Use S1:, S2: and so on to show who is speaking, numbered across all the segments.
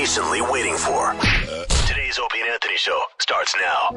S1: patiently waiting for. Today's Opie and Anthony show starts now.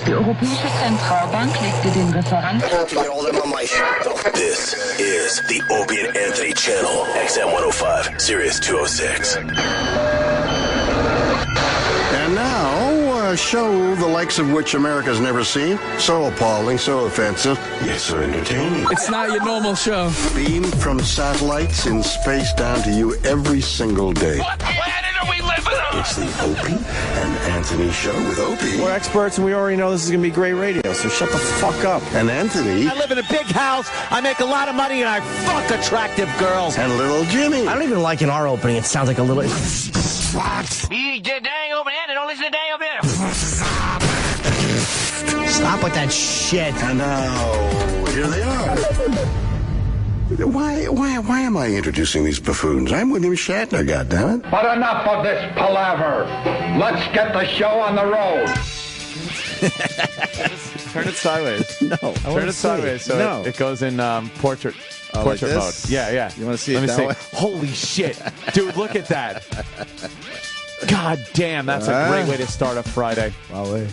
S2: Die Europäische Zentralbank legte den Referenten.
S1: This is the Opie and Anthony channel, XM 105, Sirius 206.
S3: And now, a show the likes of which America's never seen. So appalling, so offensive, yet so entertaining.
S4: It's not your normal show.
S3: Beamed from satellites in space down to you every single day.
S1: What planet are we living on?
S3: It's the Opie and Anthony show with Opie.
S5: We're experts and we already know this is going to be great radio, so shut the fuck up.
S3: And Anthony.
S6: I live in a big house, I make a lot of money, and I fuck attractive girls.
S3: And little Jimmy.
S6: I don't even like in our opening. It sounds like a little...
S7: You dang over there, don't listen to dang over there.
S6: Stop with that shit.
S3: And now, here they are. Why am I introducing these buffoons? I'm William Shatner, goddammit.
S8: But enough of this palaver. Let's get the show on the road.
S5: Turn it sideways. No.
S9: Turn it sideways so it goes in portrait
S5: like
S9: mode.
S5: this?
S9: Yeah.
S5: You want to see
S9: Let
S5: it
S9: me
S5: that way?
S9: Holy shit. Dude, look at that. God damn, that's a great way to start a Friday.
S5: Wow.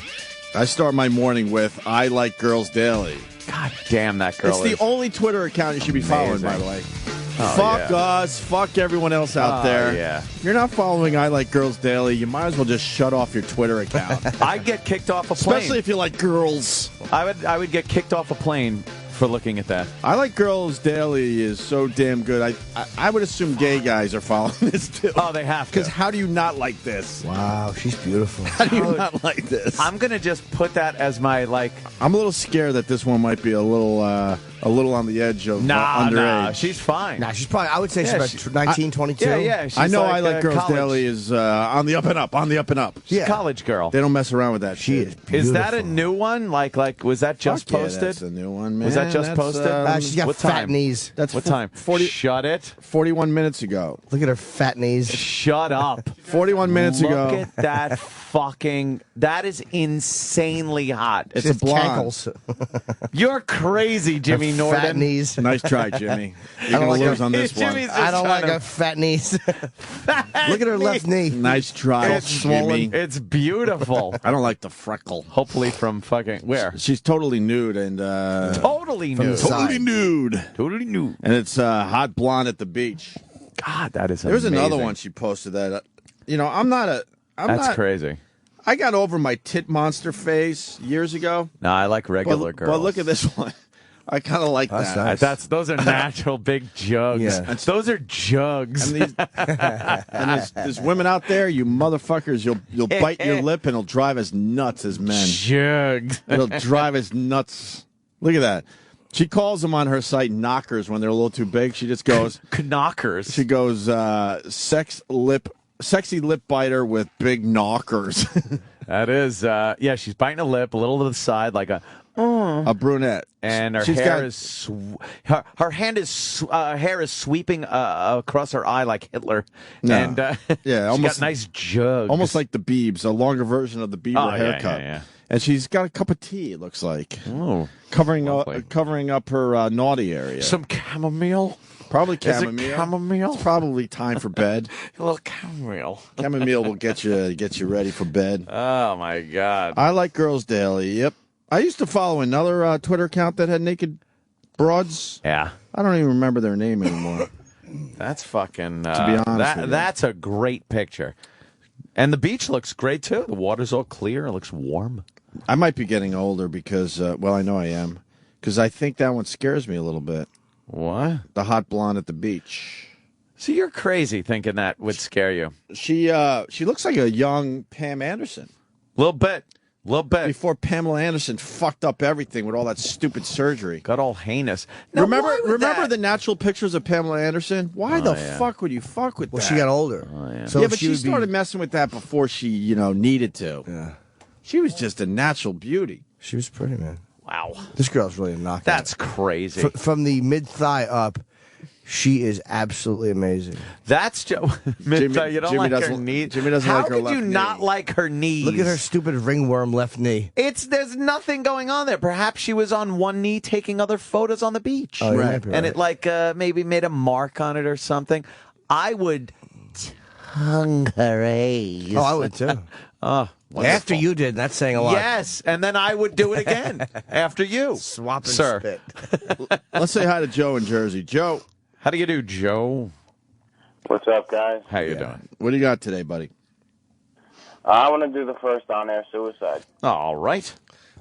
S5: I start my morning with I Like Girls Daily.
S9: God damn, that girl
S5: It's the only Twitter account you should be following, by the way. Fuck us. Fuck everyone else out there.
S9: Yeah.
S5: If you're not following I Like Girls Daily, you might as well just shut off your Twitter account.
S9: I'd get kicked off a plane.
S5: Especially if you like girls.
S9: I would get kicked off a plane for looking at that.
S5: I Like Girls Daily is so damn good. I would assume gay guys are following this too.
S9: Oh, they have to.
S5: Because how do you not like this?
S4: Wow, she's beautiful.
S5: How do you not like this?
S9: I'm going to just put that as my, like...
S5: I'm a little scared that this one might be a little on the edge of underage.
S9: Nah, she's fine.
S4: Nah, she's probably, I would say she's about 19, 22.
S9: Yeah, she's
S5: I know
S9: like,
S5: I Like Girls
S9: college.
S5: Daily is on the up and up,
S9: She's a college girl.
S5: They don't mess around with that
S4: She
S5: shit.
S4: is beautiful.
S9: Is that a new one? Like, was that just
S5: Fuck yeah,
S9: posted?
S5: that's a new one, man.
S9: Was that just
S5: That's,
S9: posted?
S4: She's got
S9: What
S4: fat
S9: time?
S4: knees.
S5: That's
S9: What time?
S5: 40,
S9: Shut it.
S5: 41 minutes ago.
S4: Look at her fat knees.
S9: Shut up.
S5: 41 minutes ago.
S9: Look at that fucking... That is insanely hot.
S5: It's a blonde.
S4: Cankles.
S9: You're crazy, Jimmy
S4: Her
S9: Norton.
S4: Fat knees.
S5: Nice try, Jimmy. You're
S4: don't
S5: going to
S4: like
S5: lose on this one.
S9: Jimmy's just
S4: I don't
S9: trying
S4: like
S9: to-
S4: her fat knees. Look at her left knee.
S5: Nice try,
S9: It's
S5: Jimmy.
S9: It's beautiful.
S5: I don't like the freckle.
S9: Hopefully from fucking... Where?
S5: She's totally nude and
S9: Totally
S4: From the
S9: nude.
S4: side.
S5: totally nude.
S9: Totally nude.
S5: And it's hot blonde at the beach.
S9: God, that is
S5: There was
S9: amazing.
S5: another one she posted that. I'm
S9: That's
S5: not
S9: crazy.
S5: I got over my tit monster phase years ago.
S9: No, I like regular girls.
S5: But look at this one. I kind of like
S4: That's
S5: that.
S4: nice.
S9: Those are natural big jugs.
S4: Yeah.
S9: Those are jugs.
S5: And, there's women out there, you motherfuckers, you'll bite your lip and it'll drive us nuts as men.
S9: Jugs.
S5: It'll drive us nuts. Look at that. She calls them on her site knockers when they're a little too big. She just goes
S9: Knockers.
S5: She goes sexy lip biter with big knockers.
S9: That is, she's biting a lip a little to the side like a
S5: brunette.
S9: and her
S5: She's
S9: hair
S5: got-
S9: is her hand is hair is sweeping across her eye like Hitler.
S5: No.
S9: And
S5: Yeah,
S9: she
S5: almost-
S9: got nice jugs.
S5: Almost like the Biebs, a longer version of the Bieber
S9: Oh, yeah,
S5: haircut.
S9: yeah.
S5: And she's got a cup of tea, it looks like.
S9: Oh,
S5: Covering
S9: lovely.
S5: up her naughty area.
S9: Some chamomile.
S5: Probably
S9: Is it
S5: chamomile.
S9: chamomile?
S5: It's probably time for bed.
S9: A little chamomile.
S5: Chamomile will get you ready for bed.
S9: Oh my God.
S5: I Like Girls Daily. Yep. I used to follow another Twitter account that had naked broads.
S9: Yeah.
S5: I don't even remember their name anymore.
S9: That's fucking.
S5: be honest with you.
S9: That's a great picture, and the beach looks great too. The water's all clear. It looks warm.
S5: I might be getting older because, I know I am, because I think that one scares me a little bit.
S9: What?
S5: The hot blonde at the beach.
S9: So you're crazy thinking that would scare you.
S5: She looks like a young Pam Anderson.
S9: Little bit.
S5: Before Pamela Anderson fucked up everything with all that stupid surgery.
S9: Got all heinous. Now,
S5: Remember
S9: why would that-
S5: the natural pictures of Pamela Anderson? Why the fuck would you fuck with
S4: Well,
S5: that?
S4: she got older. So
S5: yeah, but she
S4: would be-
S5: started messing with that before she, needed to.
S4: Yeah.
S5: She was just a natural beauty.
S4: She was pretty, man.
S9: Wow.
S4: This girl's really a knockout.
S9: That's crazy.
S4: From the mid-thigh up, she is absolutely amazing.
S9: That's you don't
S5: Jimmy
S9: like her
S5: doesn't-
S9: knee.
S5: Jimmy doesn't
S9: How
S5: like her
S9: could
S5: left
S9: you
S5: knee.
S9: not like her knees?
S4: Look at her stupid ringworm left knee.
S9: There's nothing going on there. Perhaps she was on one knee taking other photos on the beach.
S4: Oh, you might be
S9: And
S4: right.
S9: it maybe made a mark on it or something. I would tongue her ace.
S4: Oh, I would too. After you did, that's saying a lot.
S9: Yes, and then I would do it again after you.
S4: Swap and
S9: Sir.
S4: spit.
S5: Let's say hi to Joe in Jersey. Joe,
S9: How do you do, Joe?
S10: What's up, guys?
S9: How you doing?
S5: what do you got today, buddy?
S10: I want to do the first on-air suicide.
S9: All right.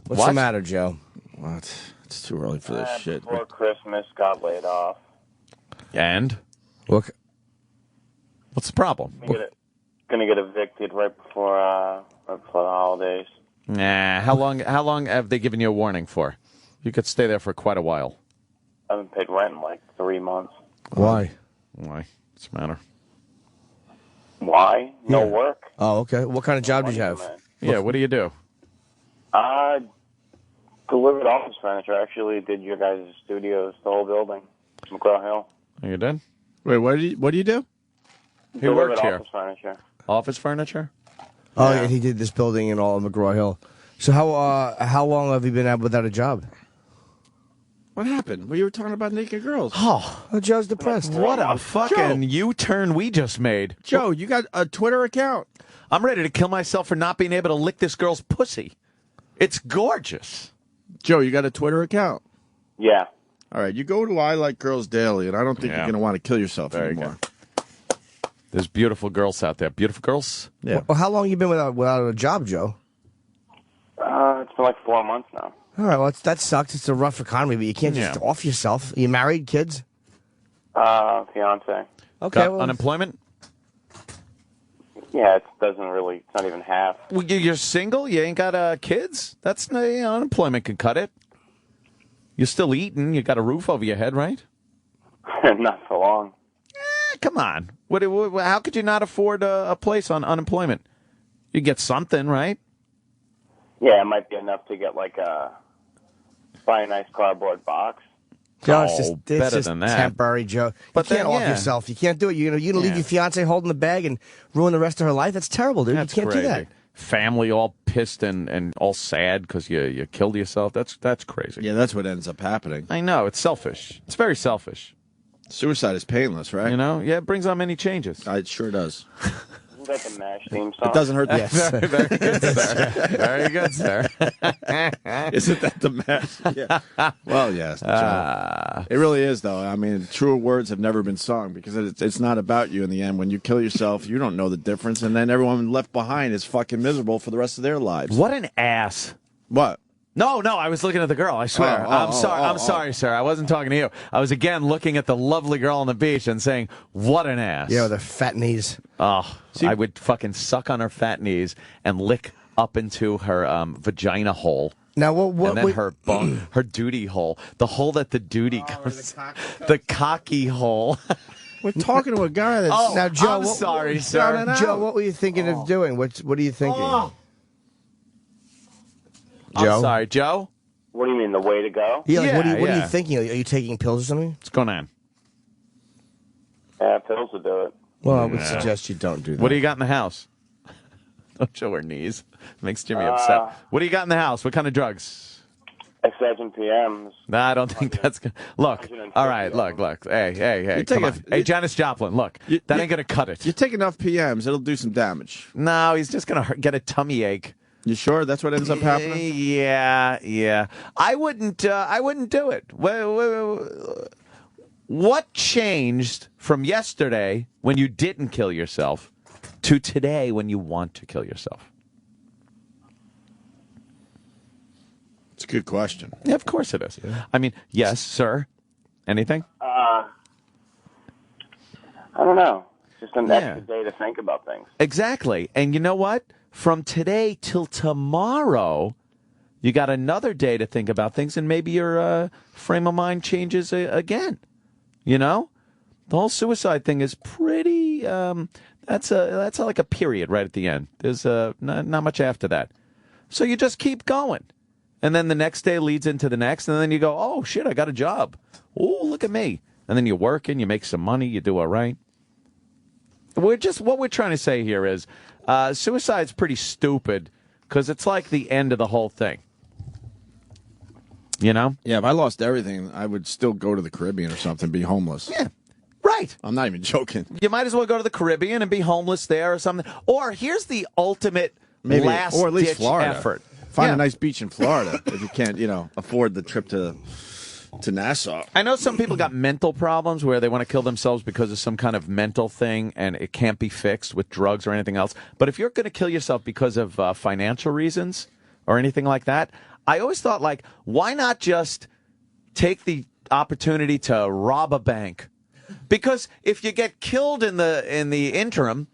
S4: What's
S9: What?
S4: the matter, Joe?
S5: What? It's too early for this shit.
S10: Before Christmas, got laid off.
S9: And
S4: Look,
S9: what's the problem?
S10: Gonna get evicted right before the holidays.
S9: Nah. How long have they given you a warning for? You could stay there for quite a while.
S10: I haven't paid rent in like 3 months.
S4: why?
S9: Why? What's the matter?
S10: Why? No work.
S4: Oh, okay. What kind of job did you have?
S9: Yeah. What do you do?
S10: I delivered office furniture. I actually did your guys' studios, the whole building, McGraw-Hill.
S9: You did?
S5: Wait, what do you do?
S9: He
S10: Delivered
S9: worked here.
S10: office furniture.
S9: Office furniture?
S4: Oh, and he did this building and all of McGraw-Hill. So how long have you been out without a job?
S5: What happened? Well, you were talking about naked girls.
S9: Oh,
S4: Joe's depressed.
S9: what a fucking U-turn we just made.
S5: Joe, you got a Twitter account.
S9: I'm ready to kill myself for not being able to lick this girl's pussy. It's gorgeous.
S5: Joe, you got a Twitter account.
S10: Yeah.
S5: All right, you go to I Like Girls Daily, and I don't think
S9: Yeah.
S5: you're going to want to kill yourself
S9: There you
S5: anymore.
S9: There's beautiful girls out there. Beautiful girls?
S5: Yeah.
S4: Well, how long you been without a job, Joe?
S10: It's been like 4 months now.
S4: All right, well, that sucks. It's a rough economy, but you can't just off yourself. Are you married, kids?
S10: Fiance.
S4: Okay.
S9: Got
S4: well,
S9: unemployment?
S10: Yeah, it's not even half.
S9: Well, you're single? You ain't got kids? That's unemployment can cut it. You're still eating. You got a roof over your head, right?
S10: Not for long.
S9: Come on. How could you not afford a place on unemployment? You get something, right?
S10: Yeah, it might be enough to get buy a nice cardboard box.
S4: Joe,
S9: better
S4: it's just
S9: than that.
S4: temporary, Joe.
S9: But
S4: you can't
S9: then,
S4: off yourself. You can't do it. You're gonna leave your fiance holding the bag and ruin the rest of her life. That's terrible, dude.
S9: That's
S4: you can't
S9: crazy.
S4: do that.
S9: Family all pissed and all sad because you killed yourself. That's crazy.
S5: Yeah, that's what ends up happening.
S9: I know. It's selfish. It's very selfish.
S5: Suicide is painless, right?
S9: You know? Yeah, it brings on many changes.
S5: It sure does.
S10: Isn't that the MASH theme song?
S5: It doesn't hurt.
S4: Yes.
S9: Very good, sir. Very good, sir.
S5: Isn't that the mess? Yeah. Well, yes. It really is, though. I mean, truer words have never been sung because it's not about you in the end. When you kill yourself, you don't know the difference, and then everyone left behind is fucking miserable for the rest of their lives.
S9: What an ass.
S5: What?
S9: No, I was looking at the girl, I swear. I'm sorry, sir. I wasn't talking to you. I was, again, looking at the lovely girl on the beach and saying, what an ass.
S4: Yeah, with her fat knees.
S9: Oh, I would fucking suck on her fat knees and lick up into her vagina hole.
S4: Now, what
S9: and then her bone, her duty hole. The hole that the duty goes. The cocky hole.
S5: We're talking to a guy that's...
S4: now, Joe,
S9: I'm sorry, sir.
S4: Joe, what were you thinking of doing? What are you thinking?
S9: I'm
S4: Joe?
S9: sorry, Joe?
S10: What do you mean, the way to go?
S4: Yeah, what are you thinking? Are you taking pills or something?
S9: What's going on?
S10: Yeah, pills will do it.
S4: Well, I would suggest you don't do that.
S9: What do you got in the house? Don't show her knees. Makes Jimmy upset. What do you got in the house? What kind of drugs?
S10: Excession PMs.
S9: Nah, I don't think that's good. Look, all right, look. Hey, come on. Hey, Janis Joplin, look. That ain't going to cut it.
S5: You take enough PMs, it'll do some damage.
S9: No, he's just going to get a tummy ache.
S5: You sure that's what ends up happening?
S9: Yeah. I wouldn't do it. What changed from yesterday when you didn't kill yourself to today when you want to kill yourself?
S5: It's a good question.
S9: Yeah, of course it is. Yeah. I mean, yes, sir. Anything?
S10: I don't know. It's just an extra day to think about things.
S9: Exactly. And you know what? From today till tomorrow, you got another day to think about things, and maybe your frame of mind changes again. You know, the whole suicide thing is pretty. That's like a period right at the end. There's not much after that, so you just keep going, and then the next day leads into the next, and then you go, oh shit, I got a job. Oh, look at me, and then you work and you make some money, you do all right. What we're trying to say here is. Suicide's pretty stupid because it's like the end of the whole thing. You know?
S5: Yeah, if I lost everything, I would still go to the Caribbean or something, be homeless.
S9: Yeah, right.
S5: I'm not even joking.
S9: You might as well go to the Caribbean and be homeless there or something. Or here's the ultimate last
S5: or at least
S9: ditch
S5: Florida.
S9: effort.
S5: Find a nice beach in Florida if you can't, afford the trip to Nassau.
S9: I know some people got mental problems where they want to kill themselves because of some kind of mental thing and it can't be fixed with drugs or anything else. But if you're going to kill yourself because of financial reasons or anything like that, I always thought, why not just take the opportunity to rob a bank? Because if you get killed in the interim,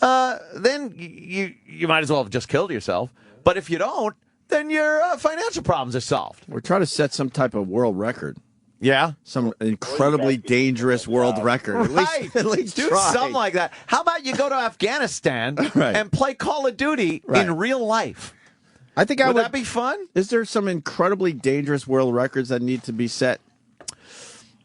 S9: then you might as well have just killed yourself. But if you don't, then your financial problems are solved.
S5: We're trying to set some type of world record.
S9: Yeah?
S5: Some incredibly dangerous world record. At least
S9: do
S5: try.
S9: something like that. How about you go to Afghanistan and play Call of Duty in real life?
S5: I think
S9: would that be fun?
S5: Is there some incredibly dangerous world records that need to be set?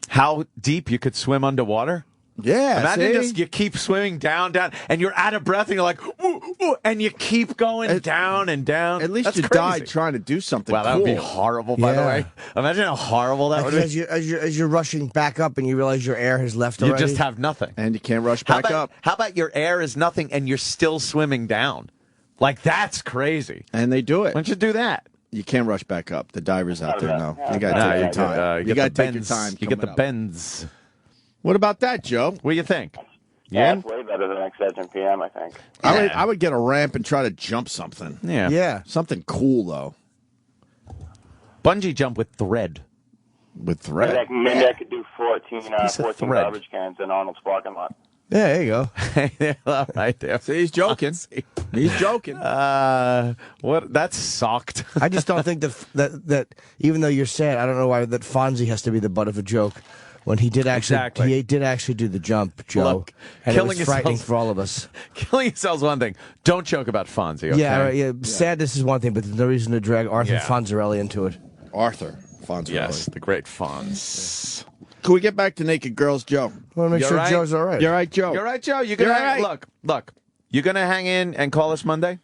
S9: How deep you could swim underwater?
S5: Yeah,
S9: imagine just you keep swimming down, and you're out of breath, and you're like, ooh, ooh, and you keep going down and down.
S5: At least
S9: That's
S5: you
S9: crazy.
S5: died trying to do something.
S9: Wow, that
S5: cool.
S9: would be horrible. By the way, imagine how horrible that would be.
S4: As you're rushing back up, and you realize your air has left already.
S9: You just have nothing,
S5: and you can't rush back up.
S9: How about your air is nothing, and you're still swimming down? That's crazy.
S5: And they do it.
S9: Why don't you do that?
S5: You can't rush back up. The divers out there know. You got to take your time. You got to take your time.
S9: You get the bends.
S5: What about that, Joe?
S9: What do you think?
S10: Yeah, it's way better than Excession PM, I think.
S5: I would get a ramp and try to jump something.
S9: Yeah.
S5: Something cool, though.
S9: Bungee jump with thread.
S5: With thread?
S10: Maybe I could do 14
S9: thread.
S10: garbage cans in Arnold's parking lot.
S4: Yeah, there you go.
S9: All right there.
S5: See, he's joking. He's joking.
S9: What? That sucked.
S4: I just don't think that even though you're sad, I don't know why that Fonzie has to be the butt of a joke when he did actually he did actually do the jump, Joe.
S9: Look,
S4: and it was
S9: killing
S4: frightening
S9: yourself-
S4: for all of us.
S9: Killing yourself's one thing. Don't joke about Fonzie, okay?
S4: Yeah, right, yeah. Sadness is one thing, but there's no reason to drag Arthur Fonzarelli into it.
S5: Arthur Fonzarelli.
S9: Yes, the great Fonz.
S5: Can we get back to naked girls, Joe?
S4: I want to make
S9: You're
S4: sure
S9: right.
S4: Joe's all right.
S5: You're right, Joe.
S9: You're right, Joe. You're gonna
S5: You're right.
S9: Look. You're gonna hang in and call us Monday?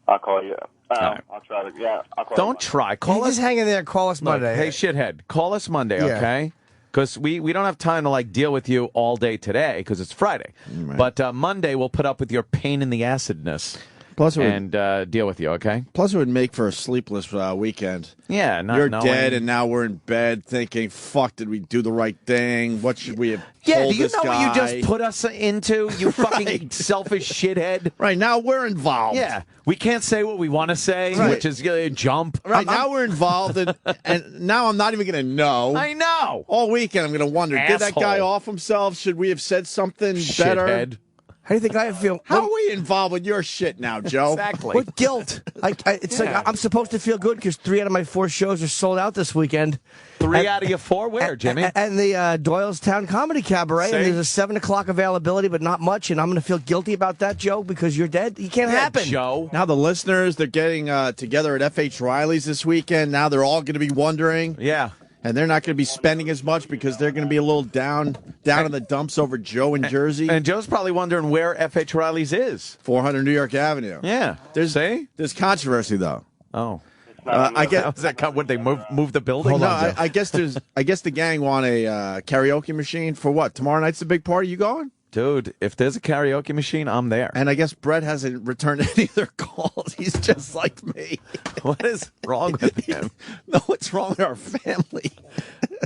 S10: I'll call you.
S9: right.
S10: I'll try to. Yeah, I'll call
S9: Don't
S10: you.
S9: try. Call
S4: Just
S9: us.
S4: hang in there. Call us
S9: Look,
S4: Monday.
S9: hey, shithead. Call us Monday,
S4: Yeah.
S9: okay? Because we don't have time to like deal with you all day today because it's Friday.
S5: Right.
S9: But Monday we'll put up with your pain in the acidness
S5: Plus, it would,
S9: and deal with you, okay?
S5: plus, it would make for a sleepless weekend.
S9: Yeah, not
S5: You're
S9: knowing.
S5: dead, and now we're in bed thinking, "Fuck, did we do the right thing? What should we have
S9: Yeah,
S5: told
S9: do you
S5: this
S9: know
S5: guy?"
S9: what you just put us into? You fucking selfish shithead.
S5: Right now, we're involved.
S9: Yeah, we can't say what we want to say,
S5: Right.
S9: which is jump.
S5: Right now, we're involved, and now I'm not even going to know.
S9: I know.
S5: All weekend, I'm going to wonder: did that guy
S9: Asshole.
S5: off himself? Should we have said something better?
S9: Shithead.
S4: How do you think I feel?
S5: How are we involved with your shit now, Joe?
S9: Exactly.
S4: What guilt? It's
S9: Yeah.
S4: like I'm supposed to feel good because 3 out of my 4 shows are sold out this weekend.
S9: 3 out of your 4? Where, Jimmy?
S4: And the Doylestown Comedy Cabaret.
S9: See?
S4: And there's a 7 o'clock availability, but not much. And I'm going to feel guilty about that, Joe, because you're dead. You can't happen.
S9: Joe.
S5: Now the listeners, they're getting together at F.H. Riley's this weekend. Now they're all going to be wondering.
S9: Yeah.
S5: And they're not going to be spending as much because they're going to be a little down in the dumps over Joe in Jersey.
S9: And Joe's probably wondering where F.H. Riley's is.
S5: 400 New York Avenue.
S9: Yeah.
S5: There's
S9: See?
S5: There's controversy though.
S9: Oh.
S5: I guess
S9: How's that? Would they move the building?
S5: no. I guess the gang want a karaoke machine for what? Tomorrow night's the big party. You going?
S9: Dude, if there's a karaoke machine, I'm there.
S5: And I guess Brett hasn't returned any of their calls. He's just like me.
S9: What is wrong with him?
S5: No, what's wrong with our family?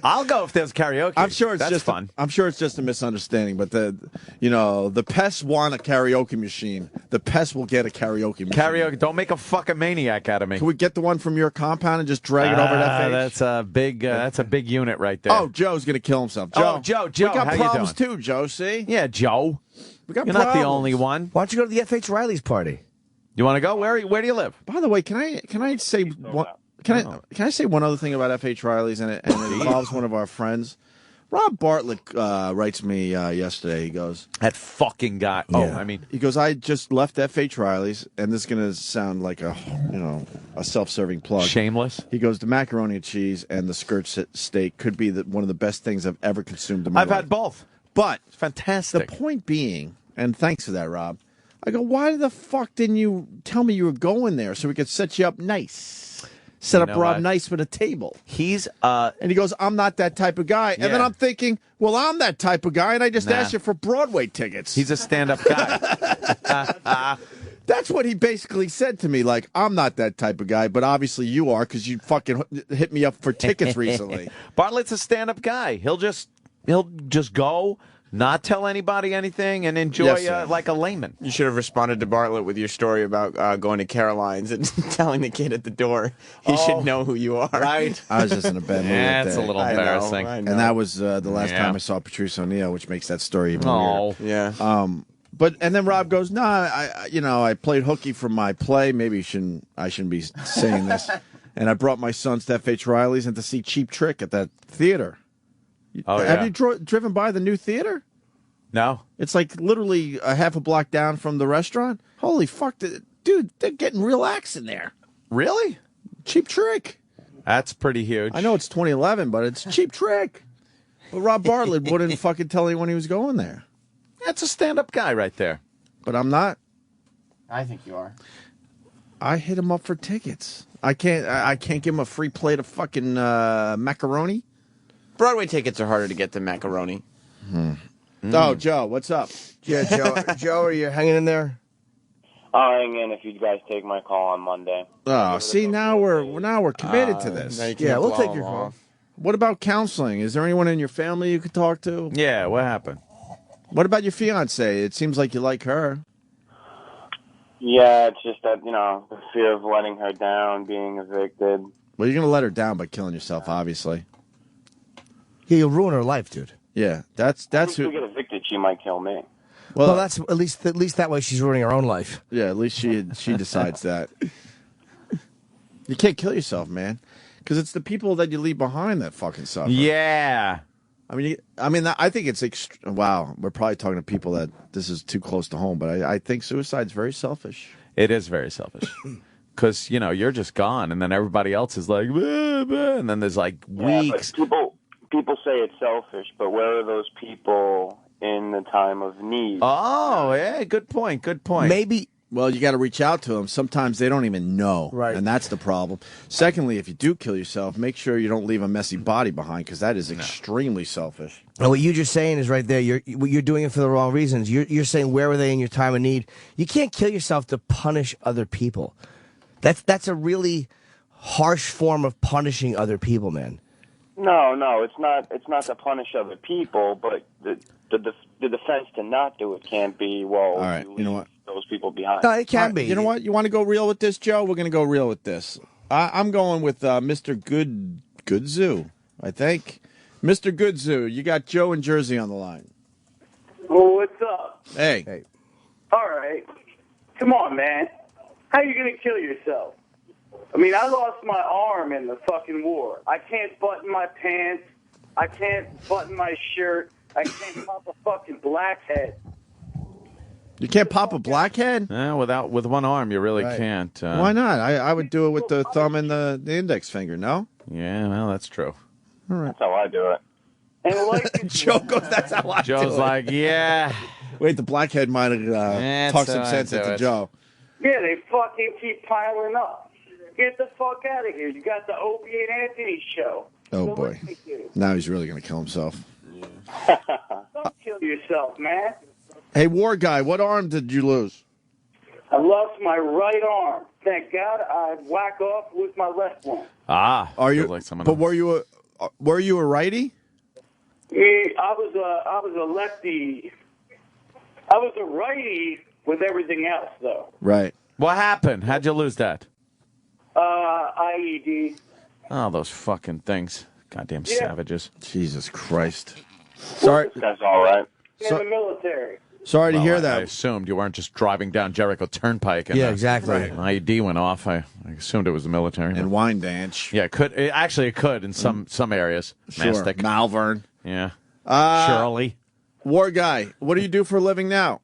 S9: I'll go if there's karaoke.
S5: I'm sure it's
S9: That's
S5: just
S9: fun.
S5: I'm sure it's just a misunderstanding. But the pests want a karaoke machine. The pests will get a karaoke machine.
S9: Karaoke. Don't make a fucking maniac out of me.
S5: Can we get the one from your compound and just drag it over to FH?
S9: That's a big. That's a big unit right there.
S5: Oh, Joe's gonna kill himself. Joe,
S9: Oh, Joe,
S5: we got
S9: how you
S5: problems
S9: doing?
S5: too, Joe. See,
S9: yeah, Joe.
S5: we got
S9: You're
S5: problems.
S9: not the only one.
S4: Why don't you go to the F.H. Riley's party?
S9: You want to go? Where do you live?
S5: By the way, can I say one? Can I say one other thing about F.H. Riley's and it involves one of our friends? Rob Bartlett writes me yesterday. He goes,
S9: That fucking guy.
S4: Yeah.
S9: Oh, I mean,
S5: he goes, I just left F.H. Riley's, and this is going to sound like a self-serving plug.
S9: shameless.
S5: He goes, the macaroni and cheese and the skirt steak could be one of the best things I've ever consumed in my
S9: I've
S5: life.
S9: had both.
S5: But
S9: It's fantastic.
S5: the point being, and thanks for that, Rob, I go, why the fuck didn't you tell me you were going there so we could set you up nice? Set up
S9: know
S5: Rob
S9: what?
S5: nice with a table.
S9: He's
S5: And he goes, I'm not that type of guy. And then
S9: Yeah.
S5: I'm thinking, well, I'm that type of guy, and I just
S9: Nah.
S5: asked you for Broadway tickets.
S9: he's a stand-up guy.
S5: That's what he basically said to me. Like, I'm not that type of guy, but obviously you are because you fucking hit me up for tickets recently.
S9: Bartlett's a stand-up guy. He'll just go, not tell anybody anything, and enjoy
S5: Yes, sir.
S9: like a layman.
S11: You should have responded to Bartlett with your story about going to Caroline's and telling the kid at the door he should know who you are.
S9: Right.
S5: I was just in a bad mood.
S9: Yeah,
S5: that
S9: it's a
S5: day.
S9: little
S11: I know,
S9: embarrassing.
S11: I know.
S5: And that was the last
S9: Yeah.
S5: time I saw Patrice O'Neill, which makes that story even
S9: Oh,
S11: Yeah.
S5: weirder. And then Rob goes, "No, I played hooky for my play. Maybe I shouldn't be saying this." And I brought my sons to F.H. Riley's and to see Cheap Trick at that theater.
S9: Oh,
S5: Have
S9: yeah.
S5: you driven by the new theater?
S9: no.
S5: It's like literally a half a block down from the restaurant. Holy fuck, dude! They're getting real acts in there.
S9: Really?
S5: Cheap Trick.
S9: That's pretty huge.
S5: I know it's 2011, but it's Cheap Trick. But Rob Bartlett wouldn't fucking tell anyone he was going there.
S9: That's a stand-up guy right there.
S5: But I'm not.
S11: I think you are.
S5: I hit him up for tickets. I can't give him a free plate of fucking macaroni.
S11: Broadway tickets are harder to get than macaroni.
S5: Oh, Joe, what's up?
S4: Yeah, Joe, are you hanging in there?
S10: I'll hang in if you guys take my call on Monday.
S5: Oh, see, now we're committed to this.
S4: Yeah, we'll take your call.
S5: What about counseling? Is there anyone in your family you could talk to?
S9: Yeah, what happened?
S5: What about your fiance? It seems like you like her.
S10: Yeah, it's just that, the fear of letting her down, being evicted.
S5: Well, you're going to let her down by killing yourself, obviously.
S4: Yeah, you'll ruin her life, dude.
S5: Yeah, that's
S10: If
S5: who.
S10: we get evicted, she might kill me.
S4: Well, that's at least that way she's ruining her own life.
S5: Yeah, at least she decides that. You can't kill yourself, man, because it's the people that you leave behind that fucking suffer.
S9: Yeah.
S5: I mean, I think it's wow. We're probably talking to people that this is too close to home, but I think suicide's very selfish.
S9: It is very selfish. Because, you're just gone, and then everybody else is like, bah, bah, and then there's like weeks.
S10: Yeah, but people say it's selfish, but where are those people in the time of need?
S9: Oh, yeah, good point.
S4: Maybe.
S5: Well, you got to reach out to them. Sometimes they don't even know,
S4: right?
S5: And that's the problem. Secondly, if you do kill yourself, make sure you don't leave a messy body behind, because that is extremely selfish.
S4: And what you're just saying is right there. You're doing it for the wrong reasons. You're saying where were they in your time of need? You can't kill yourself to punish other people. That's a really harsh form of punishing other people, man.
S10: No, it's not. It's not to punish other people, but the defense to not do it can't be. Well,
S5: all right, you know what?
S10: Those people behind.
S4: No, it can be.
S5: You know what? You want to go real with this, Joe? We're going to go real with this. I'm going with Mr. Goodzoo, I think. Mr. Goodzoo, you got Joe in Jersey on the line.
S12: Well, what's up?
S5: Hey.
S12: All right. Come on, man. How you going to kill yourself? I mean, I lost my arm in the fucking war. I can't button my pants. I can't button my shirt. I can't pop a fucking blackhead.
S5: You can't pop a blackhead?
S9: With one arm, you really can't.
S5: Why not? I would do it with the thumb and the index finger, no?
S9: Yeah, well, that's true.
S5: All right.
S10: That's how I do it.
S12: And like
S5: Joe goes, that's how I do it.
S9: Joe's like, yeah.
S5: Wait, the blackhead might have talked some sense into Joe.
S12: Yeah, they fucking keep piling up. Get the fuck out of here. You got the Opie and Anthony show.
S5: Oh, boy. Now he's really going to kill himself.
S12: Don't kill yourself, man.
S5: Hey, War Guy, what arm did you lose?
S12: I lost my right arm. Thank God I whack off with my left one.
S5: Are you?
S9: Like
S5: but were you a righty?
S12: Yeah, I was a lefty. I was a righty with everything else, though.
S5: Right.
S9: What happened? How'd you lose that?
S12: IED.
S9: Oh, those fucking things. Goddamn savages.
S5: Jesus Christ. Sorry.
S10: That's all right.
S12: In the military.
S5: Sorry to hear that.
S9: I assumed you weren't just driving down Jericho Turnpike. And,
S4: exactly.
S9: An IED went off. I assumed it was the military.
S5: And wine dance.
S9: Yeah, it could. It could in some areas.
S5: Sure.
S9: Mastic.
S5: Malvern.
S9: Yeah. Shirley.
S5: War Guy, what do you do for a living now?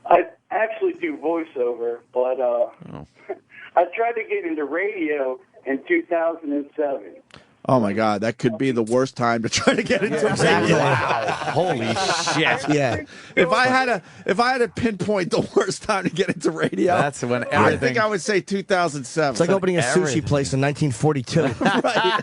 S12: I actually do voiceover, but I tried to get into radio in 2007.
S5: Oh my God, that could be the worst time to try to get into
S9: Exactly.
S5: radio.
S9: Wow. Holy shit.
S4: Yeah.
S5: If I had to pinpoint the worst time to get into radio,
S9: that's when everything.
S5: I think I would say 2007.
S4: It's like opening a sushi place in 1942.
S5: Right.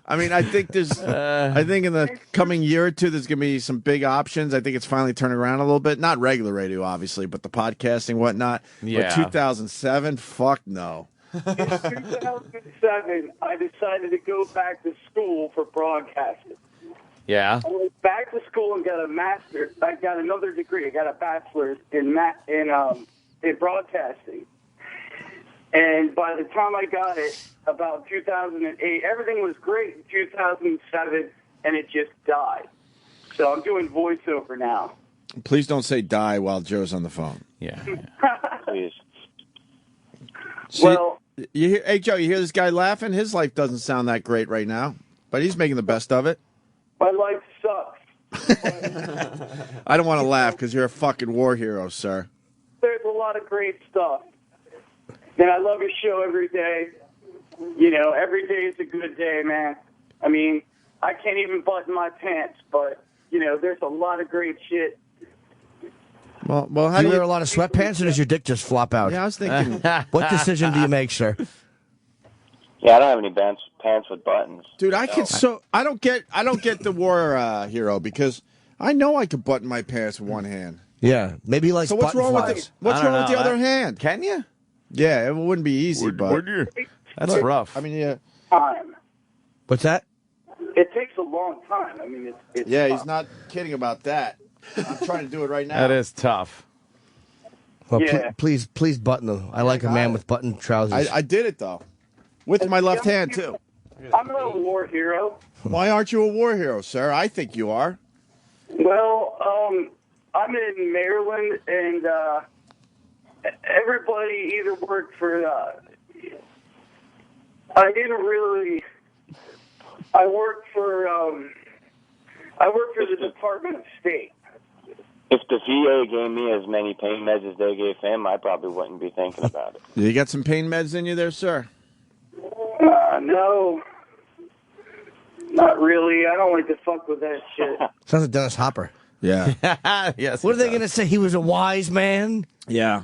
S5: I mean, I think I think in the coming year or two, there's going to be some big options. I think it's finally turning around a little bit. Not regular radio, obviously, but the podcasting, whatnot.
S9: Yeah.
S5: But 2007, fuck no.
S12: In 2007, I decided to go back to school for broadcasting.
S9: Yeah.
S12: I went back to school and got a master's. I got another degree. I got a bachelor's in broadcasting. And by the time I got it, about 2008, everything was great in 2007, and it just died. So I'm doing voiceover now.
S5: Please don't say die while Joe's on the phone.
S9: Yeah.
S10: Please.
S12: Well,
S5: hey Joe, you hear this guy laughing? His life doesn't sound that great right now, but he's making the best of it.
S12: My life sucks.
S5: I don't want to laugh because you're a fucking war hero, sir.
S12: There's a lot of great stuff. And I love your show every day. You know, every day is a good day, man. I mean, I can't even button my pants, but, you know, there's a lot of great shit.
S5: Well, how
S4: do you wear a lot of sweatpants, or does your dick just flop out?
S5: Yeah, I was thinking.
S4: What decision do you make, sir?
S10: Yeah, I don't have any pants with buttons.
S5: Dude, I don't get the war hero because I know I could button my pants with one hand.
S4: Yeah, maybe like.
S5: So what's wrong with the other hand?
S9: Can you?
S5: Yeah, it wouldn't be easy, but
S9: that's rough.
S5: I mean, yeah.
S12: Time.
S4: What's that?
S12: It takes a long time. I mean, it's
S5: yeah,
S12: tough.
S5: he's not kidding about that. I'm trying to do it right now.
S9: That is tough.
S4: Well,
S12: Yeah.
S4: please button them. I like a man with button trousers.
S5: I did it though. With my left hand, too.
S12: I'm a war hero.
S5: Why aren't you a war hero, sir? I think you are.
S12: Well, I'm in Maryland, and everybody either worked for. I didn't really. I worked for the Department of State.
S10: If the VA gave me as many pain meds as they gave him, I probably wouldn't be thinking about it.
S5: You got some pain meds in you there, sir?
S12: No. Not really. I don't like to fuck with that shit.
S4: Sounds like Dennis Hopper.
S5: Yeah.
S9: Yes.
S4: What are they going to say? He was a wise man?
S5: Yeah.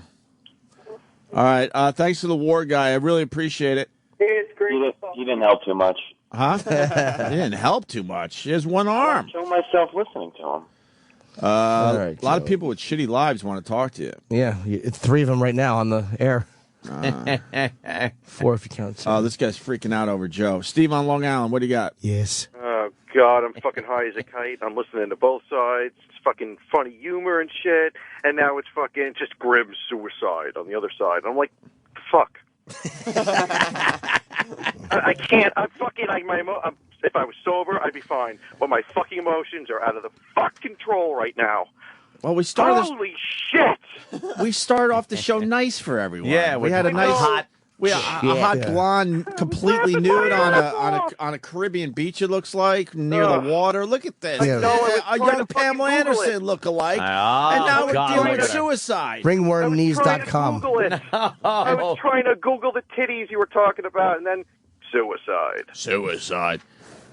S5: All right. Thanks to the war guy. I really appreciate it.
S12: It's great.
S10: He didn't help too much.
S5: Huh? He didn't help too much. He has one arm.
S10: I show myself listening to him.
S5: A lot of people with shitty lives want to talk to you.
S4: Yeah, it's 3 of them right now on the air. 4 if you count.
S5: Oh, this guy's freaking out over Joe. Steve on Long Island, what do you got?
S4: Yes.
S13: Oh, God, I'm fucking high as a kite. I'm listening to both sides. It's fucking funny humor and shit. And now it's fucking just grim suicide on the other side. I'm like, fuck. I can't. I'm fucking like if I was sober, I'd be fine. But my fucking emotions are out of the fuck control right now.
S5: Well, we started.
S13: Holy shit!
S5: We started off the show nice for everyone.
S9: Yeah,
S5: we had a nice
S9: hot.
S5: We had a hot blonde, completely nude on a Caribbean beach. It looks like near the water. Look at this.
S4: Yeah.
S5: A young Pamela Anderson look-alike, and now we're dealing with suicide.
S4: Ringwormknees.com.
S13: I was trying to Google the titties you were talking about, and then suicide.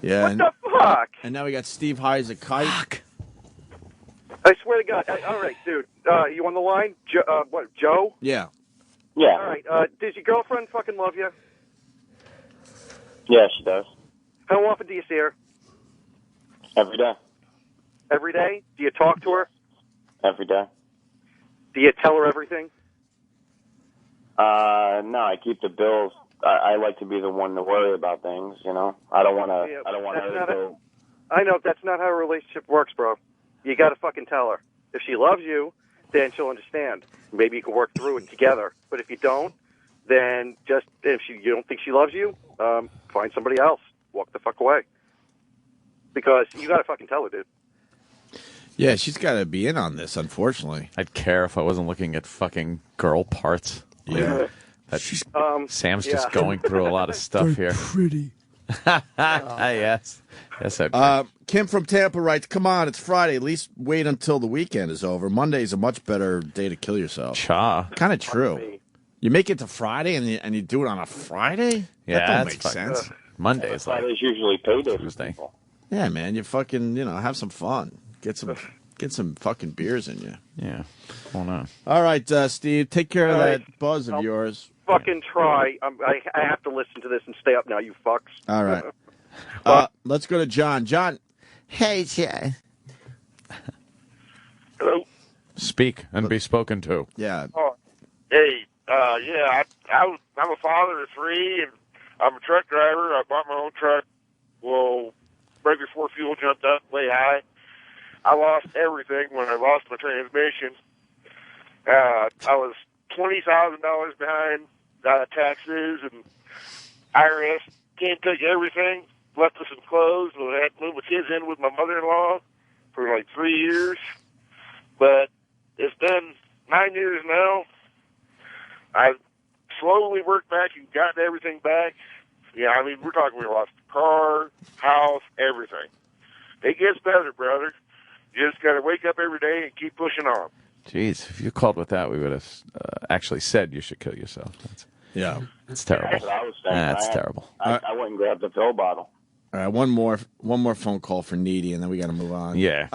S5: Yeah.
S13: What the fuck?
S5: And now we got Steve high as a kite. Fuck.
S13: I swear to God. All right, dude. You on the line? Joe?
S5: Yeah.
S10: Yeah.
S13: All right. Does your girlfriend fucking love you?
S10: Yeah, she does.
S13: How often do you see her?
S10: Every day.
S13: Every day? Do you talk to her?
S10: Every day.
S13: Do you tell her everything?
S10: No, I keep the bills. I like to be the one to worry about things, you know. I don't want to.
S13: Yeah,
S10: I don't want her to go.
S13: I know that's not how a relationship works, bro. You got to fucking tell her. If she loves you, then she'll understand. Maybe you can work through it together. But if you don't, then if you don't think she loves you, find somebody else. Walk the fuck away. Because you got to fucking tell her, dude.
S5: Yeah, she's got to be in on this, unfortunately.
S9: I'd care if I wasn't looking at fucking girl parts.
S5: Yeah.
S9: Sam's just going through a lot of stuff here.
S4: Pretty.
S9: Yes. Yes,
S5: Kim from Tampa writes, come on, it's Friday. At least wait until the weekend is over. Monday's a much better day to kill yourself.
S9: Cha.
S5: Kind of true. You make it to Friday and you do it on a Friday?
S9: Yeah,
S5: that don't
S9: that's
S5: make sense.
S9: Monday is like
S10: Friday's usually payday.
S9: Tuesday.
S5: Yeah, man, you fucking, have some fun. Get some fucking beers in you.
S9: Yeah. Oh, no.
S5: All right, Steve, take care of that buzz of yours.
S13: Fucking try. I have to listen to this and stay up now, you fucks.
S5: All right. Let's go to John. John. Hey, John.
S13: Hello?
S9: Speak and be spoken to.
S5: Yeah.
S14: Oh, hey, yeah, I'm a father of 3, and I'm a truck driver. I bought my own truck. Well, right before fuel jumped up way high, I lost everything when I lost my transmission. I was $20,000 behind taxes, and IRS can't take everything. Left us in clothes. So I had to move my kids in with my mother-in-law for like 3 years. But it's been 9 years now. I've slowly worked back and gotten everything back. Yeah, I mean, we lost car, house, everything. It gets better, brother. You just got to wake up every day and keep pushing on.
S9: Jeez, if you called with that, we would have actually said you should kill yourself. It's terrible.
S10: That's what I was saying.
S9: That's terrible.
S10: I went and grabbed the pill bottle.
S5: All right, one more phone call for Needy, and then we got to move on.
S9: Yeah.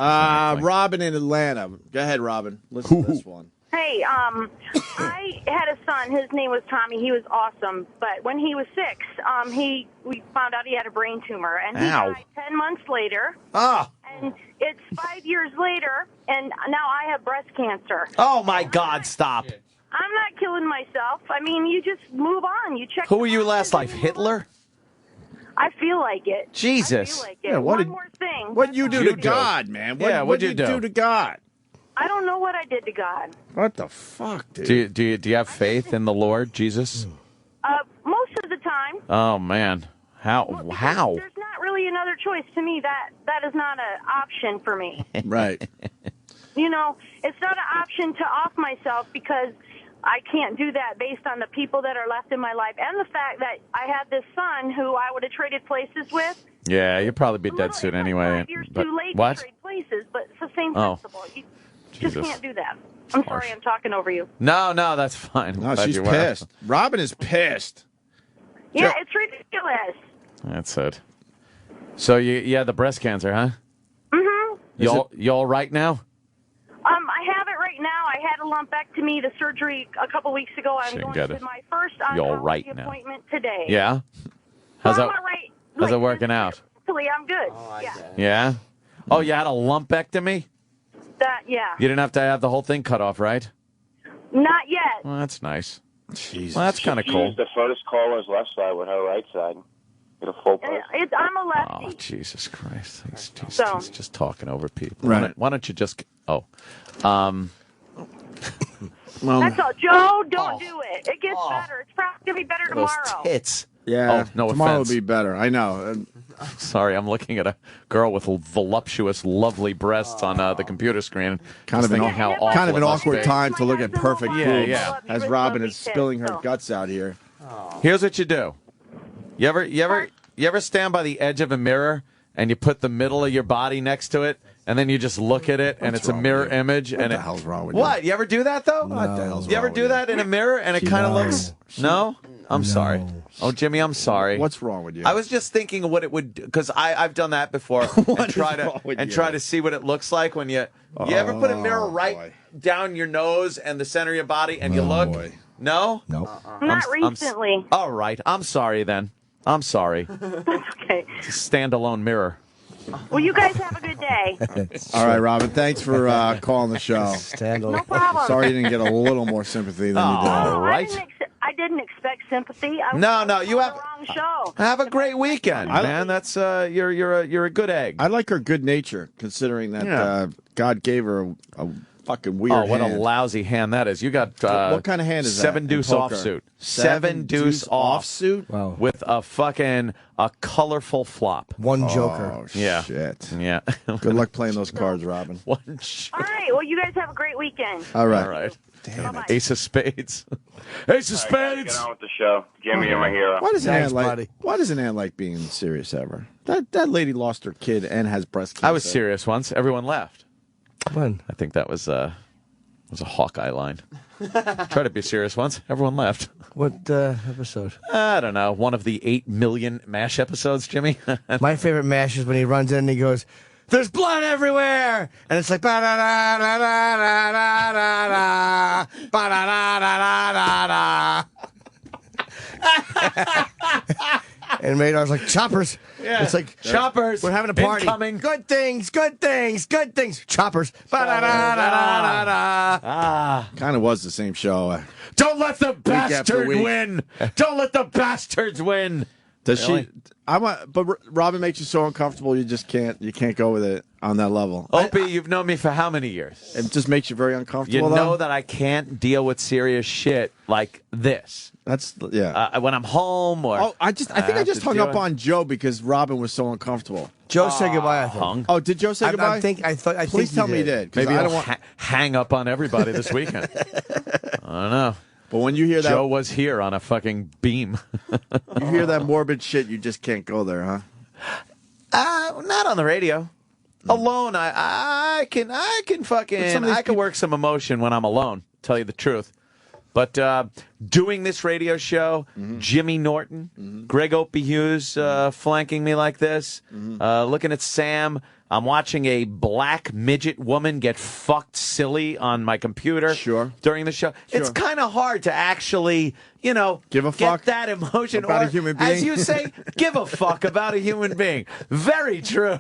S5: Robin in Atlanta. Go ahead, Robin. Listen to this one.
S15: Hey, I had a son. His name was Tommy. He was awesome. But when he was 6, we found out he had a brain tumor, and he died 10 months later.
S5: Ah.
S15: And it's 5 years later, and now I have breast cancer.
S9: Oh my God! Stop.
S15: I'm not killing myself. I mean, you just move on. You check.
S9: Who were you last life? Hitler?
S15: I feel like it.
S9: Jesus.
S15: I feel like it.
S5: Yeah,
S15: One more thing.
S5: What'd you do to God, man? What'd you do to God?
S15: I don't know what I did to God.
S5: What the fuck, dude?
S9: Do you have faith in the Lord Jesus?
S15: Most of the time.
S9: Oh man, how? How?
S15: There's not really another choice to me. That is not an option for me.
S5: Right.
S15: You know, it's not an option to off myself because I can't do that based on the people that are left in my life and the fact that I had this son who I would have traded places with.
S9: Yeah, you'll probably be dead soon anyway.
S15: 5 years
S9: But
S15: too late
S9: what?
S15: to trade places, but it's the same
S9: Oh.
S15: principle. You just
S9: Jesus.
S15: can't do that. I'm sorry, I'm talking over you.
S9: No, that's fine.
S5: No,
S9: Glad
S5: she's
S9: you were.
S5: pissed. Robin is pissed.
S15: Yeah, it's ridiculous.
S9: That's it. So you had the breast cancer, huh?
S15: Mm-hmm.
S9: You all right now?
S15: I have it right now. I had a lumpectomy, the surgery a couple weeks ago. I'm
S9: Shouldn't
S15: going
S9: get
S15: to
S9: it.
S15: my first
S9: You all
S15: oncology
S9: right now?
S15: appointment today.
S9: Yeah. How's
S15: Well,
S9: that?
S15: I'm all right.
S9: How's it working out?
S15: Mentally, I'm good. Yeah.
S9: Yeah. Oh, you had a lumpectomy?
S15: Yeah.
S9: You didn't have to have the whole thing cut off, right?
S15: Not yet.
S9: Well, that's nice.
S5: Jesus.
S9: Well, that's kind of
S10: She
S9: cool.
S10: used the first caller's left side with her right side. Get a full person.
S15: I'm a lefty.
S9: Oh, Jesus Christ.
S15: So-
S9: He's just talking over people.
S5: Right.
S9: Why don't you just... Oh.
S15: That's all. Joe, don't do it. It gets better. It's probably going to be better
S9: Those
S15: tomorrow.
S9: tits.
S5: Yeah.
S9: Oh, no
S5: tomorrow
S9: offense.
S5: will be better. I know.
S9: Sorry, I'm looking at a girl with voluptuous, lovely breasts on the computer screen.
S5: Kind of
S9: thinking
S5: an
S9: how awful
S5: kind of an
S9: it must
S5: awkward
S9: be.
S5: time to look at perfect
S9: Yeah,
S5: boobs
S9: yeah.
S5: as Robin is spilling her guts out here.
S9: Here's what you do. You ever stand by the edge of a mirror and you put the middle of your body next to it and then you just look at it and it's a mirror image
S5: What
S9: and
S5: the hell's wrong with
S9: What? You ever do that though?
S5: What the hell's
S9: You ever
S5: wrong
S9: do
S5: with
S9: that in a mirror and it kind of looks No? I'm sorry. Oh, Jimmy, I'm sorry.
S5: What's wrong with you?
S9: I was just thinking of what it would do because I've done that before and try to see what it looks like when you ever put a mirror right down your nose and the center of your body and you look. No?
S4: No.
S15: Not recently.
S9: All right. I'm sorry then. I'm sorry.
S15: Okay.
S9: It's a standalone mirror.
S15: Well, you guys have a good day.
S5: All right, Robin. Thanks for calling the show.
S15: No problem.
S5: Sorry you didn't get a little more sympathy than you did.
S9: All right.
S15: I didn't expect sympathy. I was
S9: No, you have
S15: on the wrong show.
S9: have a great weekend, man. That's you're a good egg.
S5: I like her good nature, considering that God gave her a fucking weird
S9: Oh, what
S5: hand.
S9: a lousy hand that is! You got
S5: what kind of hand is that?
S9: Seven deuce
S5: in poker?
S9: offsuit.
S5: Seven deuce
S9: offsuit.
S4: Wow.
S9: With a colorful flop.
S4: One joker.
S5: Oh,
S9: Yeah.
S5: shit.
S9: Yeah.
S5: Good luck playing those cards, Robin.
S15: All right. Well, you guys have a great weekend.
S5: All right.
S9: All right.
S5: Damn it.
S9: Ace of spades. Ace of spades.
S10: Get on with the show. Jimmy, you're my hero.
S5: Why does
S4: Thanks,
S5: Ann like?
S4: buddy.
S5: Why doesn't Ann like being serious ever? That lady lost her kid and has breast cancer.
S9: I was serious once. Everyone laughed.
S4: When?
S9: I think that was a Hawkeye line. Tried to be serious once. Everyone laughed.
S4: What episode?
S9: I don't know. One of the 8 million MASH episodes, Jimmy.
S4: My favorite mash is when he runs in and he goes, "There's blood everywhere!" And it's like, ba-da-da-da-da-da-da, ba-da-da-da-da-da. And Madar's like, "Choppers."
S9: Yeah.
S4: It's like,
S9: Choppers.
S4: We're having a party.
S9: Incoming.
S4: Good things, good things, good things. Choppers. Ba-da-da-da-da-da.
S5: Kind of was the same show.
S9: Don't let the
S5: after
S9: bastard
S5: week.
S9: win. Don't let the bastards win.
S5: Does
S9: Really?
S5: she? But Robin makes you so uncomfortable. You just can't. You can't go with it on that level.
S9: Opie, you've known me for how many years?
S5: It just makes you very
S9: You
S5: uncomfortable.
S9: know
S5: though?
S9: that I can't deal with serious shit like this.
S5: That's yeah.
S9: When I'm home or
S5: Oh, I think I
S9: have
S5: just
S9: to
S5: hung
S9: deal
S5: up
S9: with-
S5: on Joe because Robin was so uncomfortable.
S4: Joe said goodbye, I think.
S9: hung.
S5: Oh, did Joe say goodbye?
S4: I think
S5: Please tell me he did. 'Cause
S9: Maybe
S5: I
S9: I'll
S5: don't want.
S9: hang up on everybody this weekend. I don't know.
S5: But when you hear that,
S9: Joe was here on a fucking beam.
S5: you hear that morbid shit, you just can't go there, huh?
S9: Not on the radio. Alone, I can fucking I can work some emotion when I'm alone. Tell you the truth. But doing this radio show, Jimmy Norton, Greg Opie Hughes flanking me like this, looking at Sam. I'm watching a black midget woman get fucked silly on my computer during the show. It's kind of hard to actually,
S5: give a fuck
S9: get that emotion
S5: about
S9: or,
S5: a human
S9: as
S5: being.
S9: you say, give a fuck about a human being. Very true.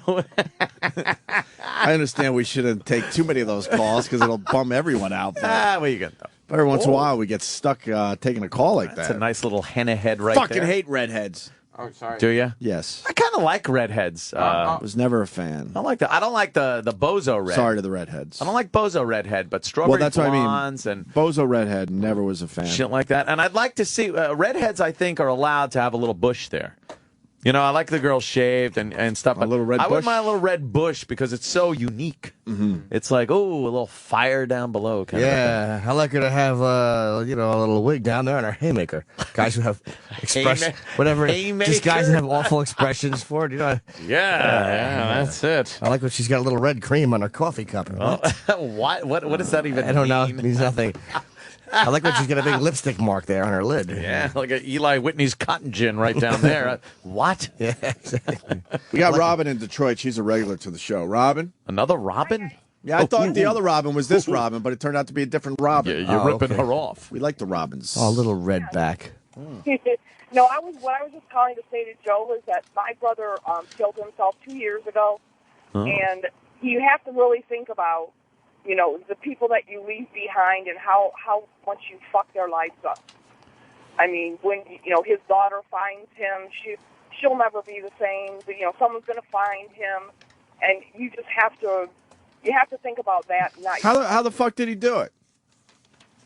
S5: I understand we shouldn't take too many of those calls because it'll bum everyone out. But
S9: What you got?
S5: every once in a while, we get stuck taking a call like
S9: That's
S5: that.
S9: a nice little henna head right
S5: Fucking
S9: there.
S5: hate redheads.
S11: Oh, sorry.
S9: Do you?
S5: Yes.
S9: I kind of like redheads.
S5: Was never a fan.
S9: I like the. I don't like the bozo red.
S5: Sorry to the redheads.
S9: I don't like bozo redhead, but strawberry
S5: that's
S9: blondes
S5: what I mean.
S9: and
S5: Bozo redhead never was a fan.
S9: shit like that. And I'd like to see redheads. I think are allowed to have a little bush there. You know, I like the girls shaved and stuff.
S5: A little red
S9: I
S5: bush?
S9: wouldn't mind a little red bush because it's so unique.
S5: Mm-hmm.
S9: It's like, oh, a little fire down below. Kind of
S4: Yeah, I like her to have, a little wig down there on her haymaker. Guys who have expression, whatever. Just guys that have awful expressions for it. You know.
S9: Yeah, that's it.
S4: I like when she's got a little red cream on her coffee cup.
S9: What does that even mean?
S4: I don't know. It means nothing. I like when she's got a big lipstick mark there on her lid.
S9: Yeah, like a Eli Whitney's cotton gin right down there. What?
S4: Yeah, exactly.
S5: We got Robin in Detroit. She's a regular to the show. Robin?
S9: Another Robin?
S5: Yeah, I thought the other Robin was this Robin, but it turned out to be a different Robin.
S9: Yeah, you're ripping her off.
S5: We like the Robins.
S4: Oh, a little red back.
S16: No, what I was just calling to say to Joe is that my brother killed himself 2 years ago, and you have to really think about, the people that you leave behind and how much you fuck their lives up. I mean, when his daughter finds him, she'll never be the same. But, someone's going to find him, and you just have to think about that.
S5: How the fuck did he do it?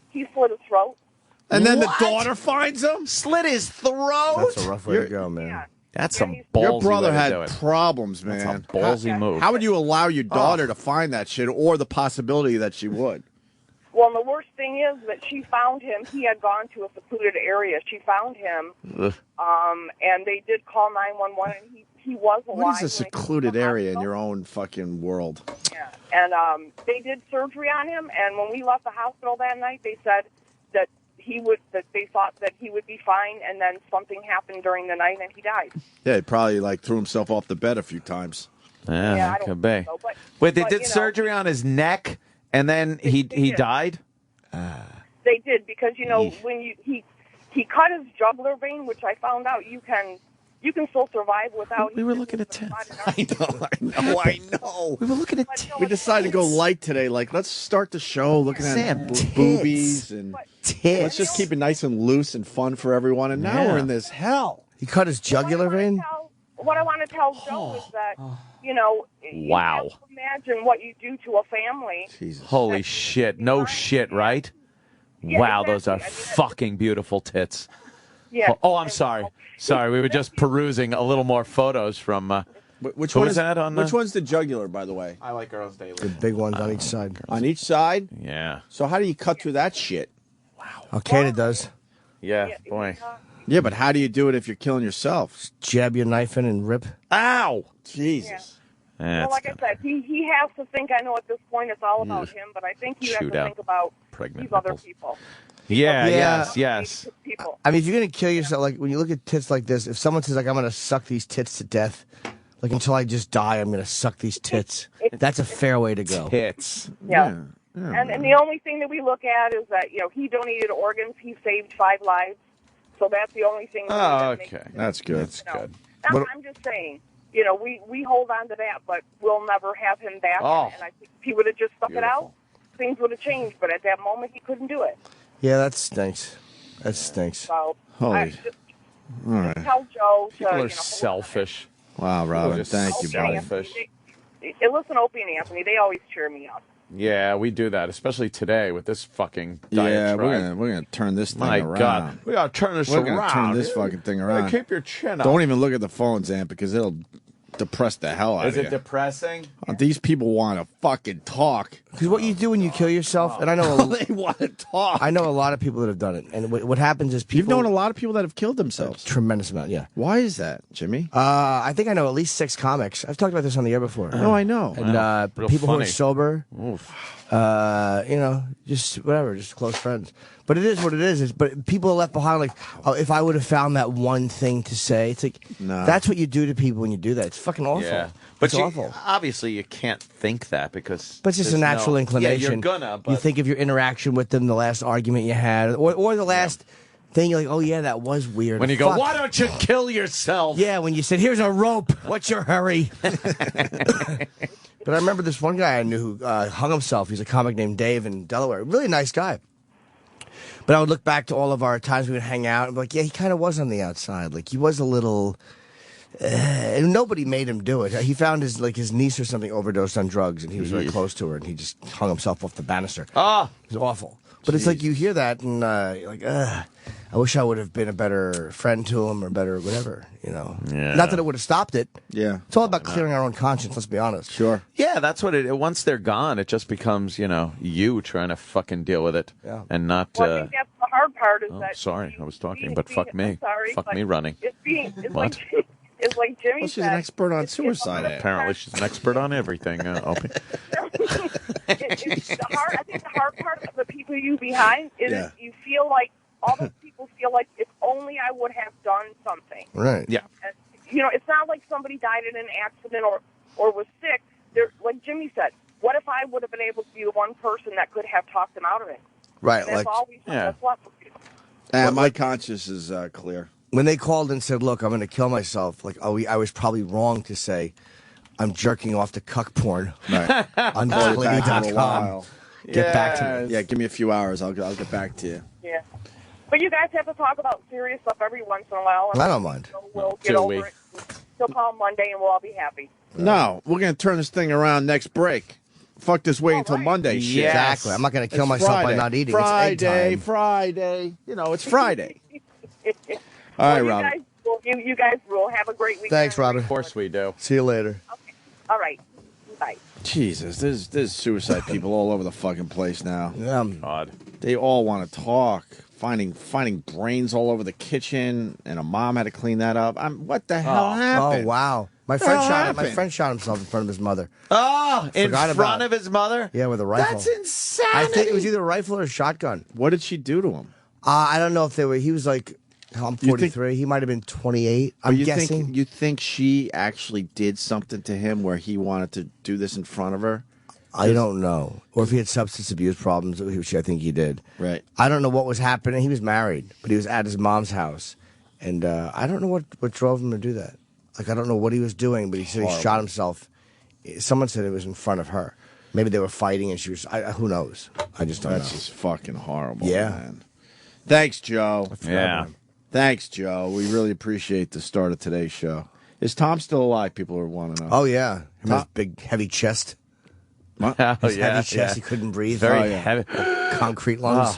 S16: He slit his throat.
S5: And then the daughter finds him?
S9: Slit his throat?
S4: That's a rough way to go, man.
S16: Yeah.
S9: That's some ballsy
S5: Your brother
S9: way to do
S5: had
S9: it.
S5: problems, man.
S9: That's a ballsy move.
S5: How would you allow your daughter to find that shit, or the possibility that she would?
S16: Well, the worst thing is that she found him. He had gone to a secluded area. She found him, and they did call 911, and he was alive.
S5: What is a secluded area in your own fucking world?
S16: Yeah, and they did surgery on him, and when we left the hospital that night, they said that they thought that he would be fine, and then something happened during the night, and he died.
S5: Yeah, he probably threw himself off the bed a few times.
S9: Yeah,
S16: Yeah, I
S9: that
S16: don't
S9: could be.
S16: think so, but-
S9: Wait, they
S16: but,
S9: did surgery on his neck, and then he
S16: did.
S9: died?
S16: They did, because when he cut his jugular vein, which I found out you can still survive without.
S9: We were looking at tits.
S5: I know.
S9: We were looking at tits.
S5: We decided to go light today. Like, let's start the show looking
S9: Sam,
S5: at
S9: tits.
S5: boobies and
S9: Tits.
S5: let's just keep it nice and loose and fun for everyone. And now
S9: Yeah.
S5: we're in this hell.
S4: He cut his jugular vein?
S16: What I want to tell Joe is that you
S9: Wow.
S16: have to imagine what you do to a family.
S5: Jesus.
S9: Holy shit. No shit, right?
S16: Yeah,
S9: Wow,
S16: exactly.
S9: those are
S16: I mean,
S9: fucking beautiful tits.
S16: Yeah.
S9: Oh, I'm sorry. Sorry, we were just perusing a little more photos from...
S5: Which
S9: Who
S5: one
S9: is that on
S5: Which
S9: the-
S5: one's the jugular, by the way?
S11: I like girls daily.
S4: The big ones on each side.
S5: On each side?
S9: Yeah.
S5: So how do you cut through that shit?
S4: Al-Qaeda does.
S9: Yeah, boy.
S5: Yeah, but how do you do it if you're killing yourself?
S4: Jab your knife in and rip.
S9: Ow!
S5: Jesus.
S16: Well, like I said, he has to think. I know at this point it's all about him, but I think you have to
S9: Shootout.
S16: think about
S9: Pregnant
S16: these other
S9: nipples.
S16: people.
S9: Yeah,
S4: Yeah.
S9: yes.
S16: People.
S4: I mean, if you're going to kill yourself, like, when you look at tits like this, if someone says, like, I'm going to suck these tits to death, like, until I just die, I'm going to suck these tits, that's a fair way to go.
S9: Tits.
S16: Yeah. And the only thing that we look at is that, he donated organs. He saved 5 lives. So that's the only thing.
S9: Oh,
S16: that makes
S9: okay.
S5: That's good.
S9: That's good.
S16: I'm just saying, we hold on to that, but we'll never have him back.
S9: Oh.
S16: And I think if he would have just stuck it out, things would have changed. But at that moment, he couldn't do it.
S4: Yeah, that stinks. That stinks.
S16: So
S5: Holy.
S16: I just
S5: All right.
S16: tell Joe to,
S9: People are selfish.
S5: Wow, Robin.
S9: just
S5: Thank you,
S16: Opie and
S5: buddy.
S9: selfish.
S16: Anthony, listen, Opie and Anthony, they always cheer me up.
S9: Yeah, we do that, especially today with this fucking
S5: Yeah,
S9: diatribe.
S5: we're gonna turn this thing
S9: My
S5: around.
S9: God, we gotta turn this
S5: We're
S9: around.
S5: gonna turn this fucking thing around.
S9: Keep your chin up.
S5: Don't even look at the phones, Amp, because it'll depress the hell out
S9: Is
S5: of
S9: it
S5: you.
S9: depressing?
S5: These people want to fucking talk.
S4: Because what you do when you kill yourself, and I know
S5: They want to talk.
S4: I know a lot of people that have done it, and what happens is people.
S5: You've known a lot of people that have killed themselves.
S4: Tremendous amount, yeah.
S5: Why is that, Jimmy?
S4: I think I know at least 6 comics. I've talked about this on the air before.
S5: No, I know.
S4: And
S9: Real
S4: people who
S9: funny.
S4: are sober, just whatever, just close friends. But it is what it is. But people are left behind like, oh, if I would have found that one thing to say, it's like,
S5: No.
S4: that's what you do to people when you do that. It's fucking awful.
S9: Yeah, but
S4: It's awful.
S9: obviously you can't think that because
S4: But it's just a
S9: there's
S4: natural
S9: no,
S4: inclination.
S9: Yeah, you're gonna. But
S4: You think of your interaction with them, the last argument you had, or the last thing, you're like, oh, yeah, that was weird.
S9: when you go,
S4: Fuck.
S9: why don't you kill yourself?
S4: Yeah, when you said, here's a rope, what's your hurry? But I remember this one guy I knew who hung himself. He's a comic named Dave in Delaware. Really nice guy. But I would look back to all of our times we would hang out and be like, yeah, he kind of was on the outside. Like, he was a little... and nobody made him do it. He found his niece or something overdosed on drugs, and he was very close to her, and he just hung himself off the banister.
S9: Ah!
S4: It was awful. But it's like you hear that, and you're like, I wish I would have been a better friend to him or better whatever, you know.
S9: Yeah.
S4: Not that it would have stopped it.
S5: Yeah.
S4: It's all about clearing our own conscience, let's be honest.
S5: Sure.
S9: Yeah, that's what it. Once they're gone, it just becomes you trying to fucking deal with it, and not.
S16: Well, I think that's the hard part is that.
S9: Sorry, I was talking, but fuck me.
S16: I'm sorry,
S9: fuck
S16: but
S9: me running.
S16: It's
S9: What?
S16: It's like Jimmy
S5: Well, she's
S16: said.
S5: an expert on suicide.
S9: Apparently, she's an expert on everything. Opie.
S16: It's the hard. I think the hard part of the people you behind is you feel like all those people feel like if only I would have done something.
S4: Right.
S9: Yeah.
S16: And, it's not like somebody died in an accident or was sick. They're, like Jimmy said, what if I would have been able to be the one person that could have talked them out of it?
S4: Right.
S16: And that's always that's left with you.
S5: My conscience is clear.
S4: When they called and said, look, I'm going to kill myself, like, I was probably wrong to say I'm jerking off to cuck porn on Clingy.com. Get back to me.
S5: Yeah, give me a few hours. I'll get back to you.
S16: Yeah. But you guys have to talk about serious stuff every once in a while.
S4: I don't mind.
S16: So we'll get over it. He'll call Monday and we'll all be happy.
S5: No, we're going to turn this thing around next break. Fuck this waiting until Monday shit.
S4: Exactly. I'm not going to kill myself by not eating.
S5: Friday,
S4: it's egg time.
S5: Friday. It's Friday. All right, Robin.
S16: You guys rule. Have a great weekend.
S4: Thanks, Robin.
S9: Of course we do.
S4: See you later.
S16: Okay. All right. Bye.
S5: Jesus, there's suicide people all over the fucking place now.
S4: Yeah.
S9: God.
S5: They all want to talk. Finding brains all over the kitchen, and a mom had to clean that up. What the hell happened?
S4: Oh wow! My friend shot himself in front of his mother.
S9: Oh, in front of his mother?
S4: Yeah, with a rifle.
S9: That's insanity.
S4: I think it was either a rifle or a shotgun.
S5: What did she do to him?
S4: I don't know if they were. He was like, I'm 43. He might have been 28. I'm guessing.
S5: You think she actually did something to him where he wanted to do this in front of her?
S4: I don't know. Or if he had substance abuse problems, which I think he did.
S5: Right.
S4: I don't know what was happening. He was married, but he was at his mom's house. And I don't know what drove him to do that. Like, I don't know what he was doing, but he said he shot himself. Someone said it was in front of her. Maybe they were fighting and she was... who knows? I just don't know.
S5: That's just fucking horrible,
S4: Yeah.
S5: man. Thanks, Joe.
S9: Yeah.
S5: Thanks, Joe. We really appreciate the start of today's show. Is Tom still alive? People are want to know.
S4: Oh, yeah. His big, heavy chest.
S5: What?
S4: His heavy chest. He couldn't breathe.
S9: Very heavy.
S4: Concrete lungs.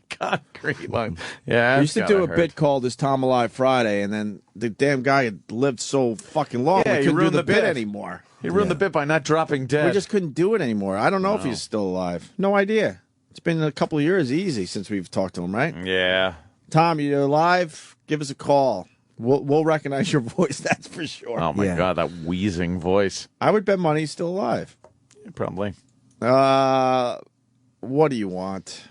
S9: Concrete lungs. Yeah.
S5: We used to do a bit called "Is Tom Alive?" Friday, and then the damn guy had lived so fucking long, we couldn't do the bit anymore.
S9: He ruined the bit by not dropping dead.
S5: We just couldn't do it anymore. I don't know if he's still alive. No idea. It's been a couple of years easy since we've talked to him, right?
S9: Yeah.
S5: Tom, you alive? Give us a call. We'll recognize your voice, that's for sure.
S9: Oh, my God, that wheezing voice.
S5: I would bet money he's still alive.
S9: Probably.
S5: What do you want?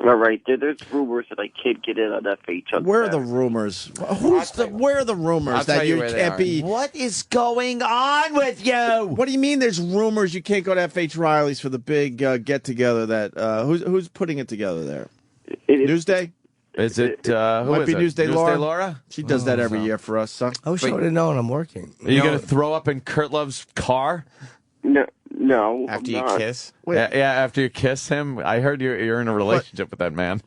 S17: All right, there's rumors that I can't get in on FH.
S5: Where are the rumors? Where are the rumors that you can't be?
S9: What is going on with you?
S5: What do you mean? There's rumors you can't go to FH Riley's for the big get together. That who's putting it together there? Newsday.
S9: Is it? Who
S5: Might
S9: is
S5: be
S9: it?
S5: Newsday Laura.
S9: Laura.
S5: She does that every year for us, son.
S4: I wish I would have known. I'm working.
S9: Are you going to throw up in Kurt Love's car?
S17: No.
S11: After you kiss?
S9: Yeah, after you kiss him. I heard you're in a relationship with that man.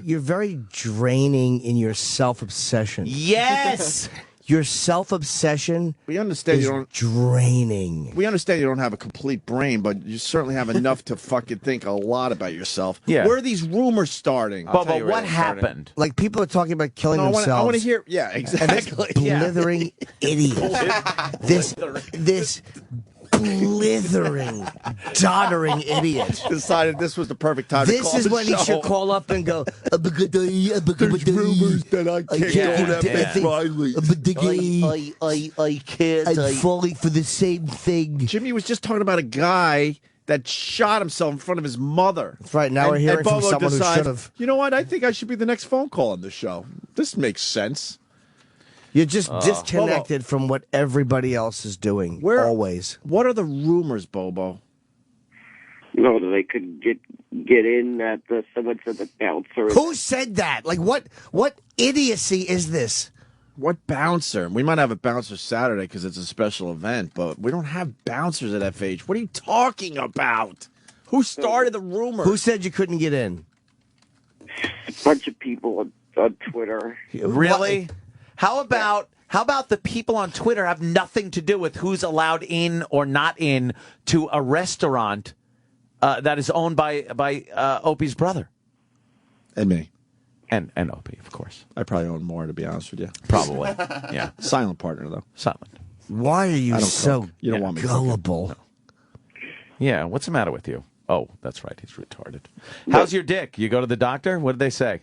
S4: You're very draining in your self-obsession.
S9: Yes!
S4: Your self-obsession
S5: We understand
S4: is
S5: you don't
S4: draining.
S5: We understand you don't have a complete brain, but you certainly have enough to fucking think a lot about yourself.
S9: Yeah.
S5: Where are these rumors starting?
S9: But what happened?
S4: Like, people are talking about killing themselves.
S5: I want to hear. Yeah, exactly.
S4: And this blithering idiot. This blithering, doddering idiot
S5: decided this was the perfect time to call
S4: This is when he should call up and go,
S5: There's rumors that I can't go to FH Riley's.
S4: I can't. I'm falling for the same thing.
S5: Jimmy was just talking about a guy that shot himself in front of his mother.
S4: That's right. Now we're hearing from
S5: Bobo
S4: someone who should have.
S5: You know what? I think I should be the next phone call on the show. This makes sense.
S4: You're just disconnected from what everybody else is doing. Always.
S5: What are the rumors, Bobo?
S17: No, that they could get in at someone said the bouncer.
S4: Who said that? Like, what idiocy is this?
S5: What bouncer? We might have a bouncer Saturday because it's a special event, but we don't have bouncers at FH. What are you talking about? Who started the rumor?
S4: Who said you couldn't get in?
S17: A bunch of people on Twitter.
S9: Really? How about the people on Twitter have nothing to do with who's allowed in or not in to a restaurant that is owned by Opie's brother?
S5: And me.
S9: And Opie, of course.
S5: I probably own more, to be honest with you.
S9: Probably. Yeah.
S5: Silent partner, though.
S9: Silent.
S4: Why are you so
S5: You don't want me
S4: gullible?
S9: No. Yeah, what's the matter with you? Oh, that's right. He's retarded. How's your dick? You go to the doctor? What did they say?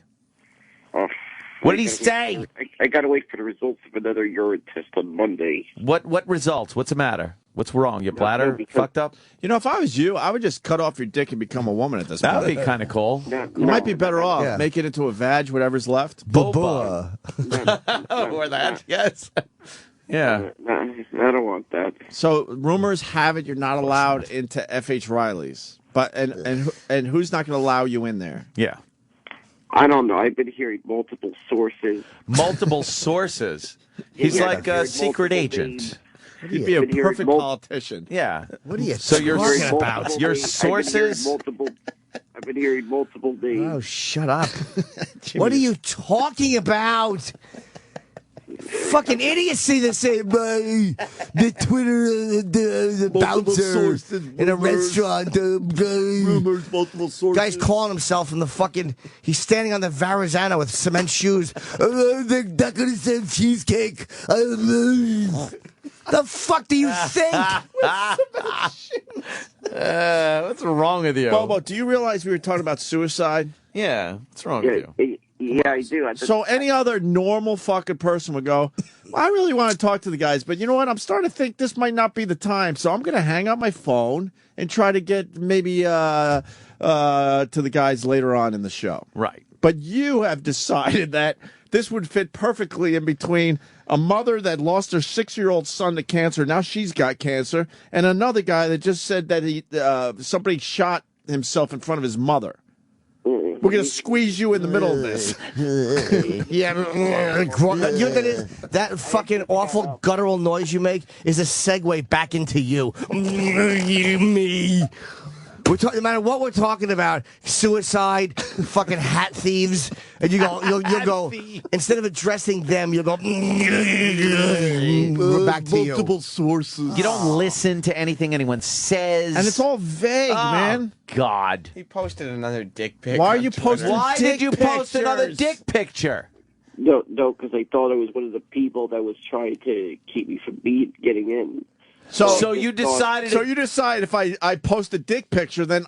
S9: What did he say?
S17: I got to wait for the results of another urine test on Monday.
S9: What results? What's the matter? What's wrong? Your bladder fucked up?
S5: You know, if I was you, I would just cut off your dick and become a woman at this point.
S9: That would be kind of cool.
S5: You might be better off.
S4: Yeah.
S5: Make it into a vag, whatever's left.
S4: Bobo.
S9: Or that, yes. Yeah.
S17: I don't want that.
S5: So rumors have it you're not allowed into FH Riley's, but and who's not going to allow you in there?
S9: Yeah.
S17: I don't know. I've been hearing multiple sources.
S9: Multiple sources. He's like a secret agent.
S5: You'd be a perfect politician.
S9: Yeah.
S4: What are you
S9: So you're
S4: talking about?
S9: Your sources.
S17: I've been hearing multiple names.
S4: Oh, shut up. What are you talking about? Fucking idiocy that say the Twitter, the bouncer in a restaurant.
S5: Rumors, multiple sources.
S4: Guy's calling himself in the fucking. He's standing on the Verrazano with cement shoes. They're not going to serve cheesecake. The fuck do you think?
S9: What's wrong with you?
S5: Bobo, do you realize we were talking about suicide?
S9: Yeah. What's wrong with you?
S17: Yeah, I do.
S5: So any other normal fucking person would go, I really want to talk to the guys, but you know what? I'm starting to think this might not be the time, so I'm going to hang up my phone and try to get maybe to the guys later on in the show.
S9: Right.
S5: But you have decided that this would fit perfectly in between a mother that lost her 6-year-old son to cancer, now she's got cancer, and another guy that just said that somebody shot himself in front of his mother. We're going to squeeze you in the middle of this.
S4: Yeah. That fucking awful guttural noise you make is a segue back into you. Me. No matter what we're talking about, suicide, fucking hat thieves, and you'll go instead of addressing them, you'll go we're back to you.
S5: Multiple sources.
S9: You don't listen to anything anyone says,
S5: and it's all vague, man.
S9: God.
S11: He posted another dick pic.
S5: Why are you posting?
S9: Why did you post another dick picture?
S17: No, because I thought it was one of the people that was trying to keep me from getting in.
S9: So you decided.
S5: So you decide if I post a dick picture, then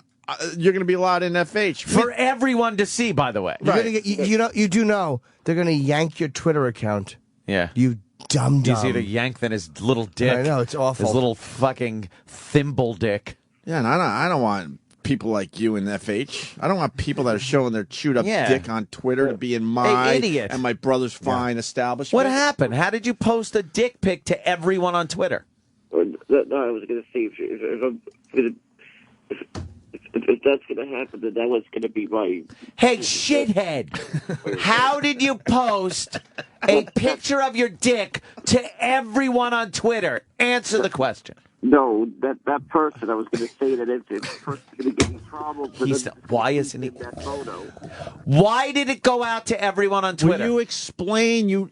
S5: you're going to be allowed in FH
S9: for everyone to see. By the way,
S4: you're gonna get, you do know they're going to yank your Twitter account.
S9: Yeah,
S4: you dumb.
S9: Easier to yank than his little dick.
S4: I know, it's awful.
S9: His little fucking thimble dick.
S5: Yeah, and I don't want people like you in FH. I don't want people that are showing their chewed up dick on Twitter to be in my
S9: idiot
S5: and my brother's fine establishment.
S9: What happened? How did you post a dick pic to everyone on Twitter?
S17: No, I was going to say if that's going to happen, then that was going to be my.
S9: Hey, shithead! How did you post a picture of your dick to everyone on Twitter? Answer the question.
S17: No, that person. I was going to say that if the person's going to give me trouble.
S9: Why isn't he?
S17: That photo.
S9: Why did it go out to everyone on Twitter?
S5: Will you explain? You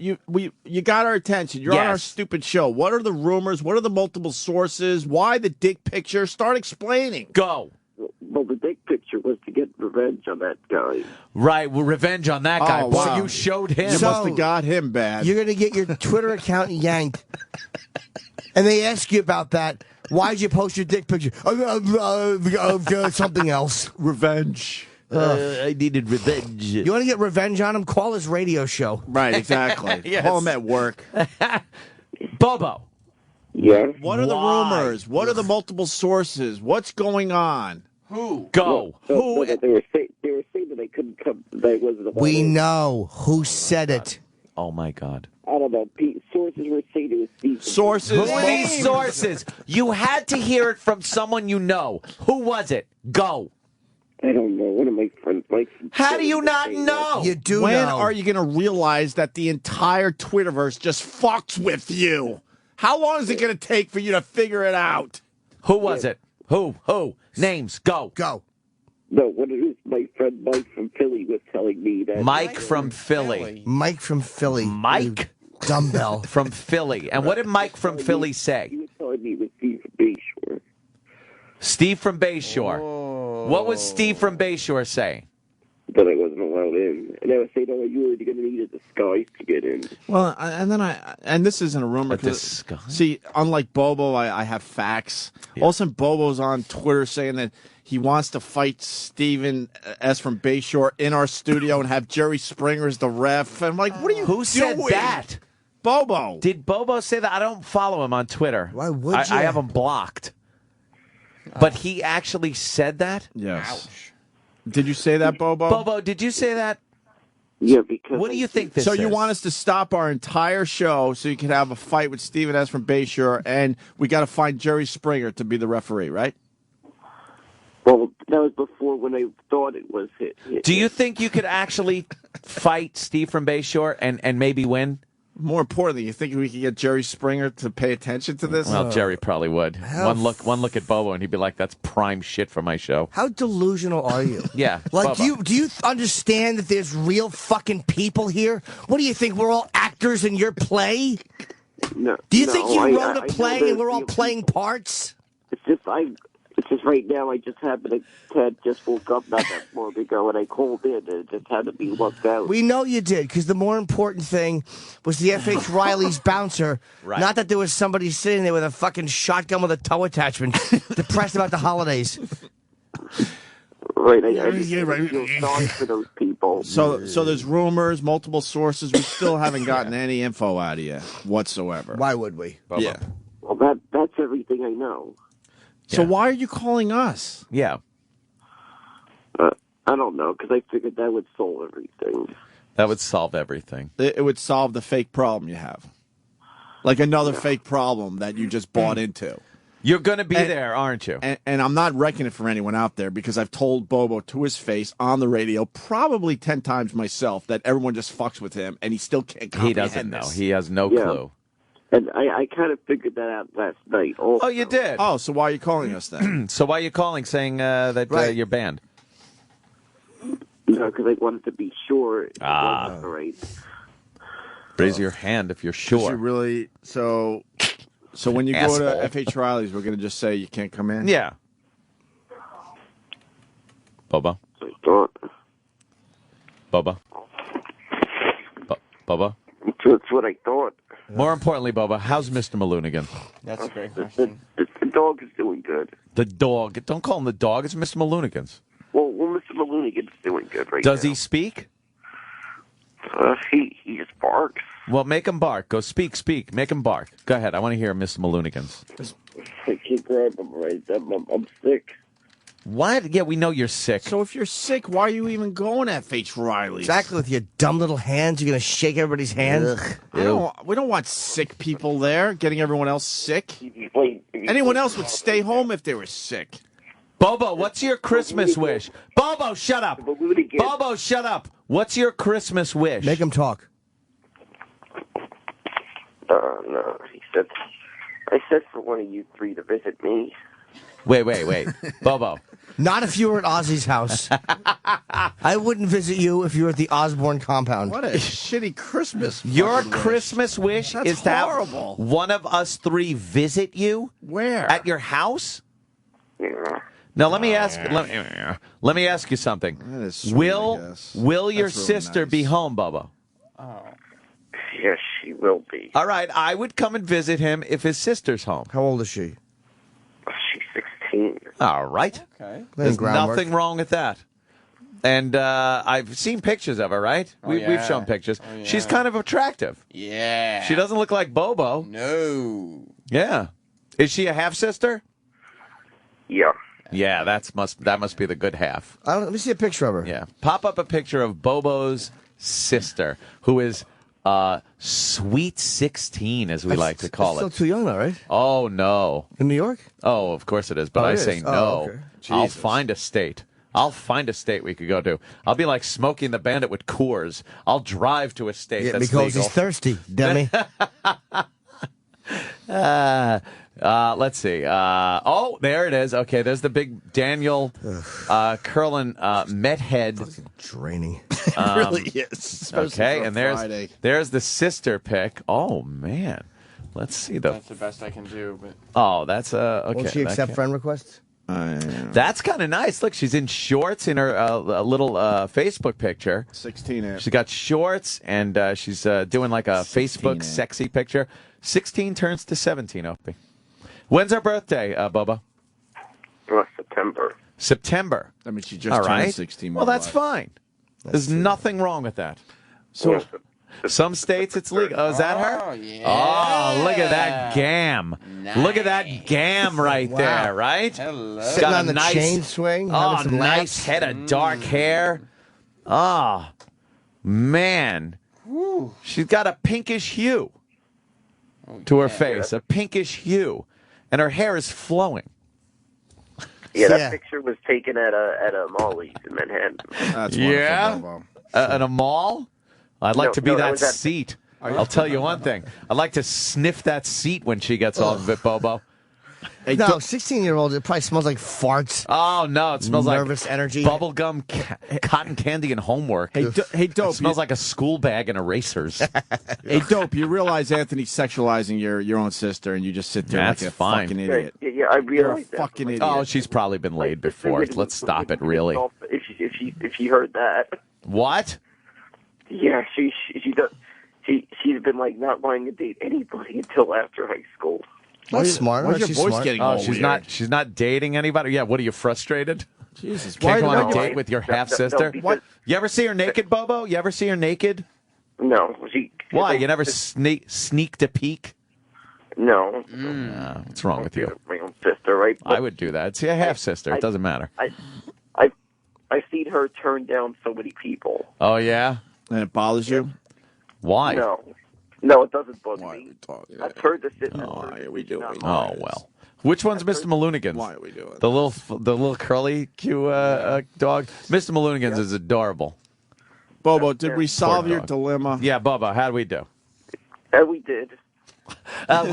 S5: got our attention. You're on our stupid show. What are the rumors? What are the multiple sources? Why the dick picture? Start explaining.
S9: Go.
S17: Well, the dick picture was to get revenge on that guy.
S9: Right, well, revenge on that guy.
S5: Oh, wow.
S9: So you showed him.
S5: You must have got him bad.
S4: You're going to get your Twitter account yanked. And they ask you about that. Why'd you post your dick picture? Something else.
S5: Revenge.
S9: I needed revenge.
S4: You want to get revenge on him? Call his radio show.
S5: Right, exactly.
S9: Yes.
S5: Call him at work.
S9: Bobo.
S17: Yeah.
S5: What are the rumors? What are the multiple sources? What's going on?
S9: Who? Go.
S17: No, they were saying that they couldn't come. That wasn't.
S4: We know who said it.
S9: Oh my God.
S17: I don't know. Sources were saying it was these.
S5: Sources.
S9: Who are these sources? You had to hear it from someone you know. Who was it? Go.
S17: I don't know. One of my friends, Mike.
S9: How do you not know?
S4: You do
S5: When
S4: know.
S5: are you going to realize that the entire Twitterverse just fucks with you? How long is it going to take for you to figure it out?
S9: Who was it? Who? Names, go.
S4: Go.
S17: No, what it is, my friend Mike from Philly was telling me that.
S9: Mike from Philly.
S4: Mike from Philly.
S9: Mike?
S4: Dumbbell.
S9: From Philly. And what did Mike from Philly say?
S17: He was telling me it was Steve from Bayshore.
S9: Steve from Bayshore. What was Steve from Bayshore saying?
S17: That I wasn't allowed in. And I was saying, oh, you were going to need a disguise to get in.
S5: Well, and this isn't a rumor. See, unlike Bobo, I have facts. Yeah. All of a sudden, Bobo's on Twitter saying that he wants to fight Steven S. from Bayshore in our studio and have Jerry Springer as the ref. And I'm like, what are you doing?
S9: Who said that?
S5: Bobo.
S9: Did Bobo say that? I don't follow him on Twitter.
S4: Why would you?
S9: I have him blocked. But he actually said that?
S5: Yes. Ouch. Did you say that, Bobo?
S9: Bobo, did you say that?
S17: Yeah, because...
S9: What do you think this is?
S5: So you want us to stop our entire show so you can have a fight with Steven S. from Bayshore, and we got to find Jerry Springer to be the referee, right?
S17: Well, that was before when I thought it was hit.
S9: Do you think you could actually fight Steve from Bayshore and maybe win?
S5: More importantly, you think we could get Jerry Springer to pay attention to this?
S9: Well, Jerry probably would. One look at Bobo, and he'd be like, "That's prime shit for my show."
S4: How delusional are you?
S9: Yeah,
S4: like
S9: Bobo.
S4: do you understand that there's real fucking people here? What do you think? We're all actors in your play?
S17: No.
S4: Do you think you wrote a
S17: I
S4: play and we're all playing parts?
S17: It's just right now. I just happened to just woke up not that long ago, and I called in, and it just had to be worked out.
S4: We know you did, because the more important thing was the F.H. Riley's bouncer.
S9: Right.
S4: Not that there was somebody sitting there with a fucking shotgun with a tow attachment, depressed about the holidays.
S17: Right, I feel sorry for those people.
S5: So there's rumors, multiple sources. We still haven't gotten any info out of you whatsoever.
S4: Why would we?
S9: Bobo.
S5: Yeah.
S17: Well, that's everything I know.
S5: So why are you calling us?
S9: Yeah.
S17: I don't know, because I figured that would solve everything.
S9: That would solve everything.
S5: It would solve the fake problem you have. Like another fake problem that you just bought into.
S9: You're going to be there, aren't you?
S5: And I'm not wrecking it for anyone out there because I've told Bobo to his face on the radio probably 10 times myself that everyone just fucks with him and he still can't comprehend
S9: He doesn't know.
S5: this.
S9: He has no clue.
S17: And I kind of figured that out last night. Also.
S9: Oh, you did?
S5: Oh, so why are you calling us then?
S9: So why are you calling saying that you're banned?
S17: No, because I wanted to be sure.
S9: Ah.
S17: Right.
S9: Raise your hand if you're sure.
S5: You really so when you go to F.H. Riley's, we're going to just say you can't come in?
S9: Yeah. Bobo?
S17: I thought.
S9: Bobo? Bobo?
S17: That's what I thought.
S9: More importantly, Bobo, how's Mr. Maloonigan?
S11: That's a great question.
S17: The dog is doing good.
S9: The dog. Don't call him the dog. It's Mr. Maloonigan's.
S17: Well, Mr. Maloonigan's doing good right
S9: Does
S17: now.
S9: he speak?
S17: He just barks.
S9: Well, make him bark. Go speak. Make him bark. Go ahead. I want to hear Mr. Maloonigan's.
S17: I can't grab him right. I'm sick.
S9: What? Yeah, we know you're sick.
S5: So if you're sick, why are you even going to F.H. Riley's?
S4: Exactly, with your dumb little hands. You're going to shake everybody's hands.
S5: We don't want sick people there, getting everyone else sick. Anyone else would stay home if they were sick.
S9: Bobo, what's your Christmas wish? Bobo, shut up. Bobo, shut up. What's your Christmas wish?
S4: Make him talk.
S17: No, I said for one of you three to visit me.
S9: Wait. Bobo.
S4: Not if you were at Ozzy's house. I wouldn't visit you if you were at the Osborne compound.
S5: What a shitty Christmas.
S9: Your Christmas wish
S5: That's
S9: is to
S5: horrible.
S9: have one of us three visit you?
S5: Where?
S9: At your house?
S17: Yeah.
S9: Now let me ask you something.
S5: That is sweet,
S9: Will
S5: I guess.
S9: your
S5: That's really
S9: sister
S5: nice.
S9: be home, Bobo?
S17: Oh. Yes, she will be.
S9: All right, I would come and visit him if his sister's home.
S4: How old is she?
S17: She's 16.
S9: All right.
S11: Okay.
S9: There's
S4: groundwork.
S9: nothing wrong with that. And I've seen pictures of her, right? We've shown pictures.
S11: Oh, yeah.
S9: She's kind of attractive.
S11: Yeah.
S9: She doesn't look like Bobo.
S11: No.
S9: Yeah. Is she a half-sister?
S17: Yeah.
S9: Yeah, that must be the good half.
S4: Let me see a picture of her.
S9: Yeah. Pop up a picture of Bobo's sister, who is sweet 16, as we like to call
S4: Still
S9: it.
S4: too young, though, right?
S9: Oh, no.
S4: In New York?
S9: Oh, of course it is, but
S4: Oh,
S9: I
S4: it
S9: say
S4: is?
S9: no.
S4: Oh, okay.
S9: I'll
S5: Jesus.
S9: find a state. I'll find a state we could go to. I'll be like Smoking the Bandit with Coors. I'll drive to a state that's
S4: because
S9: legal.
S4: he's thirsty, dummy.
S9: Let's see. Oh, there it is. Okay, there's the big Daniel Curlin Met head.
S4: Draining.
S5: It really is.
S9: Okay, and
S5: Friday.
S9: there's the sister pick. Oh man, let's see
S11: That's the best I can do. But
S9: Oh, that's okay.
S4: Won't she accept friend requests?
S9: That's kind of nice. Look, she's in shorts in her little Facebook picture.
S5: 16.
S9: She's got shorts, and she's doing like a Facebook sexy picture. 16 turns to 17, Opie. When's her birthday, Bobo?
S10: September.
S9: September.
S5: I mean, she just
S9: All
S5: turned
S9: right.
S5: 16.
S9: Well, that's fine. There's nothing wrong with that.
S5: So,
S9: some states it's legal. Oh, is that her?
S11: Oh, yeah.
S9: Oh, look at that gam.
S11: Nice.
S9: Look at that gam right there, right?
S11: Hello.
S4: Sitting
S9: Got a
S4: on the
S9: nice,
S4: chain swing.
S9: Oh,
S4: having some
S9: nice
S4: laps.
S9: head of dark hair. Oh, man. She's got a pinkish hue to her face, a pinkish hue. And her hair is flowing.
S17: Yeah, that picture was taken at a Molly's in Manhattan.
S5: That's
S9: Yeah?
S5: wonderful,
S9: At a mall? I'd like to be that
S17: was at-
S9: seat. I'll tell you one thing. I'd like to sniff that seat when she gets off of it, Bobo.
S4: Hey, no, 16-year-old, it probably smells like farts.
S9: Oh, no, it smells
S4: nervous
S9: like
S4: energy.
S9: Bubble gum, cotton candy, and homework.
S5: Hey, Dope.
S9: It smells like a school bag and erasers.
S5: Hey, Dope, you realize Anthony's sexualizing your own sister, and you just sit there
S9: That's
S5: like a
S9: fine.
S5: fucking idiot.
S17: Yeah, I realize
S5: You're a fucking idiot.
S9: Oh, she's probably been laid before. Let's stop it, really.
S17: If she heard that.
S9: What?
S17: Yeah, she's been like not wanting to date anybody until after high school.
S4: That's smart.
S5: Why's your
S4: She's
S5: voice
S4: smart.
S5: getting
S9: Oh,
S5: all
S9: she's
S5: weird?
S9: not dating anybody? Yeah, what are you, frustrated?
S5: Jesus,
S9: Can't go on a
S17: no,
S9: date with your half-sister?
S17: because-
S9: You ever see her naked, Bobo? You ever see her naked?
S17: No,
S9: Why? You never sneaked a peek?
S17: No.
S9: What's wrong with you?
S17: My own sister, right?
S9: I would do that. See, a half-sister. It doesn't matter.
S17: I've seen her turn down so many people.
S9: Oh, yeah?
S5: And it bothers you?
S9: Why?
S17: No, it doesn't bother me. I've heard this.
S5: Why are we doing this?
S9: Oh, well. Which one's Mr. Malunigan's?
S5: Why are we doing
S9: The little curly Q dog? Mr. Malunigan's is adorable.
S5: Bobo, did we solve
S9: Poor
S5: your
S9: dog.
S5: dilemma?
S9: Yeah, Bobo, how do we do?
S17: We did.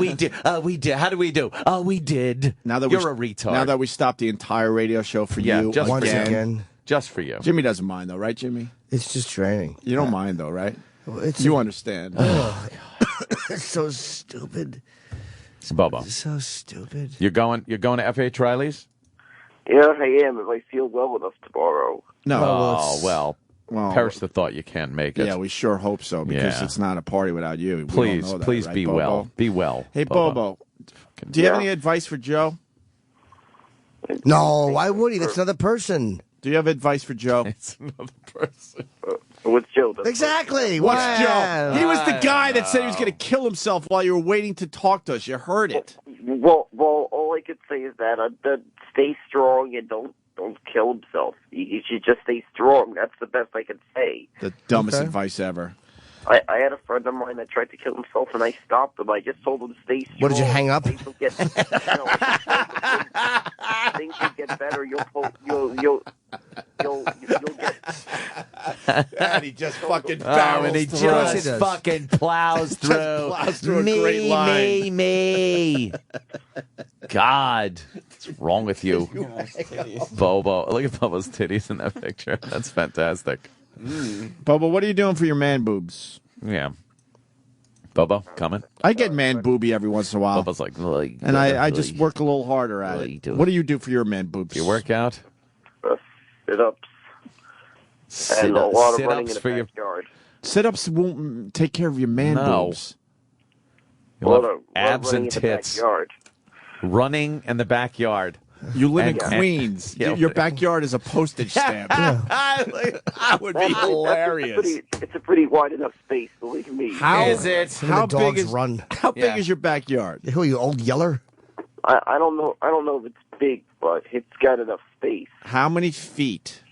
S9: We did. We did. How do we do? We did.
S5: Now that
S9: You're a retard.
S5: Now that we stopped the entire radio show for
S9: Yeah,
S5: you
S9: just
S4: Once
S5: again.
S9: Just for you.
S5: Jimmy doesn't mind though, right, Jimmy?
S4: It's just draining.
S5: You don't mind though, right?
S4: It's
S5: You understand.
S4: It's so stupid.
S9: Bobo.
S4: It's so stupid.
S9: You're going to FH Riley's?
S17: Yeah, I am. If I feel well enough tomorrow.
S5: No.
S9: Oh, well.
S5: Well,
S9: Perish the thought you can't make it.
S5: Yeah, we sure hope so because
S9: Yeah.
S5: it's not a party without you. We don't
S9: Please,
S5: know that,
S9: please
S5: right,
S9: be
S5: Bobo?
S9: well. Be well.
S5: Hey, Bobo, do you have any advice for Joe?
S4: No, why would he? That's another person.
S5: Do you have advice for Joe?
S9: It's another person.
S17: What's Joe?
S4: Exactly.
S5: What's
S4: Wow.
S5: Joe? He was the guy that said he was going to kill himself while you were waiting to talk to us. You heard it.
S17: Well, all I could say is that stay strong and don't kill himself. You should just stay strong. That's the best I can say.
S5: The dumbest
S4: Okay.
S5: advice ever.
S17: I had a friend of mine that tried to kill himself, and I stopped him. I just told him stay strong.
S4: What, did you hang up?
S17: Things will get, things will get better. You'll get.
S5: And he just fucking
S9: And he
S5: through.
S9: just fucking plows through.
S5: plows through a great line.
S9: Me. God. What's wrong with you? Bobo. Look at Bobo's titties in that picture. That's fantastic.
S5: Bobo, what are you doing for your man boobs?
S9: Yeah. Bobo, comment.
S5: I get man booby every once in a while.
S9: Bobo's like,
S5: And I just work a little harder at it. What do you do for your man boobs?
S9: You work out?
S17: Sit-ups. And a lot of running in the
S9: for your
S17: backyard.
S5: Sit-ups won't take care of your man boobs.
S9: You'll have
S17: Lot of
S9: abs
S17: running
S9: and
S17: in the
S9: tits.
S17: backyard.
S9: Running in the backyard.
S5: You live in
S9: And-
S5: Queens.
S9: Yeah.
S5: Your backyard is a postage stamp. That would be hilarious.
S17: It's a pretty wide enough space, believe me.
S5: How
S9: is it?
S5: How
S4: the
S5: big
S4: dogs
S5: is
S4: run.
S5: How big
S9: Yeah.
S5: is your backyard?
S4: Who are you, old yeller?
S17: I don't know. I don't know if it's big, but it's got enough space.
S5: How many feet?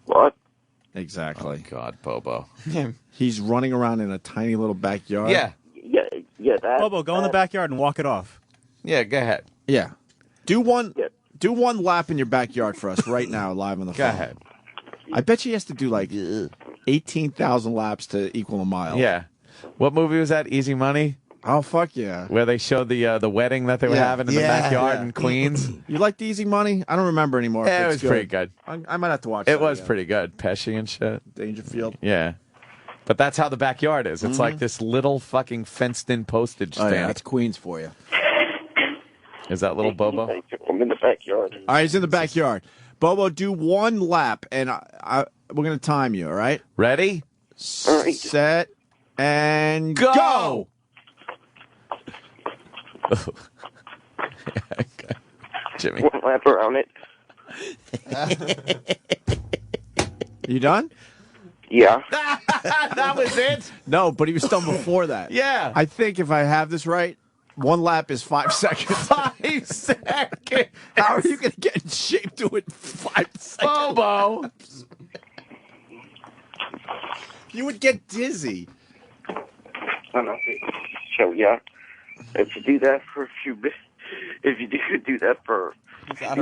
S17: What?
S5: Exactly.
S9: Oh, God, Bobo.
S5: He's running around in a tiny little backyard.
S9: Yeah.
S17: Yeah. That.
S18: Bobo, go in the backyard and walk it off.
S9: Yeah, go ahead.
S5: Yeah. Do one Do one lap in your backyard for us right now, live on the phone.
S9: Go ahead.
S5: I bet you he has to do like 18,000 laps to equal a mile.
S9: Yeah. What movie was that? Easy Money?
S5: Oh, fuck yeah.
S9: Where they showed the wedding that they were having in the backyard in Queens.
S5: You like the Easy Money? I don't remember anymore.
S9: Yeah, it was pretty good.
S5: I might have to watch
S9: It
S5: that
S9: was
S5: again.
S9: pretty good. Pesci and shit.
S5: Dangerfield.
S9: Yeah. But that's how the backyard is. It's like this little fucking fenced-in postage
S5: Oh,
S9: stamp.
S5: yeah, that's Queens for you.
S9: Is that little Bobo?
S17: I'm in the backyard.
S5: All right, he's in the backyard. Bobo, do one lap, and we're going to time you, all right?
S9: Ready?
S5: Set, and go!
S9: Jimmy.
S17: One lap around it.
S5: You done?
S17: Yeah.
S9: That was it?
S5: No, but he was done before that.
S9: Yeah.
S5: I think if I have this right, one lap is 5 seconds.
S9: 5 seconds.
S5: How are you going to get in shape to it in 5 seconds?
S9: Bobo.
S5: You would get dizzy.
S17: I don't know. So, yeah. If you do that for a few minutes, if you do that for 5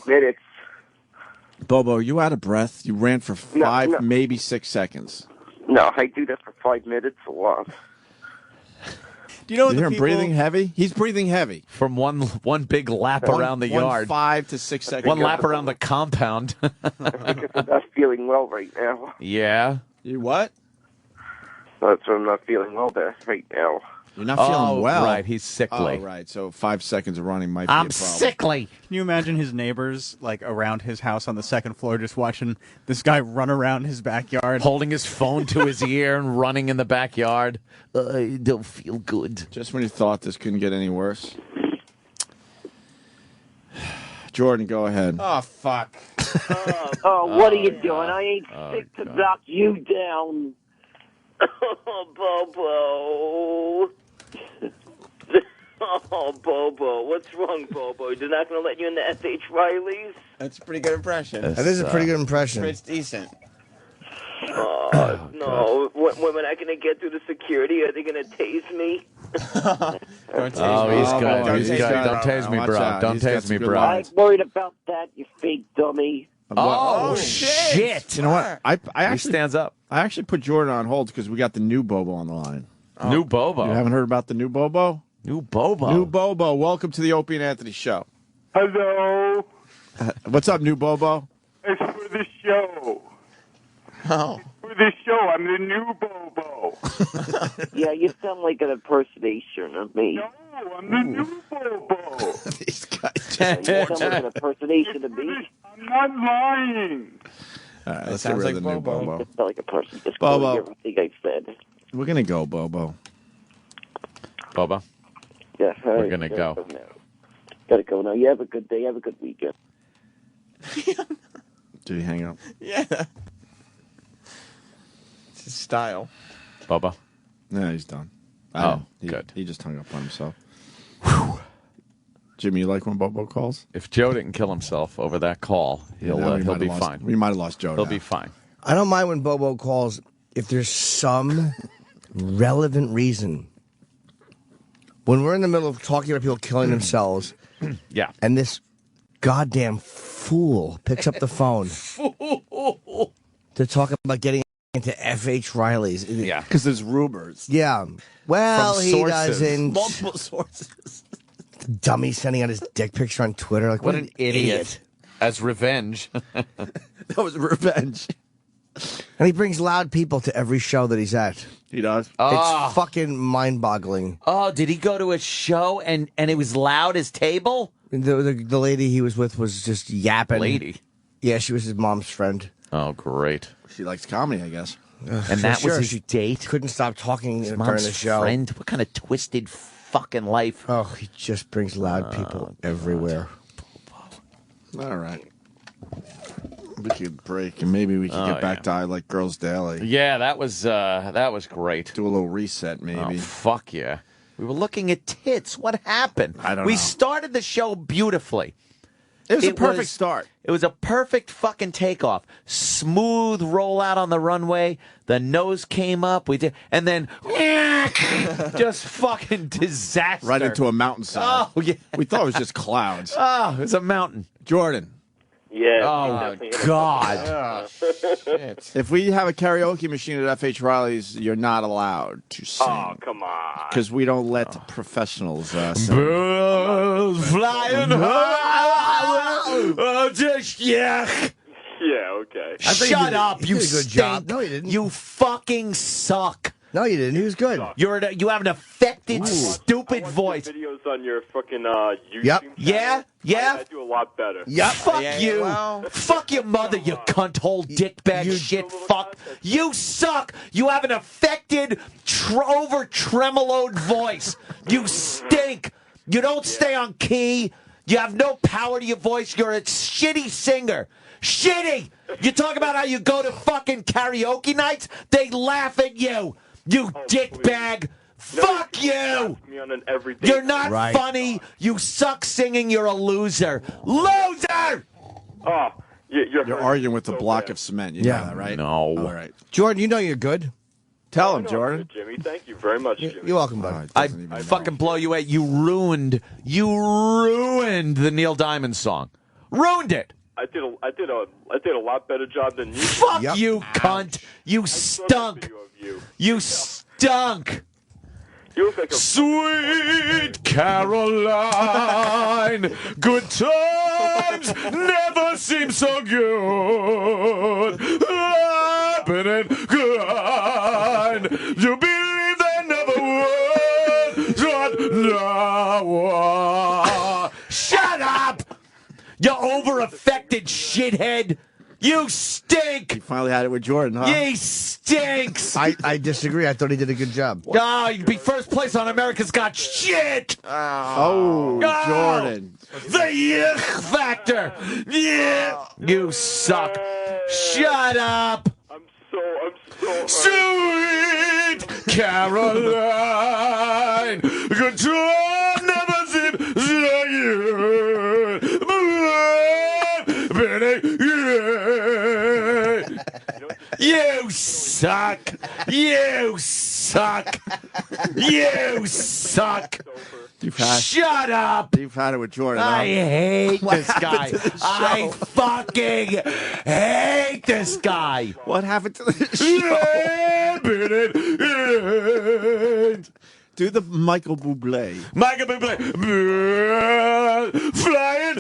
S17: minutes.
S5: Bobo, are you out of breath? You ran for 5,
S17: No.
S5: maybe 6 seconds.
S17: No, I do that for 5 minutes a lot.
S5: Do you know hear him breathing heavy? He's breathing heavy.
S9: From one big lap around the yard.
S5: 5 to 6 seconds.
S9: One lap around the compound.
S17: Because I'm not feeling well right now.
S9: Yeah.
S5: You what?
S17: That's why I'm not feeling well right now.
S5: You're not feeling well.
S9: Right, he's sickly.
S5: Oh, right. So 5 seconds of running might be a problem.
S9: Sickly.
S18: Can you imagine his neighbors, like, around his house on the second floor just watching this guy run around his backyard?
S9: Holding his phone to his ear and running in the backyard. I don't feel good.
S5: Just when you thought this couldn't get any worse. Jordan, go ahead.
S18: Oh, fuck.
S17: What are you doing? I ain't sick to knock you down. Bobo. Oh, Bobo. What's wrong, Bobo? They're not going to let you in the S.H. Riley's?
S11: That's a pretty good impression.
S4: That is a pretty good impression.
S11: It's decent.
S17: No. When I going to get through the security? Are they going to tase me?
S11: Don't tase
S9: Oh,
S11: me.
S9: he's good.
S5: Don't
S9: He's
S5: tase
S9: good.
S5: me,
S9: Don't
S5: bro.
S9: tase me,
S5: Watch
S9: bro.
S5: out.
S9: Don't
S5: He's got
S9: tase
S5: some
S9: me,
S5: good
S9: bro.
S17: I ain't worried about that, you fake dummy.
S9: Oh, shit.
S5: You know what? I
S9: He
S5: actually
S9: stands up.
S5: I actually put Jordan on hold because we got the new Bobo on the line.
S9: New Bobo.
S5: You haven't heard about the new Bobo?
S9: New Bobo.
S5: New Bobo. Welcome to the Opie and Anthony show.
S12: Hello.
S5: What's up, new Bobo?
S12: It's for the show.
S11: Oh.
S12: For the show, I'm the new Bobo.
S17: Yeah, you sound like an impersonation of me.
S12: No, I'm the new Bobo.
S5: These guys
S17: You sound like an impersonation of me.
S12: I'm not lying.
S5: All right,
S11: That
S5: let's
S11: sounds
S5: get rid
S11: like
S5: of the new
S11: Bobo.
S5: Bobo.
S17: You sound like a person just
S5: Bobo.
S17: quoting everything I said.
S5: We're going to go, Bobo.
S9: Bobo.
S17: Yeah,
S9: We're going to go.
S17: Gotta go now. You have a good day. Have a good weekend.
S5: Did he hang up?
S11: Yeah. It's his style.
S9: Bobo.
S5: No, he's done.
S9: Oh, good.
S5: He just hung up on himself. Jimmy, you like when Bobo calls?
S9: If Joe didn't kill himself over that call, he'll be fine.
S5: We might have lost Joe
S9: He'll
S5: now.
S9: be fine.
S4: I don't mind when Bobo calls if there's some relevant reason. When we're in the middle of talking about people killing themselves,
S9: Yeah.
S4: and this goddamn fool picks up the phone to talk about getting into F.H. Riley's.
S9: Yeah.
S5: Because there's rumors.
S4: Yeah. Well,
S9: From
S4: he
S9: sources.
S4: doesn't.
S5: Multiple sources.
S4: Dummy sending out his dick picture on Twitter. Like,
S9: What an idiot. As revenge.
S5: That was revenge.
S4: And he brings loud people to every show that he's at.
S5: He does.
S4: It's fucking mind-boggling.
S9: Oh, did he go to a show and it was loud as table?
S4: The lady he was with was just yapping.
S9: Lady?
S4: Yeah, she was his mom's friend.
S9: Oh, great.
S5: She likes comedy, I guess.
S9: And that was his date?
S4: Couldn't stop talking
S9: His
S4: during
S9: mom's
S4: the show.
S9: friend? What kind of twisted fucking life?
S4: Oh, he just brings loud people everywhere.
S5: All right. We could break, and maybe we could get back to I Like Girls Daily.
S9: Yeah, that was great.
S5: Do a little reset, maybe.
S9: Oh, fuck yeah. We were looking at tits. What happened?
S5: I don't
S9: We
S5: know.
S9: started the show beautifully.
S5: It was a perfect start.
S9: It was a perfect fucking takeoff. Smooth rollout on the runway. The nose came up. We did, and then Just fucking disaster.
S5: Right into a mountainside.
S9: Oh, yeah.
S5: We thought it was just clouds.
S9: Oh, it's a mountain.
S5: Jordan.
S10: Yeah.
S9: Oh, God.
S5: If we have a karaoke machine at FH Riley's, you're not allowed to sing.
S10: Oh, come on.
S5: Because we don't let professionals sing.
S9: Birds flying high. Oh, just yuck.
S10: Yeah, okay.
S9: Shut up, you
S4: did a good
S9: stink.
S4: job. No, you didn't.
S9: You fucking suck.
S4: No, you didn't. He was good.
S9: You have an affected, stupid voice.
S10: Videos on your fucking YouTube
S4: Yep.
S10: channel.
S9: Yeah?
S10: I do a lot better.
S4: Yep.
S9: Fuck you. Fuck your mother, you cunt hole dickbag shit fuck. You suck. You have an affected, over tremoloed voice. You stink. You don't stay on key. You have no power to your voice. You're a shitty singer. Shitty. You talk about how you go to fucking karaoke nights. They laugh at you. You dickbag. Fuck you.
S10: Me on an everyday
S9: You're not funny. You suck singing. You're a loser. Loser!
S10: Oh,
S5: You're arguing with a block of cement. You know that, right?
S9: No.
S5: All right.
S4: Jordan, you know you're good.
S5: Tell him, Jordan.
S10: Jimmy, thank you very much, Jimmy.
S4: You're welcome, buddy.
S9: I fucking blow you away. You ruined the Neil Diamond song. Ruined it.
S10: I did a lot better job than you.
S9: Fuck you, cunt. You stunk. You stunk.
S10: You look like a
S9: Sweet Caroline, good times never seem so good. Happening good. You believe they never would. Shut up! You over-affected shithead. You stink.
S5: You finally had it with Jordan, huh?
S9: He stinks.
S4: I disagree. I thought he did a good job.
S9: Oh, you'd be first place on America's Got Shit.
S5: Oh, Jordan.
S9: The yuck factor. Yeah. You suck. Shut up.
S10: I'm so
S9: Sweet Caroline. Good time never seemed so good. You suck. You suck. You suck. Shut up.
S5: You've had it with Jordan.
S9: I hate
S5: What
S9: this
S5: happened
S9: guy.
S5: to the show?
S9: I fucking hate this guy.
S5: What happened to the show? Do the Michael Bublé.
S9: Michael Bublé. Flying.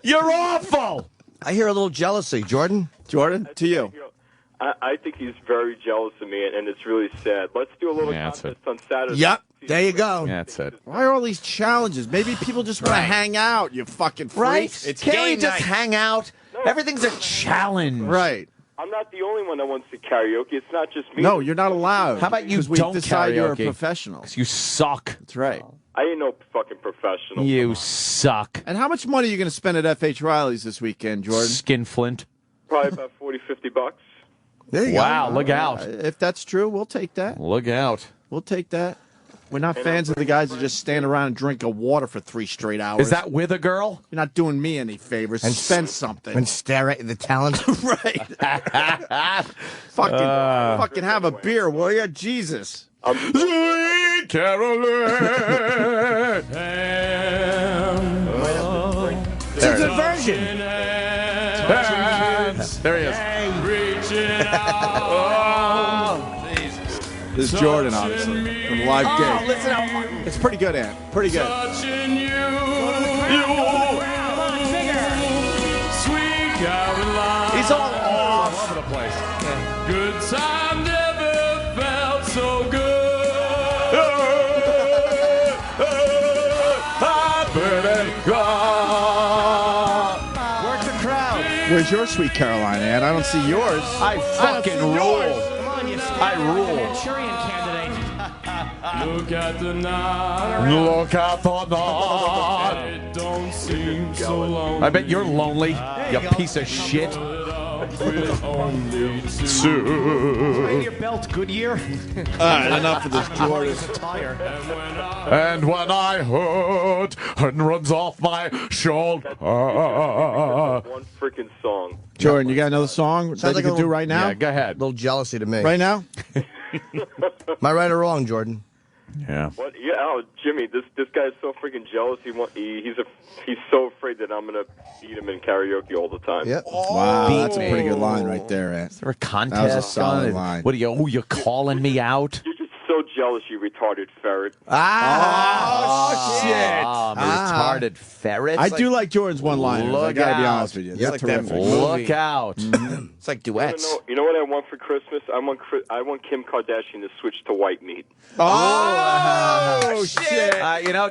S9: You're awful.
S4: I hear a little jealousy. Jordan?
S5: Jordan, to you.
S10: I think he's very jealous of me, and it's really sad. Let's do a little contest on Saturday.
S4: Yep. There you go.
S9: That's it.
S5: Why are all these challenges? Maybe people just want to hang out, you fucking freaks.
S9: Right? Can't we just hang out? Everything's a challenge.
S5: Right.
S10: I'm not the only one that wants to karaoke. It's not just me.
S5: No, you're not allowed.
S9: How about you
S5: 'Cause we
S9: don't
S5: decide you're a
S9: karaoke?
S5: professional.
S9: 'Cause you suck.
S5: That's right.
S10: I ain't no fucking professional.
S9: You suck.
S5: And how much money are you going to spend at FH Riley's this weekend, Jordan?
S9: Skinflint.
S10: Probably about $40-50.
S4: There you
S9: Wow,
S4: go.
S9: look out.
S5: If that's true, we'll take that.
S9: Look out.
S5: We'll take that. We're not fans of the guys that just stand around and drink a water for 3 straight hours.
S9: Is that with a girl?
S5: You're not doing me any favors.
S4: And
S5: spend something.
S4: And stare at the talent.
S5: Right. fucking have a beer, will you? Jesus.
S9: Sweet Caroline.
S4: It's a good version.
S9: There he is.
S5: This is Jordan, obviously, from Live Gig.
S9: Listen how
S5: It's pretty good, Ant. Pretty good.
S9: He's all off the place. Good time never felt so good.
S4: Work the crowd.
S5: Where's your Sweet Caroline, Ant? I don't see yours.
S9: I fucking rule. I rule.
S7: Manchurian candidate.
S9: Look at the night. Look at the night. It don't seem so lonely. I bet you're lonely, you piece of shit.
S6: Radio belt, Goodyear.
S5: All right, enough of this, Jordan.
S9: And when I hurt and runs off my shoulder.
S19: One freaking song.
S5: Jordan, you got another song that you can do right now?
S9: Yeah, go ahead.
S4: A little jealousy to me.
S5: Right now?
S4: Am I right or wrong, Jordan?
S9: Yeah.
S19: What? Yeah, Jimmy, this guy's so freaking jealous. He's so afraid that I'm gonna beat him in karaoke all the time.
S4: Yep.
S5: Wow, that's a pretty good line right there, Ant.
S9: Is there a contest?
S5: That was a solid line.
S9: What are you? Oh, you're calling me out?
S19: You're just so jealous, you retarded ferret.
S5: Oh, shit.
S9: Retarded ferret.
S5: I do like Jordan's one-liners. I got to be honest with you.
S11: It's
S5: They're
S11: like
S5: terrific.
S11: that
S9: Look out.
S11: It's like duets.
S19: You know what I want for Christmas? I want Kim Kardashian to switch to white meat.
S5: Oh, shit.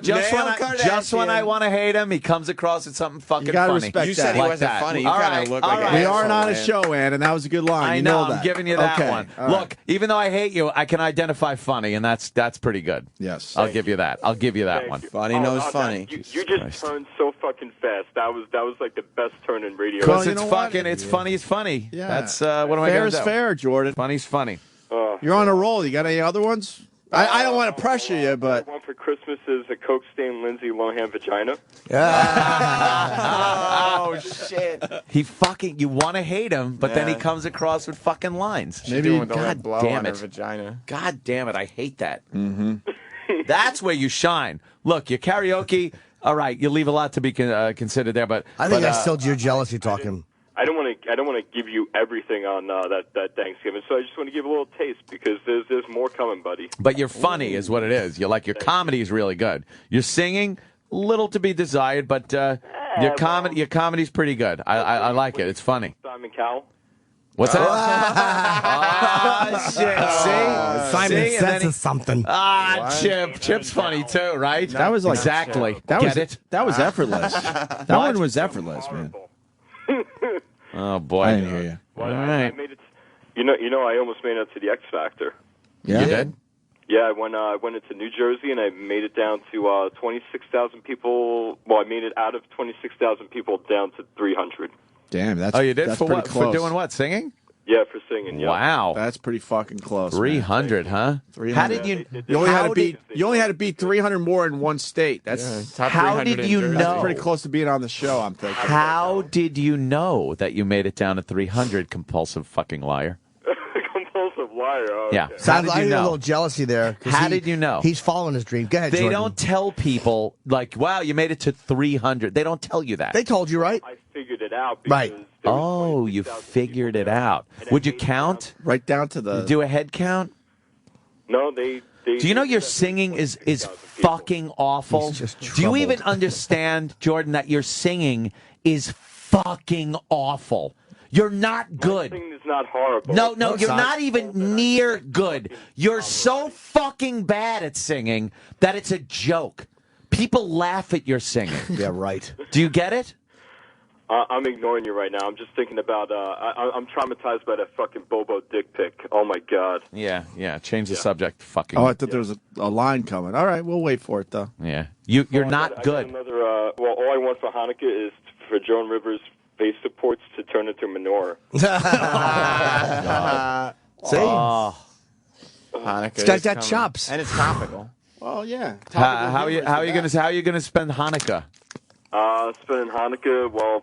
S9: Just when I want to hate him, he comes across with something fucking
S5: You gotta
S9: funny.
S5: respect
S11: You said he
S5: that.
S11: wasn't
S9: that.
S11: funny. You
S9: All
S11: kind
S9: right,
S11: of look
S9: all
S11: like
S9: right.
S11: an
S5: We are an
S11: asshole,
S5: honest
S11: man.
S5: show, Ant, and that was a good line.
S9: I
S5: You
S9: know.
S5: know that.
S9: I'm giving you that
S5: Okay,
S9: one.
S5: all right.
S9: Look, even though I hate you, I can identify funny, and that's pretty good.
S5: Yes.
S9: I'll give you that. I'll give you that
S19: Thank
S9: one.
S19: you.
S11: Funny knows funny.
S19: You just turned so fucking fast. That was like the best turn in radio.
S9: Because
S5: you
S9: it's
S5: know what?
S9: fucking, it's funny is funny.
S5: Yeah.
S9: That's what am I
S5: Fair
S9: going
S5: is
S9: to do?
S5: fair, Jordan.
S9: Funny's funny.
S5: You're on a roll. You got any other ones? I don't want to pressure you, but
S19: One for Christmas is a Coke stained Lindsay Lohan vagina.
S11: Oh, shit.
S9: He fucking, you want to hate him, but then he comes across with fucking lines.
S11: Maybe with the
S9: God
S11: blow
S9: damn
S11: on her
S9: it.
S11: vagina.
S9: God damn it, I hate that. Mm-hmm. That's where you shine. Look, your karaoke, all right, you leave a lot to be considered there, but
S4: I think that's still your jealousy talking.
S19: I don't want to give you everything on that Thanksgiving, so I just want to give a little taste because there's more coming, buddy.
S9: But you're funny is what it is. You're like, your comedy is really good. Your singing, little to be desired, but your comedy's pretty good. I like it. It's funny.
S19: Simon Cowell.
S9: What's that? Shit. See?
S4: Simon
S9: See?
S4: senses something.
S9: Chip's funny too, right?
S5: that was like
S9: exactly.
S5: That
S9: Get
S5: was
S9: it?
S5: That was effortless. That one was effortless, man.
S9: Oh boy.
S5: I didn't hear you.
S19: Well,
S9: All
S19: I
S9: right.
S19: made it. You know, I almost made it to the X Factor.
S5: Yeah.
S9: You did?
S19: Yeah, I went into New Jersey and I made it down to 26,000 people. Well, I made it out of 26,000 people down to 300.
S5: Damn, that's
S9: You did
S5: that's
S9: for
S5: pretty
S9: what?
S5: close.
S9: For doing what? Singing?
S19: Yeah, for singing. Yeah.
S9: Wow.
S5: That's pretty fucking close.
S9: 300, huh?
S5: 300.
S9: How did you?
S5: You only had
S9: how
S5: to beat. You only had to beat 300 more in one state. That's
S11: Top
S9: How
S11: 300
S9: did
S11: in
S9: you
S11: Jersey.
S9: know?
S5: that's pretty close to being on the show. I'm thinking.
S9: How did you know that you made it down to 300? Compulsive fucking liar.
S19: Compulsive liar. Oh,
S9: Yeah.
S19: okay.
S9: How
S4: Sounds
S9: did
S4: like
S9: you
S4: a
S9: know?
S4: little jealousy there. 'cause
S9: How did you know?
S4: He's following his dream. Go ahead,
S9: They
S4: Jordan.
S9: don't tell people like, "Wow, you made it to 300." They don't tell you that.
S4: They told you, right?
S19: I figured it out. Because
S4: Right.
S19: there was
S9: Oh, you
S19: 26,000
S9: figured
S19: people
S9: it
S19: there.
S9: out.
S19: And I
S9: Would you
S19: made it
S9: count?
S5: Right down to the.
S9: Do a head count?
S19: No, they.
S9: Do you know your singing is fucking awful?
S4: He's just
S9: Do you
S4: troubled.
S9: even understand, Jordan, that your singing is fucking awful? You're not good.
S19: Singing is not horrible.
S9: No,
S4: it's
S9: you're
S4: not.
S9: not even near good. You're so fucking bad at singing that it's a joke. People laugh at your singing.
S4: Yeah, right.
S9: Do you get it?
S19: I'm ignoring you right now. I'm just thinking about. I'm traumatized by that fucking Bobo dick pic. Oh my god.
S9: Yeah. Change the subject. Fucking.
S5: Oh, I thought there was a line coming. All right, we'll wait for it though.
S9: Yeah. You're
S19: Well,
S9: not
S19: I got
S9: good.
S19: another. Well, all I want for Hanukkah is for Joan Rivers' face supports to turn into menorah.
S4: See?
S11: Hanukkah
S4: This guy's
S11: is
S4: got
S11: coming.
S4: chops.
S11: And it's topical.
S5: Well, yeah.
S9: How are you gonna spend Hanukkah?
S19: Spending Hanukkah. Well,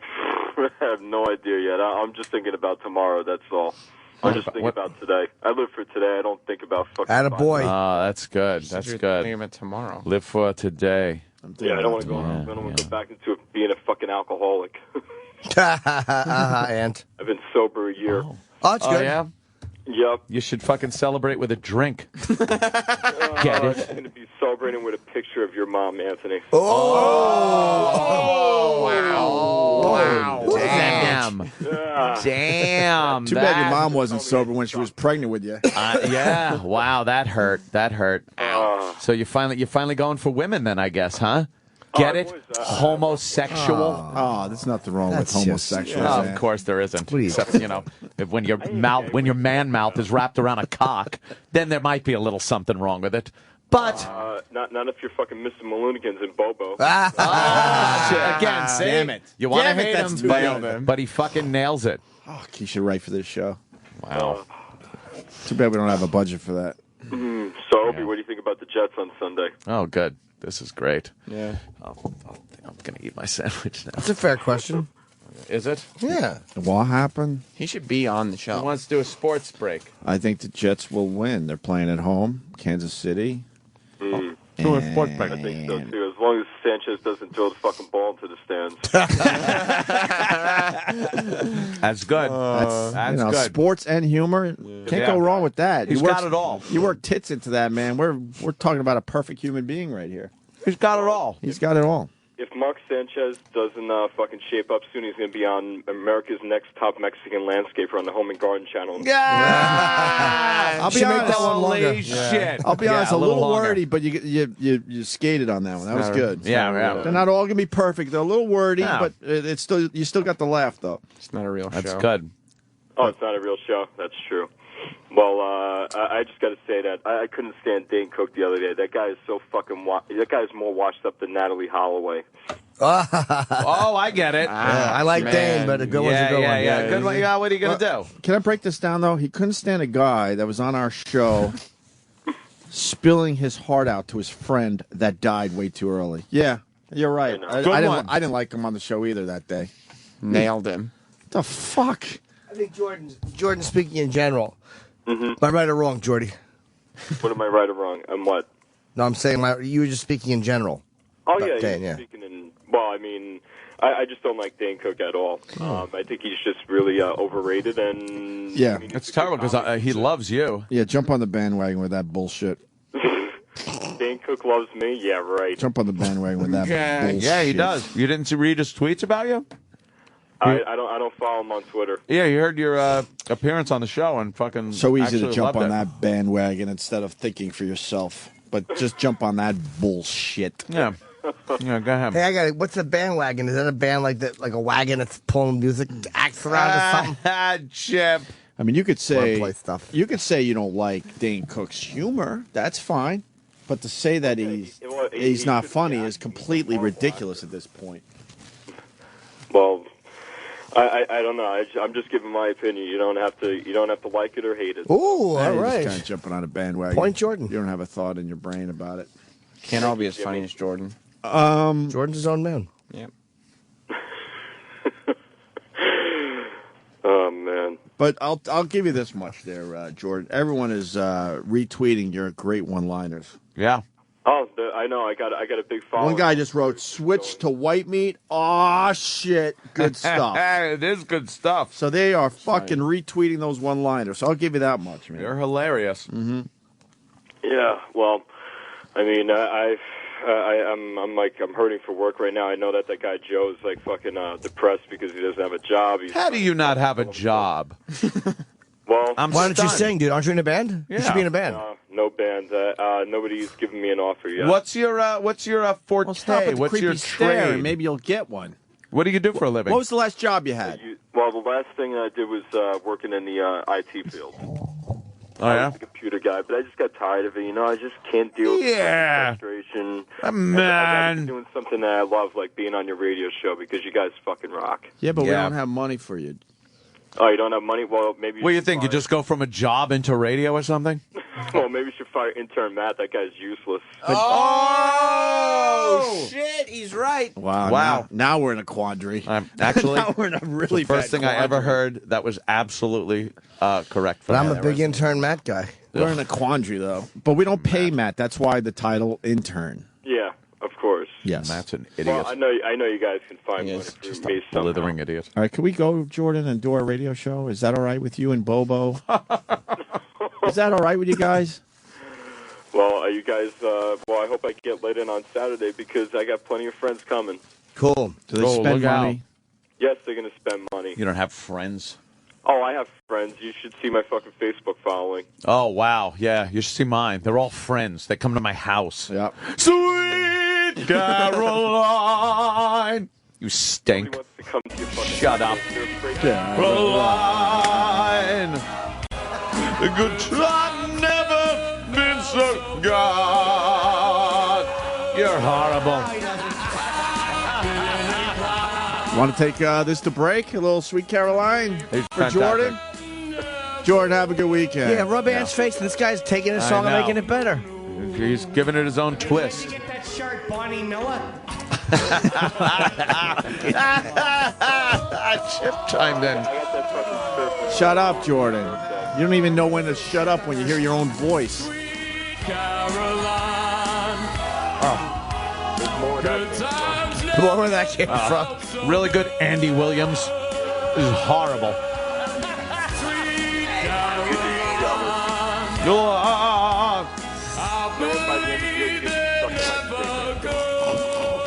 S19: I have no idea yet. I'm just thinking about tomorrow. That's all. I'm just thinking about today. I live for today. I don't think about fucking.
S4: Attaboy.
S9: Oh, that's good. That's
S11: You're
S9: good.
S11: thinking about tomorrow.
S9: Live for today.
S19: Yeah, I don't want to go. I don't want to go back into being a fucking alcoholic.
S4: Ant.
S19: I've been sober a year.
S4: Oh, that's good.
S9: Yeah.
S19: Yep.
S9: You should fucking celebrate with a drink. Get
S19: I'm
S9: it?
S19: going to be celebrating with a picture of your mom, Anthony.
S9: Wow. Damn. Damn.
S5: Too bad your mom wasn't sober when she was pregnant with you.
S9: Yeah. Wow. That hurt. That hurt. So you're finally going for women then, I guess, huh? Get it? Homosexual.
S5: Oh, there's nothing wrong with homosexuals.
S9: Oh,
S5: man.
S9: of course there isn't. Except, when your man mouth is wrapped around a cock, then there might be a little something wrong with it. But
S19: not if you're fucking Mr. Maloonigans and Bobo.
S9: Again, see?
S5: Damn it.
S9: You want to
S5: Damn it,
S9: hate
S5: that's
S9: him,
S5: too good.
S9: but he fucking nails it.
S5: Oh, he should write for this show.
S9: Wow.
S5: Too bad we don't have a budget for that.
S19: So, Opie, what do you think about the Jets on Sunday?
S9: Oh, good. This is great.
S5: Yeah.
S9: I'm going to eat my sandwich now.
S4: That's a fair question.
S9: Is it?
S4: Yeah.
S5: What happened?
S11: He should be on the show.
S9: He wants to do a sports break.
S5: I think the Jets will win. They're playing at home, Kansas City.
S9: Do a sports break.
S19: I think so, too. As long as Sanchez doesn't throw the fucking ball into the stands.
S9: That's good. That's good.
S5: Sports and humor. Can't go wrong with that.
S9: He's got it all.
S5: You work tits into that, man. We're talking about a perfect human being right here.
S9: He's got it all.
S5: He's got it all.
S19: If Mark Sanchez doesn't fucking shape up soon, he's going to be on America's Next Top Mexican Landscaper on the Home and Garden Channel.
S5: I'll be honest.
S4: that one longer.
S9: Holy shit.
S5: I'll be honest. A little
S9: longer.
S5: wordy, but you skated on that one. That was good.
S9: Yeah.
S5: They're not all gonna be perfect. They're a little wordy,
S9: No.
S5: but it's still you still got the laugh though.
S11: It's not a real show.
S9: That's good.
S19: Oh, it's not a real show. That's true. Well, I just got to say that I couldn't stand Dane Cook the other day. That guy is so fucking. That guy is more washed up than Natalie Holloway.
S9: Oh, I get it.
S4: I like Dane, but a good one's a good one.
S9: Yeah. Good one. Yeah, what are you going to do?
S5: Can I break this down though? He couldn't stand a guy that was on our show spilling his heart out to his friend that died way too early. Yeah, you're right. I didn't like him on the show either that day.
S11: Nailed him.
S5: The fuck.
S4: I think Jordan speaking in general.
S19: Mm-hmm.
S4: Am I right or wrong, Jordy?
S19: What am I right or wrong? And what?
S4: No, I'm saying you were just speaking in general.
S19: Oh,
S4: about
S19: yeah,
S4: Dane,
S19: he's speaking in... Well, I mean, I just don't like Dane Cook at all. I think he's just really overrated, and...
S5: Yeah.
S19: I mean,
S9: It's terrible because he loves you.
S5: Yeah, jump on the bandwagon with that bullshit.
S19: Dane Cook loves me? Yeah, right.
S5: Jump on the bandwagon with that bullshit.
S9: Yeah, he does. You didn't read his tweets about you?
S19: I don't follow him on Twitter.
S9: Yeah, he heard your appearance on the show and fucking
S5: So easy to
S9: actually
S5: jump
S9: loved
S5: on
S9: it.
S5: that bandwagon instead of thinking for yourself. But just jump on that bullshit.
S9: Yeah. Yeah, go ahead.
S4: Hey, I got it. What's a bandwagon? Is that a band like that, like a wagon that's pulling music acts around or something?
S9: Chip.
S5: I mean, you could say
S4: Wordplay stuff.
S5: you could say you don't like Dane Cook's humor. That's fine. But to say that he's not funny is completely ridiculous at this point.
S19: Well, I don't know. I'm just giving my opinion. You don't have to like it or hate it.
S4: Ooh, all
S5: You're
S4: right.
S5: just kind of jumping on a bandwagon.
S4: Point Jordan.
S5: You don't have a thought in your brain about it.
S11: Can't all be as funny as Jordan.
S4: Jordan's his own man.
S11: Yep.
S19: Oh man.
S5: But I'll give you this much there, Jordan. Everyone is retweeting your great one-liners.
S9: Yeah.
S19: Oh, I know. I got a big following.
S5: One guy just wrote, "Switch to white meat." Aw, shit. Good stuff.
S9: It is good stuff.
S5: So they are fucking retweeting those one-liners. So I'll give you that much, man.
S9: You're hilarious.
S5: Mm-hmm.
S19: Yeah. Well, I mean, I'm hurting for work right now. I know that guy Joe's like fucking depressed because he doesn't have a job.
S9: How do you not have a job?
S19: Well,
S4: Why don't you sing, dude? Aren't you in a band? You should be in a band.
S19: No band. Nobody's given me an offer yet.
S9: What's your forte?
S5: Well, stop with the
S9: What's
S5: creepy
S9: your
S5: stare,
S9: trade?
S5: and maybe you'll get one.
S9: What do you do for a living?
S5: What was the last job you had?
S19: Well, the last thing I did was working in the IT field.
S9: Oh,
S19: I
S9: yeah?
S19: was a computer guy, but I just got tired of it. You know, I just can't deal with frustration.
S9: Man.
S19: I'm doing something that I love, like being on your radio show, because you guys fucking rock.
S5: Yeah, but we don't have money for you.
S19: Oh, you don't have money? Well, maybe.
S9: What do you think? You just go from a job into radio or something?
S19: Well, maybe you should fire intern Matt. That guy's useless.
S11: Oh, shit! He's right.
S5: Wow. Now we're in a quandary.
S9: Actually,
S5: now we're in a really
S9: the first
S5: bad
S9: thing I ever
S5: quandary.
S9: heard that was absolutely correct.
S4: But I'm a big intern Matt guy.
S5: We're in a quandary, though. But we don't pay Matt. That's why the title intern.
S19: Yeah, of course.
S5: Yes.
S9: Matt's an idiot.
S19: Well, I know you guys can find money through me somehow.
S9: Blithering idiot.
S5: All right, can we go, Jordan, and do our radio show? Is that all right with you and Bobo? Is that all right with you guys?
S19: Well, are you guys? Well, I hope I get let in on Saturday because I got plenty of friends coming.
S4: Cool.
S5: Do they spend
S9: look
S5: money?
S19: Yes, they're going to spend money.
S9: You don't have friends?
S19: Oh, I have friends. You should see my fucking Facebook following.
S9: Oh, wow. Yeah, you should see mine. They're all friends. They come to my house.
S5: Yeah.
S9: Sweet Caroline. You stink.
S19: Nobody wants to come to your fucking
S9: Shut up.
S19: They're afraid
S9: Caroline. The good time never been so gone. horrible.
S5: Want to take this to break? A little Sweet Caroline for
S9: fantastic.
S5: Jordan? Jordan, have a good weekend.
S4: Yeah, rub Ant's face, and this guy's taking his song and
S9: know.
S4: making it better.
S9: He's giving it his own twist.
S7: Get that shirt, Bonnie Miller.
S9: Chip chimed in.
S5: Shut up, Jordan. You don't even know when to shut up when you hear your own voice.
S4: Where that came from?
S9: Really good Andy Williams. This is horrible.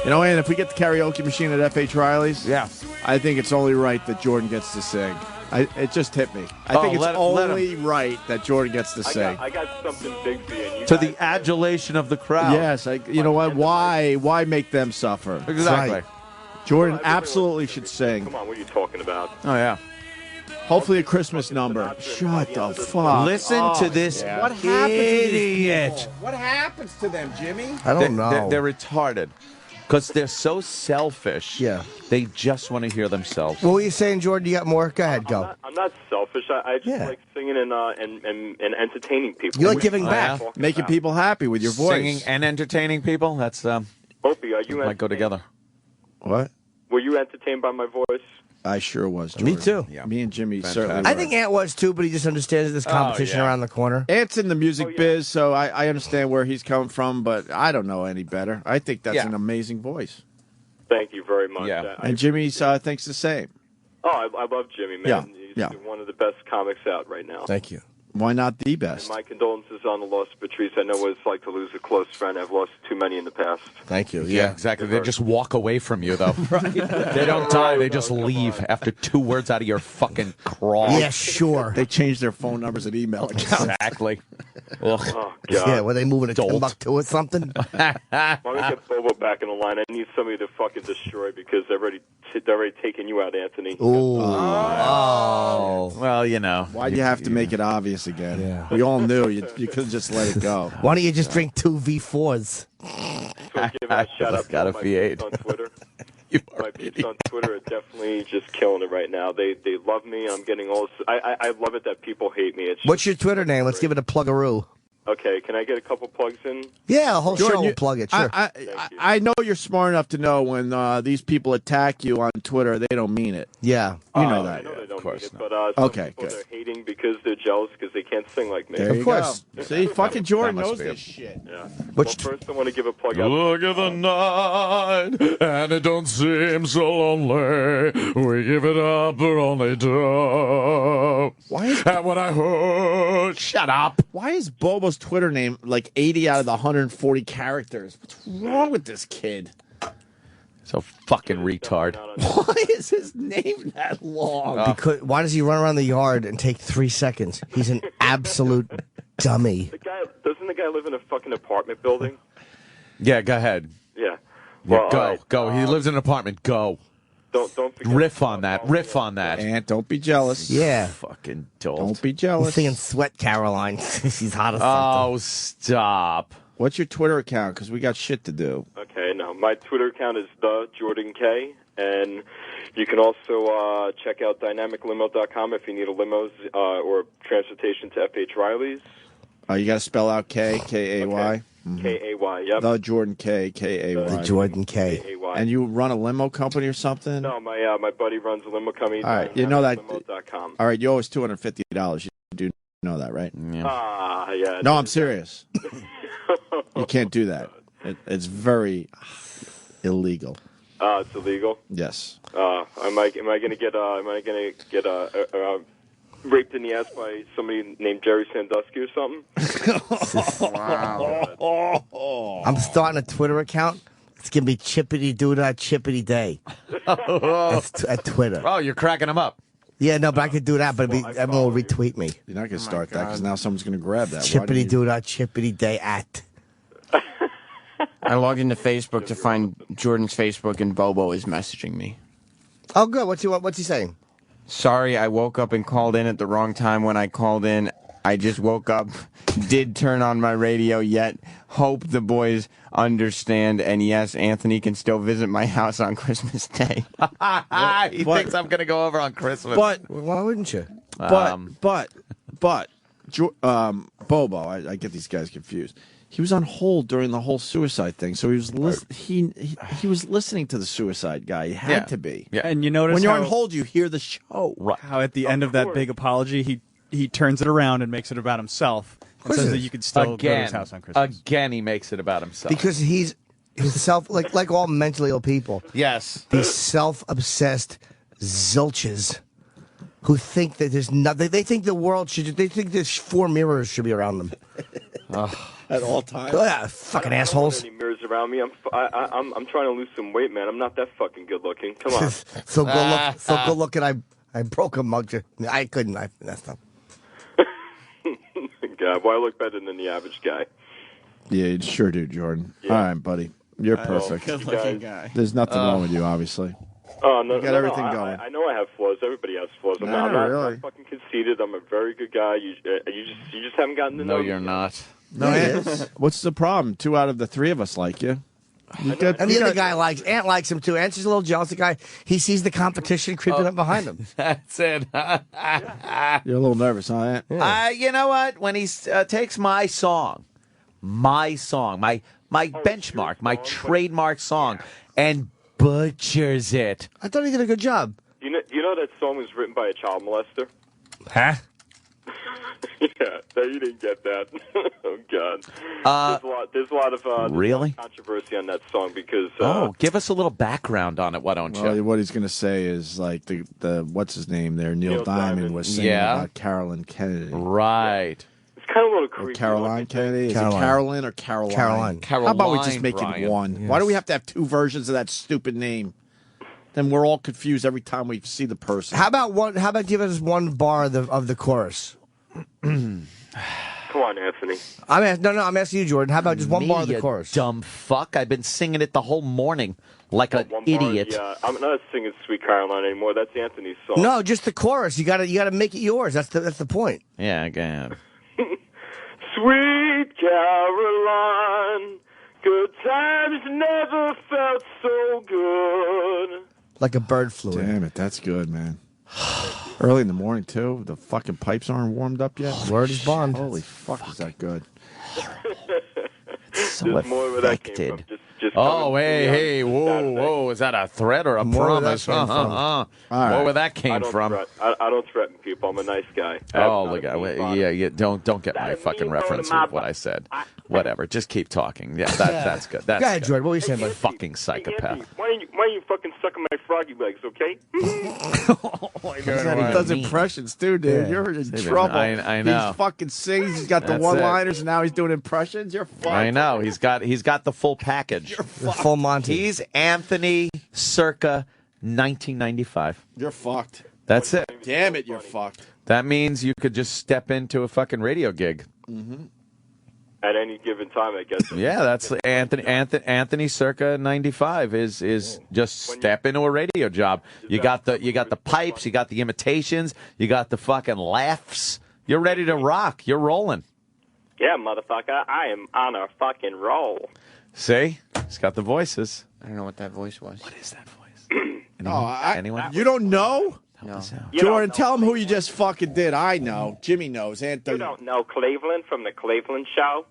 S5: You know, and if we get the karaoke machine at F.H. Riley's, I think it's only right that Jordan gets to sing. It just hit me. I think it's only right that Jordan gets to sing.
S19: I got something big for you.
S9: To the adulation of the crowd.
S5: Yes, you know what? Why make them suffer?
S9: Exactly.
S5: Right. Jordan absolutely should sing.
S19: Come on, what are you talking about?
S9: Oh, yeah.
S5: Hopefully a Christmas number. Shut the fuck.
S9: Listen to this
S5: What happens to these
S9: idiot.
S5: people? What happens to them, Jimmy?
S4: I don't know.
S9: They're retarded. Because they're so selfish.
S4: Yeah.
S9: They just want to hear themselves.
S4: What were you saying, Jordan? You got more? Go ahead, go.
S19: I'm not selfish. I just like singing and entertaining people.
S4: You like giving back.
S5: Making people happy with your voice.
S9: Singing and entertaining people? That's,
S19: Opie, are you
S9: might go together.
S5: What?
S19: Were you entertained by my voice?
S5: I sure was, Jordan.
S4: Me too.
S5: Yeah. Me and Jimmy certainly
S4: I
S5: were.
S4: think Ant was too, but he just understands this competition around the corner.
S5: Ant's in the music biz, so I understand where he's coming from, but I don't know any better. I think that's an amazing voice.
S19: Thank you very much.
S9: Yeah.
S5: And Jimmy thinks the same.
S19: Oh, I love Jimmy, man.
S5: Yeah.
S19: He's one of the best comics out right now.
S5: Thank you. Why not the
S19: And
S5: best?
S19: my condolences on the loss of Patrice. I know what it's like to lose a close friend. I've lost too many in the past.
S5: Thank you.
S9: Yeah, exactly. They just walk away from you, though. They don't die. They just leave after 2 words out of your fucking crawl.
S4: Yeah, sure.
S5: They changed their phone numbers and email accounts.
S9: Exactly. Ugh.
S19: Oh, God.
S4: Yeah, were they moving to Timbuktu or something?
S19: Why don't we get Bobo back in the line? I need somebody to fucking destroy because they're already taking you out, Anthony.
S4: Ooh.
S9: Oh. Well, you know.
S5: Why'd you have to make it obvious again? Yeah. We all knew. You could have just let it go.
S4: Why don't you just drink 2 V4s?
S19: So give a shout out
S9: got
S19: to
S9: a
S19: my
S9: V8.
S19: peeps on Twitter. My peeps on Twitter are definitely just killing it right now. They love me. I'm getting all. I love it that people hate me. It's
S4: What's your Twitter name? Let's give it a plug-a-roo.
S19: okay. Can I get a couple plugs in?
S4: Yeah, a whole
S5: Jordan,
S4: show will plug it, sure.
S5: I know you're smart enough to know when these people attack you on Twitter, they don't mean it.
S4: Yeah.
S5: You know that.
S19: I know they don't
S5: Of course
S19: mean it,
S5: not.
S19: but some
S5: Okay,
S19: people
S5: good.
S19: they're hating because they're jealous because they can't sing like me.
S5: There you go. See, fucking Jordan
S9: That must
S5: knows
S9: be
S5: this shit.
S19: Yeah.
S4: Which
S19: Well, first I want to give a plug out.
S9: Look at the night, and it don't seem so lonely. We give it up, but only do. And when I heard, shut up.
S5: Why is Bobo's Twitter name like 80 out of the 140 characters? What's wrong with this kid?
S9: So fucking retard.
S5: Why is his name that long?
S4: Because why does he run around the yard and take 3 seconds? He's an absolute dummy.
S19: Doesn't the guy live in a fucking apartment building?
S9: Yeah, go ahead.
S19: Yeah.
S9: Yeah,
S19: Well,
S9: go. He lives in an apartment. Go.
S19: Don't forget.
S9: Riff on that.
S5: And don't be jealous.
S4: Yeah.
S9: Fucking dolt.
S5: Don't be
S4: He's
S5: jealous.
S4: singing Sweat Caroline. She's hot as something.
S9: Oh, stop.
S5: What's your Twitter account? Because we got shit to do.
S19: Okay, now my Twitter account is the Jordan K, and you can also check out dynamiclimo.com if you need a limos or transportation to F.H. Riley's.
S5: You got to spell out K-A-Y.
S19: K-A-Y, yep.
S5: The Jordan K-A-Y.
S4: The Jordan K.
S19: K-A-Y.
S5: And you run a limo company or something?
S19: No, my buddy runs a limo company.
S5: All right, you know that.
S19: Dynamiclimo.com.
S5: All right, you owe us $250. You do know that, right?
S19: Yeah.
S5: No, I'm serious. You can't do that. It's very illegal.
S19: It's illegal.
S5: Yes.
S19: Am I going to get raped in the ass by somebody named Jerry Sandusky or something?
S4: I'm starting a Twitter account. It's going to be Chippity Doodah Chippity Day. That's at Twitter.
S9: Oh, you're cracking him up.
S4: Yeah, no, but I could do that, but everyone will retweet me.
S5: You're not going to start that because now someone's going to grab that.
S4: Chippity Doodah Chippity Day at.
S11: I logged into Facebook to find Jordan's Facebook, and Bobo is messaging me.
S4: Oh, good. What's he saying?
S11: Sorry, I woke up and called in at the wrong time. When I called in, I just woke up, did turn on my radio yet. Hope the boys understand. And yes, Anthony can still visit my house on Christmas Day.
S9: He thinks I'm going to go over on Christmas.
S5: But
S4: why wouldn't you?
S5: But Bobo, I get these guys confused. He was on hold during the whole suicide thing, so he was he was listening to the suicide guy. He had to be.
S18: Yeah, and you notice
S5: when you're
S18: how,
S5: on hold, you hear the show.
S9: Right.
S18: How at the end of that big apology, he turns it around and makes it about himself. And says that you could still go to his house on Christmas.
S9: Again, he makes it about himself.
S4: Because he's self like all mentally ill people.
S9: Yes.
S4: These self-obsessed zilches who think that there's nothing. They think the world should. They think there's 4 mirrors should be around them.
S5: At all times.
S4: Oh, yeah, fucking assholes.
S19: Any mirrors around me? I'm trying to lose some weight, man. I'm not that fucking good looking. Come on.
S4: So good looking. I broke a mug. I couldn't. I messed up.
S19: God, well, I look better than the average guy.
S5: Yeah, you sure do, Jordan.
S19: Yeah.
S5: All right, buddy. You're perfect.
S18: Good-looking guy.
S5: There's nothing wrong with you, obviously.
S19: Oh, no,
S5: You got everything going.
S19: I know I have flaws. Everybody has flaws. I'm not
S5: really.
S19: fucking conceited. I'm a very good guy. You just haven't gotten to know
S9: No,
S19: me.
S9: you're not.
S5: No, what's the problem? 2 out of the 3 of us like you.
S4: And the other guy likes Ant likes him too. Ant's just a little jealous. The guy he sees the competition creeping up behind him.
S9: That's it.
S5: You're a little nervous, huh, Ant?
S4: Yeah.
S9: You know what? When he takes my song, my benchmark, my trademark song, and butchers it.
S4: I thought he did a good job.
S19: You know that song was written by a child molester?
S4: Huh?
S19: Yeah, no, you didn't get that. Oh God, there's a lot of
S9: really
S19: controversy on that song because.
S9: Give us a little background on it. Why don't you?
S5: What he's going to say is like the what's his name there, Neil Diamond was singing about Carolyn Kennedy,
S9: right?
S19: It's kind of a little creepy.
S5: Or Caroline Kennedy. Is it Carolyn or Caroline?
S4: Caroline.
S5: How about we just make
S9: Brian.
S5: it one?
S4: Yes.
S5: Why do we have to have 2 versions of that stupid name? Then we're all confused every time we see the person.
S4: How about give us 1 bar of the chorus?
S19: Come on, Anthony.
S4: I'm asking you, Jordan. How about just 1 bar of the
S9: you
S4: chorus?
S9: Dumb fuck! I've been singing it the whole morning like an
S19: One bar,
S9: idiot.
S19: yeah, I'm not singing "Sweet Caroline" anymore. That's Anthony's song.
S4: No, just the chorus. You gotta make it yours. That's the point.
S9: Yeah, go ahead.
S19: Sweet Caroline, good times never felt so good.
S4: Like a bird flew in.
S5: Damn it, that's good, man. Early in the morning too. The fucking pipes aren't warmed up yet.
S4: Word is bond.
S5: Holy fuck, is that good?
S9: So
S19: There's more where that came from.
S9: affected.
S19: Just
S9: Oh,
S19: coming to me
S9: hey,
S19: on
S9: whoa,
S19: Saturday.
S9: whoa! Is that a threat or a
S4: More where that
S9: promise?
S4: came from.
S5: All right.
S9: Where that
S19: I
S9: came
S19: don't
S9: from?
S19: I don't threaten people. I'm a nice guy.
S9: Oh, look! Yeah. Don't get my fucking reference with what I said. Whatever. Just keep talking. Yeah, that's good. That's
S4: Go ahead,
S9: good.
S4: Jordan. What were you saying, buddy?
S9: Fucking psychopath.
S19: Why don't you fucking suck on my froggy legs, okay?
S5: He does impressions too, dude.
S4: Yeah.
S5: You're in trouble.
S9: I know.
S5: He fucking sings. He's got the
S9: That's
S5: one-liners, and now he's doing impressions. You're fucked.
S9: I know. He's got the full package.
S5: You're fucked.
S4: Full Monty.
S9: He's Anthony circa 1995.
S5: You're fucked.
S9: That's it.
S5: Damn it, you're fucked.
S9: That means you could just step into a fucking radio gig.
S19: At any given time, I guess.
S9: Yeah, that's Anthony circa 95 is just step into a radio job. You got the pipes, you got the imitations, you got the fucking laughs. You're ready to rock. You're rolling.
S19: Yeah, motherfucker, I am on a fucking roll.
S9: See? He's got the voices.
S11: I don't know what that voice was.
S9: What is that voice?
S5: Anyone? You don't know?
S11: No.
S5: Jordan, tell him who you just fucking did. I know. Jimmy knows. Anthony.
S19: You don't know Cleveland from the Cleveland Show?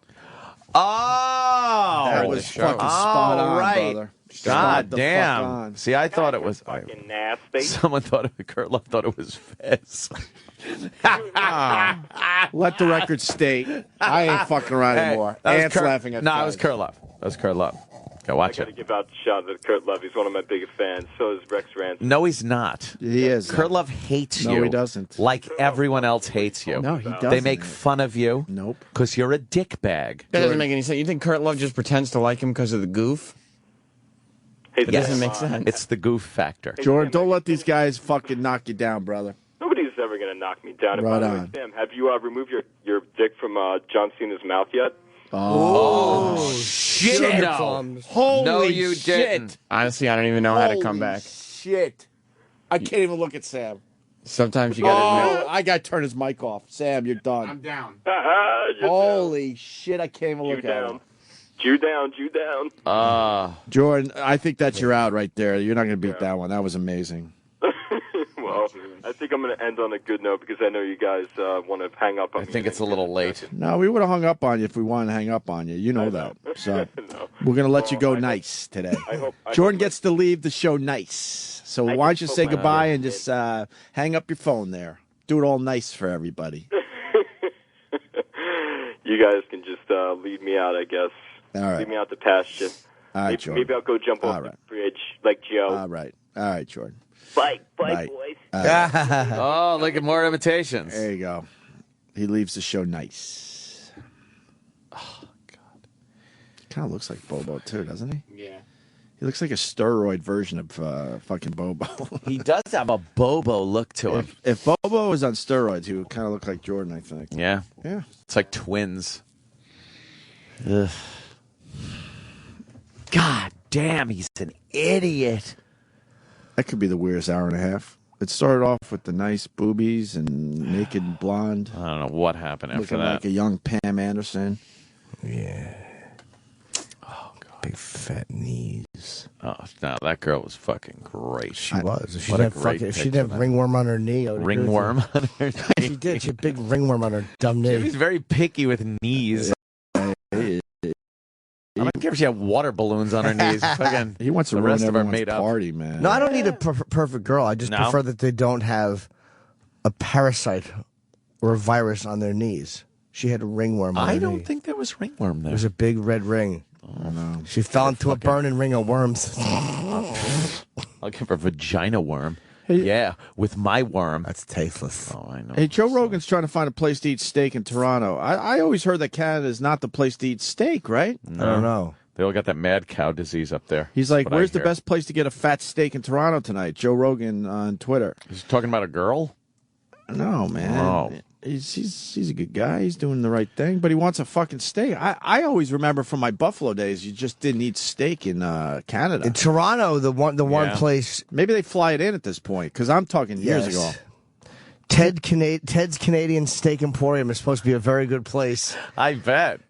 S9: Oh,
S5: That was fucking spot on,
S9: right.
S5: brother.
S9: God
S5: Spot the
S9: damn.
S5: fuck on.
S9: See, I thought it was.
S19: Fucking nasty.
S9: Someone Kurt Love thought it was Fez.
S5: Let the record state. I ain't fucking around anymore.
S9: that was
S5: Ant's
S9: Kurt-
S5: laughing at
S9: No,
S5: Fez.
S9: it was Kurt Love. That was Kurt Love. Go watch
S19: I got to
S9: it.
S19: give out the shout out to Kurt Love. He's one of my biggest fans. So is Rex Ransom.
S9: No, he's not.
S5: He is.
S9: Kurt Love hates
S5: No,
S9: you.
S5: he doesn't.
S9: Like everyone else hates you.
S5: No, he doesn't.
S9: They make fun of you.
S5: Nope.
S9: Because you're a dickbag.
S11: That doesn't make any sense. You think Kurt Love just pretends to like him because of the goof?
S19: It
S11: doesn't make sense.
S9: It's the goof factor.
S5: Jordan, don't let these guys fucking knock you down, brother.
S19: Nobody's ever going to knock me down. And
S5: Right
S19: by the way,
S5: on.
S19: Sam, have you removed your dick from John Cena's mouth yet?
S5: Oh,
S9: shit! No.
S5: Holy
S9: No, you
S5: shit.
S9: didn't.
S11: Honestly, I don't even know how to come back.
S5: Shit. I can't even look at Sam.
S11: Sometimes you gotta.
S5: I got to turn his mic off. Sam, you're done.
S18: I'm down.
S5: Holy shit! I can't even look at him.
S19: Jew down.
S5: Jordan, I think that's your out right there. You're not going to beat that one. That was amazing.
S19: Well, I think I'm going to end on a good note because I know you guys want to hang up on me.
S9: I think it's a little late.
S5: No, we would have hung up on you if we wanted to hang up on you. You know that. So we're going to let you go nice today. Jordan gets to leave the show nice. So why don't you say goodbye and just hang up your phone there. Do it all nice for everybody.
S19: You guys can just lead me out, I guess.
S5: All right.
S19: Lead me out to pasture.
S5: All right, Jordan.
S19: Maybe I'll go jump off the bridge like Joe.
S5: All right, Jordan.
S17: Bye,
S5: Bye.
S17: boys.
S9: Oh, look at more imitations.
S5: There you go. He leaves the show nice. Oh, God. Kind of looks like Bobo, too, doesn't he?
S18: Yeah.
S5: He looks like a steroid version of fucking Bobo.
S9: He does have a Bobo look to him.
S5: If Bobo was on steroids, he would kind of look like Jordan, I think.
S9: Yeah.
S5: Yeah.
S9: It's like twins. Ugh. God damn, he's an idiot.
S5: That could be the weirdest hour and a half. It started off with the nice boobies and naked blonde.
S9: I don't know what happened after
S5: looking
S9: that.
S5: like a young Pam Anderson.
S4: Yeah. Oh, God. Big fat knees.
S9: Oh, no, that girl was fucking great.
S4: She was. She
S9: What a
S4: didn't
S9: great
S4: fucking, she
S9: picture,
S4: didn't have
S9: man.
S4: ringworm on her knee.
S9: Ringworm on her knee.
S4: She did. She had a big ringworm on her dumb knee.
S9: She was very picky with knees. I don't care if she had water balloons on her knees. Fucking,
S5: He wants to
S9: the
S5: ruin
S9: rest of her
S5: everyone's
S9: made up.
S5: party, man.
S4: No, I don't need a perfect girl. I just
S9: No?
S4: prefer that they don't have a parasite or a virus on their knees. She had a ringworm on her
S9: I
S4: knee.
S9: don't think there was ringworm there.
S4: There's a big red ring.
S5: Oh, no.
S4: She fell into a burning ring of worms.
S9: I'll give her a vagina worm. Yeah, with my worm.
S4: That's tasteless.
S9: Oh, I know.
S5: Hey, Joe Rogan's trying to find a place to eat steak in Toronto. I always heard that Canada is not the place to eat steak, right?
S4: I don't know.
S9: They all got that mad cow disease up there.
S5: He's
S9: That's
S5: like,
S9: what I
S5: where's the
S9: hear.
S5: best place to get a fat steak in Toronto tonight? Joe Rogan on Twitter.
S9: He's talking about a girl?
S5: No, man.
S9: Oh.
S5: He's a good guy. He's doing the right thing, but he wants a fucking steak. I always remember from my Buffalo days, you just didn't eat steak in Canada.
S4: In Toronto, the one place.
S5: Maybe they fly it in at this point, because I'm talking years ago.
S4: Ted's Canadian Steak Emporium is supposed to be a very good place.
S9: I bet.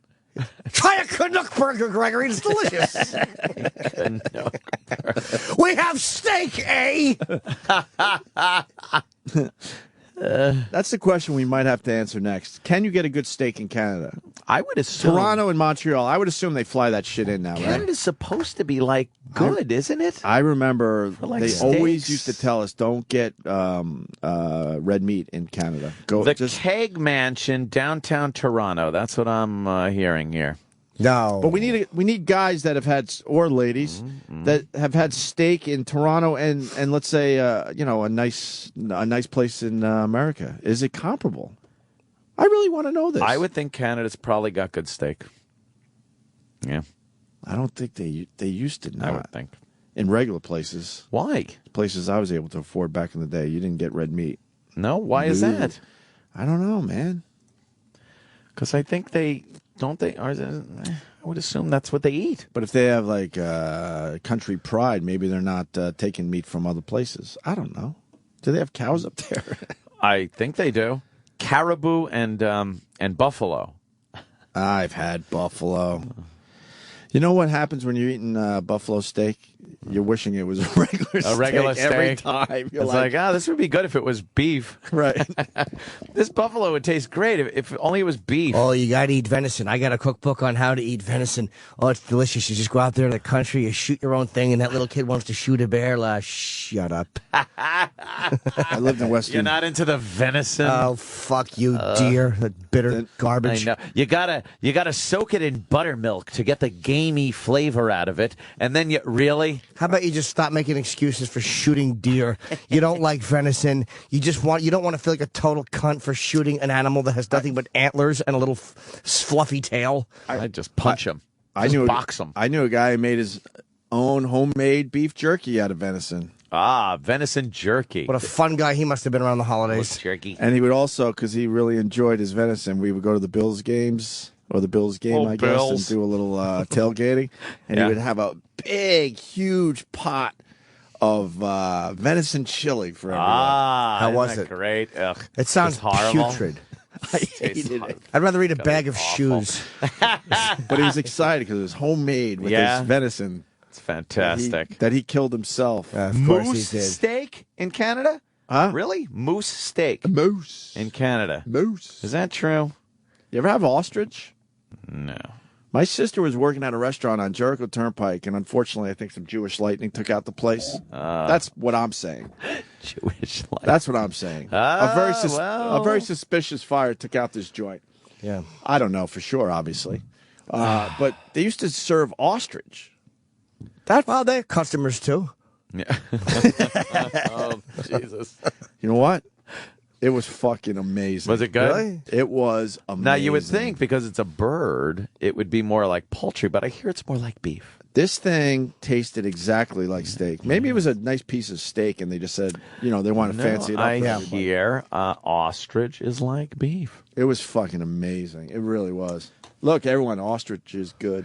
S4: Try a Canuck burger, Gregory. It's delicious. We have steak, eh?
S5: That's the question we might have to answer next. Can you get a good steak in Canada?
S9: I would assume.
S5: Toronto and Montreal, I would assume they fly that shit in now, right?
S9: Canada's supposed to be, like, good, isn't it?
S5: I remember
S9: like,
S5: they
S9: steaks.
S5: always used to tell us, don't get red meat in Canada.
S9: The Keg Mansion, downtown Toronto. That's what I'm hearing here.
S4: No.
S5: But we need guys that have had, or ladies, that have had steak in Toronto and let's say, a nice place in America. Is it comparable? I really want to know this.
S9: I would think Canada's probably got good steak. Yeah.
S5: I don't think they used to not.
S9: I would think.
S5: In regular places.
S9: Why?
S5: Places I was able to afford back in the day, you didn't get red meat.
S9: No? Why is that?
S5: I don't know, man.
S9: Because I think I would assume that's what they eat.
S5: But if they have like country pride, maybe they're not taking meat from other places. I don't know. Do they have cows up there?
S9: I think they do. Caribou and buffalo.
S5: I've had buffalo. You know what happens when you're eating buffalo steak? You're wishing it was a regular steak every time. You're
S9: It's like, this would be good if it was beef.
S5: Right.
S9: This buffalo would taste great if only it was beef.
S4: Oh, you got to eat venison. I got a cookbook on how to eat venison. Oh, it's delicious. You just go out there in the country, you shoot your own thing, and that little kid wants to shoot a bear. Shut up.
S5: I lived in Western.
S9: You're not into the venison.
S4: Oh, fuck you, deer. That bitter garbage.
S9: I know. You gotta soak it in buttermilk to get the gamey flavor out of it, and then you really.
S4: How about you just stop making excuses for shooting deer? You don't like venison. You don't want to feel like a total cunt for shooting an animal that has nothing but antlers and a little fluffy tail.
S9: I just punch him. Box him.
S5: I knew a guy who made his own homemade beef jerky out of venison.
S9: Ah, venison jerky.
S4: What a fun guy he must have been around the holidays.
S9: Jerky.
S5: And he would also, because he really enjoyed his venison, we would go to the Bills games, or the Bills game, I guess, and do a little tailgating. And he would have a big, huge pot of venison chili for everyone.
S4: How was
S9: isn't
S4: it?
S9: that great? Ugh,
S4: It sounds
S9: it's horrible.
S4: putrid.
S5: I hated it.
S4: I'd rather eat a bag of shoes.
S5: But he was excited because it was homemade with
S9: Yeah.
S5: his venison.
S9: It's fantastic.
S5: That he killed himself.
S4: Of course
S9: Moose
S4: he did.
S9: steak in Canada?
S5: Huh?
S9: Really? Moose steak
S5: Moose.
S9: in Canada.
S5: Moose.
S9: Is that true?
S5: You ever have ostrich?
S9: No.
S5: My sister was working at a restaurant on Jericho Turnpike, and unfortunately, I think some Jewish lightning took out the place. That's what I'm saying.
S9: Jewish lightning.
S5: That's what I'm saying. A very suspicious fire took out this joint.
S4: Yeah.
S5: I don't know for sure, obviously. But they used to serve ostrich.
S4: Well, they're customers too.
S9: Yeah. Oh, Jesus.
S5: You know what? It was fucking amazing.
S9: Was it good?
S4: Really?
S5: It was amazing.
S9: Now, you would think because it's a bird, it would be more like poultry, but I hear it's more like beef.
S5: This thing tasted exactly like steak. Maybe it was a nice piece of steak, and they just said, they want to fancy it up.
S9: I
S5: for everybody.
S9: hear ostrich is like beef.
S5: It was fucking amazing. It really was. Look, everyone, ostrich is good.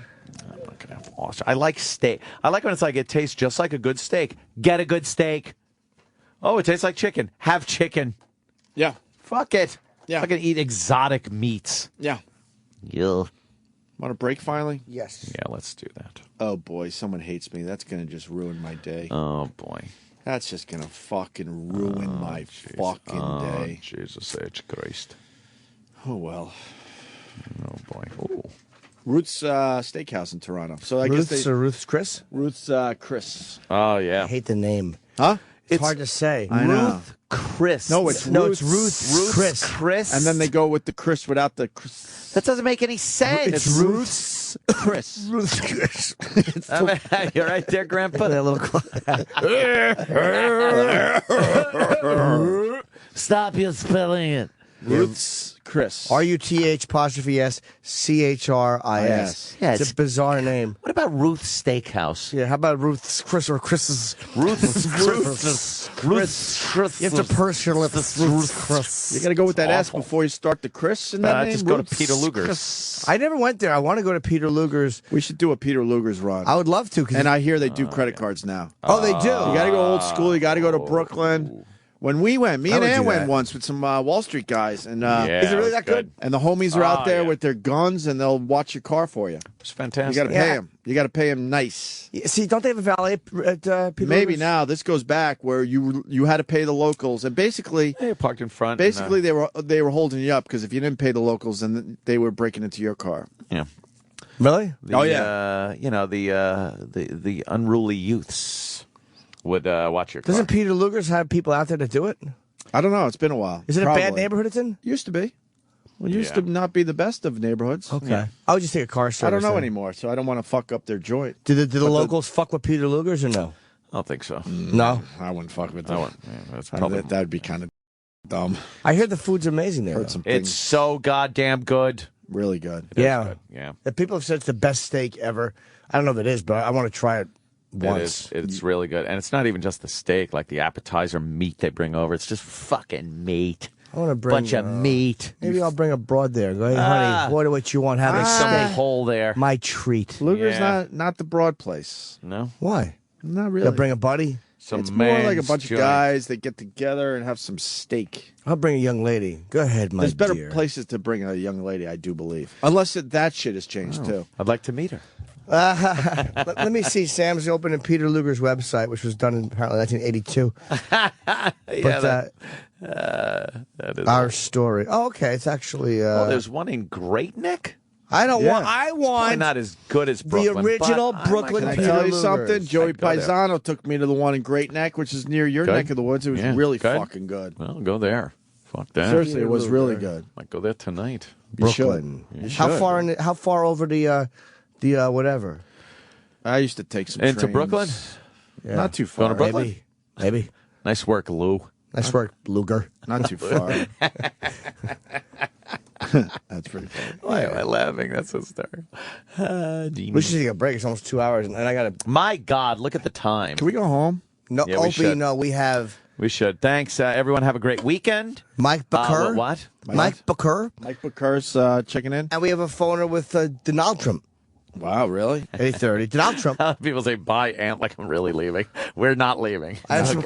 S9: I'm not gonna have ostrich. I like steak. I like when it's like it tastes just like a good steak. Get a good steak. Oh, it tastes like chicken. Have chicken.
S5: Yeah.
S9: Fuck it.
S5: Yeah.
S9: I can eat exotic meats.
S5: Yeah.
S9: Yeah.
S5: Want a break finally?
S4: Yes.
S9: Yeah, let's do that.
S5: Oh, boy. Someone hates me. That's going to just ruin my day.
S9: Oh, boy.
S5: That's just going to fucking ruin my fucking day.
S9: Jesus H. Christ.
S5: Oh, well.
S9: Oh, boy. Ooh.
S5: Ruth's Steakhouse in Toronto. So I guess
S4: Ruth's Chris?
S5: Ruth's Chris.
S9: Oh, yeah.
S4: I hate the name.
S5: Huh?
S4: It's hard to say.
S5: I know.
S9: Ruth Chris.
S5: No, it's
S4: Ruth's Chris.
S9: Chris.
S5: And then they go with the Chris without the Chris.
S9: That doesn't make any sense.
S4: It's Ruth's
S5: Chris.
S4: Ruth's Chris.
S9: You're right there, Grandpa.
S4: That little
S9: Stop you spelling it.
S5: Ruth's Chris.
S4: RUTH''S CHRIS.
S9: Yeah,
S4: it's a bizarre name.
S9: What about Ruth's Steakhouse?
S4: Yeah, how about Ruth's Chris or Chris's?
S9: Ruth's
S4: You have to personalize Ruth's Chris.
S5: You got to go with that S before you start the Chris in that name.
S9: Just go to
S5: Ruth's
S9: Peter Luger's.
S5: Chris.
S4: I never went there. I want to go to Peter Luger's.
S5: We should do a Peter Luger's run.
S4: I would love to.
S5: And I hear they do credit cards now.
S4: Oh, they do.
S5: You got to go old school. You got to go to Brooklyn. When we went, me
S4: I
S5: and
S4: would
S5: Ann
S4: do
S5: went
S4: that.
S5: once with some Wall Street guys, and
S4: Is it really that good?
S5: And the homies are out there with their guns, and they'll watch your car for you.
S9: It's fantastic.
S5: You got to pay them. You got to pay them nice.
S4: Yeah, see, don't they have a valet at Peter
S5: Maybe
S4: Luger's?
S5: now this goes back where you had to pay the locals, and basically
S9: They parked in front.
S5: basically they were holding you up because if you didn't pay the locals, then they were breaking into your car.
S9: Yeah.
S4: Really?
S5: Oh, yeah.
S9: The unruly youths would watch your car.
S4: Doesn't Peter Luger's have people out there to do it?
S5: I don't know. It's been a while.
S4: Is it a
S5: Probably.
S4: bad neighborhood it's in?
S5: Used to be. Well, it used to not be the best of neighborhoods.
S4: Okay.
S5: Yeah.
S4: I would just take a car service.
S5: I don't know
S4: then.
S5: anymore, so I don't want to fuck up their joint.
S4: Do the locals fuck with Peter Luger's or no?
S9: I don't think so.
S4: No?
S5: I wouldn't fuck with
S9: I
S5: them.
S9: wouldn't. Yeah, that's probably.
S5: That would be kind of dumb.
S4: I hear the food's amazing there.
S5: Heard
S4: though.
S5: some
S9: It's
S5: things
S9: so goddamn good.
S5: really good.
S4: Yeah.
S9: Good. Yeah.
S4: The people have said it's the best steak ever. I don't know if it is, but I want to try it once.
S9: It's really good. And it's not even just the steak, like the appetizer meat they bring over. It's just fucking meat.
S4: I want to bring
S9: Bunch of meat.
S4: Maybe I'll bring a broad there. Go, hey, honey, what you want? Have a
S9: Some
S4: steak.
S9: hole there.
S4: My treat.
S5: Luger's
S9: Yeah.
S5: not the broad place.
S9: No?
S4: Why?
S5: Not really.
S4: I'll bring a buddy.
S9: Some
S5: It's more like a
S9: man's
S5: bunch of
S9: joint.
S5: guys that get together and have some steak.
S4: I'll bring a young lady. Go ahead, my
S5: There's better
S4: dear.
S5: places to bring a young lady, I do believe. Unless that shit has changed, too.
S9: I'd like to meet her.
S4: Let me see. Sam's opening Peter Luger's website, which was done in apparently 1982.
S9: That is
S4: Our story. Oh, okay. It's actually.
S9: there's one in Great Neck?
S4: I don't
S5: Yeah.
S4: want. I
S9: Probably
S4: want
S9: not as good as
S4: the
S9: Brooklyn.
S4: original
S9: but I
S4: Brooklyn
S9: might
S5: Can I
S9: go
S5: tell
S9: there.
S5: you something? Joey
S9: I'd go there.
S5: Paisano took me to the one in Great Neck, which is near your
S9: Good.
S5: neck of the woods. It was
S9: Yeah.
S5: really
S9: Good.
S5: fucking good.
S9: Well, go there. Fuck that.
S5: Seriously, it was really good.
S9: Might go there tonight.
S5: You
S4: Brooklyn.
S5: should. You
S4: How
S5: should.
S4: far in? How far over the whatever?
S5: I used to take some
S9: Into
S5: trains.
S9: Brooklyn?
S4: Yeah.
S5: Not too far.
S9: Going to Brooklyn?
S4: Maybe.
S9: Nice work, Lou.
S4: Nice work, Luger.
S5: Not too far. That's pretty funny.
S9: Why am I laughing? That's so stark.
S4: We should take a break. It's almost 2 hours, and I got to.
S9: My God, look at the time.
S5: Can we go home?
S4: No,
S9: Yeah, we
S4: Opie.
S9: should.
S4: No, we have
S9: We should. Thanks, everyone. Have a great weekend.
S4: Mike Bakur.
S9: What?
S4: Mike Bakur.
S5: Mike Bakur's checking in.
S4: And we have a phoner with Donald Trump.
S5: Wow, really?
S4: 8:30. Donald Trump.
S9: People say, bye, Aunt, like I'm really leaving. We're not leaving.
S4: I have some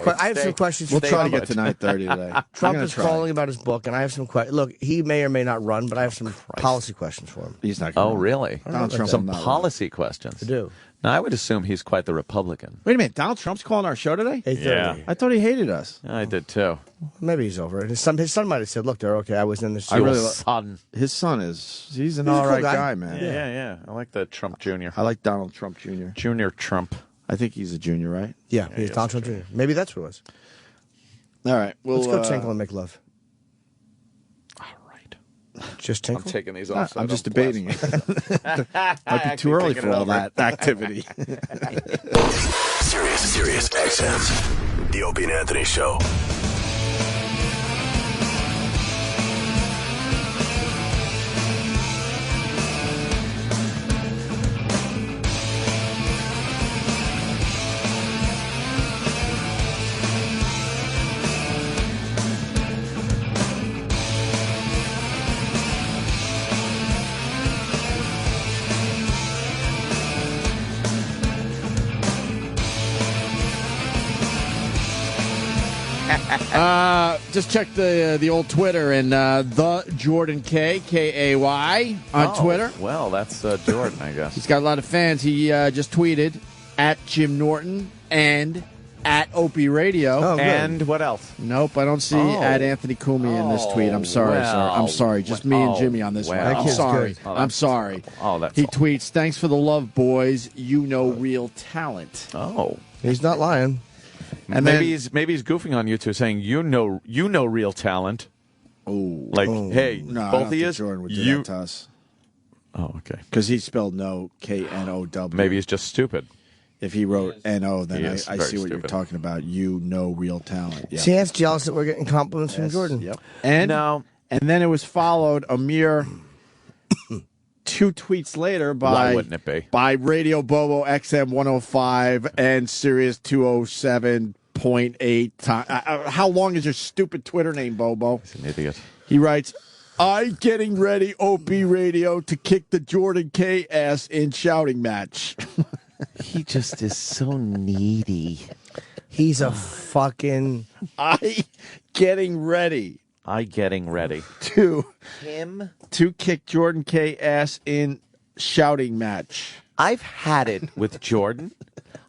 S4: questions.
S5: We'll
S4: for
S5: try to
S4: Trump.
S5: get to 9:30 today.
S4: Trump is calling about his book, and I have some questions. Look, he may or may not run, but I have some policy questions for him.
S5: He's not.
S9: Oh, really?
S5: Donald Trump
S9: Some
S5: will not
S9: policy questions.
S4: I do.
S9: Now, I would assume he's quite the Republican.
S5: Wait a minute. Donald Trump's calling our show today?
S4: 8:30.
S9: Yeah.
S5: I thought he hated us.
S9: I did too.
S4: Maybe he's over it. His son might have said, "Look, they're okay. I was in this."
S5: I really
S9: son.
S5: His son is. He's an
S4: He's a
S5: all
S4: cool
S5: right
S4: guy.
S5: guy, man.
S9: Yeah. I like the Trump Jr.
S5: I like Donald Trump Jr.
S9: Junior Trump.
S5: I think he's a junior, right?
S4: Yeah, he's Donald Trump Jr. Maybe that's what it was.
S5: All right. Well,
S4: Let's go tinkle and make love.
S9: All right.
S4: Just tinkle.
S9: I'm taking these off. so
S5: I'm
S9: I
S5: just
S9: don't
S5: debating
S9: blast
S5: it.
S9: myself.
S5: Might be too early
S9: Taking
S5: for
S9: it
S5: all
S9: over.
S5: that activity.
S1: Sirius XM. The Opie and Anthony Show.
S5: Just check the old Twitter and the Jordan Kay on Twitter.
S9: Well, that's Jordan, I guess.
S5: He's got a lot of fans. He just tweeted at Jim Norton and at Opie Radio.
S4: Oh, good.
S9: And what else?
S5: Nope, I don't see at Anthony Cumia in this tweet. I'm sorry, sir. I'm sorry. Just me and Jimmy on this one.
S9: well.
S5: I'm sorry.
S4: good.
S5: I'm sorry.
S9: Oh, that's
S5: He
S9: all.
S5: tweets, "Thanks for the love, boys. You know real talent."
S9: Oh.
S4: He's not lying.
S5: And
S9: maybe
S5: then-
S9: he's goofing on you two, saying you know real talent.
S5: Oh,
S9: Like, hey,
S5: no, I
S9: both
S5: don't
S9: of
S5: think
S9: you,
S5: Jordan would do
S9: you.
S5: that to us
S9: Oh, okay.
S5: because he spelled no Know.
S9: Maybe he's just stupid.
S5: If he wrote NO, then
S9: He
S5: I
S9: is
S5: see
S9: very
S5: what you're
S9: stupid.
S5: talking about. You know real talent. Yeah.
S4: See, that's jealous that we're getting compliments from
S5: Yes,
S4: Jordan.
S5: Yep. And
S9: No.
S5: and then it was followed a mere 2 tweets later by
S9: Why wouldn't it be?
S5: by Radio Bobo XM 105 and Sirius 207.8. How long is your stupid Twitter name, Bobo?
S9: He's an idiot.
S5: He writes, "I getting ready, OP Radio, to kick the Jordan K ass in shouting match."
S9: He just is so needy.
S4: He's a fucking.
S5: I getting ready to
S9: Him?
S5: to kick Jordan K ass in shouting match.
S9: I've had it with Jordan.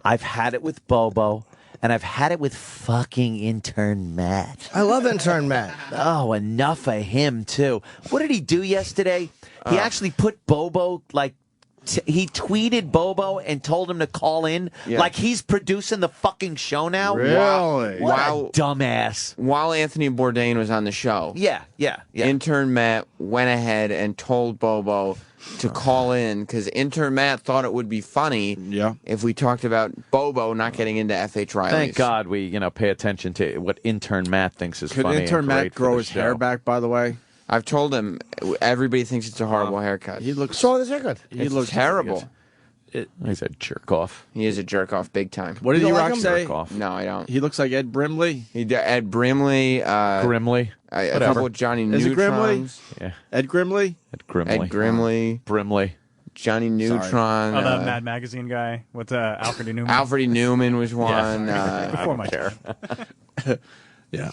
S9: I've had it with Bobo. And I've had it with fucking intern Matt.
S4: I love intern Matt.
S9: Oh, enough of him, too. What did he do yesterday? He actually put Bobo, like, he tweeted Bobo and told him to call in.
S11: Yeah.
S9: Like he's producing the fucking show now.
S5: Really?
S9: What
S11: Wow.
S9: a dumbass.
S11: While Anthony Bourdain was on the show,
S9: Yeah.
S11: intern Matt went ahead and told Bobo to call in because intern Matt thought it would be funny if we talked about Bobo not getting into F.H. Riley's.
S9: Thank God we, pay attention to what intern Matt thinks is
S5: Could
S9: funny.
S5: intern
S9: and
S5: Matt
S9: great for
S5: grow
S9: the
S5: his hair
S9: show.
S5: back, by the way?
S11: I've told him everybody thinks it's a horrible haircut.
S5: He looks
S4: So his haircut.
S11: He looks terrible.
S9: He's a jerk off.
S11: He is a jerk off big time.
S5: What did
S4: You
S5: you
S4: don't
S5: rock
S4: like him?
S5: say?
S9: Jerk off.
S11: No, I don't.
S5: He looks like Ed Brimley.
S11: Ed Brimley,
S9: Grimley.
S11: a
S9: Whatever.
S11: couple of Johnny
S5: Is it Grimley?
S11: Neutrons.
S9: Yeah.
S5: Ed Grimley?
S9: Ed Grimley.
S11: Ed Grimley,
S9: Brimley.
S11: Johnny Neutron.
S18: Oh, the Mad Magazine guy. What's Alfred E. Newman?
S11: Alfred E. Newman was one.
S18: Before my chair.
S5: Yeah.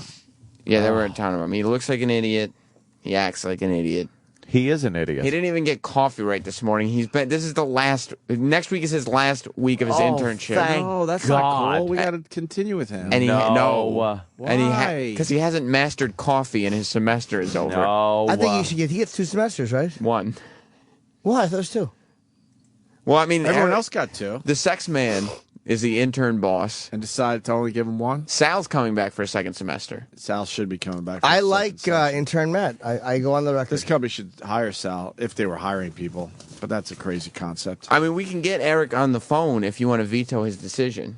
S11: Yeah, there were a ton of them. He looks like an idiot. He acts like an idiot.
S9: He is an idiot.
S11: He didn't even get coffee right this morning. This is the last. Next week is his last week of his internship.
S5: No, that's not cool. We got to continue with him.
S11: And he
S9: No.
S5: Why?
S11: because he hasn't mastered coffee and his semester is over.
S9: No.
S4: I think he gets 2 semesters, right?
S11: One.
S4: Why? Those 2.
S11: Well, I mean,
S5: Everyone else got 2
S11: the sex man is the intern boss.
S5: and decided to only give him 1.
S11: Sal's coming back for a second semester.
S5: Sal should be coming back. For
S4: I
S5: the
S4: like
S5: second session.
S4: intern Matt. I go on the record.
S5: This company should hire Sal if they were hiring people, but that's a crazy concept.
S11: I mean, we can get Eric on the phone if you want to veto his decision.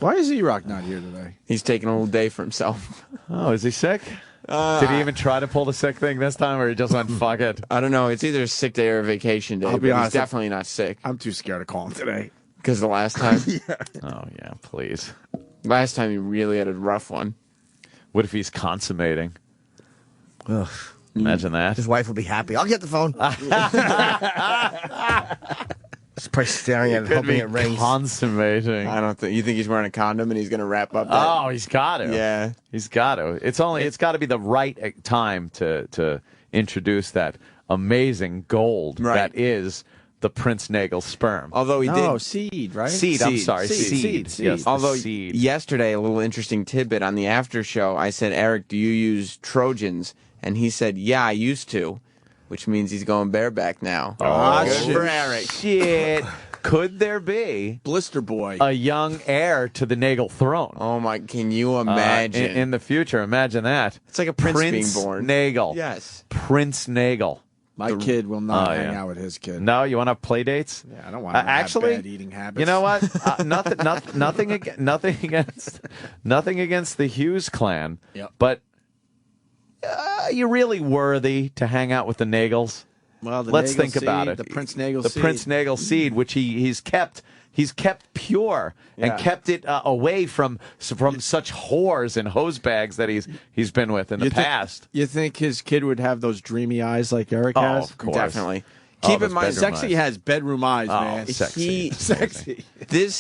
S5: Why is E-Rock not here today?
S11: He's taking a little day for himself.
S9: Oh, is he sick? Did he even try to pull the sick thing this time, or he just went, fuck it?
S11: I don't know. It's either a sick day or a vacation day.
S5: I'll be
S11: but
S5: honest,
S11: he's definitely not sick.
S5: I'm too scared to call him today.
S11: Because the last time,
S9: Oh, yeah, please.
S11: last time he really had a rough one.
S9: What if he's consummating?
S4: Ugh.
S9: Imagine that.
S4: His wife will be happy. I'll get the phone. He's probably staring at it,
S9: Could
S4: hoping
S9: be
S4: it rings.
S9: consummating.
S11: I don't think you think he's wearing a condom and he's going to wrap up. That?
S9: Oh, he's got to.
S11: Yeah,
S9: he's got to. It's got to be the right time to introduce that amazing gold that is the Prince Nagel sperm.
S11: Although he did
S5: seed, right?
S9: Seed. I'm sorry, seed. Yes,
S11: although
S9: seed.
S11: Yesterday, a little interesting tidbit on the after show. I said, Eric, do you use Trojans? And he said, yeah, I used to, which means he's going bareback now.
S9: Oh,
S11: good for Eric.
S9: Shit. Could there be
S5: Blister Boy,
S9: a young heir to the Nagel throne?
S11: Oh my! Can you imagine
S9: in the future? Imagine that.
S11: It's like a prince being born.
S9: Nagel.
S11: Yes,
S9: Prince Nagel.
S5: My kid will not hang out with his kid.
S9: No, you want to have play dates?
S5: Yeah, I don't want to
S9: actually
S5: have bad eating habits.
S9: You know what? Nothing against the Hughes clan.
S5: Yep.
S9: But you're really worthy to hang out with the Nagels.
S5: Well,
S9: Let's think about it.
S5: The Prince Nagel
S9: the
S5: seed.
S9: Prince Nagel seed, which he's kept pure and kept it away from such whores and hose bags that he's been with in the past.
S5: You think his kid would have those dreamy eyes like Eric
S9: Oh,
S5: has?
S9: of course.
S11: definitely.
S5: Keep in mind, Sexy has bedroom eyes,
S9: Oh,
S5: man.
S9: sexy.
S5: Sexy.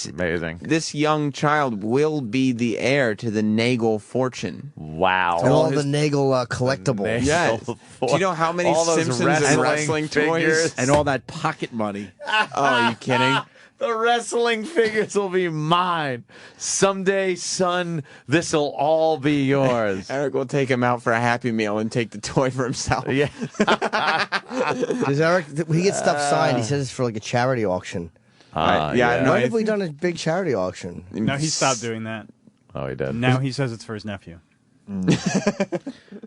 S9: Amazing.
S11: This young child will be the heir to the Nagel fortune.
S9: Wow.
S4: And all the Nagel collectibles.
S11: Yes. Do you know how many
S9: All those
S11: Simpsons and wrestling
S5: figures
S11: toys?
S5: and all that pocket money?
S11: Oh, are you kidding?
S9: The wrestling figures will be mine. Someday, son, this'll all be yours.
S11: Eric will take him out for a Happy Meal and take the toy for himself.
S9: Yeah.
S4: Does Eric, when he gets stuff signed, he says it's for like a charity auction.
S11: I don't know.
S4: When have we done a big charity auction?
S18: No, he stopped doing that.
S9: Oh, he did.
S18: Now he says it's for his nephew.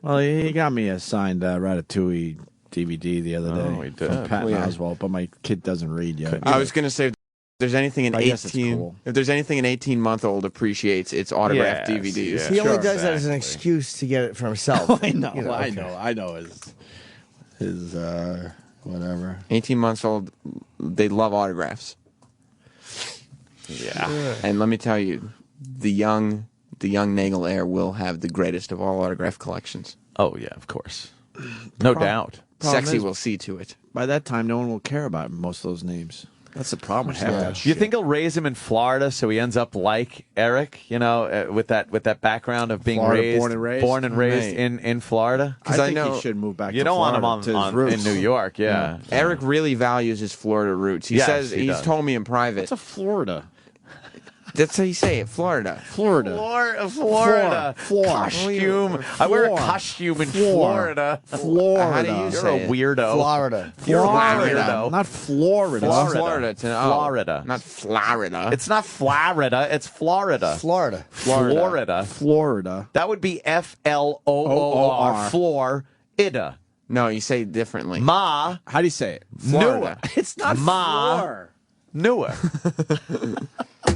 S5: Well, he got me a signed Ratatouille DVD the other day.
S9: Oh, he did.
S5: From Patton
S11: Yeah.
S5: Oswalt, but my kid doesn't read yet.
S11: I was going to say, if there's anything an
S5: I guess it's
S11: 18,
S5: cool.
S11: if there's anything an 18month-old appreciates, it's autographed
S9: Yes,
S11: DVDs.
S9: yeah.
S4: He only
S9: Sure,
S4: does that as an
S9: exactly.
S4: excuse to get it for himself.
S5: I know,
S4: You know,
S5: I
S4: okay.
S5: know, I know his whatever.
S11: 18 months old, they love autographs.
S9: Yeah.
S11: And let me tell you, the young Nagel heir will have the greatest of all autograph collections.
S9: Oh, yeah, of course. No doubt.
S5: Problem
S11: Sexy
S5: is-
S11: will see to it.
S5: By that time, no one will care about most of those names. That's the problem with half that
S9: You
S5: shit.
S9: think he'll raise him in Florida so he ends up like Eric? You know, with that background of being
S5: Florida, born and raised? Mate.
S9: in Florida.
S5: I think he should move back.
S9: You
S5: to
S9: don't
S5: Florida
S9: want him
S5: to his roots.
S9: in New York, yeah.
S11: Eric really values his Florida roots. He
S9: Yes,
S11: says
S9: he
S11: he's
S9: does.
S11: told me in private.
S5: What's a Florida?
S11: That's how you say it, Florida.
S5: Florida.
S9: Florida.
S5: Floor.
S9: Costume. I wear a costume in Florida.
S5: Florida.
S11: How do you
S9: You're
S11: say
S9: a
S11: it?
S9: weirdo.
S4: Florida.
S9: You're a
S5: Florida.
S9: weirdo.
S5: Not Florida.
S11: Florida.
S9: Florida.
S11: Florida. Not Florida.
S9: It's not Florida. It's Florida.
S4: Florida.
S9: Florida.
S5: Florida.
S9: That would be Floor. Florida.
S11: No, you say it differently.
S9: Ma.
S5: How do you say it?
S11: Florida.
S5: It's not
S9: Ma.
S5: floor.
S9: Newer.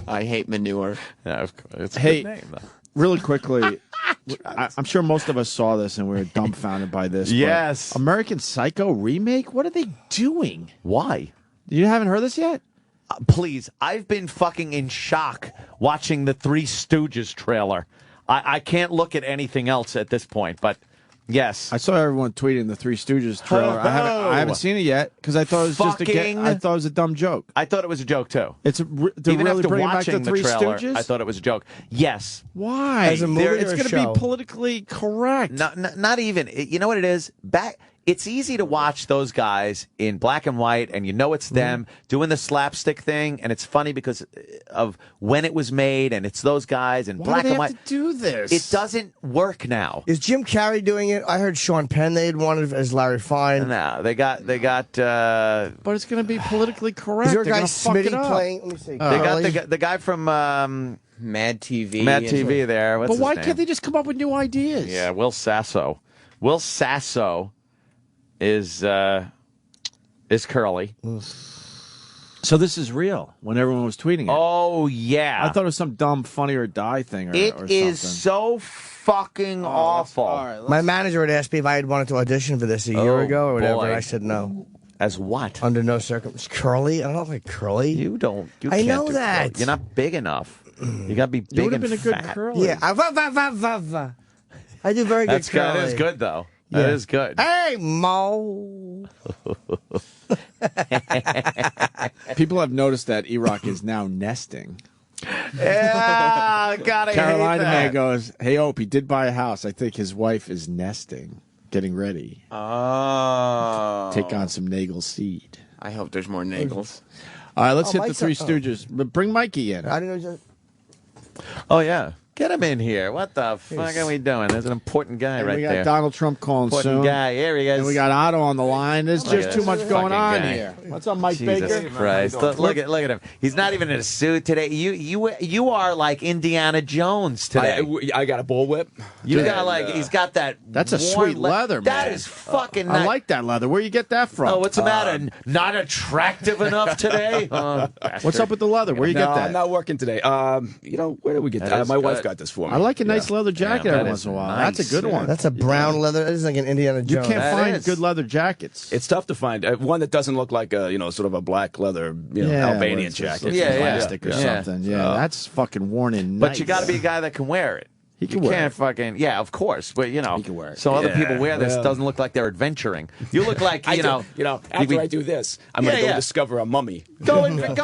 S11: I hate manure.
S9: Yeah, of course. It's a
S5: Hey,
S9: good name, though.
S5: Really quickly, I'm sure most of us saw this and we were dumbfounded by this. but
S9: Yes.
S5: American Psycho remake? What are they doing?
S9: Why?
S5: You haven't heard this yet?
S9: Please, I've been fucking in shock watching the Three Stooges trailer. I can't look at anything else at this point, but yes.
S5: I saw everyone tweeting the Three Stooges trailer. I haven't seen it yet because I thought it was I thought it was a dumb joke.
S9: I thought it was a joke too.
S5: It's they're
S9: Even
S5: really
S9: after
S5: bringing back
S9: watching
S5: the Three
S9: trailer,
S5: Stooges.
S9: I thought it was a joke. Yes.
S5: Why?
S4: As a movie or
S5: it's
S4: a
S5: going to
S4: show?
S5: be politically correct.
S9: Not even. You know what it is? It's easy to watch those guys in black and white, and you know it's them doing the slapstick thing, and it's funny because of when it was made, and it's those guys in
S5: Why
S9: black
S5: do they
S9: and
S5: have
S9: white.
S5: to do this?
S9: It doesn't work now.
S4: Is Jim Carrey doing it? I heard Sean Penn they'd wanted as Larry Fine.
S9: No, they got.
S5: But it's going to be politically correct.
S4: Is there a
S5: They're
S4: guy
S5: gonna fuck it
S4: Smitty
S5: up.
S4: playing? Let me see.
S9: They got the guy from
S11: Mad TV.
S9: Mad TV there. What's
S5: But
S9: his
S5: why
S9: name?
S5: can't they just come up with new ideas?
S9: Yeah, Will Sasso. Will Sasso is Curly.
S5: So this is real when everyone was tweeting it.
S9: Oh yeah,
S5: I thought it was some dumb Funny or Die thing. Or
S9: it is
S5: something.
S9: so fucking awful.
S5: All right,
S4: My manager had asked me if I had wanted to audition for this a year ago or whatever,
S9: boy.
S4: and I said no.
S9: As what?
S4: Under no circumstances. Curly? I don't know if like curly.
S9: You don't. You
S4: I
S9: can't
S4: know
S9: do
S4: that.
S9: curly. You're not big enough. You got to be
S5: You
S9: big
S5: would
S9: and
S5: have been a good
S9: fat.
S5: curly.
S4: Yeah. I do very good
S9: That's good.
S4: curly.
S9: That is good though. That is good.
S4: Hey, Mo.
S5: People have noticed that E-Rock is now nesting.
S9: Yeah, gotta
S5: Carolina
S9: hate that.
S5: man goes, "Hey, Opie, did buy a house. I think his wife is nesting, getting ready.
S11: Oh.
S5: Take on some Nagel seed."
S11: I hope there's more Nagels.
S5: All right, let's
S4: Oh,
S5: hit the
S4: Mike's
S5: Three
S4: up.
S5: Stooges. But bring Mikey in.
S4: I didn't know.
S9: Oh, yeah. Get him in here. What the fuck are we doing? There's an important guy
S5: And
S9: right
S5: we got
S9: there.
S5: Donald Trump calling
S9: Important
S5: soon.
S9: guy. Here he is.
S5: And we got Otto on the line. There's
S9: Look
S5: just
S9: at
S5: too
S9: this
S5: much going
S9: fucking
S5: on
S9: guy.
S5: here. What's up, Mike
S9: Jesus
S5: Baker?
S9: Christ. Look at him. He's not even in a suit today. You are like Indiana Jones today.
S20: I got a bullwhip.
S9: You got like he's got that.
S5: That's a
S9: worn
S5: sweet leather, man.
S9: That is fucking.
S5: I like that leather. Where you get that from?
S9: Oh, what's the matter? Not attractive enough today?
S5: What's up with the leather? Where you get that?
S20: I'm not working today. Where did we get
S9: That
S20: that?
S9: is
S20: My wife
S9: good.
S20: got this for me.
S5: I like a nice leather jacket
S9: that
S5: every
S9: is
S5: once in a while.
S9: nice.
S5: That's a good one.
S4: That's a brown leather. That is like an Indiana
S5: You
S4: Jones.
S5: can't
S9: That
S5: find
S9: is.
S5: good leather jackets.
S20: It's tough to find one that doesn't look like a sort of a black leather Albanian jacket.
S9: Yeah,
S5: plastic or
S9: yeah.
S5: something. Yeah, that's fucking worn in.
S9: But
S5: nice.
S9: you got to be a guy that can wear it.
S5: He can
S9: You
S5: wear
S9: can't
S5: it.
S9: fucking of course, but
S20: He can wear it.
S9: So other
S20: Yeah,
S9: people wear this
S20: well.
S9: doesn't look like they're adventuring. You look like
S20: After I do this, I'm going to go discover a mummy.
S9: go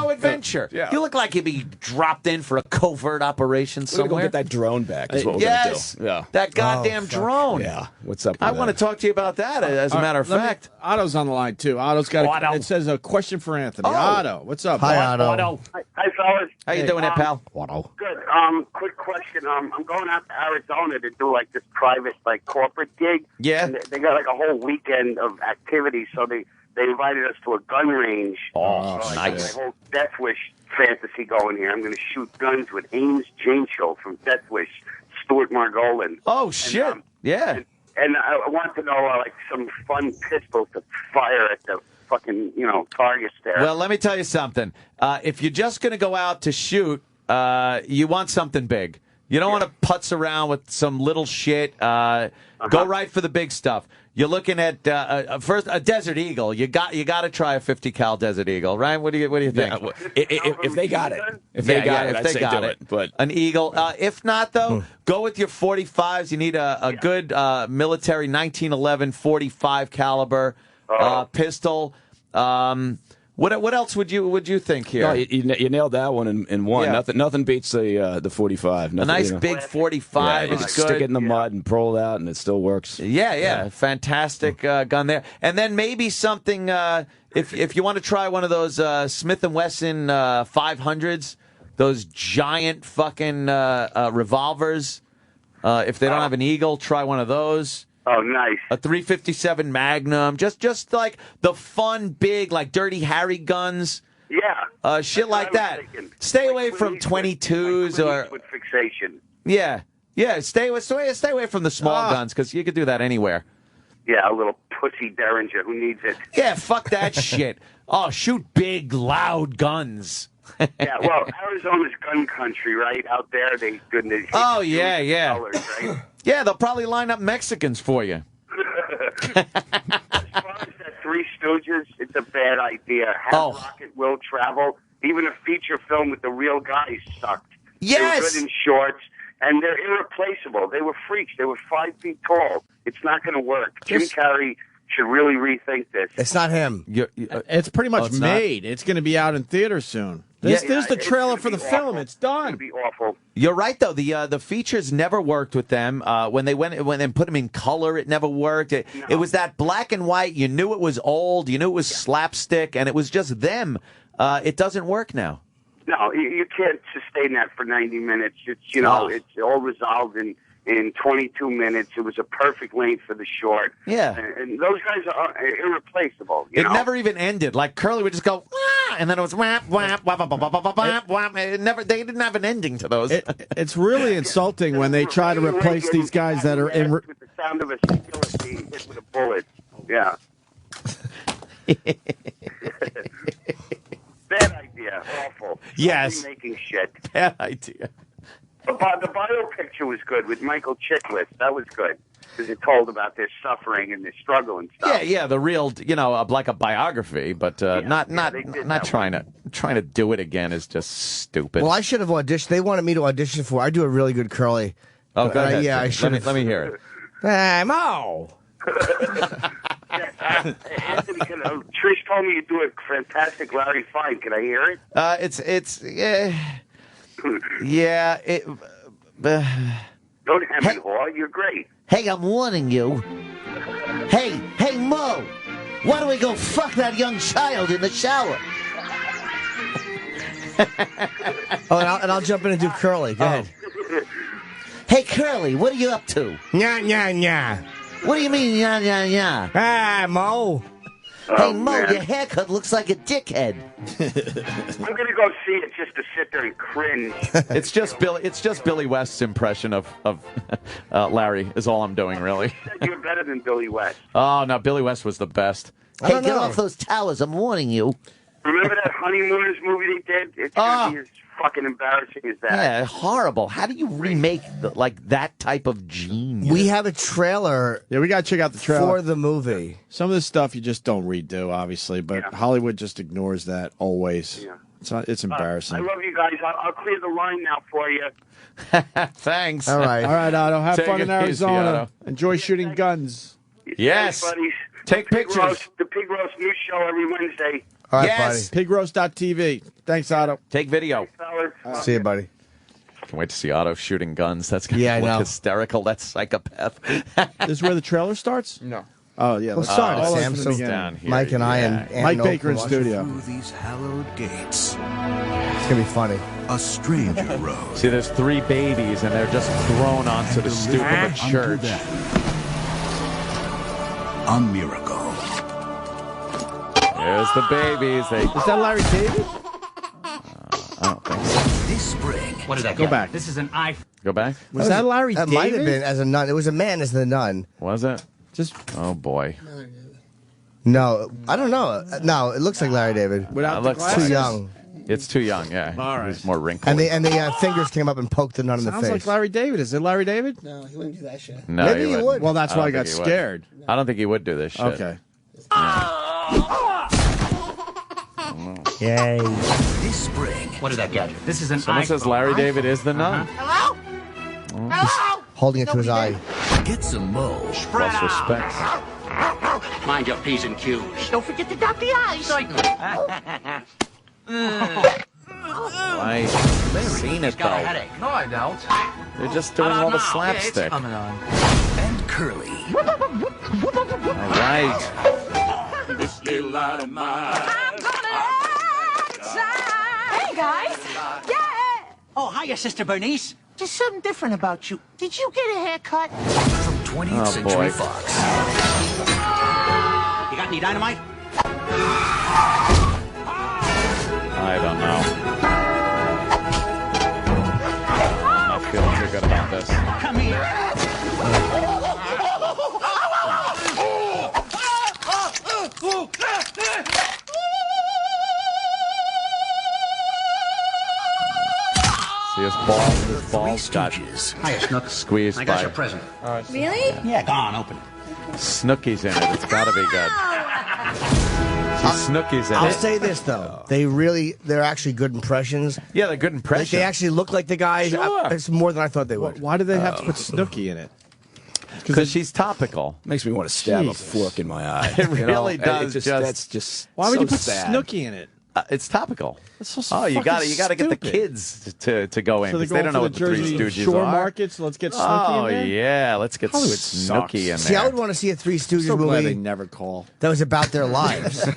S9: adventure.
S20: Yeah.
S9: You look like you'd be dropped in for a covert operation
S20: We're going to go
S9: somewhere.
S20: get that drone back. Is what we're
S9: Yes,
S20: going to do. Yeah.
S9: that goddamn drone.
S20: Yeah. What's up? With
S9: I want to talk to you about that. As a matter of fact,
S5: Otto's on the line too. Otto's got.
S9: Otto.
S5: It says a question for Anthony.
S9: Oh.
S5: Otto, what's up?
S4: Hi,
S5: boy?
S4: Otto.
S10: Hi, fellas.
S9: how you doing, there, pal?
S5: Otto.
S10: Good. Quick question. I'm going out to Arizona to do like this private, like corporate gig.
S9: Yeah.
S10: And they got like a whole weekend of activities, so they invited us to a gun range.
S9: Oh,
S10: So I got
S9: nice.
S10: my whole Death Wish fantasy going here. I'm going to shoot guns with Ames Jancho from Death Wish, Stuart Margolin.
S9: Oh shit! Yeah.
S10: And I want to know like some fun pistols to fire at the fucking targets there.
S9: Well, let me tell you something. If you're just going to go out to shoot, you want something big. You don't want to putz around with some little shit. Go right for the big stuff. You're looking at first a Desert Eagle. You got to try a 50 cal Desert Eagle, right? What do you think?
S20: Yeah, well, if they got it, I'd say do it. But
S9: an Eagle. If not, though, go with your 45s. You need a good military 1911 45 caliber pistol. What else would you think here?
S20: no, you nailed that one in one.
S9: Yeah.
S20: Nothing beats the 45.
S9: A
S20: Nothing,
S9: nice big 45
S20: you
S9: is
S20: just
S9: good.
S20: stick it in the mud and pull it out, and it still works.
S9: Yeah. Fantastic gun there. And then maybe something, if you want to try one of those Smith & Wesson 500s, those giant fucking revolvers. If they don't have an Eagle, try one of those.
S10: Oh, nice.
S9: A 357 Magnum. Just like the fun, big, like Dirty Harry guns.
S10: Yeah.
S9: Shit like
S10: That's what I
S9: that.
S10: was thinking.
S9: Stay away from 22s or...
S10: With fixation.
S9: Yeah. Stay away from the small guns, because you could do that anywhere.
S10: Yeah, a little pussy Derringer. Who needs it?
S9: Yeah, fuck that shit. Oh, shoot big, loud guns.
S10: Yeah, well, Arizona's gun country, right? Out there, they goodness.
S9: Oh, yeah.
S10: Colors, right?
S9: Yeah, they'll probably line up Mexicans for you.
S10: As far as that Three Stooges, it's a bad idea. Have Rocket Will Travel. Even a feature film with the real guys sucked.
S9: Yes!
S10: They were good in shorts, and they're irreplaceable. They were freaks. They were 5 feet tall. It's not going to work. Jim Carrey should really rethink this.
S4: It's not him.
S5: It's pretty much made. It's going to be out in theaters soon. This is the trailer for the film. It's done.
S10: It's going to be awful.
S9: You're right, though. The features never worked with them. When they put them in color, it never worked. It was that black and white. You knew it was old. You knew it was slapstick, and it was just them. It doesn't work now.
S10: No, you can't sustain that for 90 minutes. It's it's all resolved in 22 minutes. It was a perfect length for the short.
S9: Yeah.
S10: And those guys are irreplaceable.
S9: It never even ended. Like Curly would just go, "Wah," and then it was whap, whap, whap, whap, whap, whap, whap, whap. It never. They didn't have an ending to those.
S5: It's really insulting when they try to replace these guys that are in.
S10: With the sound of a skillet being hit with a bullet. Yeah. Bad idea. Awful.
S9: Yes.
S10: Making shit.
S9: Bad idea.
S10: The bio picture was good with Michael Chiklis. That was good because it told about their suffering and their struggle and stuff.
S9: Yeah, the real, like a biography, but not trying to do it again is just stupid.
S4: Well, I should have auditioned. They wanted me to audition for. I do a really good Curly.
S9: Oh, go ahead.
S4: Yeah, I should.
S9: Let me hear it.
S4: Hey, Mo.
S10: Anthony, Trish told me you do a fantastic Larry Fine. Can I hear it?
S9: Yeah.
S10: Don't hem and haw. You're great.
S6: Hey, I'm warning you. Hey, Mo. Why don't we go fuck that young child in the shower?
S4: and I'll jump in and do Curly. Go ahead.
S6: Hey, Curly, what are you up to?
S4: Nya.
S6: What do you mean, nya?
S4: Ah, Mo.
S6: Hey, Mo, your haircut looks like a dickhead.
S10: I'm gonna go see it just to sit there and cringe.
S9: It's just Billy West's impression of Larry is all I'm doing, really.
S10: You're better than Billy West.
S9: Oh no, Billy West was the best.
S6: Hey, get off those towers! I'm warning you.
S10: Remember that Honeymooners movie they did? It's gonna be as fucking embarrassing as that.
S9: Yeah, horrible. How do you remake that type of genius?
S4: We have a trailer.
S5: Yeah, we got to check out the trailer
S4: for the movie.
S5: Some of the stuff you just don't redo, obviously, but Hollywood just ignores that always. Yeah. It's embarrassing.
S10: I love you guys. I'll clear the line now for you.
S9: Thanks.
S5: All right, Otto. Have
S9: Take
S5: fun
S9: it
S5: in
S9: easy,
S5: Arizona.
S9: Otto.
S5: Enjoy shooting guns.
S9: Yes.
S10: Thanks, buddies.
S9: Take pictures.
S10: The Pig Roast news show every Wednesday.
S4: All right,
S9: Yes.
S5: Pigroast.tv. Thanks, Otto.
S9: Take video.
S4: See you, buddy.
S9: Can't wait to see Otto shooting guns. That's gonna
S4: Yeah, I
S9: look
S4: know.
S9: hysterical. That psychopath.
S5: This is where the trailer starts?
S11: No.
S5: Oh, yeah.
S4: We'll
S5: Let's
S4: start
S5: all
S4: it,
S5: the way
S4: Sam.
S5: from
S4: So
S5: the beginning.
S9: here,
S4: Mike and I and
S5: Mike
S4: Noel
S5: Baker in
S4: can watch
S5: studio.
S21: Through these hallowed gates,
S4: It's gonna be funny.
S21: a stranger rose.
S9: See, there's 3 babies, and they're just thrown onto the stoop of a church.
S21: A miracle.
S9: There's the babies.
S5: Is that Larry David?
S9: I don't think so.
S21: This spring,
S7: What did that
S5: Go
S7: get?
S5: back.
S7: This is an eye.
S9: Go back.
S5: Was that Larry
S4: That
S5: David?
S4: might have been as a nun. It was a man as the nun.
S9: Was it?
S5: Just
S9: Oh boy.
S4: No, I don't know. No, it looks like Larry David.
S5: without
S9: That
S5: the
S9: looks
S5: glasses?
S4: Too young.
S9: It's too young. Yeah.
S5: All right.
S9: He's more wrinkled.
S4: And the fingers came up and poked the nun in the
S5: Sounds
S4: face.
S5: like Larry David. Is it Larry David?
S22: No, he wouldn't do that shit.
S9: No,
S4: Maybe he
S9: wouldn't.
S4: would.
S5: Well, that's why I
S9: don't
S5: got
S9: think he would.
S5: scared.
S9: I don't think he would do this shit.
S5: Okay.
S4: Yay.
S21: this spring,
S7: What did that get? This is an
S9: Someone
S7: eye.
S9: says Larry David is the nun.
S22: Hello? Hello?
S4: Holding it to his eye.
S21: get some Mo.
S9: Plus respect.
S7: Mind your P's and Q's.
S22: Don't forget to dot the I's.
S9: I've seen it, though.
S7: Headache. No, I don't.
S9: They're just doing all the slapstick.
S7: coming on.
S21: And Curly.
S9: All right.
S22: Hey, guys. Yeah.
S7: Oh, hiya, Sister Bernice.
S22: There's something different about you. Did you get a haircut?
S21: From 20th
S9: Oh,
S21: Century
S9: boy.
S21: Fox.
S7: You got any dynamite?
S9: I don't know. I'm not feeling too good about this.
S7: Come here.
S9: See his balls got
S7: Hiya, Snook.
S9: squeezed
S7: I got
S9: by
S7: your present.
S22: Really?
S7: Yeah, go on, open it.
S9: Snookies in it. It's got to be good. See, Snookies in
S4: I'll
S9: it.
S4: say this though, they're actually good impressions.
S9: Yeah, they're good
S4: Like,
S9: impressions.
S4: they actually look like the guys.
S9: Sure.
S4: It's more than I thought they would.
S5: Why do they have to put Snooki in it?
S9: Because she's topical.
S20: Makes me want to stab
S5: Jesus.
S20: a fork in my eye.
S9: It really does.
S20: That's just.
S5: Why would
S20: so
S5: you put
S20: sad.
S5: Snooki in it?
S9: It's topical.
S5: That's so
S9: Oh, you got to get the
S5: stupid.
S9: kids to go in
S5: So they're
S9: because they don't know what the
S5: going for
S9: Three
S5: the
S9: Stooges
S5: Jersey Shore
S9: are.
S5: market, so let's get Snooki
S9: Oh
S5: in there?
S9: yeah, let's get
S5: Hollywood
S9: Snooki in there.
S4: See, I would want to see a Three Stooges
S5: So glad they
S4: movie
S5: never call.
S4: that was about their lives.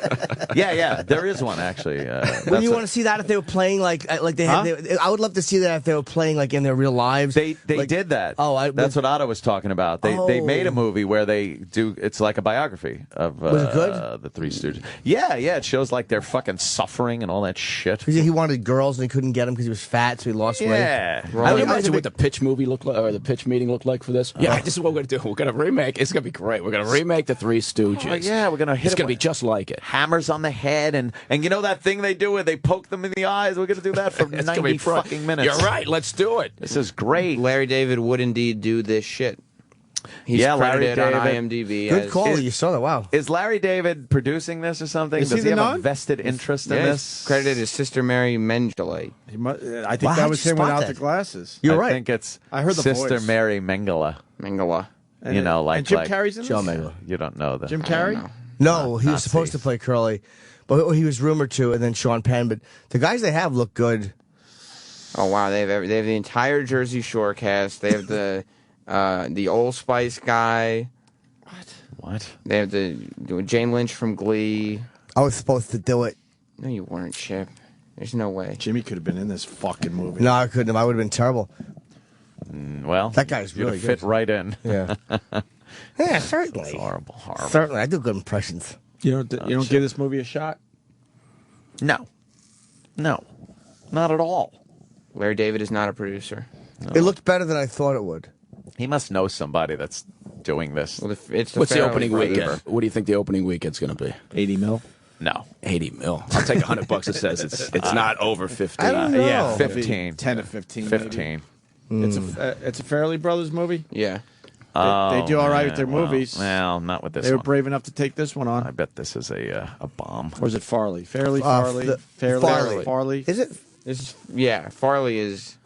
S9: Yeah, there is one actually.
S4: Wouldn't you want to see that if they were playing like they had? I would love to see that if they were playing like in their real lives.
S9: They
S4: like,
S9: did that.
S4: Oh,
S9: that's what Otto was talking about. They made a movie where they do. It's like a biography of
S4: Was it good?
S9: the Three Stooges. Yeah, it shows like they're fucking suffering and all that shit.
S4: He wanted girls and he couldn't get them because he was fat, so he lost weight.
S9: Yeah.
S20: Can you imagine what the pitch movie looked like, or the pitch meeting looked like for this? Yeah, this is what we're going to do. We're going to remake. It's going to be great. We're going to remake the Three Stooges.
S9: Oh, yeah, we're gonna hit.
S20: It's going to be just like it.
S9: Hammers on the head, and you know that thing they do where they poke them in the eyes. We're gonna do that for
S20: It's gonna
S9: 90
S20: be fun.
S9: fucking minutes.
S20: You're right. Let's do it.
S9: This is great.
S11: Larry David would indeed do this shit. He's
S9: Yeah, Larry
S11: credited on
S9: David.
S11: IMDb.
S4: Good
S11: as,
S4: call. You saw that. Wow.
S9: Is Larry David producing this or something?
S5: Is
S9: Does
S5: he
S9: he
S5: the
S9: have a
S5: nun?
S9: vested interest in
S11: Yeah,
S9: this?
S11: he's credited as Sister Mary Mengele.
S5: I think
S4: Wow,
S5: that
S4: how'd
S5: was
S4: you
S5: him
S4: spot
S5: without
S4: that?
S5: the glasses.
S4: You're
S9: I
S4: right.
S9: think it's
S5: I heard the
S9: Sister
S5: voice.
S9: Mary Mengele.
S11: Mengele.
S5: And
S9: you know, like
S5: and Jim
S9: like,
S5: Carrey's in
S4: John
S5: this?
S4: Mengele.
S9: You don't know that.
S5: Jim Carrey?
S4: No, he was supposed to play Curly, but he was rumored to, and then Sean Penn. But the guys they have look good.
S11: Oh wow, they have the entire Jersey Shore cast. They have the Old Spice guy.
S9: What?
S11: They have the Jane Lynch from Glee.
S4: I was supposed to do it.
S11: No, you weren't, Chip. There's no way.
S5: Jimmy could have been in this fucking movie.
S4: No, I couldn't have. I would have been terrible.
S9: Well,
S4: that guy's
S9: you'd
S4: really
S9: have fit
S4: good.
S9: right in.
S4: Yeah. Yeah, certainly.
S9: It's horrible.
S4: Certainly, I do good impressions.
S5: You don't give this movie a shot?
S9: No, not at all.
S11: Larry David is not a producer.
S4: It looked better than I thought it would.
S9: He must know somebody that's doing this.
S11: Well, it's
S20: What's the
S11: Fairly
S20: opening
S11: Flavor.
S20: weekend? What do you think the opening weekend's going to be?
S5: 80 mil.
S9: No,
S20: 80 mil. I'll take $100 that says it's not over 15.
S4: I don't know.
S9: Yeah, 15.
S5: 10 to 15.
S9: 15.
S5: It's a Fairley Brothers movie.
S11: Yeah.
S5: They do all right with their
S9: well,
S5: movies.
S9: Well, not with this
S5: They were
S9: one.
S5: brave enough to take this one on.
S9: I bet this is a bomb.
S5: Or is it Farley? Fairley,
S4: Farley.
S5: Farley.
S4: Is it?
S11: Yeah, Farley is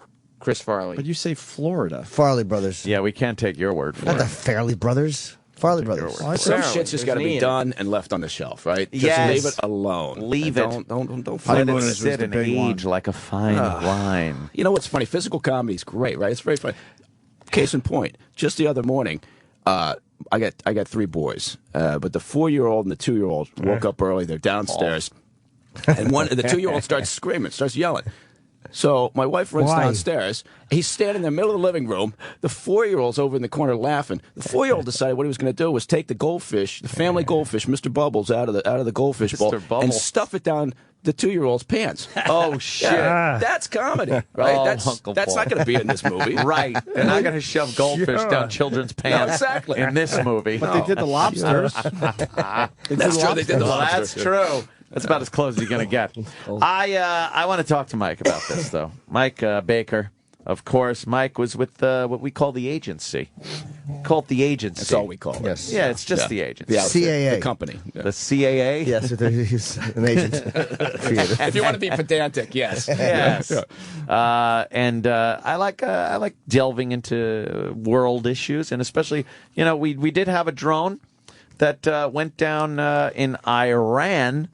S11: Chris Farley.
S5: But you say Florida.
S4: Farley Brothers.
S9: Yeah, we can't take your word for
S4: Not
S9: it.
S4: the Fairley Brothers. Farley Brothers.
S20: Some shit's just got to be done and left on the shelf, right? Just
S9: Yes.
S20: leave it alone.
S9: Leave
S20: And
S9: it.
S20: Don't
S9: Let
S20: flip
S9: it
S20: it.
S9: sit and age like a fine wine.
S20: You know what's funny? Physical comedy is great, right? It's very funny. Case in point, just the other morning, I got 3 boys, but the 4-year-old and the 2-year-old woke up early. They're downstairs, and the 2-year-old starts screaming, starts yelling. So my wife runs downstairs. He's standing in the middle of the living room. The 4-year-old's over in the corner laughing. The 4-year-old decided what he was going to do was take the goldfish, the family goldfish, Mr. Bubbles, out of the goldfish bowl
S9: Bubbles.
S20: and stuff it down the 2-year-old's pants.
S9: Oh, shit.
S20: Yeah, that's comedy, right?
S9: Oh,
S20: that's
S9: Uncle
S20: not
S9: Paul.
S20: going to be in this movie.
S9: Right. They're not going to shove goldfish down children's pants
S20: exactly.
S9: in this movie.
S5: But they did the lobsters.
S20: That's true. They did the
S9: Well,
S20: lobsters.
S9: that's true. That's about as close as you're going to get. I want to talk to Mike about this, though. Mike Baker, of course. Mike was with what we call the agency. We call it the agency.
S20: That's all we call it.
S4: Yes.
S9: Yeah, it's just the agency.
S20: The outfit,
S4: CAA.
S20: the company. Yeah.
S9: The CAA?
S4: Yes, he's an agent. Creative.
S20: If you want to be pedantic, yes.
S9: Yes.
S20: Yeah.
S9: And I like delving into world issues, and especially, we did have a drone that went down in Iran,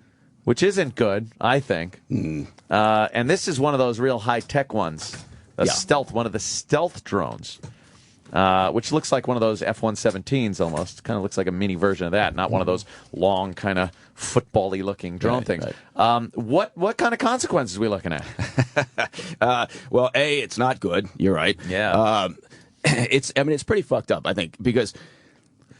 S9: which isn't good, I think. And this is one of those real high-tech ones, one of the stealth drones, which looks like one of those F-117s almost. Kind of looks like a mini version of that, not one of those long, kind of football-y looking drone things.
S20: Right.
S9: What kind of consequences are we looking at?
S20: Well, A, it's not good. You're right.
S9: Yeah.
S20: It's pretty fucked up, I think, because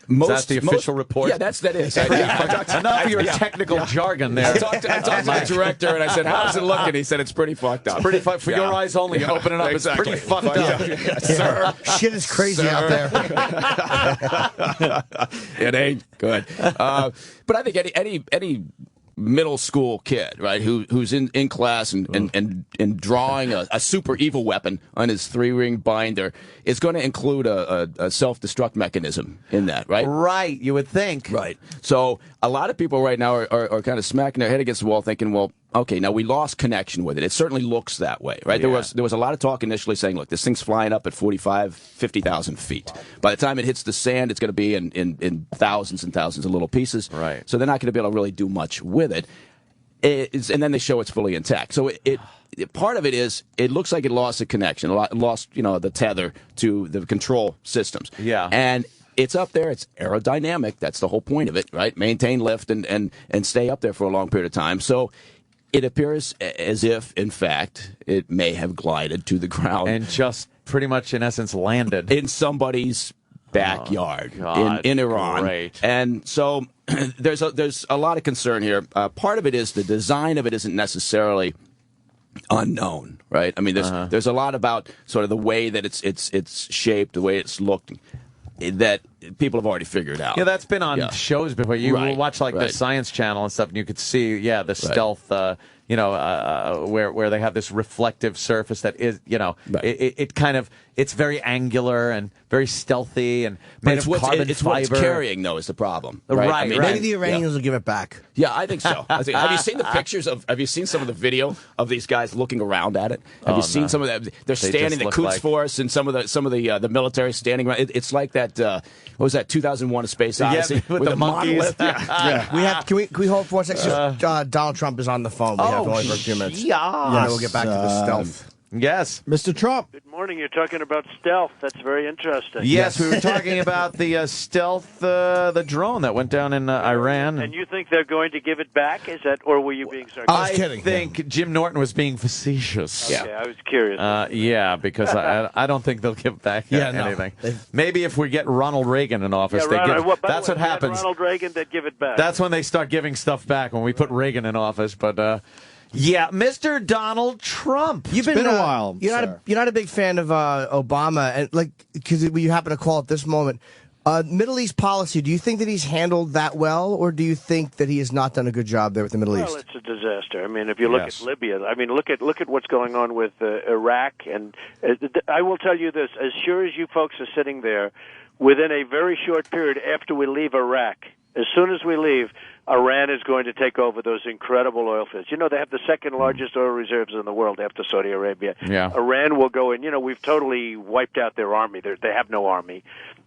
S9: Is that the official report?
S20: Yeah, that is.
S9: Enough of your technical jargon there.
S20: I talked to the director and I said, "How's it looking?" He said, "It's pretty fucked up."
S9: Pretty for your eyes only. You open it up.
S20: Exactly.
S9: It's pretty fucked up.
S20: Sir.
S4: Shit is crazy out there.
S20: It ain't good. But I think any middle school kid, right, who's in class and drawing a super evil weapon on his 3-ring binder is going to include a self-destruct mechanism in that, right?
S9: Right, you would think.
S20: Right. So a lot of people right now are kind of smacking their head against the wall thinking, well, okay, now we lost connection with it. It certainly looks that way, right?
S9: Yeah.
S20: There was a lot of talk initially saying, look, this thing's flying up at 50,000 feet. By the time it hits the sand, it's going to be in thousands and thousands of little pieces.
S9: Right.
S20: So they're not going to be able to really do much with it. And then they show it's fully intact. So it part of it is it looks like it lost the connection, lost the tether to the control systems.
S9: Yeah.
S20: And it's up there. It's aerodynamic. That's the whole point of it, right? Maintain lift and stay up there for a long period of time. So it appears as if, in fact, it may have glided to the ground
S9: And just pretty much, in essence, landed
S20: in somebody's backyard
S9: God,
S20: in Iran.
S9: great.
S20: And so there's a lot of concern here. Part of it is the design of it isn't necessarily unknown, right? I mean, there's a lot about sort of the way that it's shaped, the way it's looked, that people have already figured out.
S9: Yeah, that's been on shows before. You
S20: Right,
S9: watch the
S20: right.
S9: Science Channel and stuff, and you could see, the stealth, where they have this reflective surface that is, it kind of, it's very angular and very stealthy and made of carbon
S20: it's
S9: fiber.
S20: what it's carrying, though, is the problem.
S9: Right,
S20: I mean,
S4: Maybe the Iranians will give it back.
S20: Yeah, I think so. Have you seen the pictures have you seen some of the video of these guys looking around at it? Have you seen some of that? They're standing, the
S9: look
S20: Quds
S9: like-
S20: Force and some of the military standing around. It's like that. what was that? 2001: A Space Odyssey
S9: with the monkeys.
S20: monolith. Yeah.
S4: We have. Can we hold for 1 second? Donald Trump is on the phone. We have only for a few minutes.
S9: Yeah.
S4: And then we'll get back to the stealth.
S9: Yes,
S5: Mr. Trump.
S2: Good morning. You're talking about stealth. That's very interesting.
S9: Yes, we were talking about the stealth, the drone that went down in Iran.
S2: And you think they're going to give it back? Is that, or were you being sarcastic?
S9: I think Jim Norton was being facetious.
S2: Okay, I was curious.
S9: Yeah, because I don't think they'll give back anything. Maybe if we get Ronald Reagan in office,
S2: Yeah,
S9: that's what happens.
S2: Ronald Reagan, they'd give it back.
S9: That's when they start giving stuff back, when we put Reagan in office. But yeah, Mr. Donald Trump.
S4: You've been a while. You're not a big fan of Obama, and because you happen to call it this moment. Middle East policy. Do you think that he's handled that well, or do you think that he has not done a good job there with the Middle East?
S2: Well, it's a disaster. I mean, if you look at Libya, I mean, look at what's going on with Iraq, and I will tell you this: as sure as you folks are sitting there, within a very short period after we leave Iraq, as soon as we leave, Iran is going to take over those incredible oil fields. You know, they have the second largest oil reserves in the world after Saudi Arabia.
S9: Yeah.
S2: Iran will go in. You know, we've totally wiped out their army. They have no army.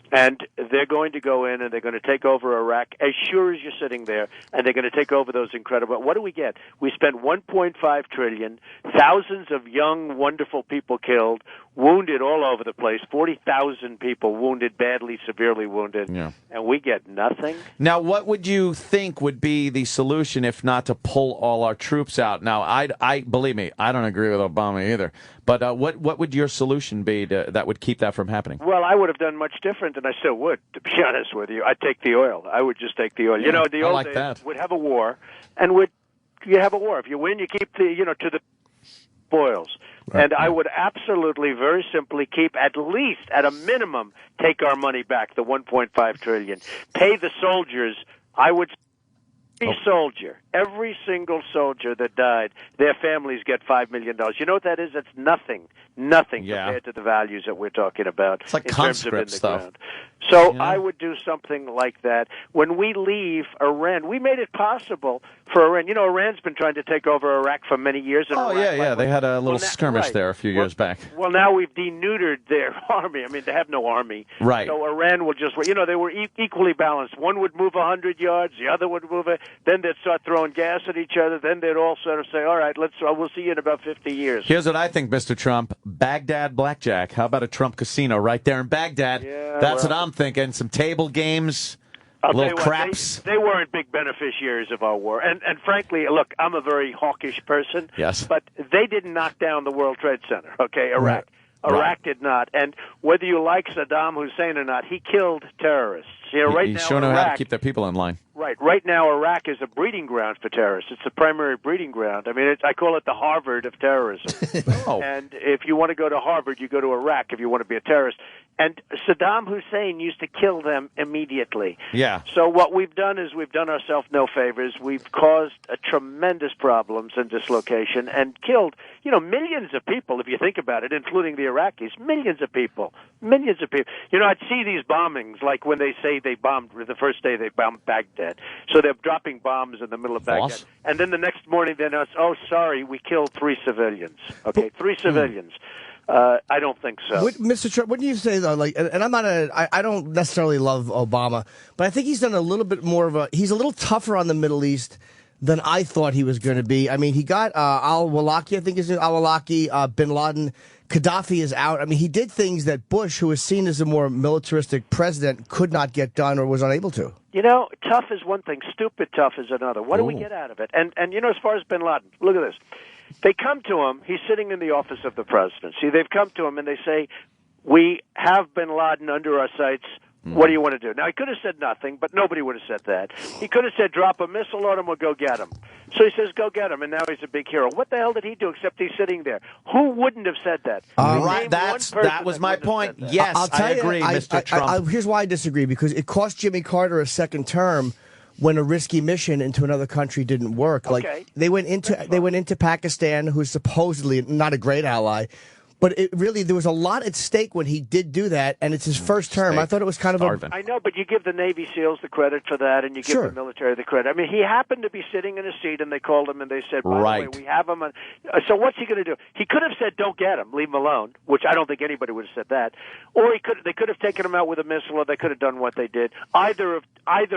S2: And they're going to go in and they're going to take over Iraq as sure as you're sitting there, and they're going to take over those incredible. What do we get? We spent $1.5 trillion, thousands of young, wonderful people killed, wounded all over the place, 40,000 people wounded, badly, severely wounded, and we get nothing.
S9: Now, what would you think would be the solution if not to pull all our troops out? Now, I believe me, I don't agree with Obama either. But what would your solution be that would keep that from happening?
S2: Well, I would have done much different, and I still would, to be honest with you. I'd take the oil. I would just take the oil. You know, the old days
S9: that.
S2: would have a war, and you have a war. If you win, you keep to the spoils. Right. And I would absolutely, very simply keep at least, at a minimum, take our money back, the $1.5 trillion. Pay the soldiers. I would. Every single soldier that died, their families get $5 million. You know what that is? That's nothing compared to the values that we're talking about.
S9: It's like
S2: in terms of in the
S9: stuff.
S2: ground. So I would do something like that. When we leave Iran, we made it possible for Iran. You know, Iran's been trying to take over Iraq for many years.
S9: Oh, yeah. They had a little skirmish there a few years back.
S2: Well, now we've denuded their army. I mean, they have no army.
S9: Right.
S2: So Iran will just, they were equally balanced. One would move 100 yards, the other would move it. Then they'd start throwing gas at each other. Then they'd all sort of say, all right, we'll see you in about 50 years.
S9: Here's what I think, Mr. Trump. Baghdad blackjack. How about a Trump casino right there in Baghdad?
S2: Yeah,
S9: That's what I'm thinking. Some table games, little craps.
S2: They weren't big beneficiaries of our war. And frankly, look, I'm a very hawkish person.
S9: Yes.
S2: But they didn't knock down the World Trade Center, okay, Iraq.
S9: Right.
S2: Iraq did not. And whether you like Saddam Hussein or not, he killed terrorists. Right
S9: he
S2: now,
S9: sure knew
S2: Iraq,
S9: how to keep their people in line.
S2: Right now, Iraq is a breeding ground for terrorists. It's the primary breeding ground. I mean, I call it the Harvard of terrorism. And if you want to go to Harvard, you go to Iraq if you want to be a terrorist. And Saddam Hussein used to kill them immediately.
S9: Yeah.
S2: So what we've done is we've done ourselves no favors. We've caused tremendous problems and dislocation and killed, millions of people, if you think about it, including the Iraqis. Millions of people. I'd see these bombings, like when they say they bombed, the first day they bombed Baghdad. So they're dropping bombs in the middle of Baghdad. And then the next morning they announce, sorry, we killed 3 civilians. Okay, 3 civilians. I don't think so.
S4: Mr. Trump, what do you say, though? And I don't necessarily love Obama, but I think he's done a little bit more he's a little tougher on the Middle East than I thought he was going to be. I mean, he got al-Awlaki, I think his name, al-Awlaki, bin Laden. Gaddafi is out. I mean, he did things that Bush, who was seen as a more militaristic president, could not get done or was unable to.
S2: Tough is one thing. Stupid tough is another. What do we get out of it? And as far as bin Laden, look at this. They come to him. He's sitting in the office of the presidency. They've come to him and they say, we have bin Laden under our sights. What do you want to do? Now, he could have said nothing, but nobody would have said that. He could have said, drop a missile on him or go get him. So he says, go get him, and now he's a big hero. What the hell did he do except he's sitting there? Who wouldn't have said that?
S9: Right, that was my point. Yes, I agree, Mr. Trump.
S4: Here's why I disagree, because it cost Jimmy Carter a second term when a risky mission into another country didn't work.
S2: Okay.
S4: Like they went into Pakistan, who's supposedly not a great ally. But it really, there was a lot at stake when he did do that, and it's his first term. I thought it was kind of a...
S2: I know, but you give the Navy SEALs the credit for that, and you give the military the credit. I mean, he happened to be sitting in a seat, and they called him, and they said, by the way, we have him. So what's he going to do? He could have said, don't get him, leave him alone, which I don't think anybody would have said that. Or they could have taken him out with a missile, or they could have done what they did. Either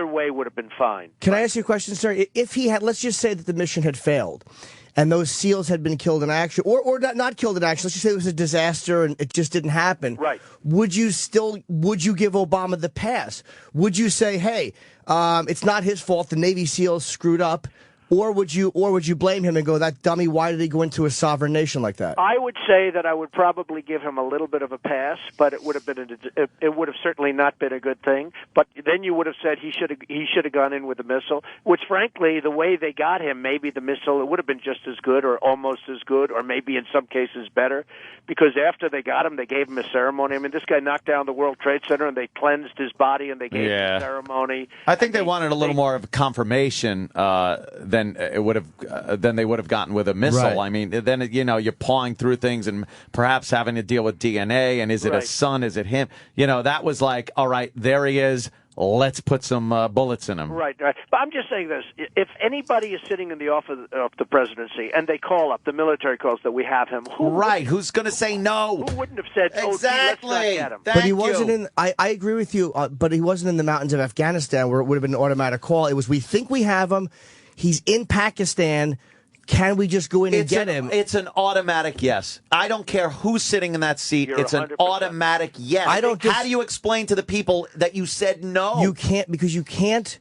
S2: way would have been fine.
S4: Can I ask you a question, sir? If he had, let's just say that the mission had failed, and those SEALs had been killed in action, or not killed in action, let's just say it was a disaster and it just didn't happen.
S2: Right.
S4: Would you give Obama the pass? Would you say, hey, it's not his fault, the Navy SEALs screwed up? Or would you blame him and go, that dummy, why did he go into a sovereign nation like that?
S2: I would say that I would probably give him a little bit of a pass, but it would have certainly not been a good thing. But then you would have said he should have gone in with the missile, which frankly, the way they got him, maybe the missile, it would have been just as good or almost as good, or maybe in some cases better, because after they got him, they gave him a ceremony. I mean, this guy knocked down the World Trade Center, and they cleansed his body, and they gave him a ceremony.
S9: I think they wanted a little more of a confirmation than they would have gotten with a missile.
S4: Right.
S9: I mean, then you're pawing through things and perhaps having to deal with DNA, and is it a son? Is it him? That was like, all right, there he is. Let's put some bullets in him.
S2: Right. But I'm just saying this. If anybody is sitting in the office of the presidency and they call up, the military calls that we have him,
S9: who's going to say no?
S2: Who wouldn't have said,
S9: exactly.
S2: Let's not get him?
S4: But he wasn't in, I agree with you, but he wasn't in the mountains of Afghanistan where it would have been an automatic call. It was, we think we have him. He's in Pakistan. Can we just go in and get him?
S9: It's an automatic yes. I don't care who's sitting in that seat. It's an automatic yes. How do you explain to the people that you said no?
S4: You can't, because you can't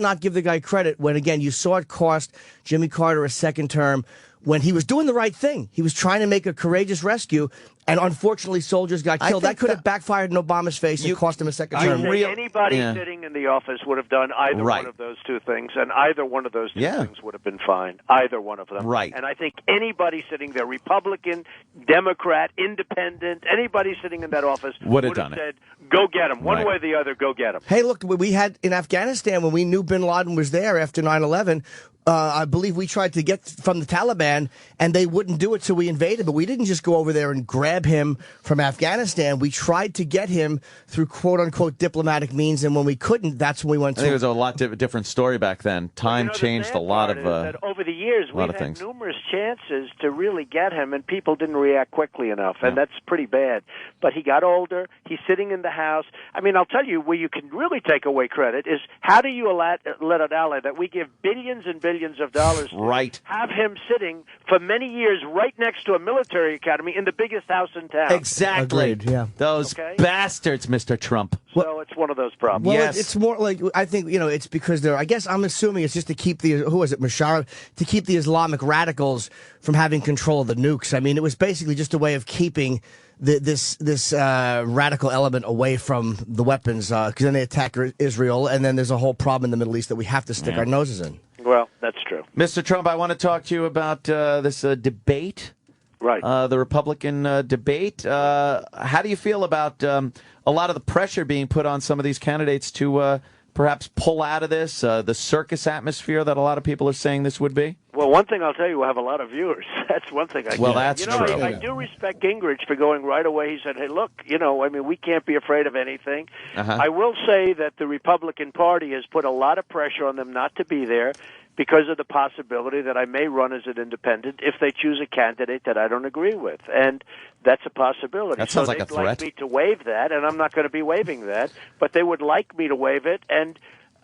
S4: not give the guy credit when, again, you saw it cost Jimmy Carter a second term when he was doing the right thing. He was trying to make a courageous rescue, and unfortunately soldiers got killed. That could have backfired in Obama's face and cost him a second term.
S2: Anybody sitting in the office would have done either one of those two things, and either one of those two things would have been fine. Either one of them.
S9: Right.
S2: And I think anybody sitting there, Republican, Democrat, Independent, anybody sitting in that office
S9: would have done
S2: said, go get him. One way or the other, go get him.
S4: Hey, look, we had in Afghanistan, when we knew bin Laden was there after 9/11, I believe we tried to get from the Taliban, and they wouldn't do it, so we invaded. But we didn't just go over there and grab him from Afghanistan. We tried to get him through quote-unquote diplomatic means, and when we couldn't, that's when we went to...
S9: I think it was a lot different story back then. Time changed a lot of
S2: that over the years, we've had numerous chances to really get him, and people didn't react quickly enough, and that's pretty bad. But he got older. He's sitting in the House. I mean, I'll tell you, where you can really take away credit is how do you let an ally that we give billions and billions of dollars to have him sitting for many years right next to a military academy in the biggest house in town.
S9: Exactly.
S4: Agreed, yeah.
S9: Those bastards, Mr. Trump.
S2: So it's one of those problems.
S4: Well, it's more like, I think, it's because they're, I guess I'm assuming it's just to keep to keep the Islamic radicals from having control of the nukes. I mean, it was basically just a way of keeping this radical element away from the weapons, because then they attack Israel, and then there's a whole problem in the Middle East that we have to stick our noses in.
S2: Well, that's true.
S9: Mr. Trump, I want to talk to you about this debate.
S2: Right.
S9: The Republican debate. How do you feel about a lot of the pressure being put on some of these candidates to perhaps pull out of this, the circus atmosphere that a lot of people are saying this would be?
S2: Well, one thing I'll tell you, we'll have a lot of viewers. That's one thing I can
S9: Well,
S2: say.
S9: that's true.
S2: I do respect Gingrich for going right away. He said, hey, look, we can't be afraid of anything. I will say that the Republican Party has put a lot of pressure on them not to be there because of the possibility that I may run as an independent if they choose a candidate that I don't agree with. And that's a possibility.
S9: That sounds like a threat.
S2: They'd like me to waive that, and I'm not going to be waiving that. But they would like me to waive it, and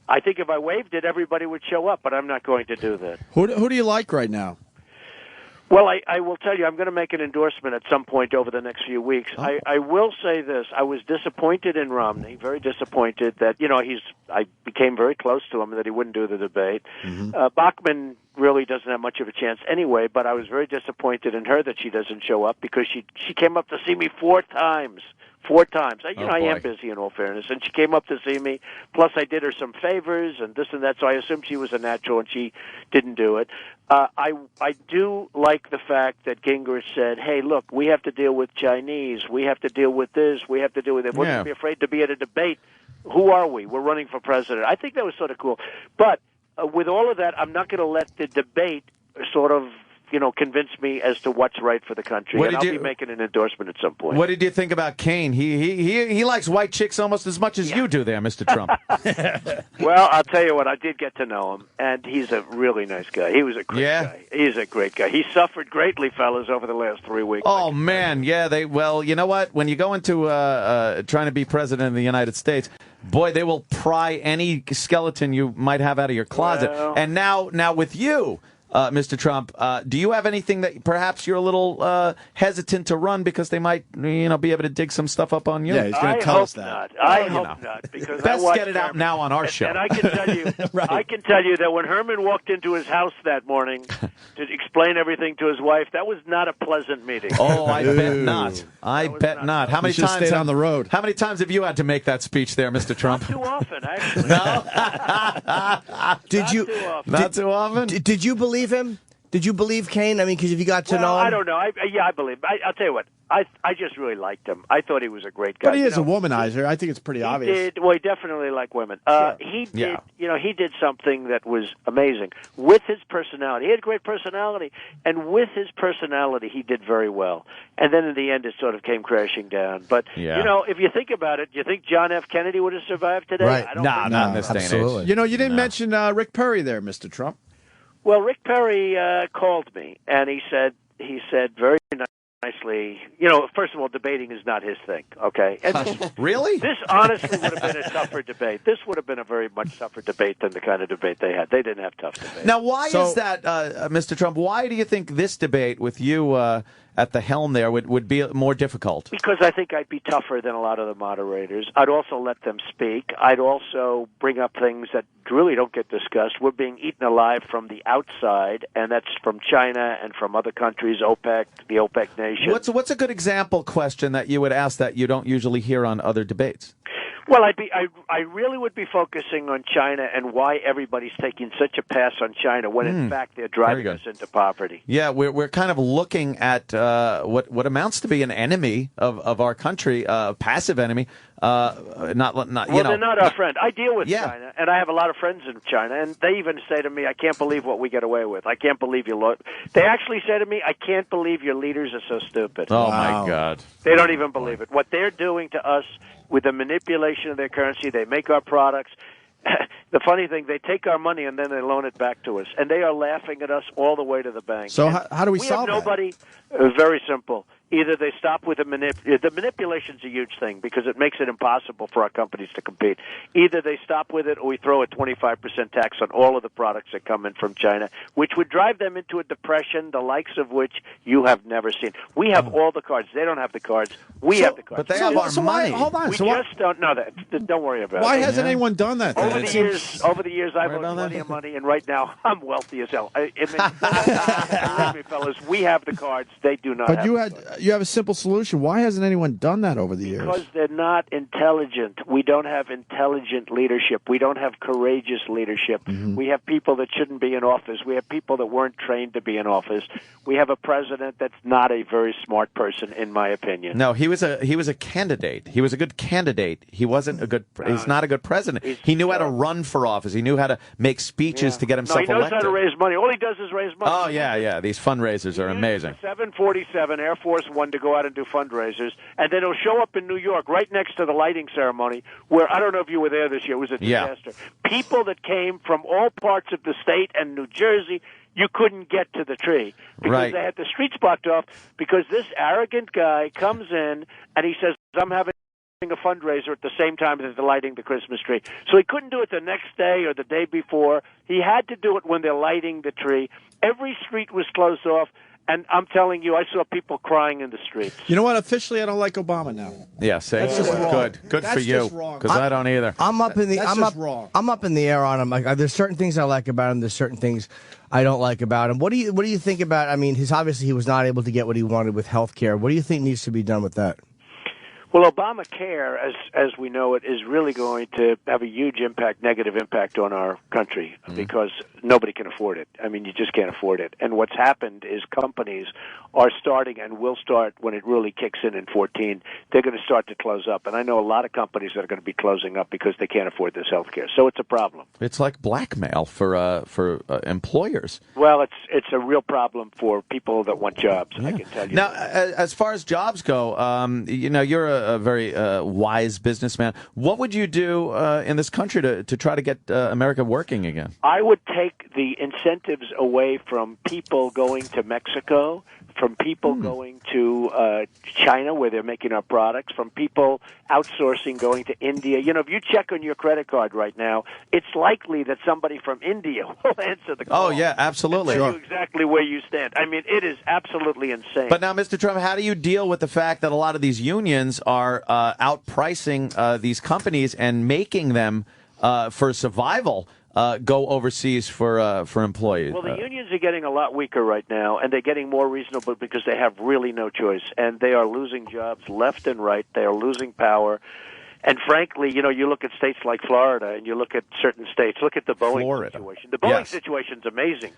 S2: I think if I waived it, everybody would show up, but I'm not going to do that.
S5: Who do you like right now?
S2: Well, I will tell you, I'm going to make an endorsement at some point over the next few weeks.
S5: Oh.
S2: I will say this. I was disappointed in Romney, very disappointed that, I became very close to him that he wouldn't do the debate. Bachmann really doesn't have much of a chance anyway, but I was very disappointed in her that she doesn't show up because she came up to see me 4 times. 4 times. I am busy in all fairness. And she came up to see me. Plus, I did her some favors and this and that, so I assumed she was a natural and she didn't do it. I do like the fact that Gingrich said, hey, look, we have to deal with Chinese. We have to deal with this. We have to deal with it. We're going to be afraid to be at a debate. Who are we? We're running for president. I think that was sort of cool. But with all of that, I'm not going to let the debate sort of convince me as to what's right for the country.
S9: What
S2: And
S9: did
S2: I'll
S9: you-
S2: be making an endorsement at some point.
S9: What did you think about Kane? He likes white chicks almost as much as you do there, Mr. Trump.
S2: Well, I'll tell you what, I did get to know him, and he's a really nice guy. He was a great guy. He's a great guy. He suffered greatly, fellas, over the last 3 weeks.
S9: Oh, man, yeah. Well, you know what? When you go into trying to be president of the United States, boy, they will pry any skeleton you might have out of your closet.
S2: Well.
S9: And now with you, Mr. Trump, do you have anything that perhaps you're a little hesitant to run because they might, be able to dig some stuff up on you?
S5: Yeah, he's going to tell us that.
S2: Not. I hope not, because
S9: Best
S2: I watched
S9: get it out
S2: Herman.
S9: now on our show.
S2: And I can tell you, I can tell you that when Herman walked into his house that morning to explain everything to his wife, that was not a pleasant meeting.
S9: Oh, I bet not. I bet not. How many
S5: should've
S9: times
S5: stayed on the road.
S9: How many times have you had to make that speech there, Mr. Trump?
S2: Too often, actually.
S4: Did you?
S9: Not too often.
S4: Did you believe him? Did you believe Kane? I mean, because if you got to know him,
S2: I don't know. I believe. I'll tell you what. I just really liked him. I thought he was a great guy.
S5: But he is a womanizer. I think it's pretty obvious.
S2: He definitely liked women. He did.
S5: Yeah.
S2: He did something that was amazing with his personality. He had great personality, and with his personality, he did very well. And then in the end, it sort of came crashing down. But if you think about it, do you think John F. Kennedy would have survived today?
S5: Right.
S2: I don't
S5: Nah,
S2: think
S5: not
S2: so.
S5: in this day and age. You didn't mention Rick Perry there, Mr. Trump.
S2: Well, Rick Perry called me, and he said very nicely, first of all, debating is not his thing, okay? And
S9: really?
S2: This honestly would have been a tougher debate. This would have been a very much tougher debate than the kind of debate they had. They didn't have tough debates.
S9: Now, why is that, Mr. Trump? Why do you think this debate with you at the helm there would be more difficult?
S2: Because I think I'd be tougher than a lot of the moderators. I'd also let them speak. I'd also bring up things that really don't get discussed. We're being eaten alive from the outside, and that's from China and from other countries, OPEC, the OPEC nation.
S9: What's a good example question that you would ask that you don't usually hear on other debates?
S2: Well, I really would be focusing on China and why everybody's taking such a pass on China when in fact they're driving us into poverty.
S9: Yeah, we're kind of looking at what amounts to be an enemy of our country, a passive enemy. They're not
S2: our friend. I deal with China, and I have a lot of friends in China, and they even say to me, "I can't believe what we get away with. I can't believe you." They actually say to me, "I can't believe your leaders are so stupid."
S9: Oh my God!
S2: They don't even believe it. What they're doing to us with the manipulation of their currency, they make our products. The funny thing, they take our money and then they loan it back to us, and they are laughing at us all the way to the bank.
S5: So how do we solve
S2: have nobody? Very simple. Either they stop with the manipulation's a huge thing because it makes it impossible for our companies to compete. Either they stop with it, or we throw a 25% tax on all of the products that come in from China, which would drive them into a depression, the likes of which you have never seen. We have all the cards; they don't have the cards. We have the cards.
S9: But they have our money.
S5: Hold on.
S2: We just don't know that. Don't worry about it.
S5: Why hasn't anyone done that? then?
S2: Over the years, I've owned plenty of money, and right now I'm wealthy as hell. Believe me, fellas, we have the cards; they do not.
S5: But
S2: have
S5: you have a simple solution. Why hasn't anyone done that over the years?
S2: Because they're not intelligent. We don't have intelligent leadership. We don't have courageous leadership. We have people that shouldn't be in office. We have people that weren't trained to be in office. We have a president that's not a very smart person, in my opinion.
S9: No, he was a candidate. He was a good candidate. He wasn't a good. He's not a good president. He knew how to run for office. He knew how to make speeches to get himself
S2: he knows
S9: elected.
S2: how to raise money. All he does is raise money.
S9: Oh yeah. These fundraisers are amazing.
S2: 747 Air Force One to go out and do fundraisers, and then he'll show up in New York right next to the lighting ceremony, where I don't know if you were there this year. It was a disaster. People that came from all parts of the state and New Jersey, you couldn't get to the tree because they had the streets blocked off because this arrogant guy comes in and he says, "I'm having a fundraiser at the same time as they're lighting the Christmas tree." So he couldn't do it the next day or the day before. He had to do it when they're lighting the tree. Every street was closed off. And I'm telling you, I saw people crying in the streets.
S5: You know what? Officially, I don't like Obama now.
S9: Yeah, say
S5: That's just wrong.
S9: Good
S5: That's
S9: for you.
S5: just wrong.
S9: Because I don't either.
S4: I'm up in the.
S5: That's
S4: I'm
S5: just
S4: up.
S5: wrong.
S4: I'm up in the air on him. Like, there's certain things I like about him. There's certain things I don't like about him. What do you think about? I mean, obviously he was not able to get what he wanted with health care. What do you think needs to be done with that?
S2: Well, Obamacare, as we know it, is really going to have a huge impact, negative impact on our country because nobody can afford it. I mean, you just can't afford it. And what's happened is companies are starting and will start when it really kicks in 14. They're going to start to close up. And I know a lot of companies that are going to be closing up because they can't afford this health care. So it's a problem.
S9: It's like blackmail for employers.
S2: Well, it's a real problem for people that want jobs, I can tell you.
S9: Now, as far as jobs go, you're a very wise businessman. What would you do in this country to try to get America working again?
S2: I would take the incentives away from people going to Mexico, from people going to China where they're making our products, from people outsourcing going to India. You know, if you check on your credit card right now, it's likely that somebody from India will answer the call.
S9: Oh, yeah, absolutely.
S2: And tell you exactly where you stand. I mean, it is absolutely insane.
S9: But now, Mr. Trump, how do you deal with the fact that a lot of these unions are outpricing these companies and making them, for survival, go overseas for employees?
S2: Well, the unions are getting a lot weaker right now, and they're getting more reasonable because they have really no choice, and they are losing jobs left and right. They are losing power. And frankly, you know, you look at states like Florida, and you look at certain states. Look at the Boeing situation. The Boeing situation's amazing,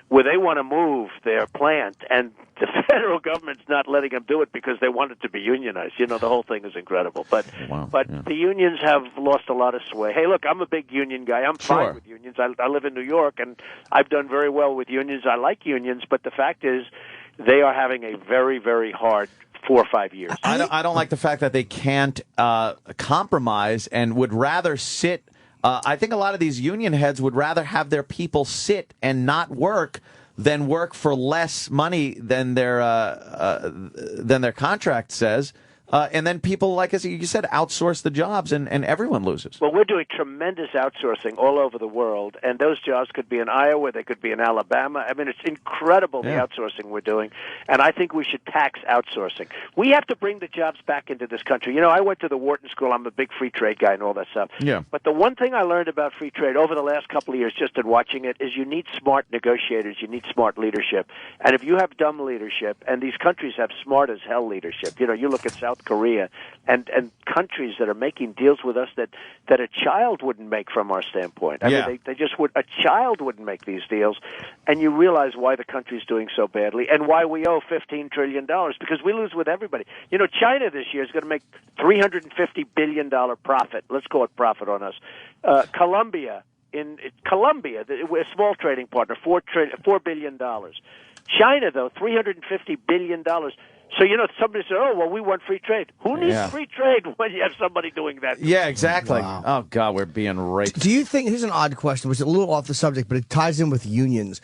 S2: where they want to move their plant, and the federal government's not letting them do it because they want it to be unionized. You know, the whole thing is incredible. But the unions have lost a lot of sway. Hey, look, I'm a big union guy. I'm fine with unions. I live in New York, and I've done very well with unions. I like unions, but the fact is they are having a very, very hard 4 or 5 years.
S9: I don't like the fact that they can't compromise and would rather sit. I think a lot of these union heads would rather have their people sit and not work than work for less money than their contract says. And then people, like as you said, outsource the jobs, and everyone loses.
S2: Well, we're doing tremendous outsourcing all over the world, and those jobs could be in Iowa, they could be in Alabama. I mean, it's incredible the outsourcing we're doing, and I think we should tax outsourcing. We have to bring the jobs back into this country. You know, I went to the Wharton School. I'm a big free trade guy and all that stuff.
S9: Yeah.
S2: But the one thing I learned about free trade over the last couple of years, just in watching it, is you need smart negotiators. You need smart leadership. And if you have dumb leadership, and these countries have smart as hell leadership, you know, you look at South Korea and countries that are making deals with us that a child wouldn't make from our standpoint. I mean, they just would. A child wouldn't make these deals, and you realize why the country's doing so badly and why we owe $15 trillion, because we lose with everybody. You know, China this year is going to make $350 billion profit. Let's call it profit on us. Colombia, we're a small trading partner, $4 billion. China, though, $350 billion. So, you know, somebody said, oh, well, we want free trade. Who needs free trade when you have somebody doing that?
S9: Yeah, exactly.
S4: Wow.
S9: Oh, God, we're being raped.
S4: Do you think, here's an odd question, which is a little off the subject, but it ties in with unions.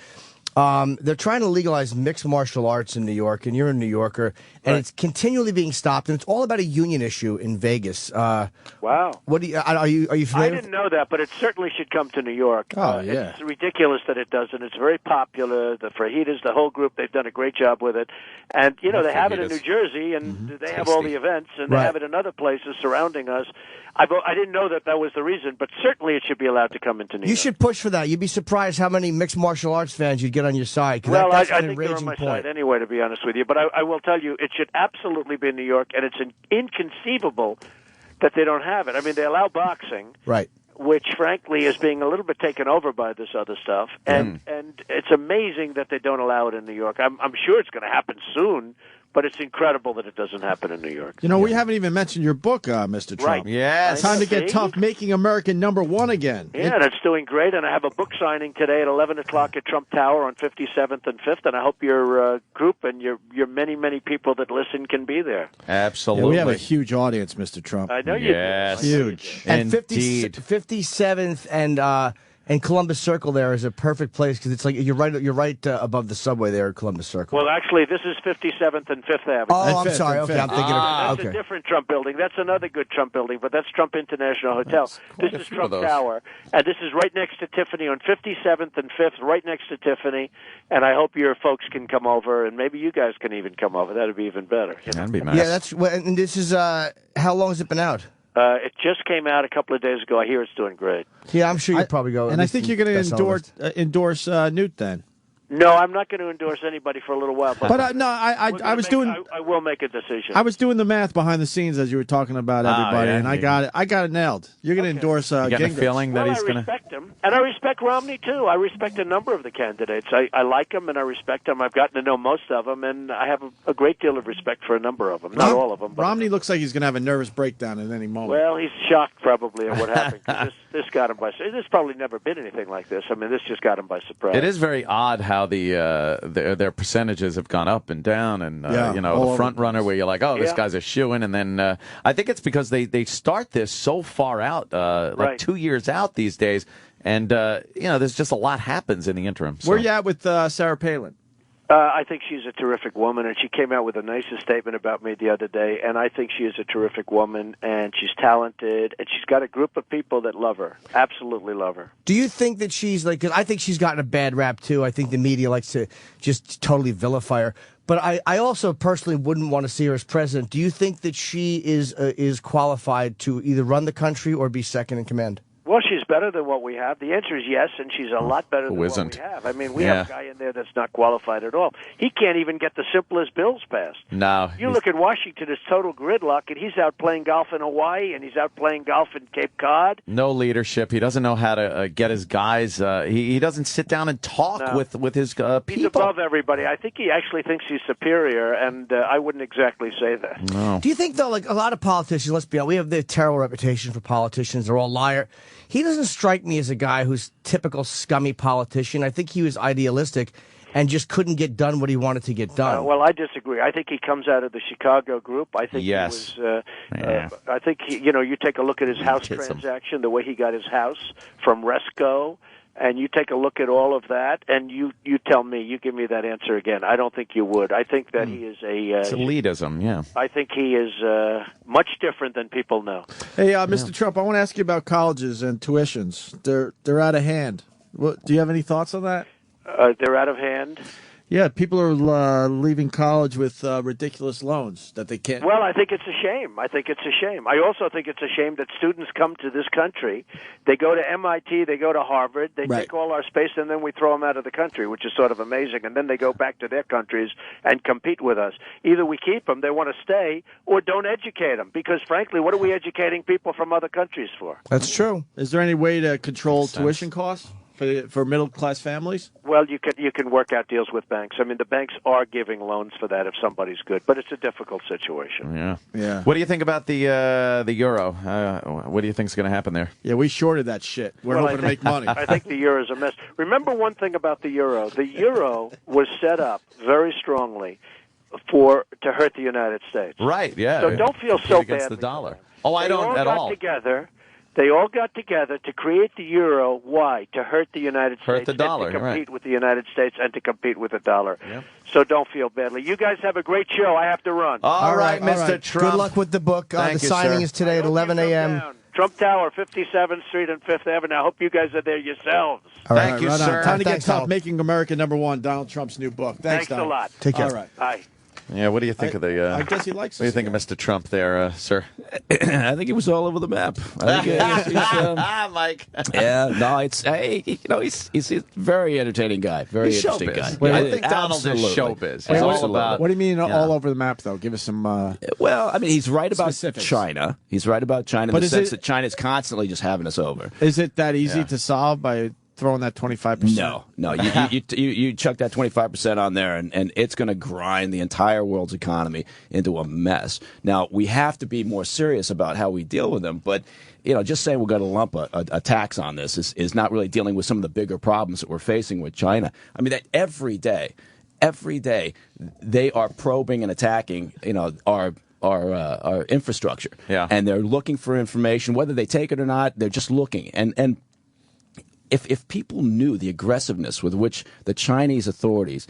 S4: They're trying to legalize mixed martial arts in New York, and you're a New Yorker, and it's continually being stopped, and it's all about a union issue in Vegas.
S2: Wow.
S4: What do are you familiar?
S2: I didn't know that, but it certainly should come to New York.
S4: Oh, yeah.
S2: It's ridiculous that it doesn't. It's very popular. The Fajitas, the whole group, they've done a great job with it. And, you know, they have it in New Jersey, and they have all the events, and they have it in other places surrounding us. I didn't know that was the reason, but certainly it should be allowed to come into New York.
S4: You should push for that. You'd be surprised how many mixed martial arts fans you'd get on your side.
S2: Well,
S4: that's
S2: I
S4: an
S2: think they're on
S4: enraging
S2: my
S4: point.
S2: side anyway, to be honest with you. But I will tell you, it should absolutely be in New York, and it's inconceivable that they don't have it. I mean, they allow boxing,
S4: right?
S2: Which, frankly, is being a little bit taken over by this other stuff, and it's amazing that they don't allow it in New York. I'm sure it's going to happen soon, but it's incredible that it doesn't happen in New York.
S5: You know, we haven't even mentioned your book, Mr. Trump.
S2: Right.
S9: Yes.
S5: Time to get
S2: See?
S5: tough, making America #1 again.
S2: Yeah, and it's doing great, and I have a book signing today at 11 o'clock at Trump Tower on 57th and 5th, and I hope your group and your many, many people that listen can be there.
S9: Absolutely.
S5: Yeah, we have a huge audience, Mr. Trump.
S2: I know you
S9: Yes.
S2: do.
S5: Huge.
S4: And 57th and Columbus Circle there is a perfect place because it's like you're right above the subway there at Columbus Circle.
S2: Well, actually, this is 57th and 5th Avenue.
S4: Oh, I'm sorry. Okay, I'm thinking of
S2: That's a different Trump building. That's another good Trump building, but that's Trump International Hotel. This is Trump Tower, and this is right next to Tiffany on 57th and 5th, right next to Tiffany. And I hope your folks can come over, and maybe you guys can even come over. That'd be even better.
S9: That'd be nice.
S4: Yeah, and this is how long has it been out?
S2: It just came out a couple of days ago. I hear it's doing great.
S4: Yeah, I'm sure you'll probably go.
S5: And I think you're going to endorse Newt then.
S2: No, I'm not going to endorse anybody for a little while.
S5: But no, I was doing.
S2: I will make a decision.
S5: I was doing the math behind the scenes as you were talking about everybody,
S9: yeah,
S5: and I got it. I got it nailed. You're going to endorse
S9: You got a
S5: Gingrich.
S9: feeling that
S2: Well,
S9: he's
S2: I
S9: going to.
S2: respect him, and I respect Romney too. I respect a number of the candidates. I like them, and I respect them. I've gotten to know most of them, and I have a great deal of respect for a number of them. Not all of them. But
S5: Romney looks like he's going to have a nervous breakdown at any moment.
S2: well, he's shocked probably at what happened. 'Cause this got him by. There's probably never been anything like this. I mean, this just got him by surprise.
S9: It is very odd how their percentages have gone up and down, and
S5: Yeah,
S9: you know,
S5: all
S9: the
S5: over
S9: front
S5: the
S9: runner where you're like, oh, this
S2: Yeah.
S9: guy's a shoo-in, and then I think it's because they start this so far out, like
S2: Right.
S9: 2 years out these days, and you know, there's just a lot happens in the interim. So.
S5: Where you at with Sarah Palin?
S2: I think she's a terrific woman, and she came out with the nicest statement about me the other day, and I think she is a terrific woman, and she's talented, and she's got a group of people that love her, absolutely love her.
S4: Do you think that she's like, because I think she's gotten a bad rap too. I think the media likes to just totally vilify her. But I also personally wouldn't want to see her as president. Do you think that she is qualified to either run the country or be second in command?
S2: Well, she's better than what we have. The answer is yes, and she's a lot better than what
S9: isn't?
S2: we have. I mean, we have a guy in there that's not qualified at all. He can't even get the simplest bills passed.
S9: No.
S2: You look at Washington, it's total gridlock, and he's out playing golf in Hawaii, and he's out playing golf in Cape Cod.
S9: No leadership. He doesn't know how to get his guys. He doesn't sit down and talk
S2: No.
S9: with his people.
S2: He's above everybody. I think he actually thinks he's superior, and I wouldn't exactly say that.
S9: No.
S4: Do you think, though, like a lot of politicians, let's be honest, we have the terrible reputation for politicians. They're all liar. He doesn't strike me as a guy who's typical scummy politician. I think he was idealistic and just couldn't get done what he wanted to get done.
S2: Well, I disagree. I think he comes out of the Chicago group. I think
S9: Yes.
S2: he was. I think you take a look at his house transaction, the way he got his house from Resco, and you take a look at all of that, and you tell me, you give me that answer again. I don't think you would. I think that he is
S9: It's elitism, yeah.
S2: I think he is much different than people know.
S5: Hey, Mr. Trump, I want to ask you about colleges and tuitions. They're out of hand. Do you have any thoughts on that?
S2: They're out of hand.
S5: Yeah, people are leaving college with ridiculous loans that they can't.
S2: Well, I think it's a shame. I also think it's a shame that students come to this country. They go to MIT, they go to Harvard, they take all our space, and then we throw them out of the country, which is sort of amazing. And then they go back to their countries and compete with us. Either we keep them, they want to stay, or don't educate them. Because, frankly, what are we educating people from other countries for?
S4: That's true.
S5: Is there any way to control tuition costs for middle-class families?
S2: Well, you can work out deals with banks. I mean, the banks are giving loans for that if somebody's good, but it's a difficult situation.
S5: Yeah.
S9: What do you think about the euro? What do you think is going to happen there?
S5: Yeah, we shorted that shit. We're hoping to make money.
S2: I think the euro is a mess. Remember one thing about the euro. The euro was set up very strongly to hurt the United States.
S9: Right, yeah.
S2: So don't feel so
S9: against
S2: badly.
S9: the dollar. Oh, I
S2: They
S9: don't at all.
S2: They all got together to create the euro. Why? To hurt the United States.
S9: Hurt the dollar,
S2: and to compete
S9: right.
S2: with the United States and to compete with the dollar.
S9: Yep.
S2: So don't feel badly. You guys have a great show. I have to run.
S9: All right, Mr. Trump.
S4: Good luck with the book.
S9: Thank
S4: the
S9: you,
S4: signing
S9: sir.
S4: is today at 11 a.m.
S2: Trump Tower, 57th Street and 5th Avenue. I hope you guys are there yourselves.
S9: Thank you,
S5: right on.
S9: sir.
S5: Time to get
S4: Thanks,
S5: tough.
S4: Al.
S5: Making America #1. Donald Trump's new book. Thanks
S2: a
S5: Donald.
S2: lot.
S4: Take care.
S5: All right.
S2: Bye.
S9: Yeah, what do you think of the...
S5: I guess he likes
S9: What do you think of Mr. Trump there, sir?
S20: I think he was all over the map. I think
S9: Mike.
S20: yeah, no, he's a very entertaining guy, very
S9: He's
S20: interesting
S9: showbiz.
S20: guy.
S9: I think Donald is showbiz. He's all about...
S5: What do you mean all over the map, though? Give us some...
S20: Well, I mean, he's right about
S5: specifics.
S20: China. He's right about China in the sense that China's constantly just having us over.
S5: Is it that easy to solve by throwing that 25%?
S20: No. You chuck that 25% on there, and it's going to grind the entire world's economy into a mess. Now, we have to be more serious about how we deal with them, but just saying we're going to lump a tax on this is not really dealing with some of the bigger problems that we're facing with China. I mean, that every day, they are probing and attacking, our infrastructure.
S9: Yeah.
S20: And they're looking for information, whether they take it or not. They're just looking, and if people knew the aggressiveness with which the Chinese authorities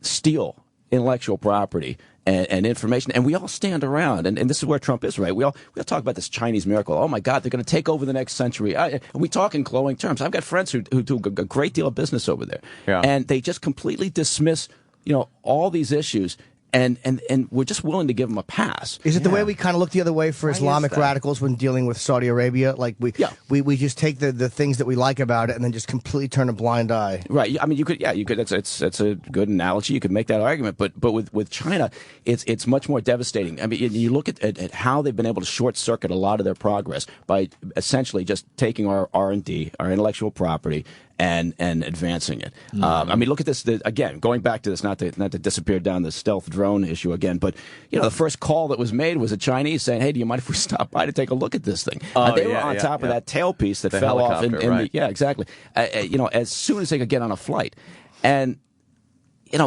S20: steal intellectual property and information, and we all stand around, and this is where Trump is, right? We all talk about this Chinese miracle. Oh, my God, they're going to take over the next century. And we talk in glowing terms. I've got friends who do a great deal of business over there,
S9: Yeah.
S20: and they just completely dismiss all these issues and we're just willing to give them a pass.
S4: Is it the way we kind of look the other way for
S20: Why is
S4: Islamic
S20: that?
S4: radicals when dealing with Saudi Arabia? Like we just take the things that we like about it and then just completely turn a blind eye.
S20: Right. I mean, you could. That's a good analogy. You could make that argument. But with China, it's much more devastating. I mean, you look at how they've been able to short circuit a lot of their progress by essentially just taking our R&D, our intellectual property, and advancing it. I mean, look at this again. Going back to this, not to disappear down the stealth drone issue again, but the first call that was made was a Chinese saying, "Hey, do you mind if we stop by to take a look at this thing?" They were on top of that tailpiece that fell off in
S9: right.
S20: exactly. As soon as they could get on a flight, and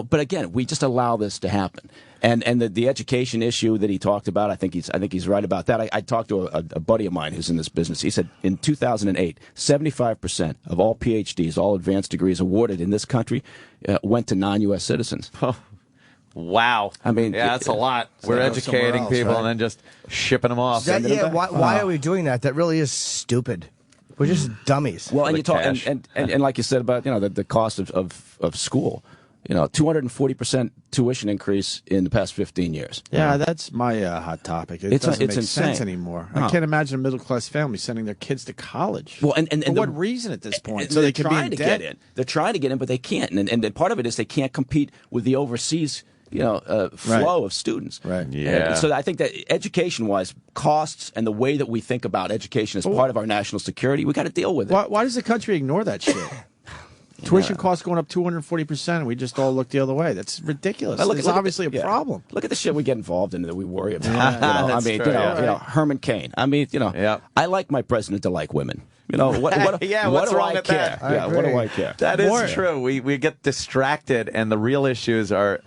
S20: but again, we just allow this to happen. And the education issue that he talked about, I think he's right about that. I talked to a buddy of mine who's in this business. He said in 2008, 75% of all PhDs, all advanced degrees awarded in this country, went to non-U.S. citizens.
S9: Wow.
S20: I mean,
S9: that's a lot. We're educating people and then just shipping them off.
S4: Why are we doing that? That really is stupid. We're just dummies.
S20: Well, and you talk, and like you said about the cost of school. 240% tuition increase in the past 15 years.
S5: Yeah, that's my hot topic. It doesn't make sense anymore. I can't imagine a middle-class family sending their kids to college.
S20: Well, and
S5: for what reason at this point?
S20: So they can be in debt? They're trying to get in, but they can't. And part of it is they can't compete with the overseas flow of students.
S5: Right.
S20: Yeah. So I think that education-wise, costs and the way that we think about education as part of our national security, we got to deal with it.
S5: Why does the country ignore that shit? Tuition costs going up 240%, and we just all look the other way. That's ridiculous. It's obviously a problem.
S20: Look at the shit we get involved in that we worry about.
S5: Yeah,
S20: I mean, Herman Cain. I mean, I like my president to like women. What
S9: what's
S20: do
S9: wrong
S20: I
S9: with
S20: care?
S9: that?
S20: What do I care?
S9: That is true. We get distracted, and the real issues are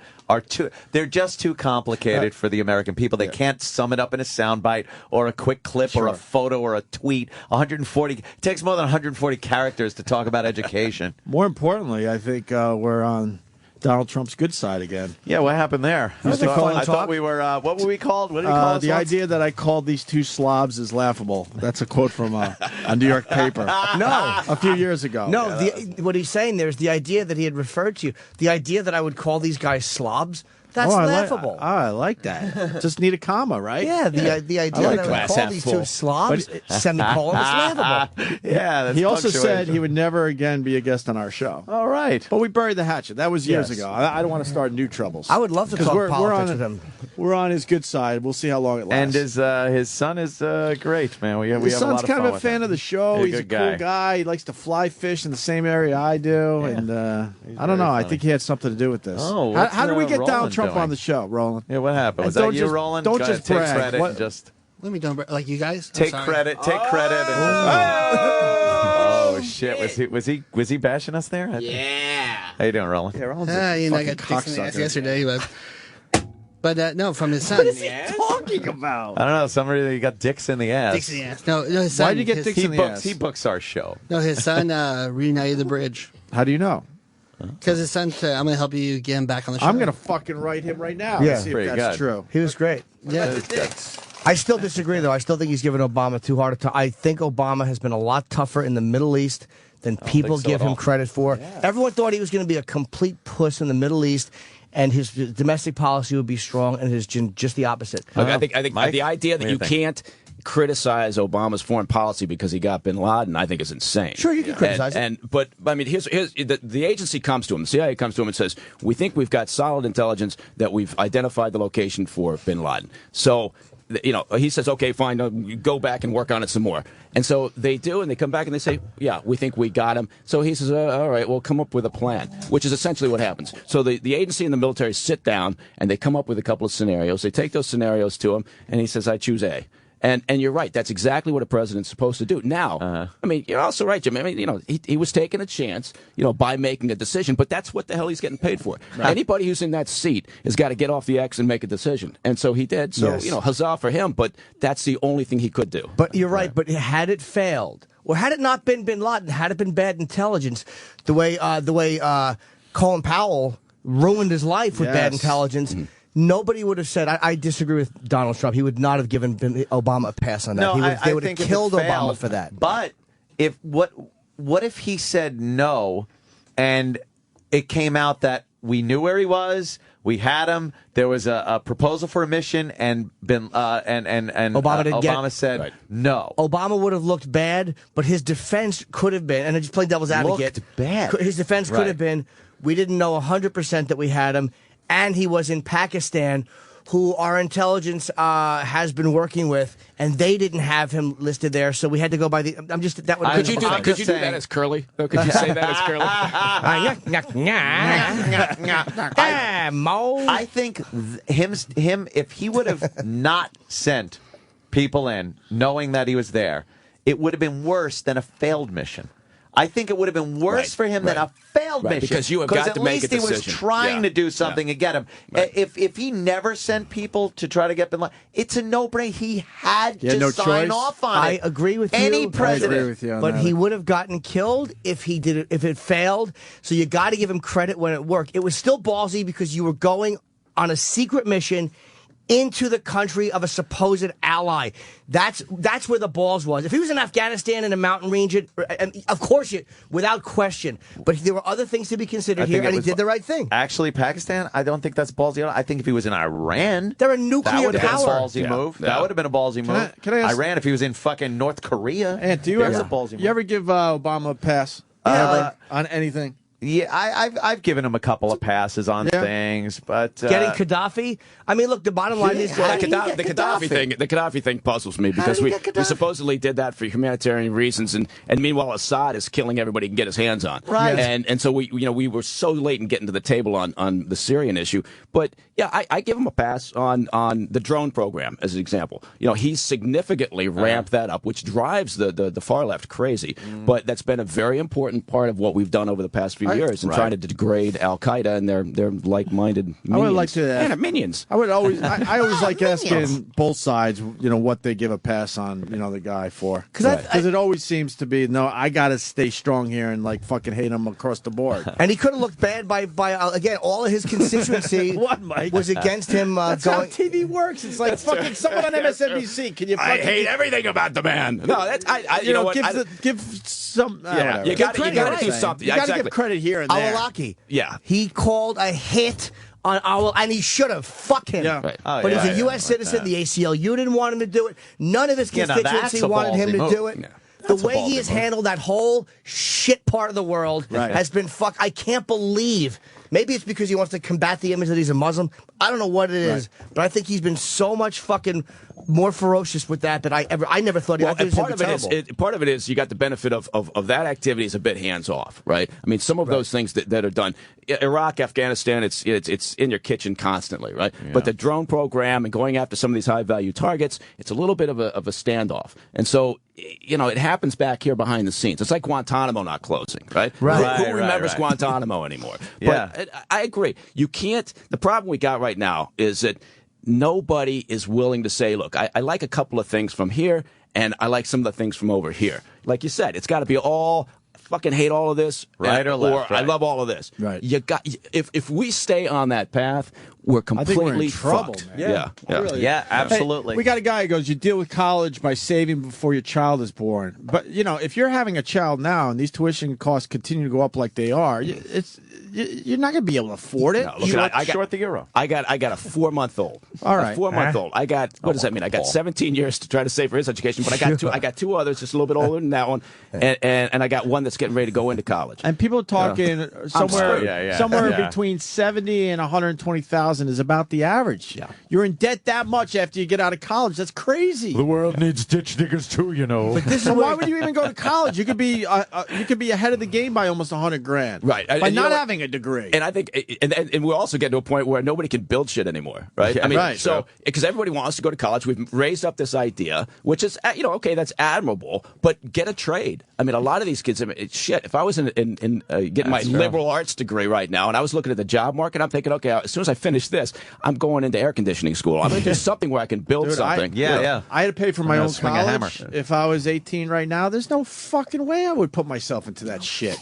S9: they're just too complicated for the American people. They can't sum it up in a soundbite or a quick clip or a photo or a tweet. 140 it takes more than 140 characters to talk about education.
S5: More importantly, I think we're on Donald Trump's good side again.
S9: Yeah, what happened there? I thought we were. What were we called? What did he call us?
S5: The idea that I called these two slobs is laughable. That's a quote from a New York paper.
S4: No,
S5: a few years ago.
S4: No, what he's saying there is the idea that he had referred to. The idea that I would call these guys slobs. That's laughable.
S5: I like that. Just need a comma, right?
S4: Yeah, the idea that I would call these two slobs, semicolon, is laughable.
S9: Yeah, that's
S5: he also said he would never again be a guest on our show.
S9: All right.
S5: But we buried the hatchet. That was years ago. I don't want to start new troubles.
S4: I would love to talk politics with him.
S5: We're on his good side. We'll see how long it lasts.
S9: And his son is great, man. We have a lot of fun.
S5: His son's kind of a fan of the show. He's a cool guy. He likes to fly fish in the same area I do. Yeah. And I don't know. Funny. I think he had something to do with this.
S9: Oh,
S5: how did we get Donald Trump on the show, Roland?
S9: Yeah, what happened? Was that you, Roland?
S5: Don't just
S9: take
S5: brag.
S9: credit and just
S3: Let me don't like you guys.
S9: Take credit. Take credit. And oh shit! Was he bashing us there?
S3: Yeah.
S9: How you doing, Roland?
S5: Yeah, Roland's
S3: I got dicks in the ass yesterday, but no, from his son.
S5: What is he talking about?
S9: I don't know. Somebody got dicks in the ass.
S3: Dicks in the ass. No, his son.
S5: Why did you get dicks in the ass?
S9: He books our show.
S3: No, his son reunited the bridge.
S5: How do you know?
S3: Because his son said, I'm going to help you get him back on the show.
S5: I'm going to fucking write him right now.
S4: Yeah,
S5: see if that's true.
S4: He was great.
S3: Yeah.
S4: I still disagree, though. I still think he's given Obama too hard a time. I think Obama has been a lot tougher in the Middle East than people give him credit for. Yeah. Everyone thought he was going to be a complete puss in the Middle East, and his domestic policy would be strong, and his just the opposite.
S20: Look, I think Mike, the idea that you can't criticize Obama's foreign policy because he got bin Laden, I think is insane.
S4: Sure, you can criticize it.
S20: But I mean, here's the agency comes to him, the CIA comes to him and says, we think we've got solid intelligence that we've identified the location for bin Laden. So, he says, okay, fine, you go back and work on it some more. And so they do, and they come back and they say, yeah, we think we got him. So he says, all right, we'll come up with a plan, which is essentially what happens. So the agency and the military sit down, and they come up with a couple of scenarios. They take those scenarios to him, and he says, I choose A. And you're right. That's exactly what a president's supposed to do. Now, I mean, you're also right, Jim. I mean, he was taking a chance, by making a decision. But that's what the hell he's getting paid for. Right. Anybody who's in that seat has got to get off the X and make a decision. And so he did. So, huzzah for him. But that's the only thing he could do.
S4: But you're right. But had it failed, or had it not been bin Laden, had it been bad intelligence, the way Colin Powell ruined his life with bad intelligence. Mm-hmm. Nobody would have said, I disagree with Donald Trump. He would not have given Obama a pass on that. They would have killed Obama for that.
S9: But what if he said no and it came out that we knew where he was, We had him. There was a proposal for a mission, and Obama said no.
S4: Obama would have looked bad, but his defense could have been, and I just playing devil's advocate.
S9: Looked bad.
S4: His defense could have been, we didn't know 100% that we had him, and he was in Pakistan, who our intelligence has been working with, and they didn't have him listed there, so we had to go by the. I'm just that would.
S20: Could you do that? Could you do that as Curly? Could you say that as Curly?
S4: Mo.
S9: I think him if he would have not sent people in, knowing that he was there, it would have been worse than a failed mission. I think it would have been worse for him than a failed mission.
S20: Because you have got to make a decision.
S9: At least he was trying to do something and get him. If he never sent people to try to get Bin Laden, it's a no-brainer. He had to sign off on it.
S4: I agree with you.
S9: Any president.
S5: I agree with you on
S4: but
S5: that.
S4: he would have gotten killed if it failed. So you got to give him credit when it worked. It was still ballsy because you were going on a secret mission into the country of a supposed ally. That's where the balls was. If he was in Afghanistan in a mountain region, of course, without question. But there were other things to be considered here, and he did the right thing.
S9: Actually, Pakistan, I don't think that's ballsy. I think if he was in Iran,
S4: they're a nuclear
S9: power.
S4: That would have
S9: been a ballsy move. That would have been a ballsy move.
S5: Can I ask,
S9: Iran, if he was in fucking North Korea,
S5: and do you ever, you ever give Obama a pass on anything?
S9: Yeah, I've given him a couple of passes on things, but
S4: getting Gaddafi. I mean, look, the bottom line is
S20: the Gaddafi thing puzzles me because we supposedly did that for humanitarian reasons, and meanwhile Assad is killing everybody he can get his hands on.
S4: Right.
S20: And so we were so late in getting to the table on the Syrian issue. But yeah, I give him a pass on the drone program as an example. He's significantly ramped that up, which drives the far left crazy. But that's been a very important part of what we've done over the past few years in trying to degrade Al Qaeda and their like-minded minions.
S5: I would like to
S20: minions.
S5: I always like asking both sides, what they give a pass on, the guy for. Because it always seems to be, no, I got to stay strong here and fucking hate him across the board.
S4: And he could have looked bad by again, all of his constituency was against him.
S5: That's how TV works. It's like fucking someone on MSNBC. Can you?
S20: I hate everything about the man. No, that's
S5: you know what? Give some.
S20: Yeah, you got to do something.
S5: You got to give credit here and there.
S4: Awalaki.
S20: Yeah,
S4: he called a hit on Owl, and he should have. Fuck him.
S5: Yeah.
S20: Right.
S4: But he's a U.S. citizen. The ACLU didn't want him to do it. None of his constituency wanted him to do it. The way he has handled that whole shit part of the world has been fucked. I can't believe. Maybe it's because he wants to combat the image that he's a Muslim. I don't know what it is, but I think he's been so much fucking more ferocious with that I never thought.
S20: Well, part of it is you got the benefit of that activity is a bit hands off, right? I mean, some of those things that are done, Iraq, Afghanistan, it's in your kitchen constantly, right? Yeah. But the drone program and going after some of these high value targets, it's a little bit of a standoff, and so. It happens back here behind the scenes. It's like Guantanamo not closing, right? Who remembers Guantanamo anymore? But I agree. You can't. The problem we got right now is that nobody is willing to say, look, I like a couple of things from here, and I like some of the things from over here. Like you said, it's got to be all. Fucking hate all of this,
S9: right or left,
S20: I love all of this.
S5: Right.
S20: You got if we stay on that path, we're completely
S5: trouble,
S20: fucked.
S5: man.
S20: Yeah,
S9: absolutely.
S5: Hey, we got a guy who goes, you deal with college by saving before your child is born. But if you're having a child now and these tuition costs continue to go up like they are, you're not going to be able to afford it.
S20: No, look, I got short the euro. I got a 4-month-old.
S5: All right,
S20: a 4-month-old. I got what does that mean? I got 17 years to try to save for his education, but I got two others just a little bit older than that one, and I got one that's getting ready to go into college.
S5: And people are talking somewhere between 70 and 120,000 is about the average. Yeah. You're in debt that much after you get out of college. That's crazy.
S8: The world needs ditch diggers too, But
S5: so why would you even go to college? You could be ahead of the game by almost $100,000,
S20: right?
S5: By not having a degree.
S20: And I think, and we're also getting to a point where nobody can build shit anymore, right?
S5: Yeah,
S20: I mean,
S5: right.
S20: So because everybody wants to go to college, we've raised up this idea, which is okay, that's admirable, but get a trade. I mean, a lot of these kids, shit. If I was getting my liberal arts degree right now, and I was looking at the job market, I'm thinking, okay, as soon as I finish this, I'm going into air conditioning school. I'm going to do something where I can build something.
S5: I had to pay for my own college. If I was 18 right now, there's no fucking way I would put myself into that shit.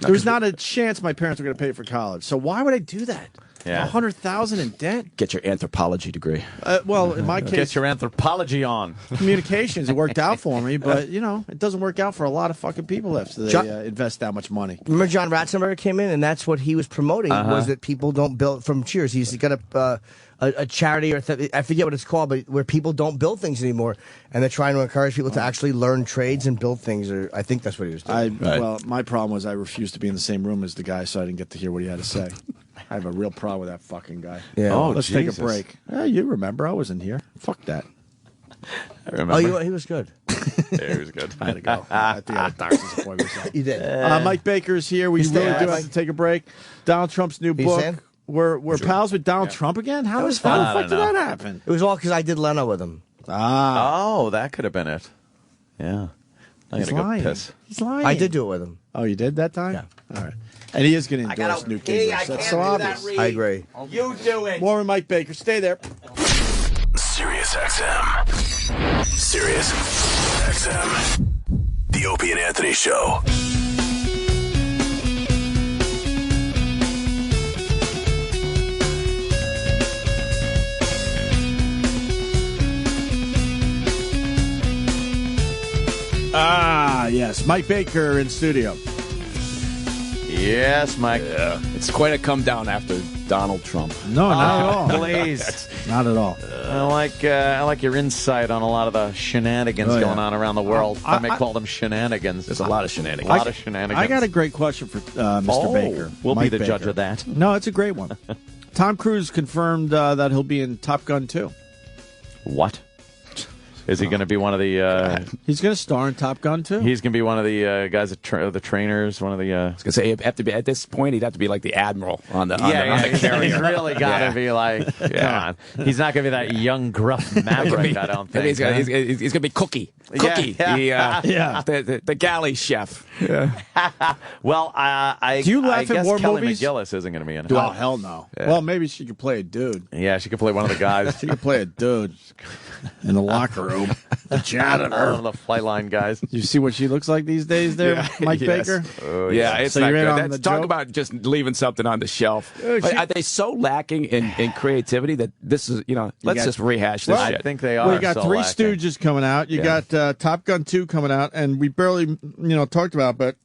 S5: There's not a chance my parents were going to pay for college. So why would I do that?
S9: Yeah.
S5: 100,000 in debt.
S20: Get your anthropology degree.
S5: Well, in my case,
S9: Get your anthropology on.
S5: communications, it worked out for me, but it doesn't work out for a lot of fucking people after they invest that much money.
S4: Remember John Ratzenberger came in, and that's what he was promoting, was that people don't build from Cheers. He's got a charity, or I forget what it's called, but where people don't build things anymore, and they're trying to encourage people to actually learn trades and build things. Or I think that's what he was doing.
S5: Well, my problem was I refused to be in the same room as the guy, so I didn't get to hear what he had to say. I have a real problem with that fucking guy.
S4: Yeah.
S5: Let's take a break. You remember, I wasn't here. Fuck that.
S9: I remember.
S4: Oh, he was good.
S9: Yeah, he was good.
S5: I had to go. I think I had a doctor's appointment.
S4: You did.
S5: Mike Baker's here. We really do have to take a break. Donald Trump's new book.
S4: Saying?
S5: We're pals with Donald Trump again? How the fuck did that happen?
S4: It was all because I did Leno with him.
S9: Oh, that could have been it. Yeah. I'm
S5: He's
S9: going to
S5: lying.
S9: go piss.
S5: He's lying.
S4: I did do it with him.
S5: Oh, you did that time?
S4: Yeah.
S5: All right. And he is going to endorse Newt Gingrich. That's so obvious.
S4: I agree.
S11: You do it.
S5: More with Mike Baker. Stay there.
S1: Sirius XM. Sirius XM. The Opie and Anthony Show.
S5: Yes. Mike Baker in studio.
S9: Yes, Mike.
S20: Yeah. It's quite a come down after Donald Trump.
S5: No, not at all.
S9: Please.
S5: Not at all.
S9: I like your insight on a lot of the shenanigans going on around the world. I may call them shenanigans.
S20: There's a lot of shenanigans.
S9: A lot of shenanigans.
S5: I got a great question for Mr. Baker.
S9: We'll
S5: Mike
S9: be the
S5: Baker.
S9: judge of that.
S5: No, it's a great one. Tom Cruise confirmed that he'll be in Top Gun 2.
S9: What? Is he going to be one of the...
S5: He's going to star in Top Gun 2.
S9: He's going to be one of the guys, the trainers, one of the...
S20: I was going to say, have to be, at this point, he'd have to be like the admiral on the carrier.
S9: He's really got to be like... Come on. He's not going to be that young, gruff maverick, I don't think.
S20: He's going to be Cookie. Cookie. The galley chef. Yeah.
S9: Well, I
S5: Do you laugh
S9: I
S5: at
S9: guess
S5: war
S9: Kelly
S5: movies?
S9: McGillis isn't going to be in it.
S5: Oh, hell no.
S9: Yeah.
S5: Well, maybe she could play a dude.
S9: Yeah, she could play one of the guys.
S5: She could play a dude in the locker room. The janitor.
S9: The flight line guys.
S5: You see what she looks like these days there, Mike
S9: Yes.
S5: Baker?
S9: Oh,
S20: Yeah, it's
S5: So
S20: not
S5: you're in
S20: good.
S5: on the
S20: Talk
S5: joke?
S20: about just leaving something on the shelf. Are they so lacking in creativity that this is, let's just rehash this shit.
S9: I think they are.
S5: Well, you got
S9: so
S5: Three
S9: lacking.
S5: Stooges coming out. You got Top Gun 2 coming out, and we barely, talked about, but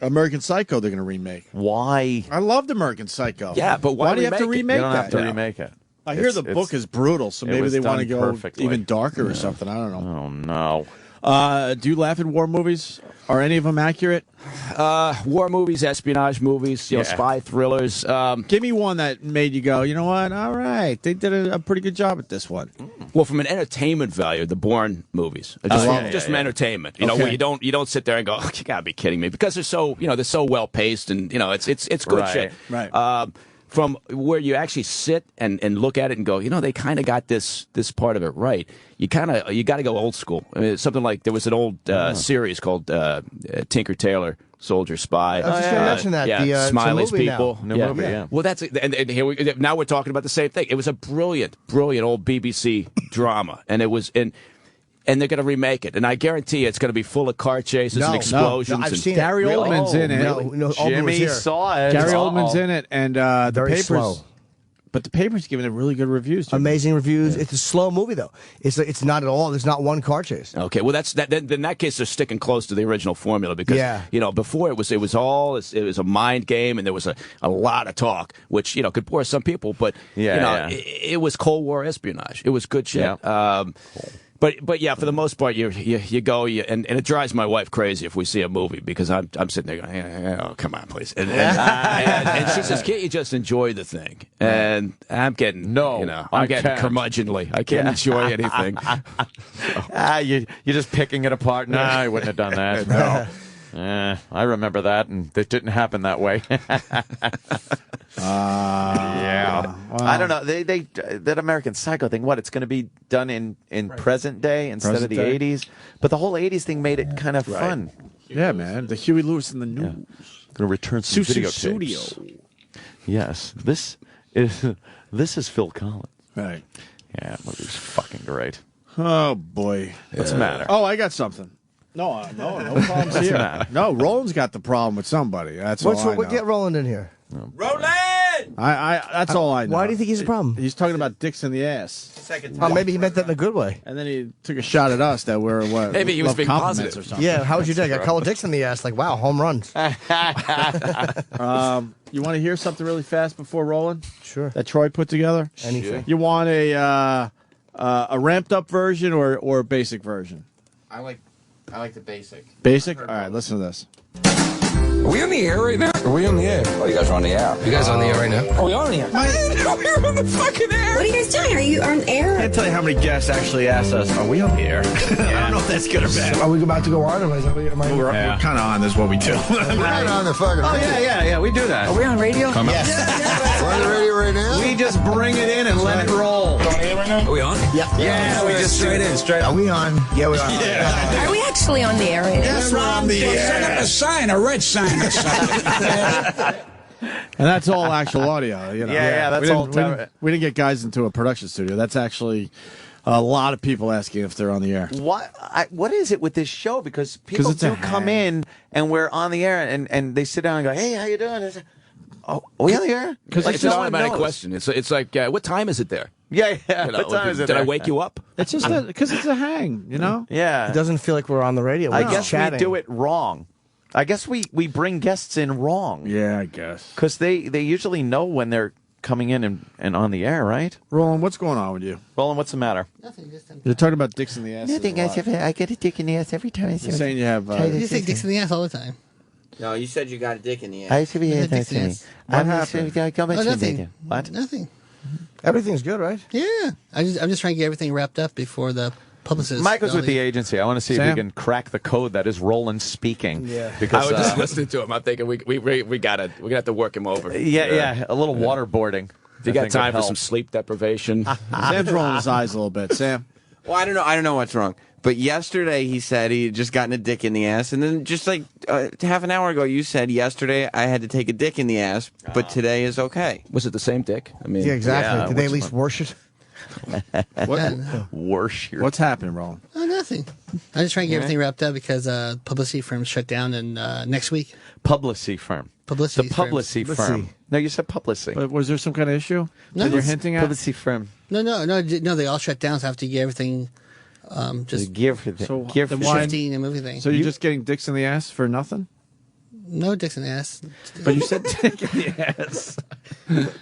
S5: American Psycho they're going to remake.
S9: Why?
S5: I loved American Psycho.
S20: Yeah, but why
S5: do you have to
S20: remake it?
S5: remake
S9: You don't
S5: that?
S9: have to remake it.
S5: I hear the book is brutal, so
S9: it
S5: maybe
S9: was
S5: they want to
S9: done
S5: go
S9: perfectly.
S5: even darker or something. I don't know.
S9: Oh, no.
S5: Do you laugh at war movies? Are any of them accurate?
S20: War movies, espionage movies, spy thrillers.
S5: Give me one that made you go, you know what? All right, they did a pretty good job at this one.
S20: Well, from an entertainment value, the Bourne movies, just from entertainment. Where you don't sit there and go, oh, you gotta be kidding me, because they're so they're so well paced, and it's good shit.
S5: Right.
S20: From where you actually sit and look at it and go, they kind of got this part of it right. You got to go old school. I mean, something like there was an old series called Tinker Tailor Soldier Spy.
S4: I was just going to mention that.
S20: Yeah, Smiley's
S4: movie
S20: People.
S4: now.
S9: New movie, yeah.
S20: Well, that's and here now we're talking about the same thing. It was a brilliant old BBC drama, and it was and they're going to remake it, and I guarantee you it's going to be full of car chases and explosions.
S4: I've
S20: and
S4: seen
S5: Gary
S4: it.
S5: Oldman's in it.
S4: No,
S9: Jimmy saw it.
S5: Gary Oldman's in it, and the
S4: Very
S5: papers.
S4: slow.
S5: But the paper's giving it really good reviews.
S4: Amazing reviews. It's a slow movie though. It's not at all. There's not one car chase.
S20: Okay, well then in that case they're sticking close to the original formula, because before it was a mind game, and there was a lot of talk, which could bore some people, but it was Cold War espionage. It was good shit.
S9: Yeah.
S20: But yeah, for the most part, you go, and it drives my wife crazy if we see a movie, because I'm sitting there going, oh, come on, please, and she says, can't you just enjoy the thing? And I'm getting I'm getting curmudgeonly. I can't enjoy anything.
S9: You're just picking it apart. No, I wouldn't have done that. No. I remember that, and it didn't happen that way. Yeah.
S5: Wow.
S9: I don't know. They that American Psycho thing. What, it's going to be done in present day instead of the
S5: Present day.
S9: 80s. But the whole 80s thing made it kind of fun.
S5: Yeah, man. The Huey Lewis in the news.
S9: Going to return some videotapes.
S5: Studio.
S9: Yes, this is Phil Collins.
S5: Right.
S9: Yeah, that movie's fucking great.
S5: Oh boy.
S9: What's the matter?
S5: Oh, I got something. No problems
S9: What's the
S5: here.
S9: matter?
S5: No, Roland's got the problem with somebody. That's all I know.
S4: Get Roland in here.
S11: Roland!
S5: That's all I know.
S4: Why do you think he's a problem?
S5: He's talking about dicks in the ass.
S11: Second
S4: Oh, maybe he meant that in a good way.
S5: And then he took a shot at us that we're what?
S20: Maybe he was
S5: love
S20: being
S5: compliments
S20: positive.
S5: or something.
S4: Yeah, how was your day? I got a couple dicks in the ass. Like, wow, home runs.
S5: You want to hear something really fast before Roland?
S4: Sure.
S5: That Troy put together?
S4: Anything.
S5: You want a ramped up version or a basic version?
S11: I like the basic.
S5: Basic? All right, listen to this.
S13: Are we on the air right now? Are we on the air? Oh, you guys are on the air. You guys on the air right now? Oh, we are on the air. We're on the fucking air.
S14: What are you guys doing? Are you on air?
S13: I can't tell you how many guests actually asked us, are we on the air? I don't know if that's good or bad.
S23: Are we about to go on?
S13: We're kind of on. This is what we do.
S23: We're not on the fucking radio.
S13: Yeah, we do that.
S14: Are we on radio?
S23: Yes. We're on the radio right now?
S13: We just bring it in and let it roll. On air right now? Are we on? Yeah, we just straight in, straight
S23: Are we on? Yeah, we are.
S14: Yeah. Are we actually on the air right now?
S13: Yes, we're on the air.
S22: Set up a sign, a red sign or something.
S5: And that's all actual audio. You know?
S9: Yeah, that's all.
S5: We didn't get guys into a production studio. That's actually a lot of people asking if they're on the air.
S9: What is it with this show? Because people
S5: it's a
S9: do come in and we're on the air and they sit down and go, "Hey, how you doing?" Oh, are we on the air?
S20: Because it's an
S9: no one
S20: automatic
S9: knows.
S20: question. It's like, what time is it there?
S9: Yeah.
S20: You know,
S9: What time is it?
S20: did I
S9: there?
S20: wake you up?
S5: It's just because it's a hang, you know?
S9: Yeah.
S4: It doesn't feel like we're on the radio. We're
S9: I
S4: just
S9: guess
S4: chatting.
S9: we do it wrong. I guess we bring guests in wrong.
S5: Yeah, I guess.
S9: Because they usually know when they're coming in and on the air, right?
S5: Roland, what's going on with you?
S9: Roland, what's the matter?
S3: Nothing. Just
S5: You're talking about dicks in the ass.
S3: Nothing. I get a dick in the ass every time I see
S5: You're saying you have...
S3: you say dicks in the ass all the time.
S11: No, you said you got a dick in the ass.
S3: I see dicks in the ass.
S5: What happened?
S3: Nothing.
S9: What?
S3: Nothing.
S4: Everything's good, right?
S3: Yeah. I'm just trying to get everything wrapped up before the publicist.
S9: Mike was with the agency. I want to see if
S5: Sam?
S9: we can crack the code that is Roland speaking.
S4: Yeah.
S9: Because,
S20: I was just listening to him. I'm thinking we're gonna have to work him over.
S9: Yeah, a little waterboarding.
S20: If you got time for some sleep deprivation.
S5: Sam's rolling his eyes a little bit. Sam?
S11: Well, I don't know. I don't know what's wrong. But yesterday he said he had just gotten a dick in the ass, and then just like half an hour ago you said yesterday I had to take a dick in the ass, but today is okay.
S20: Was it the same dick? I mean,
S4: Yeah, exactly.
S9: Yeah,
S4: Did they at least worship?
S9: Worship.
S5: What's happening, Roland?
S3: Oh, nothing. I'm just trying to get everything wrapped up because publicity firms shut down in next week.
S9: Publicity firm.
S3: Publicity
S9: The publicity
S3: firms.
S9: firm. No, you said publicity.
S5: But was there some kind of issue
S3: No,
S5: that you're
S3: it's
S5: hinting at?
S9: Publicity firm.
S3: No. They all shut down, so I have to get everything. Just
S5: then why-
S3: shifting and moving things.
S5: So you're just getting dicks in the ass for nothing?
S3: No dicks in the ass.
S5: But you said dick in the ass.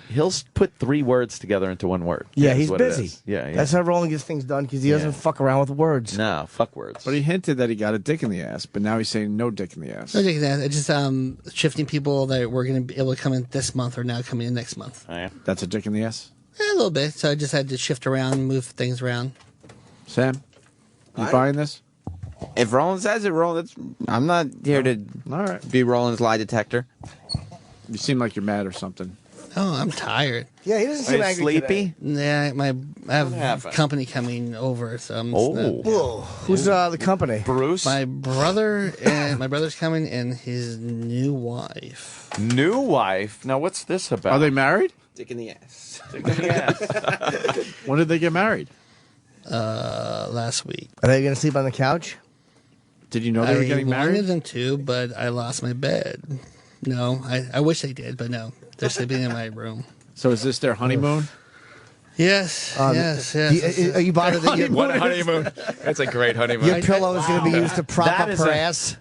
S9: He'll put 3 words together into one word.
S4: Yeah,
S9: That's
S4: he's
S9: what it
S4: busy.
S9: is. Yeah.
S4: That's how Roland gets things done because he doesn't fuck around with words.
S9: No, fuck words.
S5: But he hinted that he got a dick in the ass, but now he's saying no dick in the ass.
S3: No dick in the ass. It's just shifting people that were going to be able to come in this month are now coming in next month.
S9: Oh, yeah.
S5: That's a dick in the ass?
S3: Yeah, a little bit. So I just had to shift around, move things around.
S5: Sam? You buying this?
S11: If Roland says it, Roland, I'm not here to be Roland's lie detector.
S5: You seem like you're mad or something.
S3: Oh, I'm tired.
S4: Yeah, he doesn't seem angry
S9: sleepy.
S3: Yeah, I have
S9: happened?
S3: company coming over, so I'm.
S4: Whoa. Who's the company?
S9: Bruce.
S3: My brother and my brother's coming, and his new wife.
S9: New wife. Now, what's this about?
S5: Are they married?
S11: Dick in the ass.
S9: Dick in the ass.
S5: When did they get married?
S3: Last week.
S4: Are they going to sleep on the couch?
S5: Did you know they were getting
S3: I wanted
S5: married?
S3: them to, but I lost my bed. No, I wish they did, but no. They're sleeping in my room.
S5: So is this their honeymoon?
S3: Yes, yes.
S4: Are you bothered that your,
S20: What a honeymoon. That's a great honeymoon.
S4: your pillow is going to be used to prop
S9: That
S4: up
S9: is
S4: her
S9: a-
S4: ass?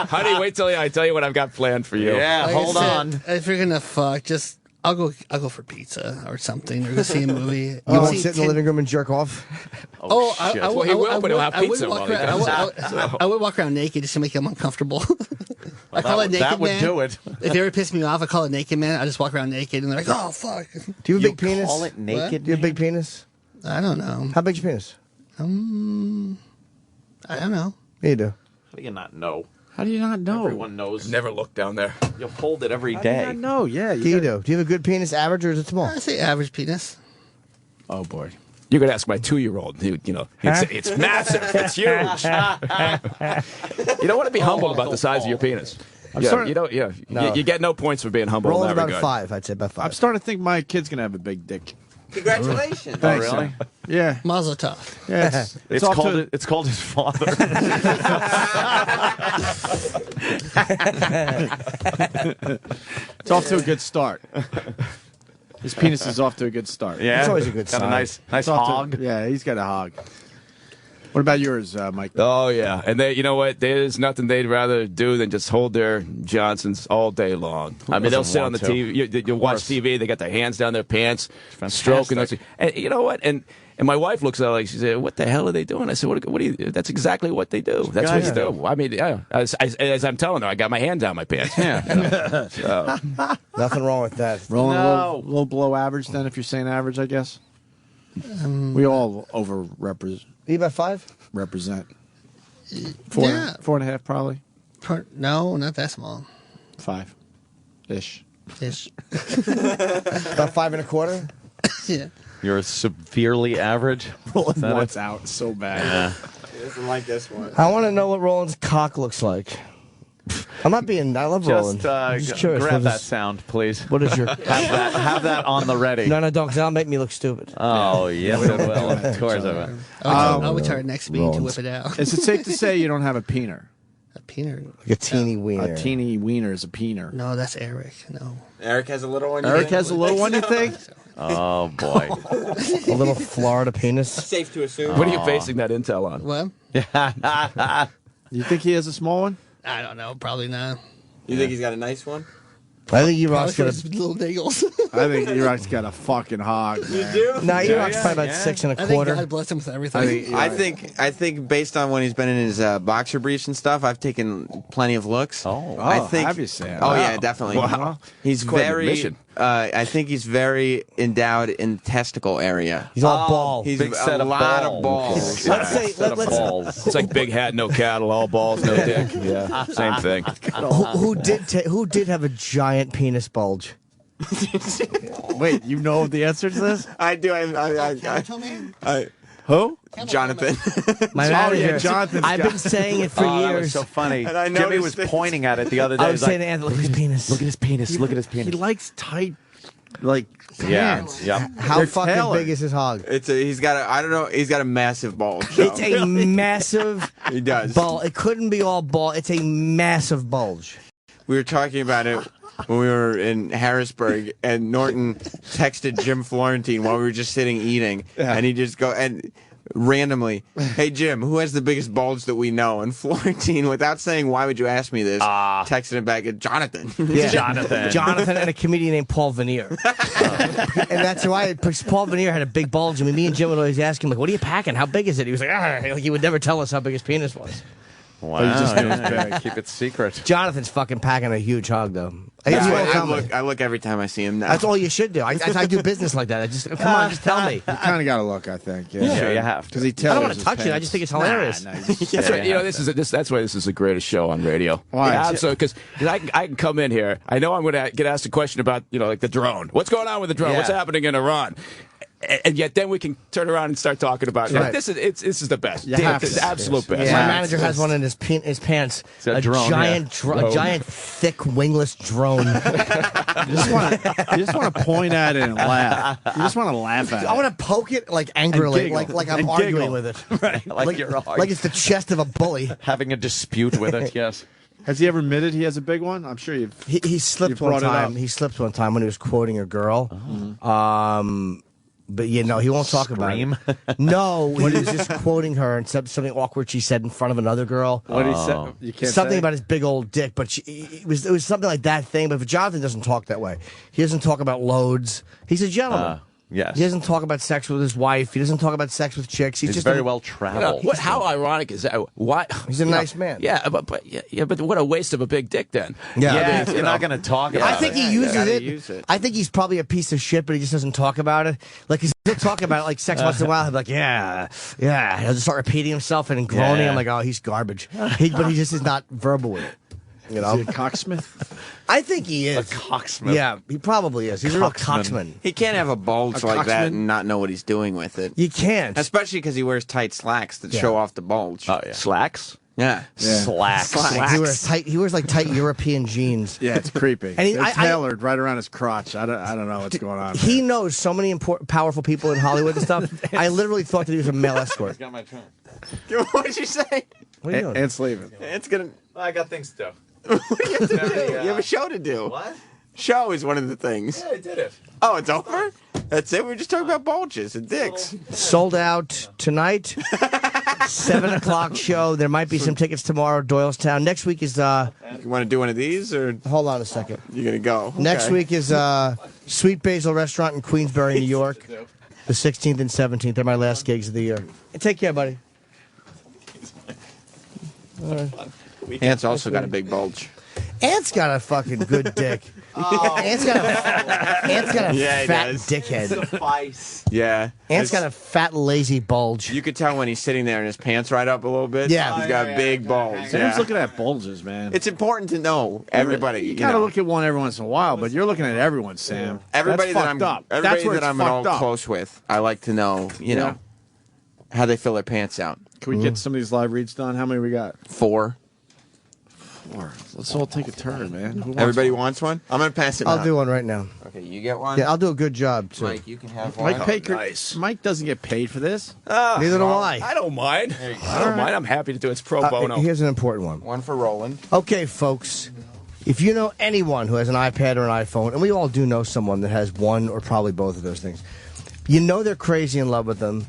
S20: Honey, wait till I tell you what I've got planned for you.
S9: Yeah,
S3: Like
S9: hold
S3: I said,
S9: on.
S3: If you're gonna fuck, just I'll go for pizza or something, or go see a movie.
S4: You
S3: I'll
S4: won't
S3: see
S4: sit in the living room and jerk off?
S3: Oh,
S9: shit.
S20: Well, he will, but he'll have
S3: I would
S20: pizza
S3: walk
S20: while he
S3: around-
S20: does
S3: I would walk around naked just to make him uncomfortable. I call it naked
S9: that would
S3: man.
S9: do it.
S3: If they ever piss me off, I call it naked man. I just walk around naked, and they're like, "Oh fuck."
S4: Do you have a big penis?
S9: Call it naked.
S4: Do you have a big penis?
S3: I don't know.
S4: How big's your penis?
S3: I don't know.
S4: Yeah, you do.
S9: How do you not know?
S5: How do you not know?
S9: Everyone knows.
S20: Never look down there.
S9: You'll hold it every
S5: How do you
S9: day.
S5: not know? Yeah.
S4: Do you do? Do you have a good penis, average, or is it small?
S3: I say average penis.
S5: Oh, boy.
S20: You're going to ask my 2-year-old. It's massive. It's huge. You don't want to be humble about the size of your penis.
S5: starting-
S20: You don't.
S4: No.
S20: You get no points for being humble
S4: Roll's
S20: in that
S4: about
S20: regard.
S4: 5. I'd say about 5.
S5: I'm starting to think my kid's going to have a big dick.
S11: Congratulations.
S5: Thanks,
S9: Oh, really?
S5: Yeah.
S3: Mazel tov.
S5: Yeah,
S9: It's
S5: off
S9: called
S5: to-
S9: it's called his father.
S5: It's off to a good start. His penis is off to a good start.
S9: Yeah,
S4: It's always a good
S9: got
S4: sign.
S9: a nice
S5: It's off to-
S9: hog.
S5: yeah, he's got a hog. What about yours, Mike?
S20: Oh yeah, and you know what? There's nothing they'd rather do than just hold their Johnsons all day long. I mean, they'll
S9: doesn't
S20: sit on
S9: want
S20: the
S9: to?
S20: TV. You watch TV. They got their hands down their pants, stroking those. And you know what? And my wife looks at it like she said, "What the hell are they doing?" I said, "What do you? That's exactly what they do. That's what
S5: Guys
S20: you do." I mean, yeah, as I'm telling her, I got my hand down my pants.
S9: Yeah.
S20: So,
S4: Nothing wrong with that.
S5: Rolling
S9: No.
S5: a little below average then, if you're saying average, I guess. We all over-represent.
S4: You about 5?
S5: Represent.
S3: Yeah.
S5: 4.5 probably.
S3: No, not that small.
S5: 5-ish.
S3: Ish.
S4: About 5 1/4.
S3: Yeah.
S9: You're severely average.
S5: Roland
S9: that
S5: wants out so bad.
S9: Yeah.
S11: He doesn't like this one.
S4: I want to know what Roland's cock looks like. I'm not being. I love Roland.
S9: Just,
S4: I'm just curious.
S9: grab
S4: What
S9: that
S4: is-
S9: sound, please.
S4: What is your?
S9: Have that on the ready.
S4: No, don't, because that'll make me look stupid.
S9: Oh, yes, it will. Of course it will.
S3: I'll return next week to whip it out.
S5: Is it safe to say you don't have a peener?
S3: A peener?
S4: Like a teeny wiener.
S5: A teeny wiener is a peener.
S3: No, that's Eric. No.
S11: Eric has a little one. you
S5: Eric
S11: think?
S5: has a little one, you think?
S9: Oh, boy.
S4: A little Florida penis.
S11: Safe to assume.
S20: what are you basing that intel on?
S3: What?
S5: You think he has a small one?
S3: I don't know. Probably not.
S11: You think he's got a nice one?
S4: I think
S3: Probably
S4: Eroc's
S3: for
S4: got
S3: his
S4: a.
S3: little niggles.
S5: I think Eroc's got a fucking hog.
S11: You
S5: Man.
S11: do?
S4: Nah, Eroc's
S9: yeah,
S4: probably about
S9: yeah.
S4: 6
S3: I think
S4: 1/4.
S3: God bless him with everything.
S11: I think based on when he's been in his boxer briefs and stuff, I've taken plenty of looks.
S9: Oh.
S11: I think.
S5: have you, Sam?
S11: Oh
S5: Wow.
S11: yeah, definitely.
S20: Wow.
S11: He's
S20: quite an
S11: very.
S20: admission.
S11: I think he's very endowed in the testicle area.
S4: He's all bald.
S11: He's
S9: Big set
S11: a
S9: of
S11: lot
S9: balls.
S11: of balls.
S4: Let's say.
S9: Set of
S4: Let's.
S9: balls.
S20: It's like big hat, no cattle, all balls, no dick. Yeah, same thing.
S4: Who did have a giant penis bulge?
S5: Wait, you know the answer to this?
S11: I do.
S5: Who?
S11: Jonathan.
S4: My
S5: Oh,
S4: manager.
S5: yeah, Jonathan's
S4: I've
S5: got-
S4: been saying it for
S9: Oh, that was
S4: years.
S9: so funny.
S11: And I
S9: Jimmy
S11: noticed
S9: was
S11: it.
S9: pointing at it the other day.
S4: I was
S9: He's
S4: saying
S9: like,
S4: to Anthony, look at his penis.
S9: look at his penis. Look at his penis.
S5: He likes tight, like,
S9: Yeah.
S5: pants.
S9: Yep.
S4: How
S5: They're
S4: fucking
S5: tailored.
S4: big is his hog?
S11: He's got a. I don't know. He's got a massive bulge. so-
S4: It's a massive
S11: He does.
S4: bulge. It couldn't be all ball. It's a massive bulge.
S11: We were talking about it when we were in Harrisburg, and Norton texted Jim Florentine while we were just sitting eating, and he just and randomly, "Hey Jim, who has the biggest bulge that we know?" And Florentine, without saying "Why would you ask me this," texted him back, "Jonathan."
S4: Yeah.
S9: Jonathan.
S4: Jonathan and a comedian named Paul Veneer. And that's why Paul Veneer had a big bulge. I mean, me and Jim would always ask him, like, what are you packing? How big is it? He was like, like he would never tell us how big his penis was.
S9: Wow.
S5: you just knew it was
S9: yeah,
S5: big.
S9: keep it secret.
S4: Jonathan's fucking packing a huge hog, though.
S11: That's
S4: You
S11: why
S4: won't tell me.
S11: I look every time I see him now.
S4: That's all you should do. I do business like that. I just come on, just tell me.
S5: You kind of got to look, I think.
S9: Yeah, you have to.
S5: Because he
S4: I
S5: tells
S4: don't want to touch it. I just think it's hilarious.
S20: That's right. You know, that's why this is the greatest show on radio.
S5: Why?
S20: Yeah, so because I can come in here. I know I'm going to get asked a question about like the drone. What's going on with the drone?
S11: Yeah.
S20: What's happening in Iran? And yet, then we can turn around and start talking about
S4: Right.
S20: this is the best.
S5: You
S20: Damn,
S5: have
S20: it's
S5: to.
S20: the absolute best.
S4: My
S5: Yeah.
S4: manager has one in his pants.
S9: a drone,
S4: giant,
S9: yeah.
S4: a giant, thick, wingless drone.
S5: You just want to point at it and laugh. You just want to laugh at it.
S4: I want to poke it like angrily,
S5: giggle.
S4: like I'm
S5: And
S4: arguing
S5: giggle.
S4: with it.
S9: Right. Like you're
S4: Like it's the chest of a bully.
S9: having a dispute with it. Yes.
S5: Has he ever admitted he has a big one? I'm sure you've.
S4: He slipped
S5: You
S4: one
S5: brought it
S4: time.
S5: up.
S4: He slipped one time when he was quoting a girl. But he won't talk
S9: Scream?
S4: about it. No, he was just quoting her and something awkward she said in front of another girl.
S5: What did he say? You can't
S4: Something
S5: say?
S4: about his big old dick, but it was something like that thing. But Jonathan doesn't talk that way. He doesn't talk about loads. He's a gentleman.
S9: Yes.
S4: He doesn't talk about sex with his wife. He doesn't talk about sex with chicks. He's
S9: He's
S4: just
S9: very
S4: a,
S9: well
S20: You know,
S9: traveled.
S20: how ironic is that? Why?
S4: He's a nice man.
S20: Yeah, but what a waste of a big dick then.
S4: Yeah.
S9: Yeah,
S20: I mean,
S9: you're not going to talk about
S4: I think
S9: it.
S4: he uses
S11: gotta
S4: it.
S11: use it.
S4: I think he's probably a piece of shit, but he just doesn't talk about it. Like he'll talk about it like sex once in a while. He'll be like, yeah. He'll just start repeating himself and groaning.
S9: Yeah.
S4: I'm like, oh, he's garbage. But he just is not verbal with it. You know,
S5: Is he a cocksmith?
S4: I think he is.
S9: A cocksmith.
S4: Yeah, he probably is. He's a real
S9: Cocksman.
S4: cocksman.
S11: He can't have a bulge
S5: A
S11: like that
S5: cocksman?
S11: and not know what he's doing with it.
S4: You can't.
S11: Especially because he wears tight slacks that show off the bulge.
S9: Oh, yeah.
S20: Slacks?
S11: Yeah.
S9: Slacks.
S4: He wears like tight European jeans.
S5: Yeah, it's creepy.
S4: And
S5: They're tailored right around his crotch. I don't know what's going on.
S4: He knows so many powerful people in Hollywood and stuff. I literally thought that he was a male escort.
S11: Got my turn. What did you say?
S4: What are you doing?
S5: Ant's leaving.
S11: It's gonna.
S9: I got things to do.
S11: What do you have to do? You have a show to do.
S9: What?
S11: Show is one of the things.
S9: Yeah, I did it.
S11: Oh, it's over? That's it? We were just talking about bulges and dicks.
S4: Sold out tonight. 7 o'clock show. There might be some tickets tomorrow, Doylestown. Next week is...
S11: You want to do one of these, or...
S4: Hold on a second.
S11: You're going to go. Okay.
S4: Next week is Sweet Basil Restaurant in Queensbury, New York. The 16th and 17th. They're my last gigs of the year. Take care, buddy. All right.
S11: Ant's also got a big bulge.
S4: Ant's got a fucking good dick. Ant's got a
S11: Yeah, he
S4: fat
S11: does.
S4: dickhead.
S11: Yeah.
S4: Ant's got a fat, lazy bulge.
S11: You could tell when he's sitting there and his pants right up a little bit.
S4: Yeah.
S11: He's got a big bulge.
S5: Sam's looking at bulges, man.
S11: It's important to know everybody.
S5: You gotta look at one every once in a while, but you're looking at everyone, Sam.
S11: Everybody
S5: That's
S11: that I'm,
S5: fucked up.
S11: everybody
S5: That's where
S11: that
S5: it's
S11: I'm at all
S5: fucked up.
S11: close with, I like to know, you know, how they fill their pants out.
S5: Can we get some of these live reads done? How many we got?
S11: 4.
S5: Let's all take a turn, man. Who wants
S11: Everybody
S5: one?
S11: wants one? I'm going to pass it
S4: I'll
S11: out.
S4: do one right now.
S11: Okay, you get one?
S4: Yeah, I'll do a good job, too.
S11: Mike, you can have one.
S5: Mike doesn't get paid for this.
S4: Neither do I.
S20: I don't mind. I don't mind. I'm happy to do it. It's pro bono.
S4: Here's an important one.
S11: One for Roland.
S4: Okay, folks. If you know anyone who has an iPad or an iPhone, and we all do know someone that has one or probably both of those things, you know they're crazy in love with them.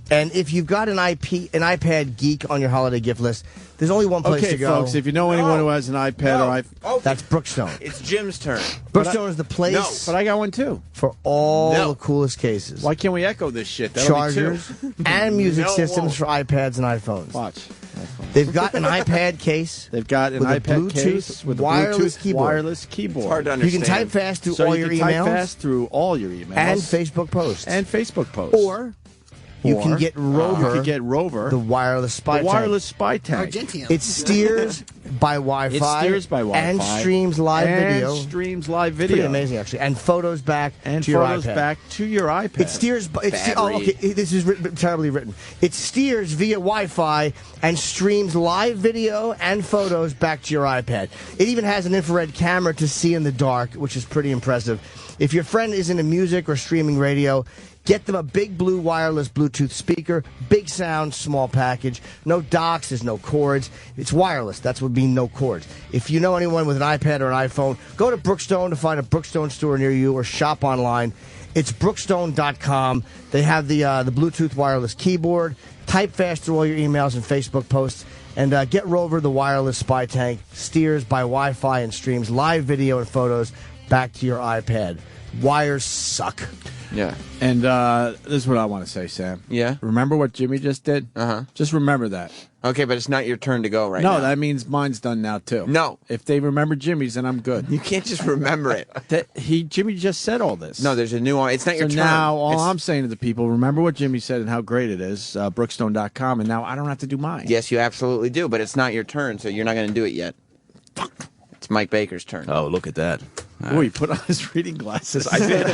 S4: And if you've got an iPad geek on your holiday gift list, there's only one place to go.
S5: Okay, folks, if you know anyone who has an iPad or iPhone...
S4: That's Brookstone.
S11: It's Jim's turn.
S4: Brookstone is the place
S5: But I got one, too.
S4: for all the coolest cases.
S5: Why can't we echo this shit? That'll
S4: Chargers
S5: be 2.
S4: and music
S5: No, it
S4: systems
S5: won't.
S4: for iPads and iPhones.
S5: Watch.
S4: They've got an iPad case.
S5: They've got an
S4: with a
S5: iPad
S4: Bluetooth
S5: case with a
S4: wireless
S5: Bluetooth
S4: keyboard.
S5: wireless keyboard.
S11: It's hard to
S4: You
S11: understand.
S4: can type fast through
S5: So
S4: all
S5: you
S4: your
S5: can type
S4: emails
S5: fast through all your emails.
S4: and Facebook posts.
S5: And Facebook posts.
S4: Or you can get Rover.
S5: You can get Rover.
S4: The wireless spy
S5: The
S4: tank.
S5: wireless spy tank.
S3: Argentina.
S4: It steers by Wi-Fi.
S5: It steers by Wi-Fi.
S4: And streams live video.
S5: And streams live
S4: Pretty
S5: video.
S4: amazing, actually. And photos back
S5: And
S4: to your
S5: photos
S4: iPad.
S5: back to your iPad.
S4: It steers. Okay. This is terribly written. It steers via Wi-Fi and streams live video and photos back to your iPad. It even has an infrared camera to see in the dark, which is pretty impressive. If your friend is into music or streaming radio, get them a big blue wireless Bluetooth speaker, big sound, small package. No docks, there's no cords. It's wireless. That's what would mean no cords. If you know anyone with an iPad or an iPhone, go to Brookstone to find a Brookstone store near you or shop online. It's brookstone.com. They have the Bluetooth wireless keyboard. Type fast through all your emails and Facebook posts. And get Rover, the wireless spy tank. Steers by Wi-Fi and streams live video and photos back to your iPad. Wires suck.
S11: Yeah.
S5: And this is what I want to say, Sam.
S11: Yeah?
S5: Remember what Jimmy just did?
S11: Uh-huh.
S5: Just remember that.
S11: Okay, but it's not your turn to go right now.
S5: No, that means mine's done now, too.
S11: No.
S5: If they remember Jimmy's, then I'm good.
S11: You can't just remember it.
S5: Jimmy just said all this.
S11: No, there's a new one. It's not your
S5: So
S11: turn.
S5: now all
S11: It's-
S5: I'm saying to the people, remember what Jimmy said and how great it is, brookstone.com, and now I don't have to do mine.
S11: Yes, you absolutely do, but it's not your turn, so you're not going to do it yet. It's Mike Baker's turn.
S20: Oh, look at that.
S5: Oh, he put on his reading glasses.
S20: I did.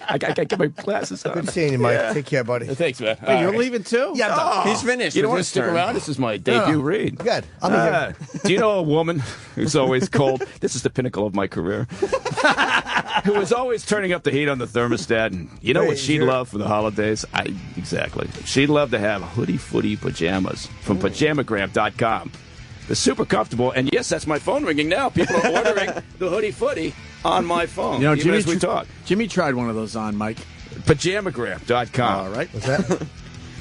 S20: I got to get my glasses on.
S4: Good seeing you, Mike. Take care, buddy.
S20: Thanks, man.
S5: Wait, you're leaving too?
S4: Yeah, I'm done.
S11: He's finished.
S20: You don't
S11: with
S20: want to
S11: his
S20: stick
S11: turn.
S20: around? This is my debut read.
S4: Good. I'll be here.
S20: Do you know a woman who's always cold? This is the pinnacle of my career. Who was always turning up the heat on the thermostat. And you know what she'd love for the holidays? Exactly. She'd love to have hoodie footy pajamas from pajamagram.com. They're super comfortable, and yes, that's my phone ringing now. People are ordering the hoodie footy on my phone.
S5: You know,
S20: even as we talk.
S5: Jimmy tried one of those on, Mike.
S20: Pajamagram.com.
S5: All right.
S4: What's that?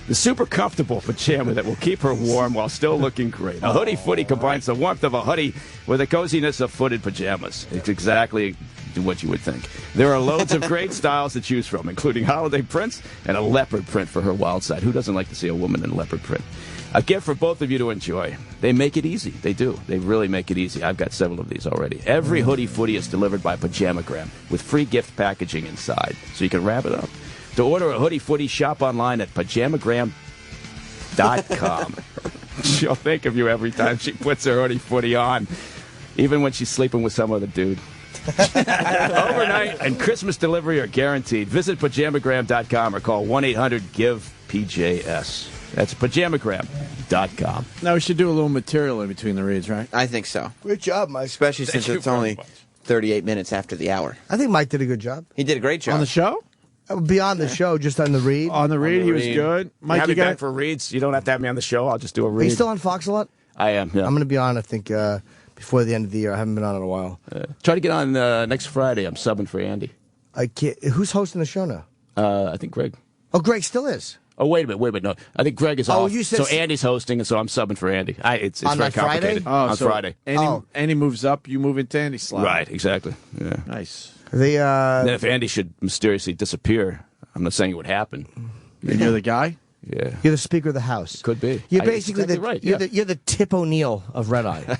S20: The super comfortable pajama that will keep her warm while still looking great. A hoodie footy combines the warmth of a hoodie with the coziness of footed pajamas. It's exactly what you would think. There are loads of great styles to choose from, including holiday prints and a leopard print for her wild side. Who doesn't like to see a woman in leopard print? A gift for both of you to enjoy. They make it easy. They do. They really make it easy. I've got several of these already. Every hoodie footy is delivered by Pajamagram with free gift packaging inside, so you can wrap it up. To order a hoodie footy, shop online at pajamagram.com. She'll think of you every time she puts her hoodie footy on, even when she's sleeping with some other dude. Overnight and Christmas delivery are guaranteed. Visit pajamagram.com or call 1-800-GIVE-PJS. That's pajamagram.com.
S5: Now we should do a little material in between the reads, right?
S11: I think so.
S4: Great job, Mike.
S11: Especially since it's only 38 minutes after the hour.
S4: I think Mike did a good job.
S11: He did a great job.
S5: On the show?
S4: Beyond the show, just on the read.
S5: On the read, he was good.
S20: Mike,
S5: Mike,
S20: you back for reads. You don't have to have me on the show. I'll just do a read.
S4: Are you still on Fox a lot?
S20: I am, yeah.
S4: I'm going to be on, I think, before the end of the year. I haven't been on in a while.
S20: Try to get on next Friday. I'm subbing for Andy.
S4: I can't. Who's hosting the show now?
S20: I think Greg.
S4: Oh, Greg still is.
S20: Oh, wait a minute. No, I think Greg is off.
S4: You said
S20: so Andy's hosting, and so I'm subbing for Andy. It's
S4: on
S20: very
S4: that Friday?
S20: complicated. On
S5: so
S20: Friday.
S5: Andy moves up, you move into Andy's slot.
S20: Right, exactly. Yeah.
S5: Nice.
S4: They,
S20: then if Andy should mysteriously disappear, I'm not saying it would happen.
S5: And you're the guy?
S20: Yeah.
S4: You're the Speaker of the House.
S20: You're
S4: You're basically
S20: exactly right.
S4: You're the Tip O'Neill of Red Eye.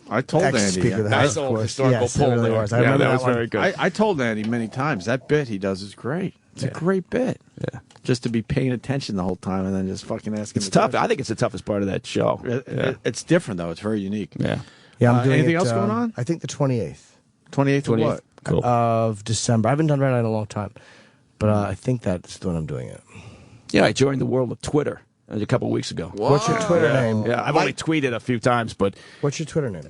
S5: I told Andy.
S4: Speaker of the House,
S20: Nice
S4: of
S20: old
S4: course.
S20: historical
S4: Yes,
S20: poll
S4: it really
S20: there.
S4: was. I remember
S20: that was
S4: one.
S20: very good.
S5: I told Andy many times that bit he does is great. It's a great bit.
S20: Yeah.
S5: Just to be paying attention the whole time and then just fucking asking.
S20: It's tough. I think it's the toughest part of that show.
S5: It's different though. It's very unique.
S20: Yeah.
S4: Yeah, I'm doing
S5: anything
S4: it,
S5: else going on?
S4: I think the 28th.
S5: 28th of what?
S20: Cool.
S4: Of December. I haven't done Red Eye in a long time, but I think that's when I'm doing it.
S20: Yeah, I joined the world of Twitter a couple of weeks ago.
S4: What's your Twitter name?
S20: Yeah, I've only tweeted a few times, but
S4: what's your Twitter name?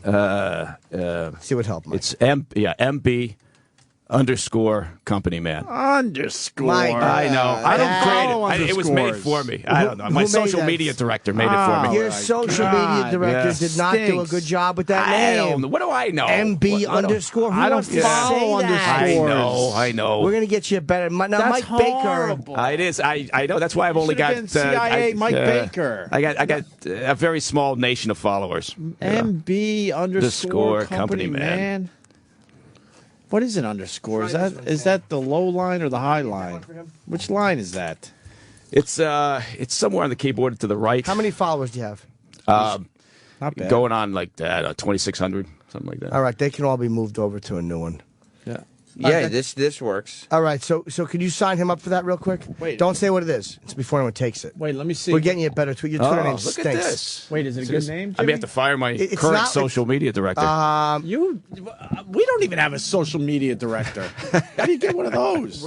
S4: See what helped. Mike.
S20: It's MB _ company man.
S5: Underscore.
S4: Mike.
S20: I know. I don't create it. It was made
S5: underscores.
S20: for me. I don't know. My
S4: who made
S20: social
S4: that?
S20: media director made it for me.
S4: Your social media director did not do a good job with that
S20: I
S4: name.
S20: don't know. What do I know?
S4: MB
S20: What do-
S4: underscore. Who
S5: I don't
S4: wants to
S5: follow
S4: say that?
S5: underscores.
S20: I know.
S4: We're gonna get you a better. Now,
S5: That's
S4: Mike
S5: horrible.
S4: Baker.
S20: It is. I know. That's why I've only got
S5: Should've been CIA Mike Baker.
S20: I got a very small nation of followers.
S5: MB underscore company man. What is an underscore? Is that the low line or the high line? Which line is that?
S20: It's somewhere on the keyboard to the right.
S4: How many followers do you have?
S5: Not bad.
S20: Going on like 2,600, something like that.
S4: All right, they can all be moved over to a new one.
S5: Yeah.
S11: Yeah, this works.
S4: All right, so can you sign him up for that real quick?
S5: Wait.
S4: Don't say what it is. It's before anyone takes it.
S5: Wait, let me see.
S4: We're getting you a better tweet. Your Twitter name
S20: look
S4: stinks.
S20: at this.
S5: Wait, is it a good name?
S20: I may have to fire my
S4: It's
S20: current
S4: not-
S20: social media director.
S5: We don't even have a social media director. How do you get one of those?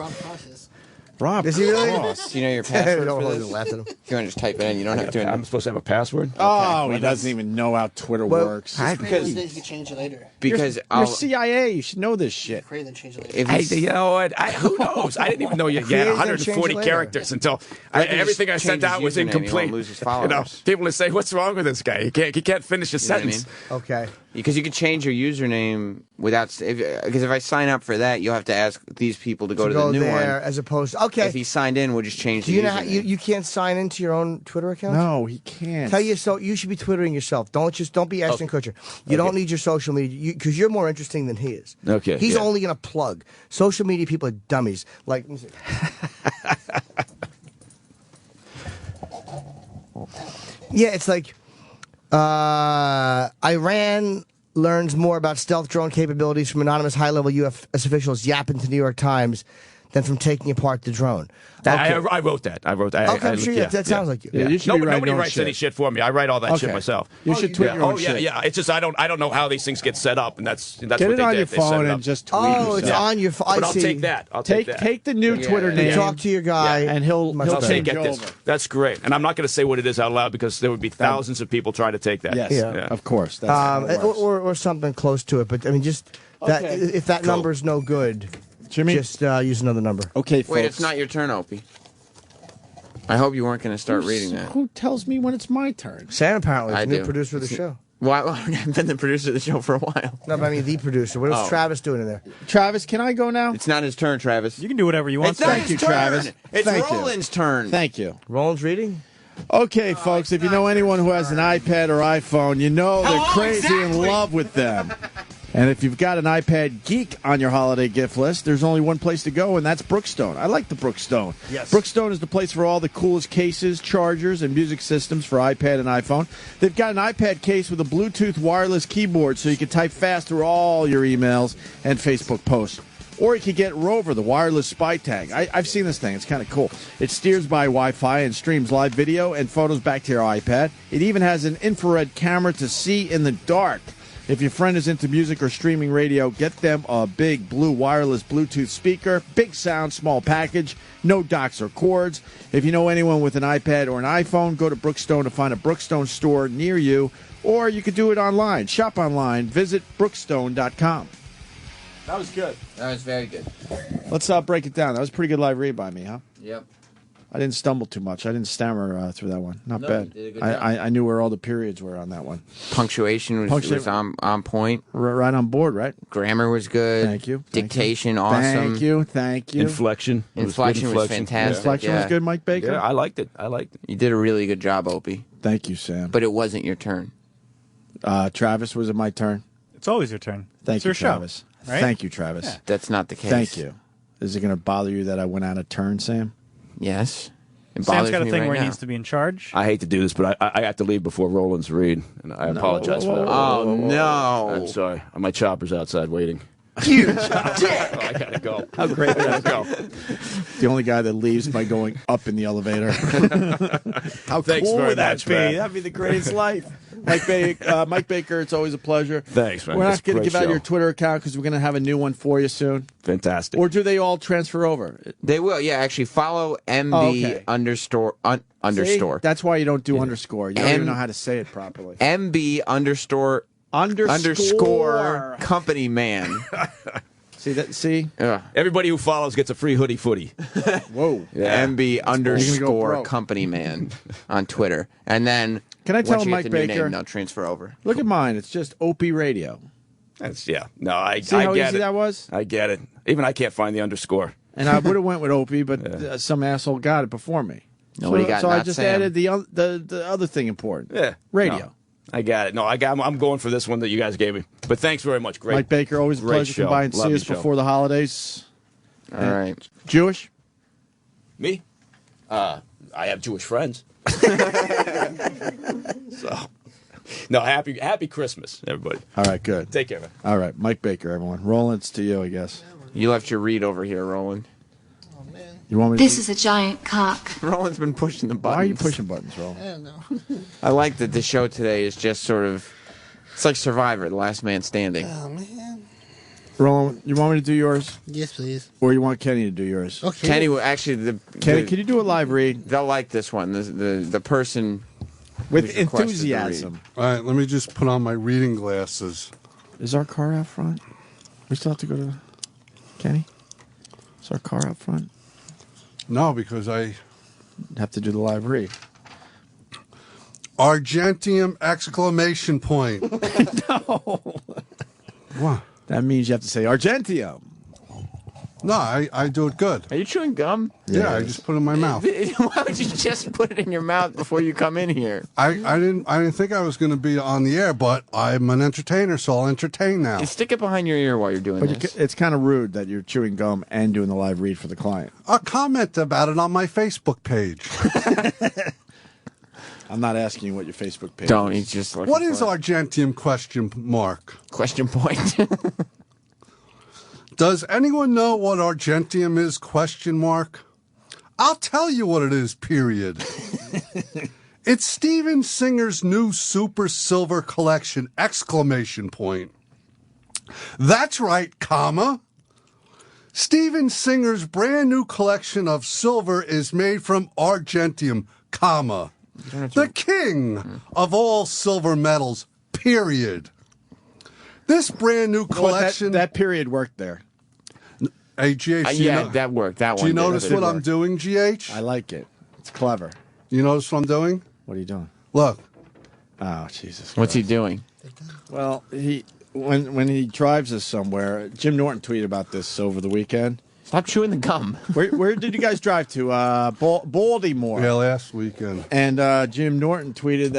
S5: Rob,
S4: Does he really?
S11: Do you know your password
S4: Don't
S11: for
S4: hold
S11: this?
S4: it, laugh at him.
S11: If you want to just type it in, you don't have to.
S20: I'm supposed to have a password?
S5: Oh, he doesn't even know how Twitter works.
S11: Because
S3: You can change it later.
S5: You're CIA. You should know this shit.
S3: Create and change it later.
S11: if
S20: Hey,
S11: you
S20: you know what? Who knows? I didn't even know you had
S4: Create and
S20: 140
S4: change it later.
S20: characters until
S11: Greg can
S20: everything I
S11: just
S20: sent
S11: change
S20: out
S11: his
S20: was
S11: username, he won't
S20: incomplete.
S11: lose his
S20: You know,
S11: followers.
S20: people would say, "What's wrong with this guy? He can't finish a
S11: You know what I
S20: sentence."
S4: Okay.
S11: Because you could change your username without. Because if I sign up for that, you'll have to ask these people to go to the new
S4: there
S11: one.
S4: as opposed to, okay.
S11: If he signed in, we'll just change
S4: Do
S11: the
S4: you know
S11: username.
S4: how you can't sign into your own Twitter account?
S5: No, he can't.
S4: Tell you so. You should be twittering yourself. Don't be Ashton Kutcher. You don't need your social media because you're more interesting than he is.
S20: Okay,
S4: He's
S20: yeah.
S4: only going to plug. Social media people are dummies. Like, let me see. Yeah, it's like Iran learns more about stealth drone capabilities from anonymous high-level U.S. officials yapping to New York Times than from taking apart the drone.
S20: I wrote that.
S4: Okay, I'm sure that sounds like you.
S5: Yeah, you should be writing
S20: Nobody
S5: your own
S20: writes
S5: shit.
S20: any shit for me. I write all that shit
S5: Okay.
S20: myself.
S5: You should tweet your own shit.
S20: Yeah. It's just I don't know how these things get set up, and that's
S5: Get
S20: what
S5: it
S20: they
S5: on
S20: did.
S5: your
S20: They set
S5: phone
S20: it
S5: and
S20: up.
S5: just tweet
S4: Oh, it's
S5: yourself.
S4: on your phone.
S20: But I'll take that. I'll take that.
S5: Take the new Twitter
S11: yeah.
S5: name.
S4: Talk to your guy,
S5: and he'll
S20: I'll
S5: change
S20: take
S5: you
S20: this.
S5: over.
S20: That's great, and I'm not going to say what it is out loud because there would be thousands of people trying to take that.
S5: Yes,
S4: Yeah.
S5: of course. That's how it works.
S4: or something close to it. But I mean, just that
S5: Okay.
S4: if that number's no good,
S5: Jimmy?
S4: just use another number.
S5: Okay, folks.
S11: Wait, it's not your turn, Opie. I hope you weren't going to start reading that.
S5: Who tells me when it's my turn?
S4: Sam apparently is
S11: I
S4: the new
S11: do.
S4: producer of the show.
S11: Well, I've been the producer of the show for a while.
S4: No, but I mean the producer. What is
S11: Oh.
S4: Travis doing in there?
S5: Travis, can I go now?
S11: It's not his turn, Travis.
S18: You can do whatever you want.
S11: It's not
S5: Thank
S11: his
S5: you,
S11: turn.
S5: Travis.
S11: It's
S5: Thank you.
S11: Roland's turn.
S5: Thank you.
S4: Roland's reading.
S5: Okay, folks, if you know anyone who has an iPad or iPhone, you know they're crazy in love with them. And if you've got an iPad geek on your holiday gift list, there's only one place to go, and that's Brookstone. I like the Brookstone.
S4: Yes.
S5: Brookstone is the place for all the coolest cases, chargers, and music systems for iPad and iPhone. They've got an iPad case with a Bluetooth wireless keyboard so you can type fast through all your emails and Facebook posts. Or you could get Rover, the wireless spy tag. I've seen this thing. It's kind of cool. It steers by Wi-Fi and streams live video and photos back to your iPad. It even has an infrared camera to see in the dark. If your friend is into music or streaming radio, get them a big blue wireless Bluetooth speaker. Big sound, small package, no docks or cords. If you know anyone with an iPad or an iPhone, go to Brookstone to find a Brookstone store near you, or you could do it online. Shop online. Visit brookstone.com. That was good.
S11: That was very good.
S5: Let's break it down. That was a pretty good live read by me, huh?
S11: Yep.
S5: I didn't stumble too much. I didn't stammer through that one. Not
S11: No,
S5: bad.
S11: you did a good job.
S5: I knew where all the periods were on that one.
S11: Punctuation was on point.
S5: Right on board, right?
S11: Grammar was good.
S5: Thank you.
S11: Dictation, awesome.
S5: Thank you.
S20: Inflection.
S11: Inflection was fantastic.
S5: Inflection was good, Mike Baker?
S20: Yeah, I liked it.
S11: You did a really good job, Opie.
S5: Thank you, Sam.
S11: But it wasn't your turn.
S5: Travis, was it my turn?
S12: It's always your turn.
S5: Thank
S12: It's
S5: you,
S12: your show,
S5: Travis.
S12: right?
S5: Thank you, Travis.
S12: Yeah.
S11: That's not the case.
S5: Thank you. Is it going to bother you that I went out of turn, Sam?
S11: Yes.
S12: Sam's got a thing where he needs to be in charge.
S20: I hate to do this, but I have to leave before Roland's read, and I apologize for that.
S11: Oh, no.
S20: I'm sorry. My chopper's outside waiting.
S11: You dick!
S20: I gotta go.
S5: How great would that go? The only guy that leaves by going up in the elevator. How
S20: Thanks
S5: cool
S20: very
S5: would that
S20: much,
S5: be?
S20: man.
S5: That'd be the greatest life. Mike Baker, it's always a pleasure.
S20: Thanks, man.
S5: We're
S20: It's
S5: not
S20: a
S5: going to
S20: great
S5: give out
S20: show.
S5: your Twitter account because we're going to have a new one for you soon.
S20: Fantastic.
S5: Or do they all transfer over?
S11: They will, yeah. Actually, follow MB underscore.
S5: See? That's why you don't do underscore. You don't even know how to say it properly.
S11: MB underscore company man.
S5: See that? See?
S20: Everybody who follows gets a free hoodie footy.
S5: Whoa.
S20: Yeah.
S11: MB
S5: You're gonna go
S11: underscore
S5: broke.
S11: company man on Twitter. And then
S5: Can I tell
S11: once you
S5: Mike
S11: get the new
S5: Baker?
S11: name, they'll transfer over.
S5: Look at mine. It's just Opie Radio.
S20: That's No, I
S5: See how
S20: get
S5: easy
S20: it.
S5: that was?
S20: I get it. Even I can't find the underscore.
S5: And I would have went with Opie, but some asshole got it before me.
S11: Nobody got
S5: So I
S11: not
S5: just
S11: Sam.
S5: added the other thing important.
S20: Yeah.
S5: Radio.
S20: No, I got it. No, I'm going for this one that you guys gave me. But thanks very much. Great.
S5: Mike Baker, always a
S20: Great
S5: pleasure.
S20: show.
S5: Come by and
S20: Love
S5: see
S20: your
S5: us
S20: show.
S5: before the holidays.
S11: All right.
S5: Jewish?
S20: Me? I have Jewish friends. So, no, happy Christmas, everybody.
S5: All right, good.
S20: Take care, man.
S5: All right, Mike Baker, everyone. Roland, it's to you, I guess.
S11: You left your read over here, Roland.
S5: You want me to
S15: This is a giant cock.
S11: Roland's been pushing the buttons.
S5: Why are you pushing buttons, Roland?
S15: I don't know.
S11: I like that the show today is just sort of. It's like Survivor, the last man standing.
S15: Oh, man.
S5: Roland, you want me to do yours?
S3: Yes, please.
S5: Or you want Kenny to do yours?
S3: Okay.
S11: Kenny will actually.
S5: Kenny, can you do a live read?
S11: They'll like this one. The person.
S5: With
S11: who's requested to
S5: enthusiasm.
S16: All right, let me just put on my reading glasses.
S5: Is our car out front? We still have to go to Kenny? Is our car out front?
S16: No, because I
S5: have to do the live read.
S16: Argentium exclamation point.
S5: No.
S16: What?
S5: That means you have to say Argentium.
S16: No, I do it good.
S11: Are you chewing gum?
S16: Yeah, I just put it in my mouth.
S11: Why would you just put it in your mouth before you come in here?
S16: I didn't think I was going to be on the air, but I'm an entertainer, so I'll entertain now.
S11: You stick it behind your ear while you're doing
S5: But
S11: this.
S5: it's kind of rude that you're chewing gum and doing the live read for the client.
S16: I'll comment about it on my Facebook page.
S5: I'm not asking you what your Facebook page
S11: Don't.
S5: is.
S11: He's just looking
S16: What is
S11: for
S16: Argentium question mark?
S11: question point.
S16: Does anyone know what Argentium is question mark? I'll tell you what it is, period. It's Steven Singer's new Super Silver collection, exclamation point. That's right, comma. Steven Singer's brand new collection of silver is made from Argentium, comma. The king of all silver metals, period. This brand new collection...
S5: that period worked there.
S16: Hey, GH,
S11: yeah, that worked. That one.
S16: do you
S11: did.
S16: notice
S11: That did
S16: what I'm
S11: work.
S16: doing, GH?
S5: I like it. It's clever.
S16: You notice what I'm doing?
S5: What are you doing?
S16: Look.
S5: Oh, Jesus.
S11: What's he
S5: Christ.
S11: doing?
S5: Well, when he drives us somewhere, Jim Norton tweeted about this over the weekend.
S11: Stop chewing the gum.
S5: Where did you guys drive to? Baltimore.
S16: Yeah, last weekend.
S5: And Jim Norton tweeted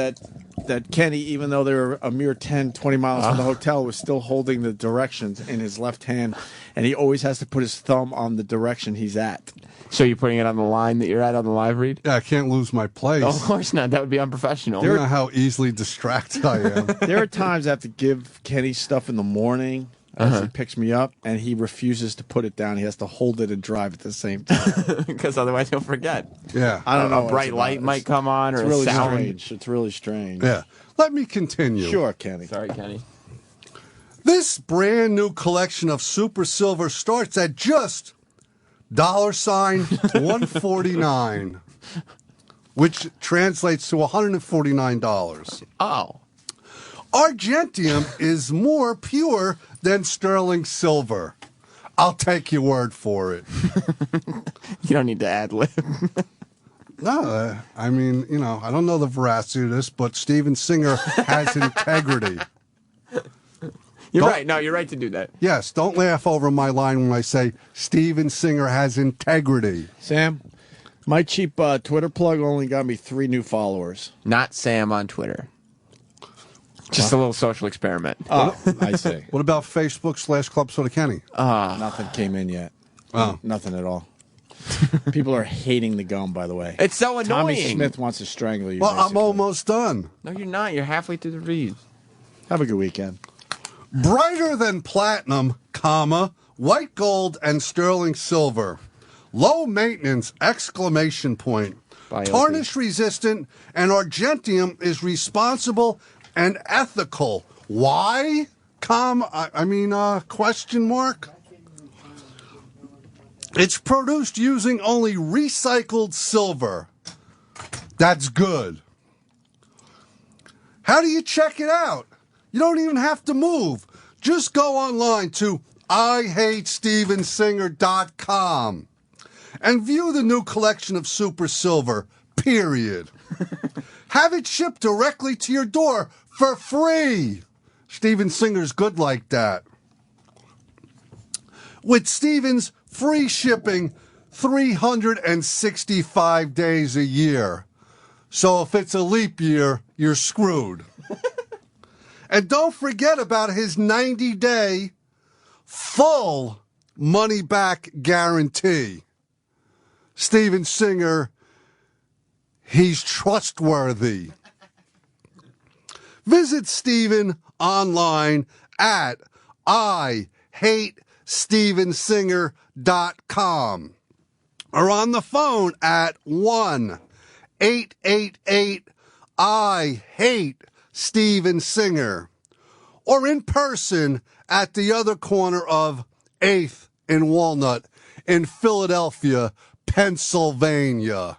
S5: that Kenny, even though they were a mere 10, 20 miles from the hotel, was still holding the directions in his left hand, and he always has to put his thumb on the direction he's at.
S11: So you're putting it on the line that you're at on the live read?
S16: Yeah, I can't lose my place.
S11: Oh, of course not. That would be unprofessional.
S16: You know how easily distracted I am.
S5: There are times I have to give Kenny stuff in the morning as he picks me up, and he refuses to put it down. He has to hold it and drive at the same time.
S11: Because otherwise he'll forget.
S16: Yeah.
S5: I don't know.
S11: A bright light might come on, or
S5: It's really
S11: a sound.
S5: strange. It's really strange.
S16: Yeah. Let me continue.
S5: Sure, Kenny.
S11: Sorry, Kenny.
S16: This brand new collection of Super Silver starts at just $149, which translates to $149.
S11: Oh.
S16: Argentium is more pure than sterling silver. I'll take your word for it.
S11: You don't need to ad-lib.
S16: No, I mean, I don't know the veracity of this, but Steven Singer has integrity.
S11: You're right. No, you're right to do that.
S16: Yes, don't laugh over my line when I say Steven Singer has integrity.
S5: Sam, my cheap Twitter plug only got me 3 new followers.
S11: Not Sam on Twitter. Just a little social experiment.
S5: Oh, I see.
S16: What about Facebook/Club Soda Kenny?
S5: Nothing came in yet.
S16: Oh.
S5: Nothing at all. People are hating the gum, by the way.
S11: It's so annoying.
S5: Tommy Smith wants to strangle you.
S16: Well,
S5: basically.
S16: I'm almost done.
S11: No, you're not. You're halfway through the read.
S5: Have a good weekend.
S16: Brighter than platinum, white gold and sterling silver. Low maintenance, ! Tarnish resistant, and Argentium is responsible and ethical. Why? Question mark? It's produced using only recycled silver. That's good. How do you check it out? You don't even have to move. Just go online to IHateStevenSinger.com and view the new collection of Super Silver, period. Have it shipped directly to your door for free. Steven Singer's good like that. With Steven's free shipping 365 days a year. So if it's a leap year, you're screwed. And don't forget about his 90-day full money-back guarantee. Steven Singer, he's trustworthy. Visit Steven online at IHateStevenSinger.com or on the phone at 1-888-I-HATE-Steven Singer, or in person at the other corner of 8th and Walnut in Philadelphia, Pennsylvania.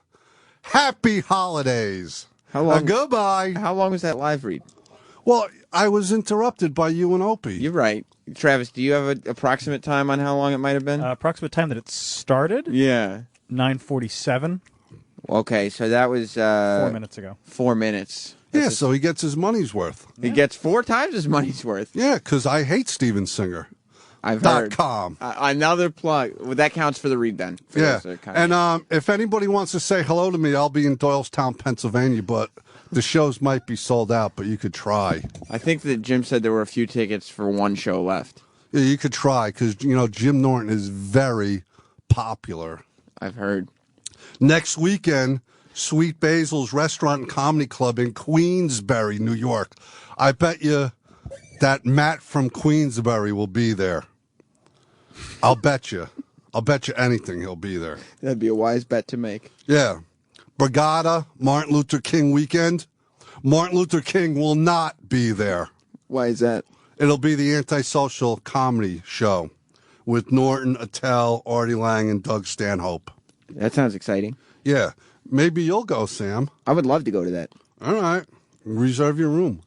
S16: Happy holidays.
S11: How long?
S16: Goodbye.
S11: How long was that live read?
S16: Well, I was interrupted by you and Opie.
S11: You're right. Travis, do you have an approximate time on how long it might have been?
S12: Approximate time that it started?
S11: Yeah.
S12: 9:47.
S11: Okay, so that was
S12: 4 minutes ago.
S11: 4 minutes.
S16: Yeah, so he gets his money's worth.
S11: He gets 4 times his money's worth.
S16: Yeah, because I hate Steven Singer.
S11: I've heard.
S16: .com.
S11: Another plug. Well, that counts for the read then. For
S16: Yeah,
S11: those
S16: and if anybody wants to say hello to me, I'll be in Doylestown, Pennsylvania, but the shows might be sold out, but you could try.
S11: I think that Jim said there were a few tickets for one show left.
S16: Yeah, you could try, because, Jim Norton is very popular.
S11: I've heard.
S16: Next weekend, Sweet Basil's Restaurant and Comedy Club in Queensbury, New York. I bet you that Matt from Queensbury will be there. I'll bet you. I'll bet you anything he'll be there.
S11: That'd be a wise bet to make.
S16: Yeah. Brigada, Martin Luther King weekend. Martin Luther King will not be there.
S11: Why is that?
S16: It'll be the Antisocial Comedy Show with Norton, Attell, Artie Lang, and Doug Stanhope.
S11: That sounds exciting.
S16: Yeah. Maybe you'll go, Sam.
S11: I would love to go to that.
S16: All right. Reserve your room.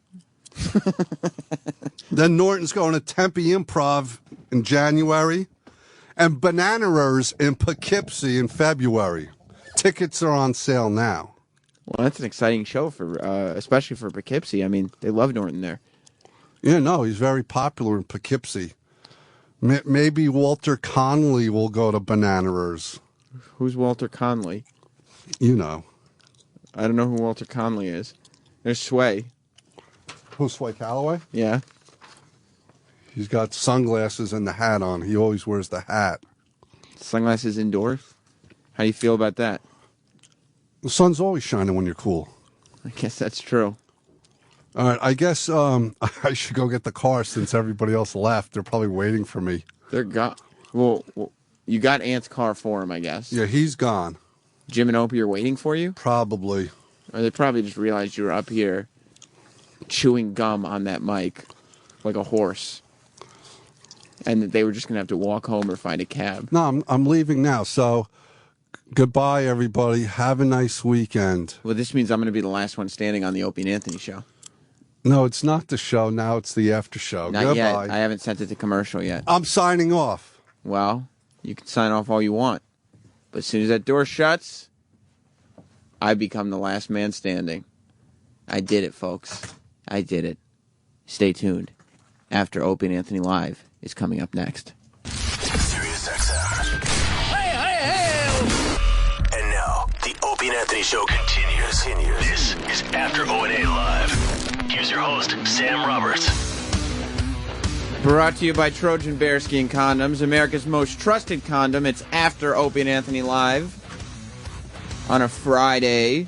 S16: Then Norton's going to Tempe Improv in January and Bananarers in Poughkeepsie in February. Tickets are on sale now.
S11: Well, that's an exciting show, for especially for Poughkeepsie. I mean, they love Norton there.
S16: Yeah, no, he's very popular in Poughkeepsie. Maybe Walter Conley will go to Bananarers.
S11: Who's Walter Conley?
S16: You know.
S11: I don't know who Walter Conley is. There's Sway.
S16: Who's Sway Calloway?
S11: Yeah.
S16: He's got sunglasses and the hat on. He always wears the hat.
S11: Sunglasses indoors? How do you feel about that?
S16: The sun's always shining when you're cool.
S11: I guess that's true.
S16: All right, I guess I should go get the car since everybody else left. They're probably waiting for me.
S11: They're gone. Well, you got Ant's car for him, I guess.
S16: Yeah, he's gone.
S11: Jim and Opie are waiting for you?
S16: Probably.
S11: Or they probably just realized you were up here chewing gum on that mic like a horse. and that they were just going to have to walk home or find a cab.
S16: No, I'm leaving now. So, goodbye, everybody. Have a nice weekend.
S11: Well, this means I'm going to be the last one standing on the Opie and Anthony show.
S16: No, it's not the show. Now it's the after show.
S11: Not
S16: Goodbye.
S11: yet. I haven't sent it to commercial yet.
S16: I'm signing off.
S11: Well, you can sign off all you want. But as soon as that door shuts, I become the last man standing. I did it, folks. I did it. Stay tuned. After Opie and Anthony Live is coming up next.
S1: Sirius XM. Hey! And now, the Opie and Anthony Show continues. This is After O&A Live. Here's your host, Sam Roberts.
S11: Brought to you by Trojan Bearskin Condoms, America's most trusted condom. It's After Opie and Anthony Live on a Friday.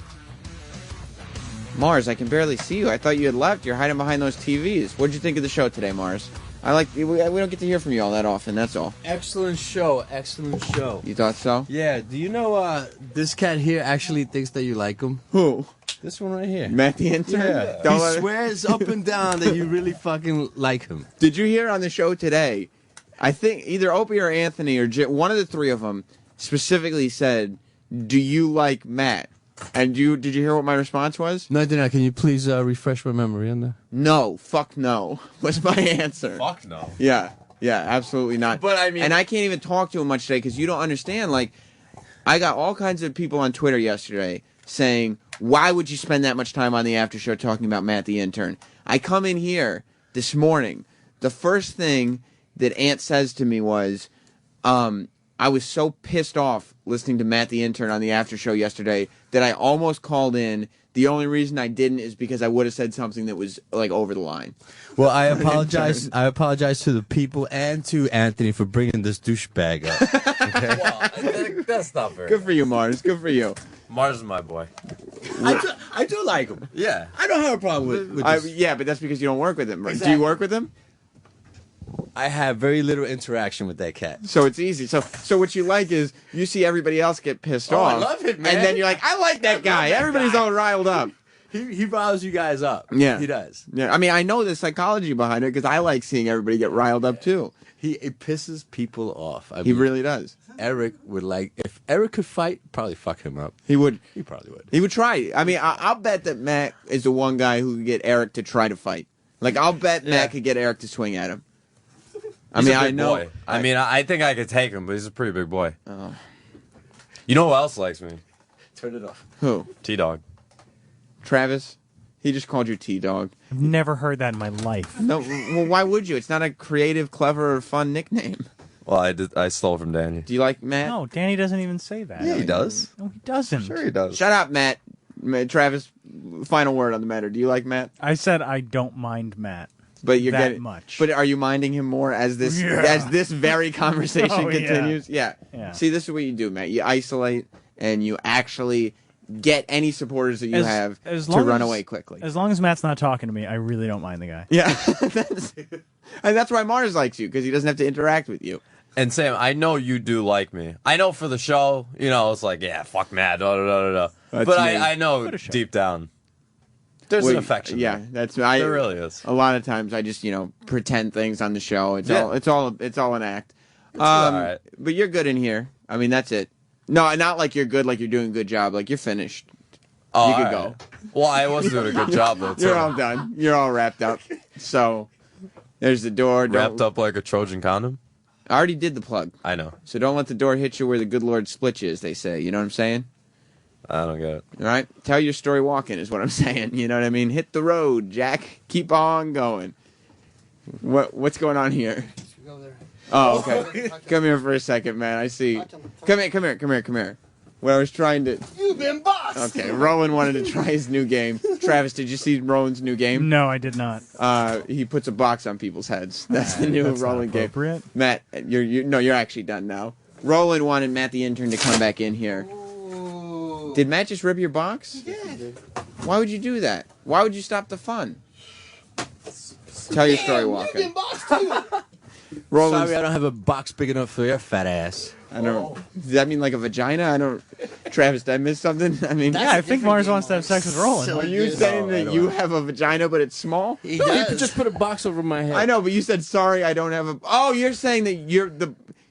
S11: Mars, I can barely see you. I thought you had left. You're hiding behind those TVs. What'd you think of the show today, Mars? We don't get to hear from you all that often, that's all.
S15: Excellent show.
S11: You thought so?
S15: Yeah, do you know this cat here actually thinks that you like him?
S11: Who?
S15: This one right here.
S11: Matt the intern?
S15: Yeah. He swears up and down that you really fucking like him.
S11: Did you hear on the show today, I think either Opie or Anthony or one of the three of them specifically said, do you like Matt? And did you hear what my response was?
S15: No, I did not. Can you please refresh my memory on that?
S11: No, fuck no, was my answer.
S15: Fuck no.
S11: Yeah, absolutely not.
S15: But I mean...
S11: And I can't even talk to him much today because you don't understand. Like, I got all kinds of people on Twitter yesterday saying, why would you spend that much time on the after show talking about Matt the intern? I come in here this morning. The first thing that Ant says to me was, I was so pissed off listening to Matt the intern on the after show yesterday that I almost called in. The only reason I didn't is because I would have said something that was like over the line.
S15: Well, I apologize. I apologize to the people and to Anthony for bringing this douchebag up. Okay?
S17: Well, that's not very
S11: Good for you, Mars. Good for you.
S17: Mars is my boy.
S15: I do like him.
S17: Yeah.
S15: I don't have a problem with this.
S11: Yeah, but that's because you don't work with him. Right?
S15: Exactly.
S11: Do you work with him?
S15: I have very little interaction with that cat.
S11: So it's easy. So what you like is you see everybody else get pissed
S15: Oh,
S11: off.
S15: I love it, man.
S11: And then you're like, I like that guy. Everybody's all riled up.
S15: He riles you guys up.
S11: Yeah.
S15: He does.
S11: Yeah. I mean, I know the psychology behind it because I like seeing everybody get riled up too.
S15: It pisses people off.
S11: He really does.
S15: Eric would if Eric could fight, probably fuck him up.
S11: He would.
S15: He probably would.
S11: He would try. I mean, I'll bet that Matt is the one guy who could get Eric to try to fight. Like, I'll bet Matt could get Eric to swing at him.
S17: He's a big boy. I mean, I think I could take him, but he's a pretty big boy.
S11: Oh.
S17: You know who else likes me?
S15: Turn it off.
S11: Who?
S17: T-Dog.
S11: Travis? He just called you T-Dog.
S12: I've never heard that in my life.
S11: No, well, why would you? It's not a creative, clever, or fun nickname.
S17: Well, I stole it from Danny.
S11: Do you like Matt?
S12: No, Danny doesn't even say that.
S17: Yeah, he does.
S12: No, he doesn't.
S17: Sure he does.
S11: Shut up, Matt. Travis, final word on the matter. Do you like Matt?
S12: I said I don't mind Matt.
S11: But you're
S12: that
S11: getting
S12: much.
S11: But are you minding him more as this very conversation continues?
S12: Yeah.
S11: See, this is what you do, Matt. You isolate and you actually get any supporters that you have to run away quickly.
S12: As long as Matt's not talking to me, I really don't mind the guy.
S11: Yeah, and that's why Mars likes you, because he doesn't have to interact with you.
S17: And Sam, I know you do like me. I know for the show, it's like, yeah, fuck Matt, But I know deep down, there's an affection.
S11: Yeah,
S17: there.
S11: there
S17: really is.
S11: A lot of times I just pretend things on the show. It's all an act.
S17: All right.
S11: But you're good in here. I mean, that's it. No, not like you're good, like you're doing a good job. Like you're finished.
S17: Oh,
S11: you could go.
S17: Well, I was doing a good job though. Too.
S11: You're all done. You're all wrapped up. So there's the door.
S17: Wrapped up like a Trojan condom.
S11: I already did the plug.
S17: I know.
S11: So don't let the door hit you where the good Lord split you, as they say. You know what I'm saying?
S17: I don't get it.
S11: All right? Tell your story walking is what I'm saying. You know what I mean? Hit the road, Jack. Keep on going. What's going on here? Oh, okay. Come here for a second, man. I see. Come here. Well, I was trying to...
S15: You've been boxed!
S11: Okay, Roland wanted to try his new game. Travis, did you see Roland's new game?
S12: No, I did not.
S11: He puts a box on people's heads. That's the new Roland game. Matt, you're actually done now. Roland wanted Matt the intern to come back in here. Ooh. Did Matt just rip your box?
S15: He did.
S11: Why would you do that? Why would you stop the fun? Tell your story, Walker.
S5: Roland's-
S15: Sorry, I don't have a box big enough for your fat ass.
S11: I don't. Does that mean like a vagina? I don't. Travis, did I miss something? I mean,
S18: Yeah, I think Mars wants to have sex with Roland.
S11: Are you saying that you have a vagina but it's small?
S15: No, you could just put a box over my head.
S11: I know, but you said sorry. I don't have a. Oh, you're saying that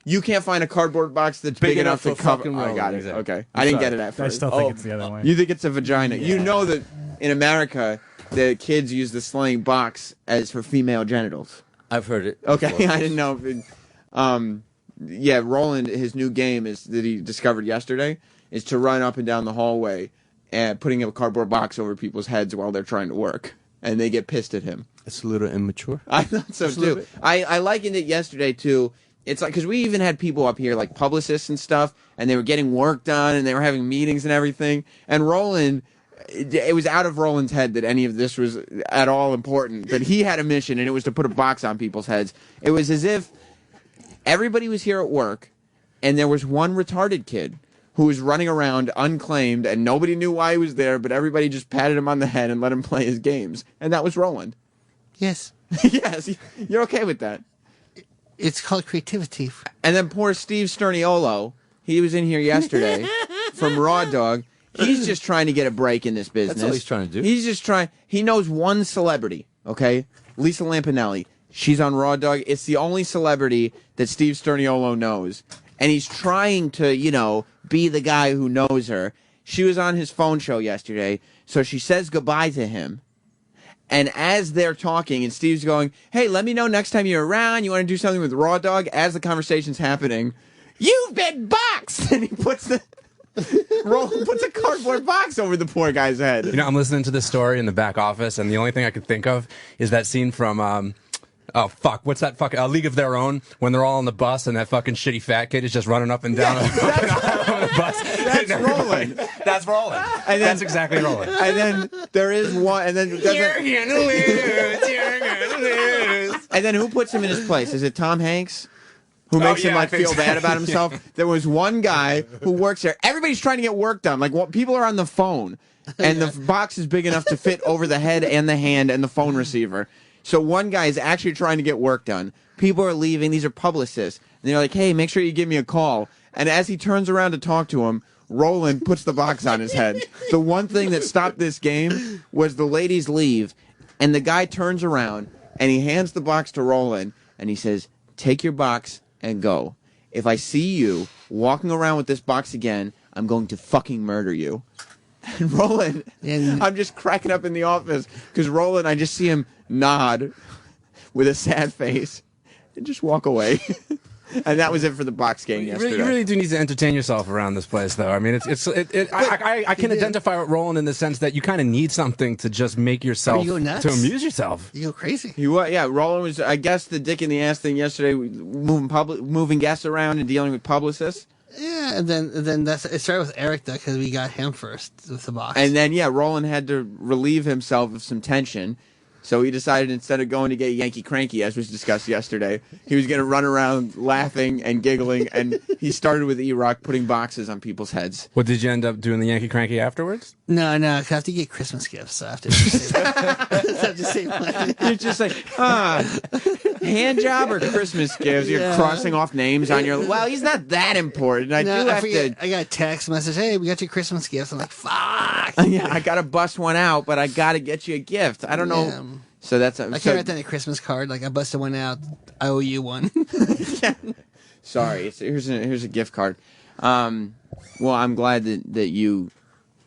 S11: you can't find a cardboard box that's big enough to cover.
S15: fucking
S11: I
S15: Roland,
S11: got it.
S15: exactly.
S11: Okay,
S15: I'm
S11: I didn't
S15: sorry.
S11: get it at first.
S18: I still think it's the other way.
S11: You think it's a vagina? You know that in America, the kids use the slang box as for female genitals.
S15: I've heard it.
S11: Okay,
S15: before.
S11: I didn't know. Yeah, Roland, his new game is that he discovered yesterday is to run up and down the hallway and putting a cardboard box over people's heads while they're trying to work, and they get pissed at him.
S15: It's a little immature.
S11: I thought so
S15: Just a little
S11: too.
S15: bit.
S11: I likened it yesterday too. It's like because we even had people up here like publicists and stuff, and they were getting work done and they were having meetings and everything. And Roland, it was out of Roland's head that any of this was at all important. That he had a mission and it was to put a box on people's heads. It was as if everybody was here at work, and there was one retarded kid who was running around unclaimed, and nobody knew why he was there, but everybody just patted him on the head and let him play his games. And that was Roland.
S3: Yes.
S11: Yes, you're okay with that.
S3: It's called creativity.
S11: And then poor Steve Sterniolo, he was in here yesterday from Raw Dog. He's just trying to get a break in this business.
S15: That's all he's trying to do.
S11: He's just trying. He knows one celebrity, okay? Lisa Lampanelli. She's on Raw Dog. It's the only celebrity that Steve Sterniolo knows. And he's trying to, be the guy who knows her. She was on his phone show yesterday, so she says goodbye to him. And as they're talking, and Steve's going, hey, let me know next time you're around. You want to do something with Raw Dog? As the conversation's happening, you've been boxed! And he puts Roland puts a cardboard box over the poor guy's head.
S6: I'm listening to this story in the back office, and the only thing I could think of is that scene from, oh, fuck, what's that fucking, League of Their Own, when they're all on the bus and that fucking shitty fat kid is just running up and down on the bus.
S11: That's Roland.
S6: That's Roland.
S11: And then,
S6: that's exactly Roland.
S11: And then there is one, and then...
S6: You're gonna lose, you're gonna lose.
S11: And then who puts him in his place? Is it Tom Hanks? Who makes him feel bad about himself? There was one guy who works there. Everybody's trying to get work done. Like people are on the phone, and the box is big enough to fit over the head and the hand and the phone receiver. So one guy is actually trying to get work done. People are leaving. These are publicists. And they're like, hey, make sure you give me a call. And as he turns around to talk to him, Roland puts the box on his head. The one thing that stopped this game was the ladies leave, and the guy turns around, and he hands the box to Roland, and he says, take your box and go. If I see you walking around with this box again, I'm going to fucking murder you. And Roland, I'm just cracking up in the office because Roland, I just see him nod with a sad face and just walk away. And that was it for the box game yesterday.
S6: You really do need to entertain yourself around this place, though. I mean, I can identify with Roland in the sense that you kind of need something to just make yourself,
S3: you go nuts?
S6: to amuse yourself.
S3: You go crazy.
S11: Yeah, Roland was, I guess, the dick in the ass thing yesterday, moving guests around and dealing with publicists.
S3: Yeah, and then it started with Eric, though, because we got him first with the box.
S11: And then, Roland had to relieve himself of some tension. So he decided instead of going to get Yankee Cranky, as was discussed yesterday, he was going to run around laughing and giggling, and he started with E-Rock putting boxes on people's heads.
S6: What, did you end up doing the Yankee Cranky afterwards?
S3: No, because I have to get Christmas gifts, so I have to save money.
S11: You're just like, hand job or Christmas gifts? You're crossing off names on your... Well, he's not that important. I got
S3: a text message, hey, we got your Christmas gifts. I'm like, fuck.
S11: Yeah, I got to bust one out, but I got to get you a gift. I don't know...
S3: Yeah.
S11: So that's
S3: I can't write down a Christmas card. Like I busted one out. I owe you one.
S11: Sorry, here's a gift card. Well, I'm glad that you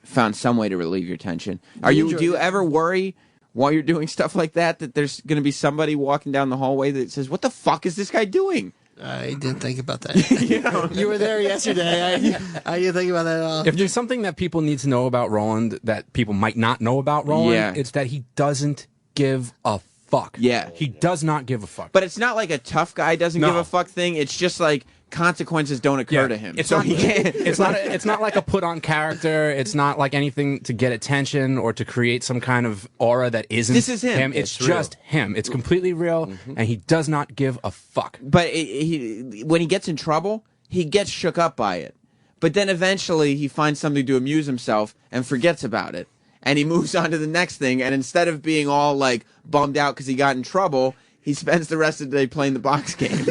S11: found some way to relieve your tension. Do you ever worry while you're doing stuff like that there's going to be somebody walking down the hallway that says, "What the fuck is this guy doing?"
S3: I didn't think about that. You were there yesterday. I didn't think about that at all.
S6: If there's something that people need to know about Roland that people might not know about Roland, it's that he doesn't give a fuck.
S11: Yeah.
S6: He does not give a fuck.
S11: But it's not like a tough guy doesn't give a fuck thing. It's just like consequences don't occur to him.
S6: It's
S11: so
S6: not,
S11: he can't.
S6: It's not like a put on character. It's not like anything to get attention or to create some kind of aura that isn't
S11: This is him.
S6: It's
S11: It's
S6: just him. It's completely real, and he does not give a fuck.
S11: But when he gets in trouble, he gets shook up by it. But then eventually he finds something to amuse himself and forgets about it. And he moves on to the next thing, and instead of being all like bummed out because he got in trouble, he spends the rest of the day playing the box game.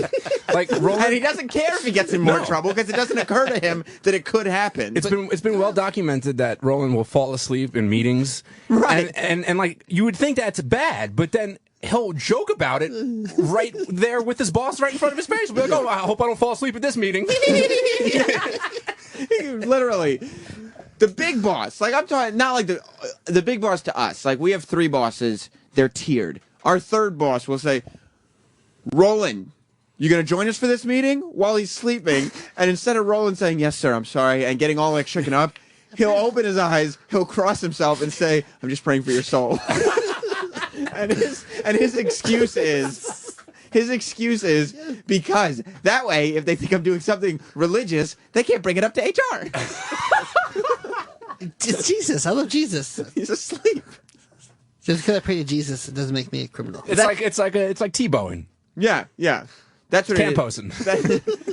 S6: Like Roland,
S11: and he doesn't care if he gets in more trouble because it doesn't occur to him that it could happen.
S6: It's been well documented that Roland will fall asleep in meetings,
S11: right?
S6: And like you would think that's bad, but then he'll joke about it right there with his boss right in front of his face. He'll be like, "Oh, I hope I don't fall asleep at this meeting."
S11: Literally. The big boss, like I'm talking, not like the big boss to us. Like we have 3 bosses, they're tiered. Our third boss will say, "Roland, you gonna join us for this meeting?" While he's sleeping, and instead of Roland saying, "Yes, sir, I'm sorry," and getting all like shaken up, he'll open his eyes, he'll cross himself, and say, "I'm just praying for your soul." and his excuse is. His excuse is because that way, if they think I'm doing something religious, they can't bring it up to HR.
S3: It's Jesus. I love Jesus.
S11: He's asleep.
S3: Just because I pray to Jesus, it doesn't make me a criminal.
S6: It's like T-bowing.
S11: Yeah. That's what
S6: Camposing.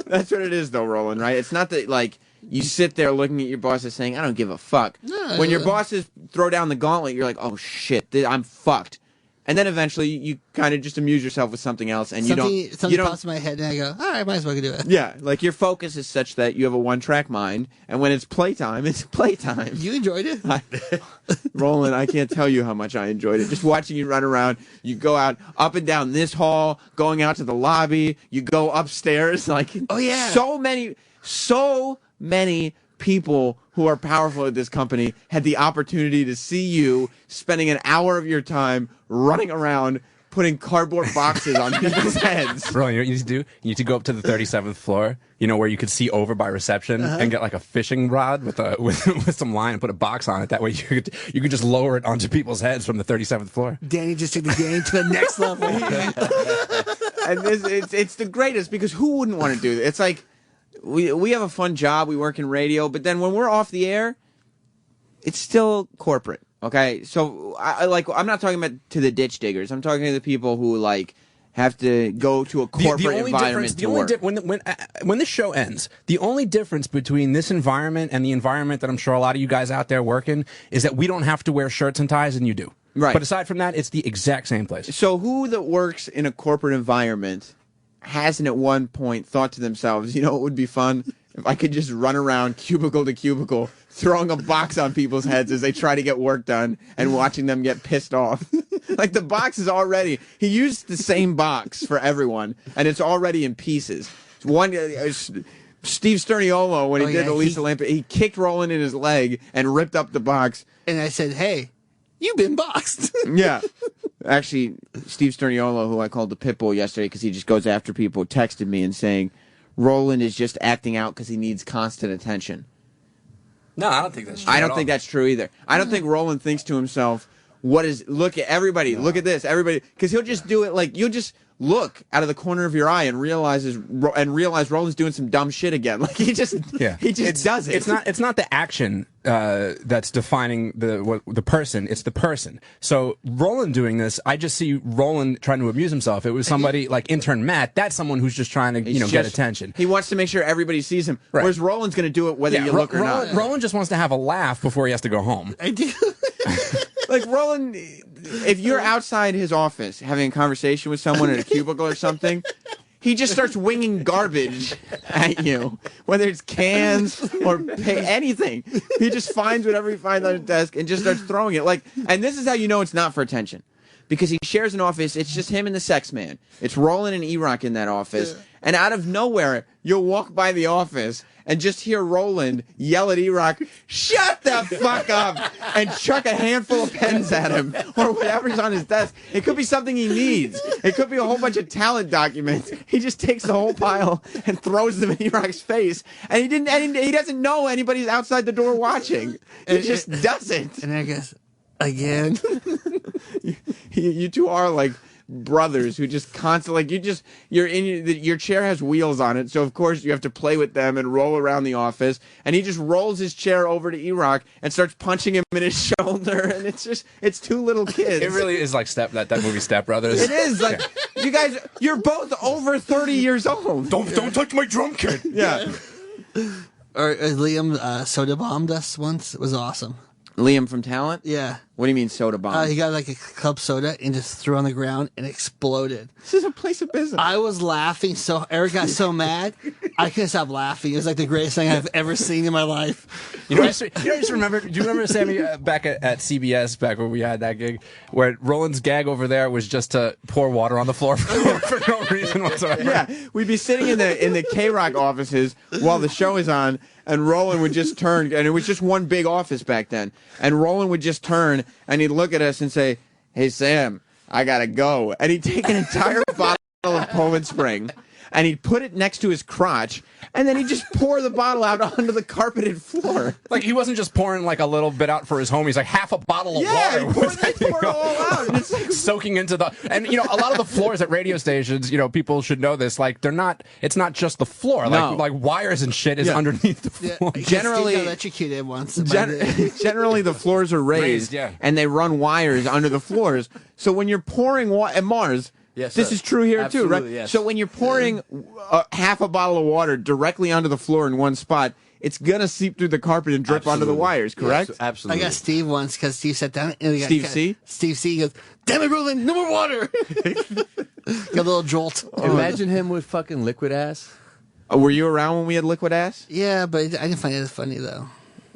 S11: That's what it is, though, Roland. Right? It's not that like you sit there looking at your bosses saying, "I don't give a fuck."
S3: No,
S11: when your bosses throw down the gauntlet, you're like, "Oh shit, I'm fucked." And then eventually you kind of just amuse yourself with something else, and
S3: something pops in my head, and I go, "All right, might as well do it."
S11: Yeah, like your focus is such that you have a one-track mind, and when it's playtime, it's playtime.
S3: You enjoyed it,
S11: Roland. I can't tell you how much I enjoyed it. Just watching you run around. You go out up and down this hall, going out to the lobby. You go upstairs. Like,
S3: oh yeah,
S11: so many people who are powerful at this company had the opportunity to see you spending an hour of your time running around putting cardboard boxes on people's heads.
S6: Roland, you know what you need to do? You need to go up to the 37th floor, you know, where you could see over by reception, and get like a fishing rod with some line and put a box on it. That way you could just lower it onto people's heads from the 37th floor.
S3: Danny just took the game to the next level.
S11: And it's the greatest because who wouldn't want to do that? It's like, we have a fun job. We work in radio, but then when we're off the air, it's still corporate. Okay, so I'm not talking about to the ditch diggers. I'm talking to the people who like have to go to a corporate environment to work.
S6: When this show ends, the only difference between this environment and the environment that I'm sure a lot of you guys out there working is that we don't have to wear shirts and ties, and you do.
S11: Right.
S6: But aside from that, it's the exact same place.
S11: So who that works in a corporate environment hasn't at one point thought to themselves, you know, it would be fun if I could just run around cubicle to cubicle, throwing a box on people's heads as they try to get work done and watching them get pissed off. Like the box is already, he used the same box for everyone, and it's already in pieces. Steve Sturniolo, when he did the Lisa Lamp, he kicked Roland in his leg and ripped up the box.
S3: And I said, "Hey, you've been boxed."
S11: Yeah. Actually, Steve Sturniolo, who I called the Pitbull yesterday because he just goes after people, texted me and saying, Roland is just acting out because he needs constant attention.
S6: No, I don't think that's true.
S11: I don't think that's true either. I don't think Roland thinks to himself, look at everybody, look at this, everybody, because he'll just do it like, you'll just look out of the corner of your eye and realize Roland's doing some dumb shit again. Like he just does it.
S6: It's not the action that's defining the person. It's the person. So Roland doing this, I just see Roland trying to amuse himself. It was somebody like intern Matt. That's someone who's just trying to get attention.
S11: He wants to make sure everybody sees him. Right. Whereas Roland's going to do it whether you look or not.
S6: Roland just wants to have a laugh before he has to go home.
S3: I do.
S11: Like Roland, if you're outside his office having a conversation with someone in a cubicle or something, he just starts winging garbage at you, whether it's cans or anything. He just finds whatever he finds on his desk and just starts throwing it. Like, and this is how you know it's not for attention, because he shares an office. It's just him and the sex man. It's Roland and E-Rock in that office, and out of nowhere, you'll walk by the office and just hear Roland yell at E-Rock, "Shut the fuck up!" and chuck a handful of pens at him or whatever's on his desk. It could be something he needs. It could be a whole bunch of talent documents. He just takes the whole pile and throws them in E-Rock's face, and he doesn't know anybody's outside the door watching. He just does it.
S3: And I guess again,
S11: you two are like brothers who just constantly, like, your chair has wheels on it, so of course you have to play with them and roll around the office, and he just rolls his chair over to E-Rock and starts punching him in his shoulder, and it's two little kids.
S6: It really is like that movie Step Brothers.
S11: It is like, you guys, you're both over 30 years old.
S8: Don't touch my drum kit.
S11: Yeah.
S3: Or Liam soda bombed us once. It was awesome.
S11: Liam from Talent?
S3: Yeah.
S11: What do you mean soda bomb?
S3: He got like a club soda and just threw it on the ground and exploded.
S11: This is a place of business.
S3: I was laughing so Eric got so mad, I couldn't stop laughing. It was like the greatest thing I've ever seen in my life.
S6: You know, I just remember. Do you remember, Sammy, back at CBS, back when we had that gig, where Roland's gag over there was just to pour water on the floor for no reason whatsoever?
S11: Yeah, we'd be sitting in the K-Rock offices while the show is on, and Roland would just turn, and it was just one big office back then, and Roland would just turn, and he'd look at us and say, "Hey, Sam, I gotta go," and he'd take an entire bottle of Poland Spring, and he'd put it next to his crotch, and then he'd just pour the bottle out onto the carpeted floor.
S6: Like, he wasn't just pouring like a little bit out for his homies, like half a bottle of water.
S11: He poured it all out. And it's like
S6: soaking into the, and you know, a lot of the floors at radio stations, you know, people should know this, like it's not just the floor,
S11: No.
S6: like wires and shit is underneath the floor.
S11: Generally-
S3: Steve got electrocuted once.
S11: Generally, the floors are raised,
S6: yeah.
S11: and they run wires under the floors. So when you're pouring water at Mars,
S15: Yes,
S11: this
S15: sir.
S11: is true here too, right?
S15: Absolutely, yes.
S11: So when you're pouring half a bottle of water directly onto the floor in one spot, it's gonna seep through the carpet and drip onto the wires, correct?
S15: Yes, absolutely.
S3: I got Steve once because Steve sat down and
S11: Steve C?
S3: Steve C goes, "Damn it, Roland, no more water." Got a little jolt.
S15: Imagine him with fucking liquid ass.
S11: Were you around when we had liquid ass?
S3: Yeah, but I didn't find it as funny though.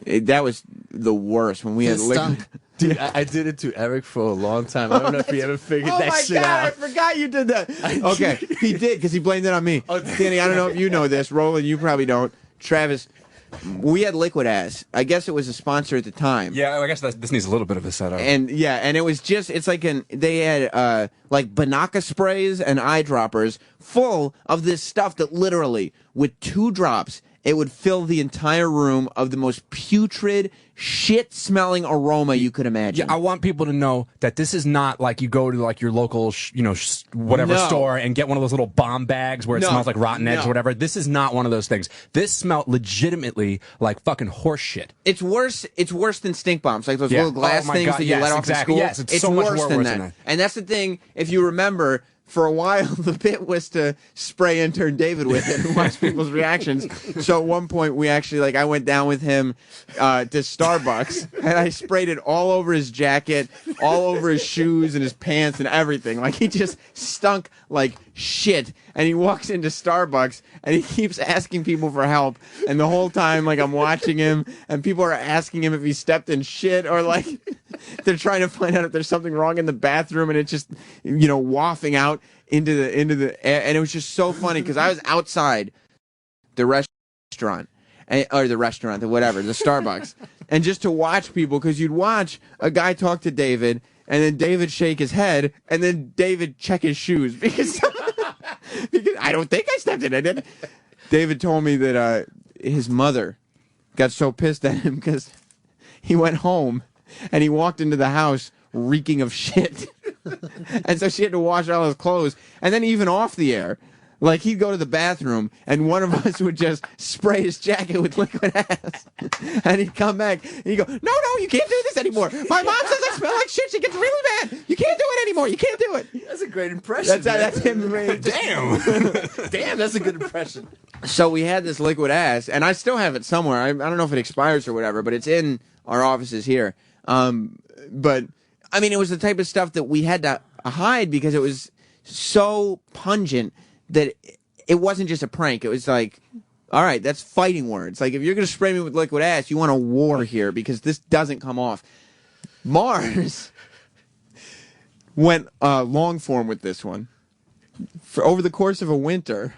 S11: That was the worst when we had
S3: It
S11: liquid.
S3: stunk.
S15: Dude, I did it to Eric for a long time. I don't know if he ever figured that shit
S11: I
S15: out.
S11: forgot you did that. Okay, he did because he blamed it on me. Danny, I don't know if you know this. Roland, you probably don't. Travis, we had liquid ass. I guess it was a sponsor at the time.
S6: Yeah, I guess this needs a little bit of a setup.
S11: And yeah, and it was just, it's like they had like Banaka sprays and eyedroppers full of this stuff that literally, with 2 drops, it would fill the entire room of the most putrid, shit-smelling aroma you could imagine.
S6: Yeah, I want people to know that this is not like you go to like your local, whatever
S11: No.
S6: store and get one of those little bomb bags where it
S11: No.
S6: smells like rotten eggs
S11: No.
S6: or whatever. This is not one of those things. This smelled legitimately like fucking horse shit.
S11: It's worse. It's worse than stink bombs, like those
S6: Yeah.
S11: little glass
S6: Oh my
S11: things
S6: God,
S11: that you
S6: yes,
S11: let off
S6: exactly.
S11: in school.
S6: Yes, it's so much
S11: worse
S6: more
S11: than
S6: worse
S11: that.
S6: than that.
S11: And that's the thing. If you remember, for a while, the bit was to spray intern David with it and watch people's reactions. So at one point, we actually, like, I went down with him to Starbucks, and I sprayed it all over his jacket, all over his shoes and his pants and everything. Like, he just stunk like shit. And he walks into Starbucks, and he keeps asking people for help. And the whole time, like, I'm watching him, and people are asking him if he stepped in shit, or, like, they're trying to find out if there's something wrong in the bathroom, and it's just, wafting out into the air. And it was just so funny because I was outside the restaurant, or the Starbucks, and just to watch people, because you'd watch a guy talk to David, and then David shake his head, and then David check his shoes because I don't think I stepped in it. David told me that his mother got so pissed at him because he went home and he walked into the house reeking of shit. And so she had to wash all his clothes. And then even off the air, like, he'd go to the bathroom and one of us would just spray his jacket with liquid ass. And he'd come back and he'd go, no, you can't do this anymore. My mom says I smell like shit. She gets really mad. You can't do it anymore. You can't do it.
S15: That's a great impression.
S11: That's him.
S15: Damn. Damn, that's a good impression.
S11: So we had this liquid ass, and I still have it somewhere. I don't know if it expires or whatever, but it's in our offices here. But, I mean, it was the type of stuff that we had to hide because it was so pungent that it wasn't just a prank. It was like, all right, that's fighting words. Like, if you're going to spray me with liquid ass, you want a war here because this doesn't come off. Mars went long form with this one. For over the course of a winter,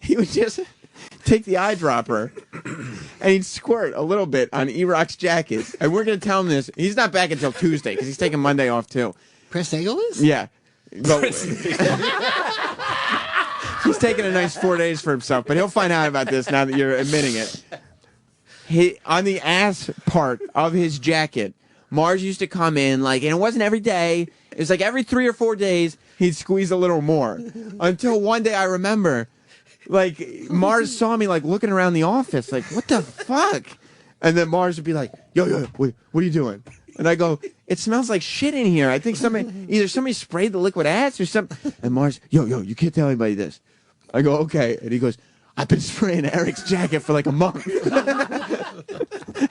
S11: he would just take the eyedropper and he'd squirt a little bit on E-Rock's jacket. And we're going to tell him this. He's not back until Tuesday because he's taking Monday off too.
S3: Prince Nagel is?
S11: Yeah. But he's taking a nice 4 days for himself, but he'll find out about this now that you're admitting it. On the ass part of his jacket, Mars used to come in, like, and it wasn't every day. It was like every 3 or 4 days, he'd squeeze a little more. Until one day I remember, like, Mars saw me, like, looking around the office, like, what the fuck? And then Mars would be like, yo, wait, what are you doing? And I go, it smells like shit in here. I think either somebody sprayed the liquid ass or something. And Mars, yo, you can't tell anybody this. I go, okay. And he goes, I've been spraying Eric's jacket for like a month. And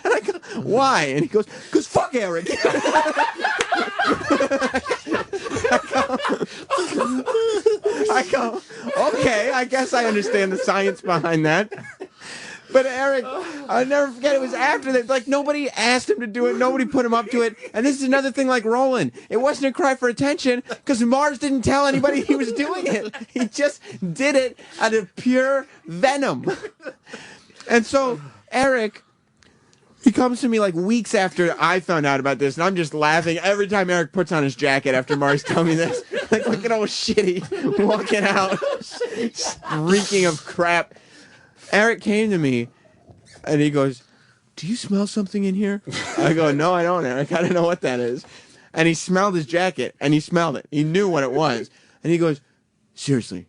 S11: I go, why? And he goes, because fuck Eric. I go, okay, I guess I understand the science behind that. But Eric, I'll never forget, it was after that. Like, nobody asked him to do it. Nobody put him up to it. And this is another thing like Roland. It wasn't a cry for attention because Mars didn't tell anybody he was doing it. He just did it out of pure venom. And so, Eric, he comes to me like weeks after I found out about this, and I'm just laughing every time Eric puts on his jacket after Mars tells me this. Like, looking all shitty, walking out, reeking of crap. Eric came to me, and he goes, do you smell something in here? I go, no, I don't, Eric. I don't know what that is. And he smelled his jacket, and he smelled it. He knew what it was. And he goes, seriously,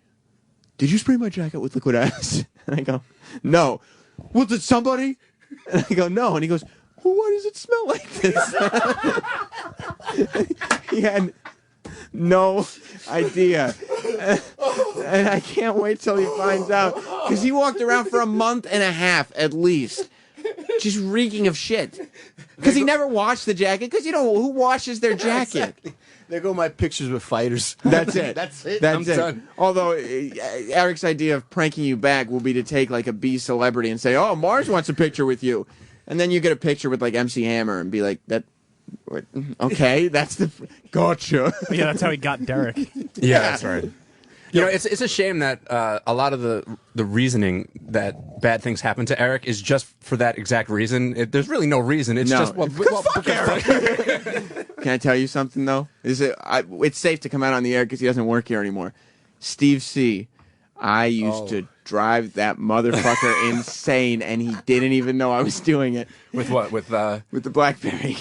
S11: did you spray my jacket with liquid acid? And I go, no. Well, did somebody? And I go, no. And he goes, well, why does it smell like this? He had no idea. And I can't wait till he finds out. Because he walked around for a month and a half at least. Just reeking of shit. Because he never washed the jacket. Because, you know, who washes their jacket?
S15: Exactly. There go my pictures with fighters.
S11: That's it.
S15: That's it.
S11: That's
S15: I'm
S11: it.
S15: done.
S11: Although Eric's idea of pranking you back will be to take like a B celebrity and say, "Oh, Mars wants a picture with you," and then you get a picture with like MC Hammer and be like, "That, okay, that's the gotcha."
S12: Yeah, that's how he got Derek.
S6: Yeah, that's right. You know, it's a shame that a lot of the reasoning that bad things happen to Eric is just for that exact reason. There's really no reason. It's just fuck Eric.
S11: Can I tell you something though? It's safe to come out on the air because he doesn't work here anymore. Steve C. I used to drive that motherfucker insane, and he didn't even know I was doing it.
S6: With what? With the
S11: BlackBerry.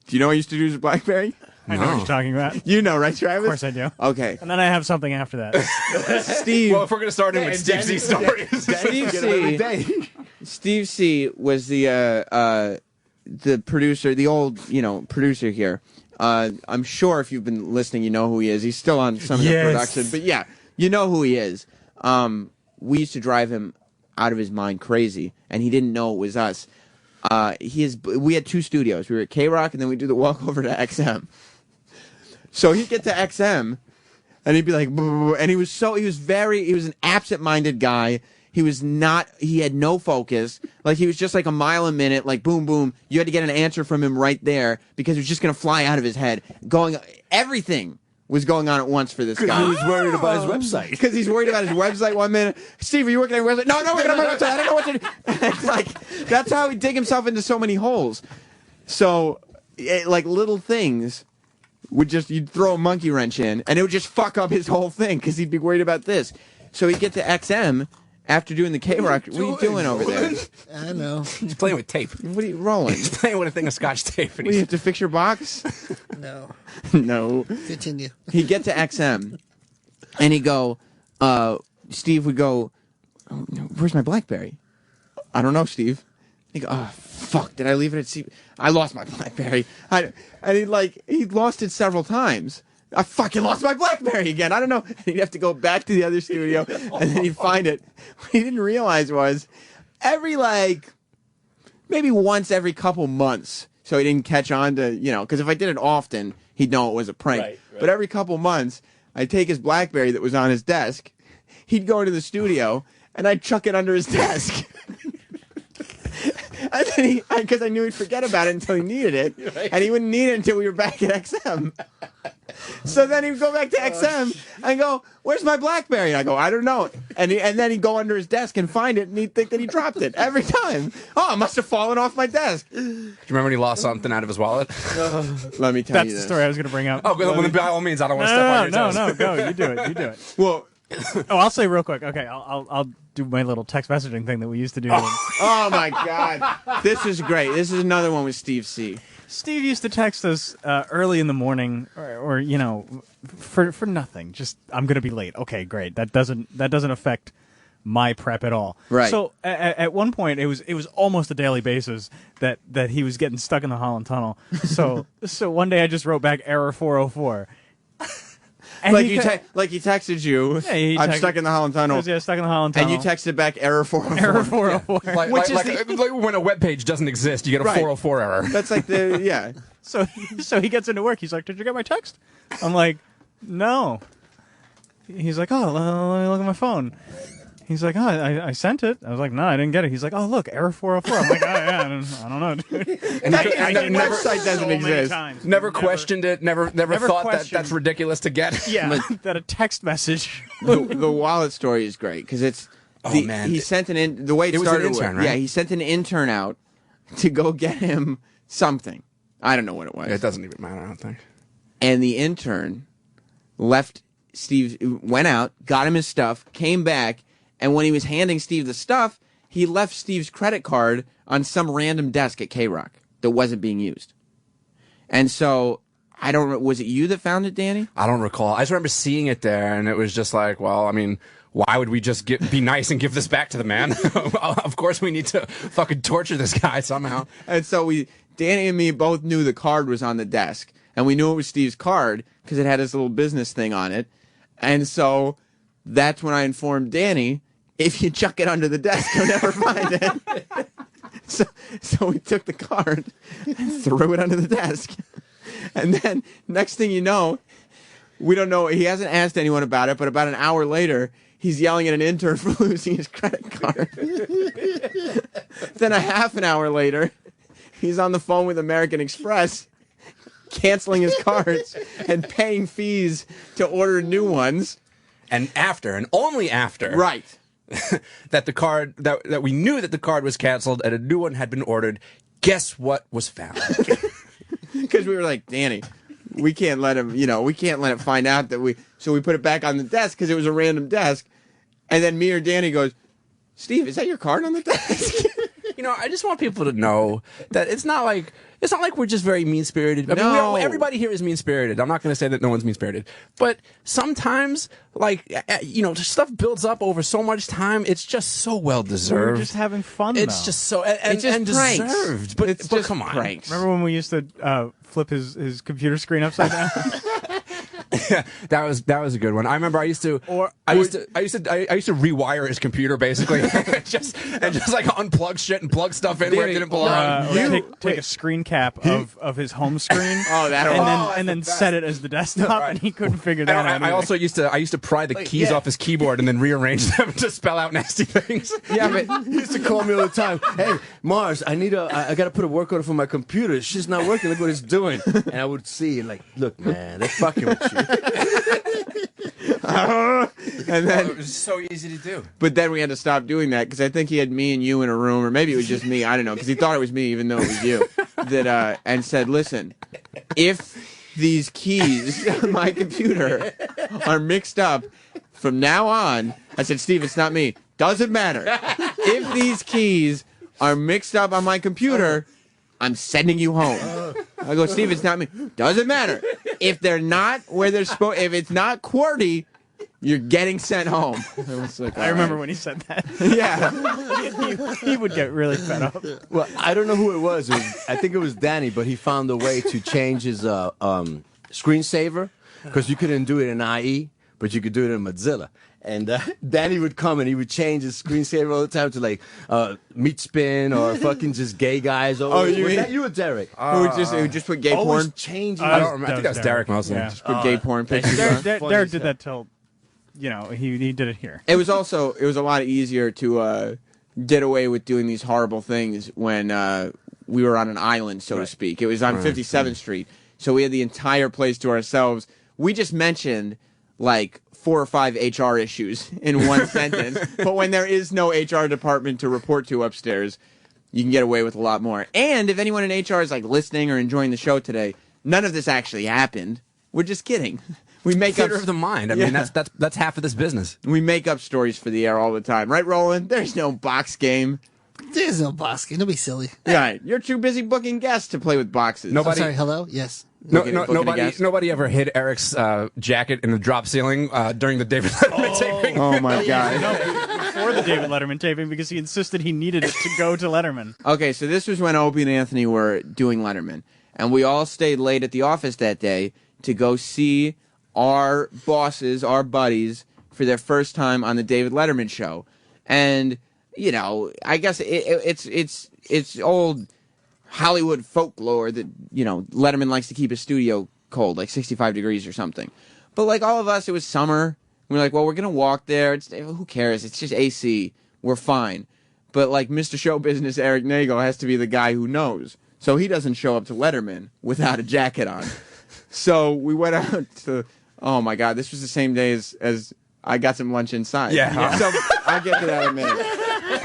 S11: Do you know what I used to do with BlackBerry?
S12: I know what you're talking about.
S11: You know, right, Travis?
S12: Of course I do.
S11: Okay.
S12: And then I have something after that.
S11: Steve.
S6: Well, if we're going to start in with Steve C stories.
S11: Steve C was the producer, the old, producer here. I'm sure if you've been listening, you know who he is. He's still on some of the production. But yeah, you know who he is. We used to drive him out of his mind crazy, and he didn't know it was us. We had two studios. We were at K-Rock, and then we'd do the walk over to XM. So he'd get to XM, and he'd be like, and he was an absent-minded guy. He had no focus. Like, he was just like a mile a minute, like boom, boom. You had to get an answer from him right there because it was just going to fly out of his head. Everything was going on at once for this guy.
S15: He was worried about his website.
S11: Because he's worried about his website 1 minute. Steve, are you working on your website? No, we're on my website. I don't know what to do. It's like, that's how he dig himself into so many holes. So, like, little things you'd throw a monkey wrench in, and it would just fuck up his whole thing because he'd be worried about this. So he'd get to XM after doing the K-Rock. What are you doing over there?
S3: I know.
S6: He's playing with tape.
S11: What are you rolling?
S6: He's playing with a thing of Scotch tape.
S11: What, you have to fix your box?
S3: No.
S11: No.
S3: Continue.
S11: He'd get to XM, and he'd go, Steve would go, where's my BlackBerry? I don't know, Steve. He'd go, oh, fuck, did I leave it at Steve? I lost my BlackBerry. And he'd lost it several times. I fucking lost my BlackBerry again. I don't know. And he'd have to go back to the other studio, and then he'd find it. What he didn't realize was maybe once every couple months, so he didn't catch on to, because if I did it often, he'd know it was a prank. Right. But every couple months, I'd take his BlackBerry that was on his desk, he'd go into the studio, and I'd chuck it under his desk. And then because I knew he'd forget about it until he needed it, and he wouldn't need it until we were back at XM. So then he'd go back to XM and go, where's my BlackBerry? And I go, I don't know. And then he'd go under his desk and find it, and he'd think that he dropped it every time. Oh, it must have fallen off my desk.
S6: Do you remember when he lost something out of his wallet?
S11: Let me tell
S12: That's
S11: you this.
S12: the story I was going to bring up.
S6: Oh, well, by all means, I don't want to step on your toes.
S12: No, go. You do it.
S11: Well,
S12: I'll say real quick. Okay, I'll do my little text messaging thing that we used to do.
S11: Oh my God, this is great. This is another one with Steve C.
S12: Steve used to text us early in the morning, or for nothing. Just, I'm going to be late. Okay, great. That doesn't affect my prep at all.
S11: Right.
S12: So at one point, it was almost a daily basis that he was getting stuck in the Holland Tunnel. So one day I just wrote back error 404. And
S11: like
S12: he
S11: he texted you.
S12: Yeah, he
S11: I'm
S12: texted-
S11: stuck in the Holland Tunnel.
S12: Yeah, stuck in the Holland Tunnel.
S11: And you texted back error 404.
S12: Error 404.
S6: Like,
S11: Which is
S6: like when a web page doesn't exist, you get a
S11: Right.
S6: 404 error.
S11: That's like the yeah.
S12: So he gets into work. He's like, "Did you get my text?" I'm like, "No." He's like, "Oh, let me look at my phone." He's like, "Oh, I sent it." I was like, "No, I didn't get it." He's like, "Oh, look, error 404." I'm like, "Oh yeah, I don't know, dude."
S6: And
S11: That website doesn't exist.
S6: Never questioned it. Never thought that that's ridiculous to get.
S12: Yeah, that a text message.
S11: The wallet story is great because it's.
S6: Man.
S11: He sent the way it
S6: It was an
S11: started.
S6: intern,
S11: with,
S6: right?
S11: Yeah, he sent an intern out to go get him something. I don't know what it was.
S6: It doesn't even matter, I don't think.
S11: And the intern left Steve, went out, got him his stuff, came back, and when he was handing Steve the stuff, he left Steve's credit card on some random desk at K-Rock that wasn't being used. And so, I don't know, was it you that found it, Danny?
S6: I don't recall. I just remember seeing it there, and it was just like, well, I mean, why would we just be nice and give this back to the man? Of course we need to fucking torture this guy somehow.
S11: And so Danny and me both knew the card was on the desk. And we knew it was Steve's card because it had his little business thing on it. And so that's when I informed Danny, if you chuck it under the desk, you'll never find it. So we took the card and threw it under the desk. And then next thing you know, we don't know. He hasn't asked anyone about it, but about an hour later, he's yelling at an intern for losing his credit card. Then a half an hour later, he's on the phone with American Express, canceling his cards and paying fees to order new ones.
S6: And after, and only after,
S11: right,
S6: that the card that we knew that the card was canceled and a new one had been ordered. Guess what was found?
S11: Because we were like, Danny, we can't let him. We can't let him find out that we. So we put it back on the desk because it was a random desk, and then me or Danny goes, Steve, is that your card on the desk?
S6: I just want people to know that it's not like we're just very mean-spirited. I mean,
S11: No.
S6: everybody here is mean-spirited. I'm not going to say that no one's mean-spirited. But sometimes, stuff builds up over so much time. It's just so well-deserved.
S12: We're just having fun,
S6: It's
S12: though.
S6: just so...
S11: It's just
S6: and
S11: pranks.
S6: deserved. But,
S11: It's
S6: but
S11: just
S6: come on.
S11: pranks.
S12: Remember when we used to flip his computer screen upside down?
S6: That was a good one. I remember I used to rewire his computer basically, just like unplug shit and plug stuff in where it didn't belong.
S12: Take a screen cap of his home screen. and then set it as the desktop, and he couldn't figure that out.
S6: I also used to pry the keys off his keyboard and then rearrange them to spell out nasty things.
S15: Yeah, but he used to call me all the time. Hey, Mars, I got to put a work order for my computer. It's just not working. Look what it's doing. And I would see and look, man, they're fucking with you.
S11: And then
S6: it was so easy to do.
S11: But then we had to stop doing that because I think he had me and you in a room, or maybe it was just me. I don't know, because he thought it was me, even though it was you. And said, "Listen, if these keys on my computer are mixed up from now on," I said, "Steve, it's not me. Doesn't matter. If these keys are mixed up on my computer, I'm sending you home." I go, "Steve, it's not me. Doesn't matter. If they're not where they're supposed, if it's not QWERTY, you're getting sent home."
S12: I remember when he said that.
S11: Yeah.
S12: he would get really fed up.
S15: Well, I don't know who it was. I think it was Danny, but he found a way to change his screensaver because you couldn't do it in IE, but you could do it in Mozilla. And Danny would come and he would change his screensaver all the time to meat spin or fucking just gay guys.
S11: Oh, you
S15: was
S11: mean
S15: that you or Derek?
S11: Who would just put gay
S15: always
S11: porn?
S15: changing.
S6: I think that was Derek mostly.
S12: Yeah.
S11: Just put gay porn pictures. on.
S12: Derek did that till, he did it here.
S11: It was a lot easier to get away with doing these horrible things when we were on an island, so to speak. It was on 57th Street, so we had the entire place to ourselves. We just mentioned 4 or 5 HR issues in one sentence, but when there is no HR department to report to upstairs, you can get away with a lot more. And if anyone in HR is listening or enjoying the show today, none of this actually happened. We're just kidding. We make
S6: Theater
S11: up
S6: of the mind. I mean, that's half of this business.
S11: We make up stories for the air all the time, right, Roland? There's no box game.
S3: There's no box game. Don't be silly.
S11: Right, you're too busy booking guests to play with boxes.
S3: I'm sorry, hello? Yes.
S6: Nobody ever hid Eric's jacket in the drop ceiling during the David Letterman taping.
S11: Oh my God!
S12: Before the David Letterman taping, because he insisted he needed it to go to Letterman.
S11: Okay, so this was when Opie and Anthony were doing Letterman, and we all stayed late at the office that day to go see our bosses, our buddies, for their first time on the David Letterman show. And, you know, I guess it's old Hollywood folklore that, you know, Letterman likes to keep his studio cold, like 65 degrees or something. But like all of us, it was summer. We were like, well, we're going to walk there. Who cares? It's just AC. We're fine. But like Mr. Show Business Eric Nagel has to be the guy who knows. So he doesn't show up to Letterman without a jacket on. So we went out to, oh my God, this was the same day as I got some lunch inside.
S6: Yeah.
S11: So I'll get to that in a minute.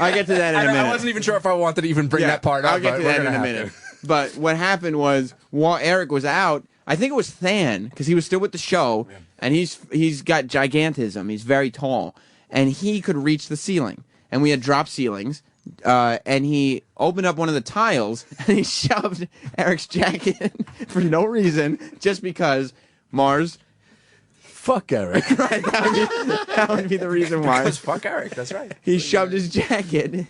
S11: I'll get to that in a minute.
S6: I wasn't even sure if I wanted to even bring that part up.
S11: I'll get to that in a minute. But what happened was, while Eric was out, I think it was Than, because he was still with the show, and he's got gigantism. He's very tall, and he could reach the ceiling. And we had drop ceilings, and he opened up one of the tiles, and he shoved Eric's jacket in for no reason, just because Mars.
S15: Fuck Eric.
S11: Right, that would be the reason why.
S6: Because fuck Eric, that's right.
S11: He shoved his jacket,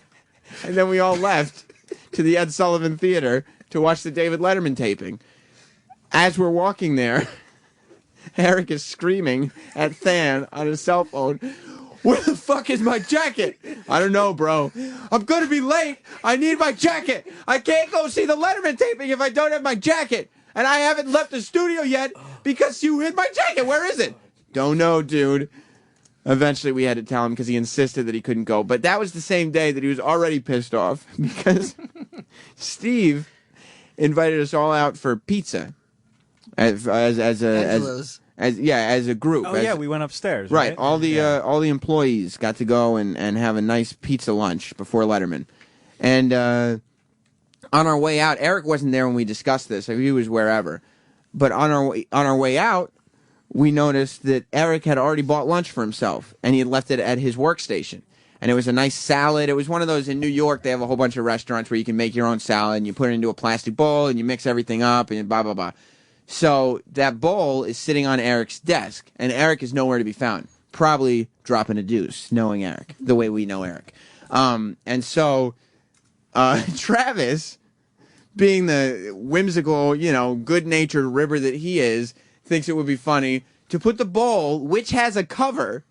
S11: and then we all left to the Ed Sullivan Theater to watch the David Letterman taping. As we're walking there, Eric is screaming at Than on his cell phone, "Where the fuck is my jacket?" "I don't know, bro. I'm going to be late. I need my jacket. I can't go see the Letterman taping if I don't have my jacket. And I haven't left the studio yet because you hid my jacket. Where is it?" "Don't know, dude." Eventually we had to tell him because he insisted that he couldn't go. But that was the same day that he was already pissed off because Steve invited us all out for pizza as a group.
S12: Oh yeah, we went upstairs. Right.
S11: All the employees got to go and have a nice pizza lunch before Letterman. And on our way out, Eric wasn't there when we discussed this. He was wherever. But on our way out, we noticed that Eric had already bought lunch for himself, and he had left it at his workstation. And it was a nice salad. It was one of those in New York. They have a whole bunch of restaurants where you can make your own salad, and you put it into a plastic bowl, and you mix everything up, and blah, blah, blah. So that bowl is sitting on Eric's desk, and Eric is nowhere to be found. Probably dropping a deuce, knowing Eric, the way we know Eric. And so Travis, being the whimsical, good-natured ribber that he is, thinks it would be funny to put the bowl, which has a cover,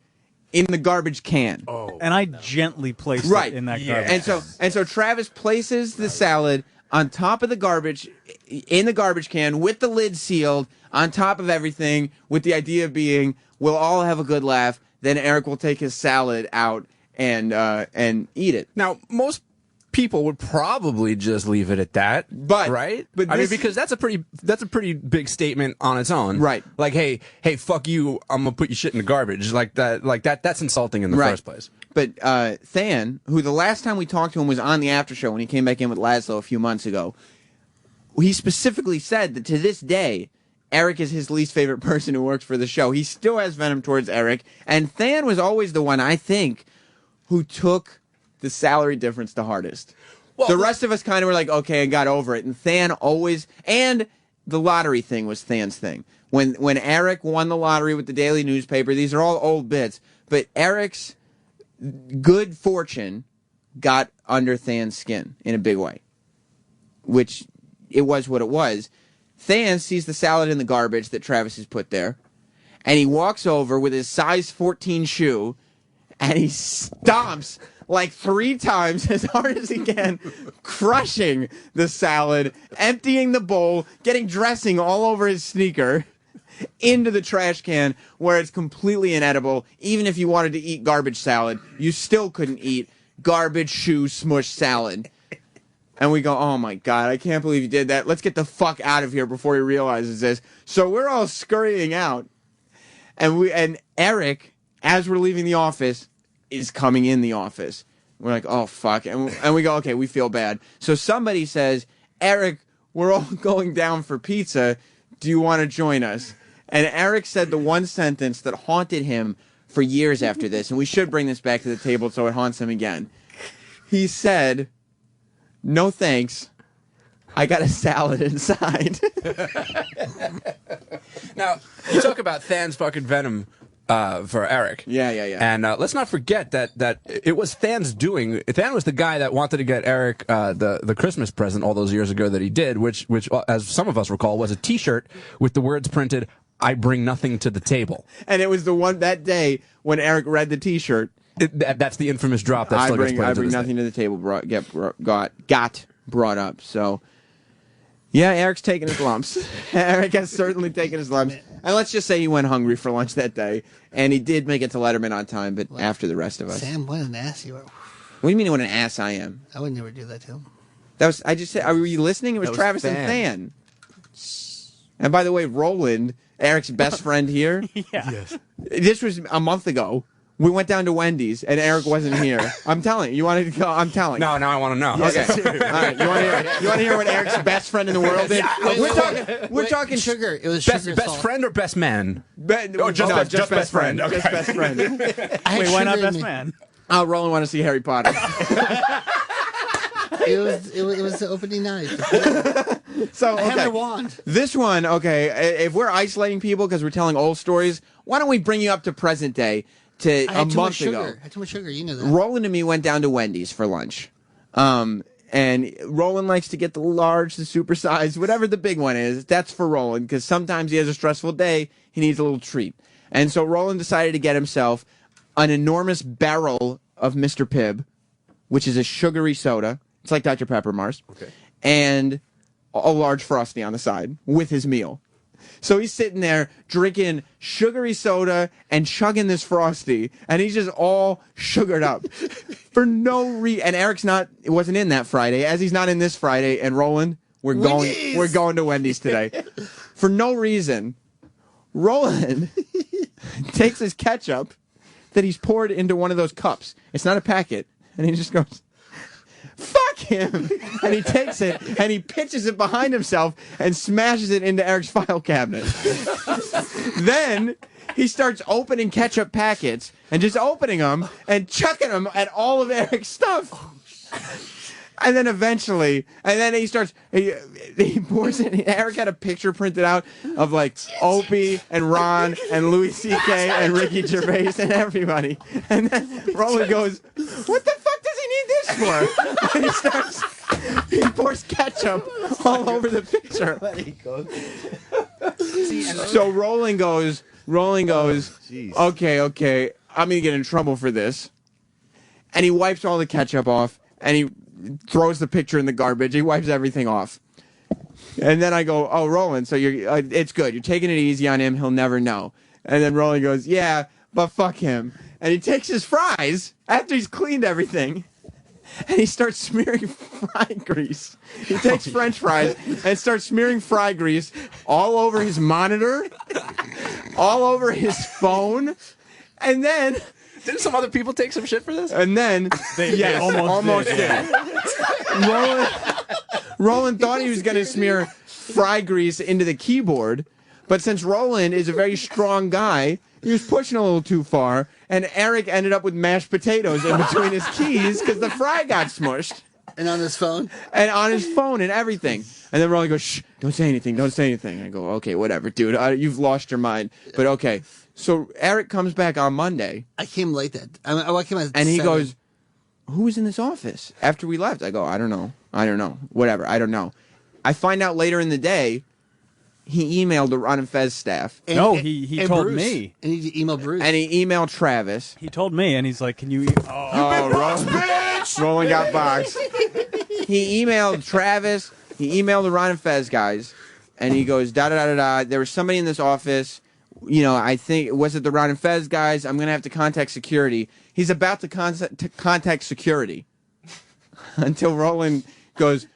S11: in the garbage can.
S12: And I gently placed it in that garbage.
S11: And so Travis places the salad on top of the garbage, in the garbage can, with the lid sealed, on top of everything, with the idea being, we'll all have a good laugh, then Eric will take his salad out and eat it.
S6: Now, most people would probably just leave it at that, right?
S11: But
S6: I mean, because that's a pretty big statement on its own,
S11: right?
S6: Like, hey, fuck you, I'm gonna put your shit in the garbage, like that. That's insulting in the first place.
S11: But Than, who the last time we talked to him was on the after show when he came back in with Laszlo a few months ago, he specifically said that to this day, Eric is his least favorite person who works for the show. He still has venom towards Eric, and Than was always the one, I think, who took the salary difference the hardest. Well, the rest of us kind of were like, okay, and got over it. And Than always, and the lottery thing was Than's thing. When Eric won the lottery with the daily newspaper, these are all old bits, but Eric's good fortune got under Than's skin in a big way, which it was what it was. Than sees the salad in the garbage that Travis has put there, and he walks over with his size 14 shoe, and he stomps like 3 times as hard as he can, crushing the salad, emptying the bowl, getting dressing all over his sneaker into the trash can where it's completely inedible. Even if you wanted to eat garbage salad, you still couldn't eat garbage shoe smush salad. And we go, oh my God, I can't believe you did that. Let's get the fuck out of here before he realizes this. So we're all scurrying out. And Eric, as we're leaving the office, is coming in the office. We're like, oh, fuck. And we go, okay, we feel bad. So somebody says, Eric, we're all going down for pizza. Do you want to join us? And Eric said the one sentence that haunted him for years after this, and we should bring this back to the table so it haunts him again. He said, no thanks. I got a salad inside.
S6: Now, you talk about Than's fucking venom for Eric.
S11: Yeah.
S6: And let's not forget that it was Than's doing. Than was the guy that wanted to get Eric the Christmas present all those years ago that he did, which as some of us recall, was a T-shirt with the words printed, I bring nothing to the table.
S11: And it was the one that day when Eric read the T-shirt.
S6: That's the infamous drop that still gets played.
S11: I bring nothing to the table. Got brought up. So, yeah, Eric's taking his lumps. Eric has certainly taken his lumps. And let's just say he went hungry for lunch that day, and he did make it to Letterman on time, but after the rest of us.
S3: Sam, what an ass you are.
S11: What do you mean what an ass I am?
S3: I would never do that to him.
S11: That was I just said. Were you listening? It was Travis and Than. And by the way, Roland, Eric's best friend here.
S12: Yes.
S11: This was a month ago. We went down to Wendy's, and Eric wasn't here. I'm telling you. You wanted to go? I'm telling you.
S6: No, now I want to know.
S11: Okay. All right. You want to hear what Eric's best friend in the world is? We're talking
S3: sugar. It was
S6: best friend or best man?
S11: Just best friend.
S6: Okay.
S11: Just best friend.
S12: Wait, why not best man?
S11: Oh, Roland want to see Harry Potter.
S3: It was the opening night.
S11: So
S3: I had my wand.
S11: This one, okay. If we're isolating people because we're telling old stories, why don't we bring you up to present day to a month ago?
S3: I had too much sugar. You know that.
S11: Roland and me went down to Wendy's for lunch. And Roland likes to get the large, the supersized, whatever the big one is. That's for Roland because sometimes he has a stressful day. He needs a little treat. And so Roland decided to get himself an enormous barrel of Mr. Pibb, which is a sugary soda. It's like Dr. Pepper, Mars.
S6: Okay.
S11: And a large Frosty on the side with his meal. So he's sitting there drinking sugary soda and chugging this Frosty, and he's just all sugared up for no reason. And Eric's wasn't in that Friday, as he's not in this Friday. And Roland, we're going to Wendy's today for no reason. Roland takes his ketchup that he's poured into one of those cups. It's not a packet, and he just goes, "Fuck him!" And he takes it and he pitches it behind himself and smashes it into Eric's file cabinet. Then he starts opening ketchup packets and just opening them and chucking them at all of Eric's stuff. And then eventually, he pours it. Eric had a picture printed out of like Opie and Ron and Louis C.K. and Ricky Gervais and everybody. And then Roland goes, "What the fuck does he need this for?" And he pours ketchup all over the picture. So Roland goes, okay, I'm gonna get in trouble for this. And he wipes all the ketchup off and he throws the picture in the garbage. He wipes everything off. And then I go, "Oh, Roland, so it's good. You're taking it easy on him. He'll never know." And then Roland goes, "Yeah, but fuck him." And he takes his fries after he's cleaned everything, and he starts smearing fry grease. He takes French fries and starts smearing fry grease all over his monitor, all over his phone, and then...
S6: Didn't some other people take some shit for this?
S11: And then,
S12: they almost did.
S11: Roland thought he was going to smear fry grease into the keyboard, but since Roland is a very strong guy, he was pushing a little too far, and Eric ended up with mashed potatoes in between his keys because the fry got smushed.
S3: And on his phone?
S11: And on his phone and everything. And then Roland goes, "Shh, don't say anything, don't say anything." I go, "Okay, whatever, dude. You've lost your mind. But okay." So Eric comes back on Monday.
S3: I came late I came at
S11: and he
S3: 7.
S11: goes, "Who was in this office after we left?" I go, I don't know. Whatever, I don't know. I find out later in the day, he emailed the Ron and Fez staff.
S12: He told
S3: Bruce.
S12: me.
S3: And he emailed Bruce.
S11: And he emailed Travis.
S12: He told me, and he's like, "Can you?"
S11: Roland got boxed. He emailed Travis. He emailed the Ron and Fez guys, and he goes, "Da. There was somebody in this office. You know, I think was it the Ron and Fez guys? I'm gonna have to contact security." He's about to contact security until Roland goes,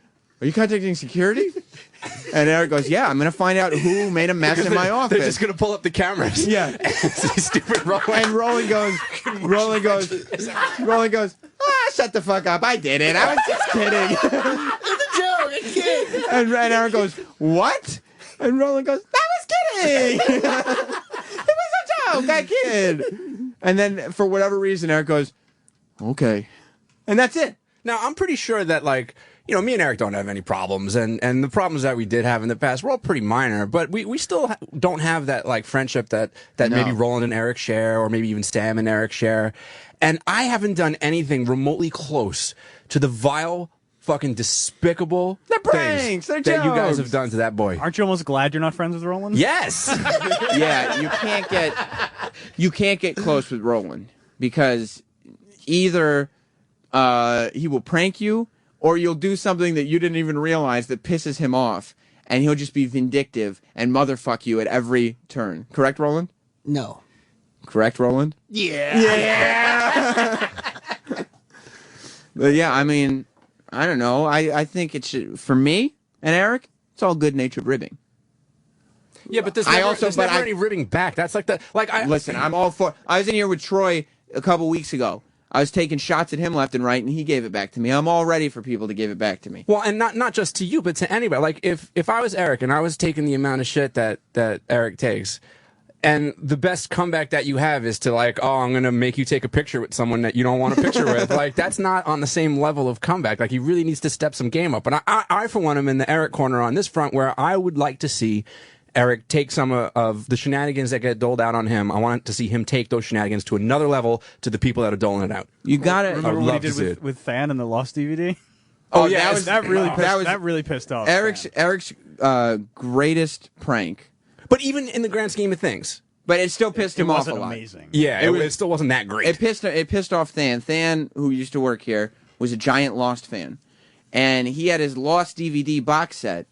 S11: "Are you contacting security?" And Eric goes, "Yeah, I'm gonna find out who made a mess in my office."
S6: They're just gonna pull up the cameras.
S11: Yeah.
S6: Stupid Roland.
S11: And Roland goes, "Shut the fuck up! I did it. I was just kidding."
S3: It's a joke. A kid.
S11: And Eric goes, "What?" And Roland goes, "I was kidding. It was a joke. I kid." And then for whatever reason, Eric goes, "Okay," and that's it.
S6: Now I'm pretty sure that me and Eric don't have any problems, and the problems that we did have in the past were all pretty minor, but we still don't have that friendship that maybe Roland and Eric share, or maybe even Sam and Eric share. And I haven't done anything remotely close to the vile fucking despicable
S11: They're pranks.
S6: things
S11: They're
S6: that you guys
S11: jokes.
S6: have done to that boy.
S12: Aren't you almost glad you're not friends with Roland?
S6: Yes.
S11: Yeah, you can't get close with Roland because either he will prank you or you'll do something that you didn't even realize that pisses him off, and he'll just be vindictive and motherfuck you at every turn. Correct, Roland?
S3: No.
S11: Correct, Roland?
S3: Yeah.
S11: Yeah. But yeah, I mean, I don't know. I think it should, for me and Eric, it's all good-natured ribbing.
S6: Yeah, but there's never any ribbing back. That's like
S11: listen, I'm all for. I was in here with Troy a couple weeks ago. I was taking shots at him left and right, and he gave it back to me. I'm all ready for people to give it back to me.
S6: Well, and not just to you, but to anybody. Like if I was Eric and I was taking the amount of shit that Eric takes, and the best comeback that you have is to like, oh, I'm gonna make you take a picture with someone that you don't want a picture with. Like that's not on the same level of comeback. Like he really needs to step some game up. And I for one am in the Eric corner on this front, where I would like to see Eric take some of the shenanigans that get doled out on him. I want to see him take those shenanigans to another level to the people that are doling it out.
S11: You got it.
S12: Remember what he did with Fan and the Lost DVD?
S11: Oh yeah,
S12: that really pissed off
S11: Eric's greatest prank.
S6: But even in the grand scheme of things,
S11: but it still pissed him off a lot.
S12: Amazing.
S6: Yeah, it still wasn't that great.
S11: It pissed off Than. Than, who used to work here, was a giant Lost fan, and he had his Lost DVD box set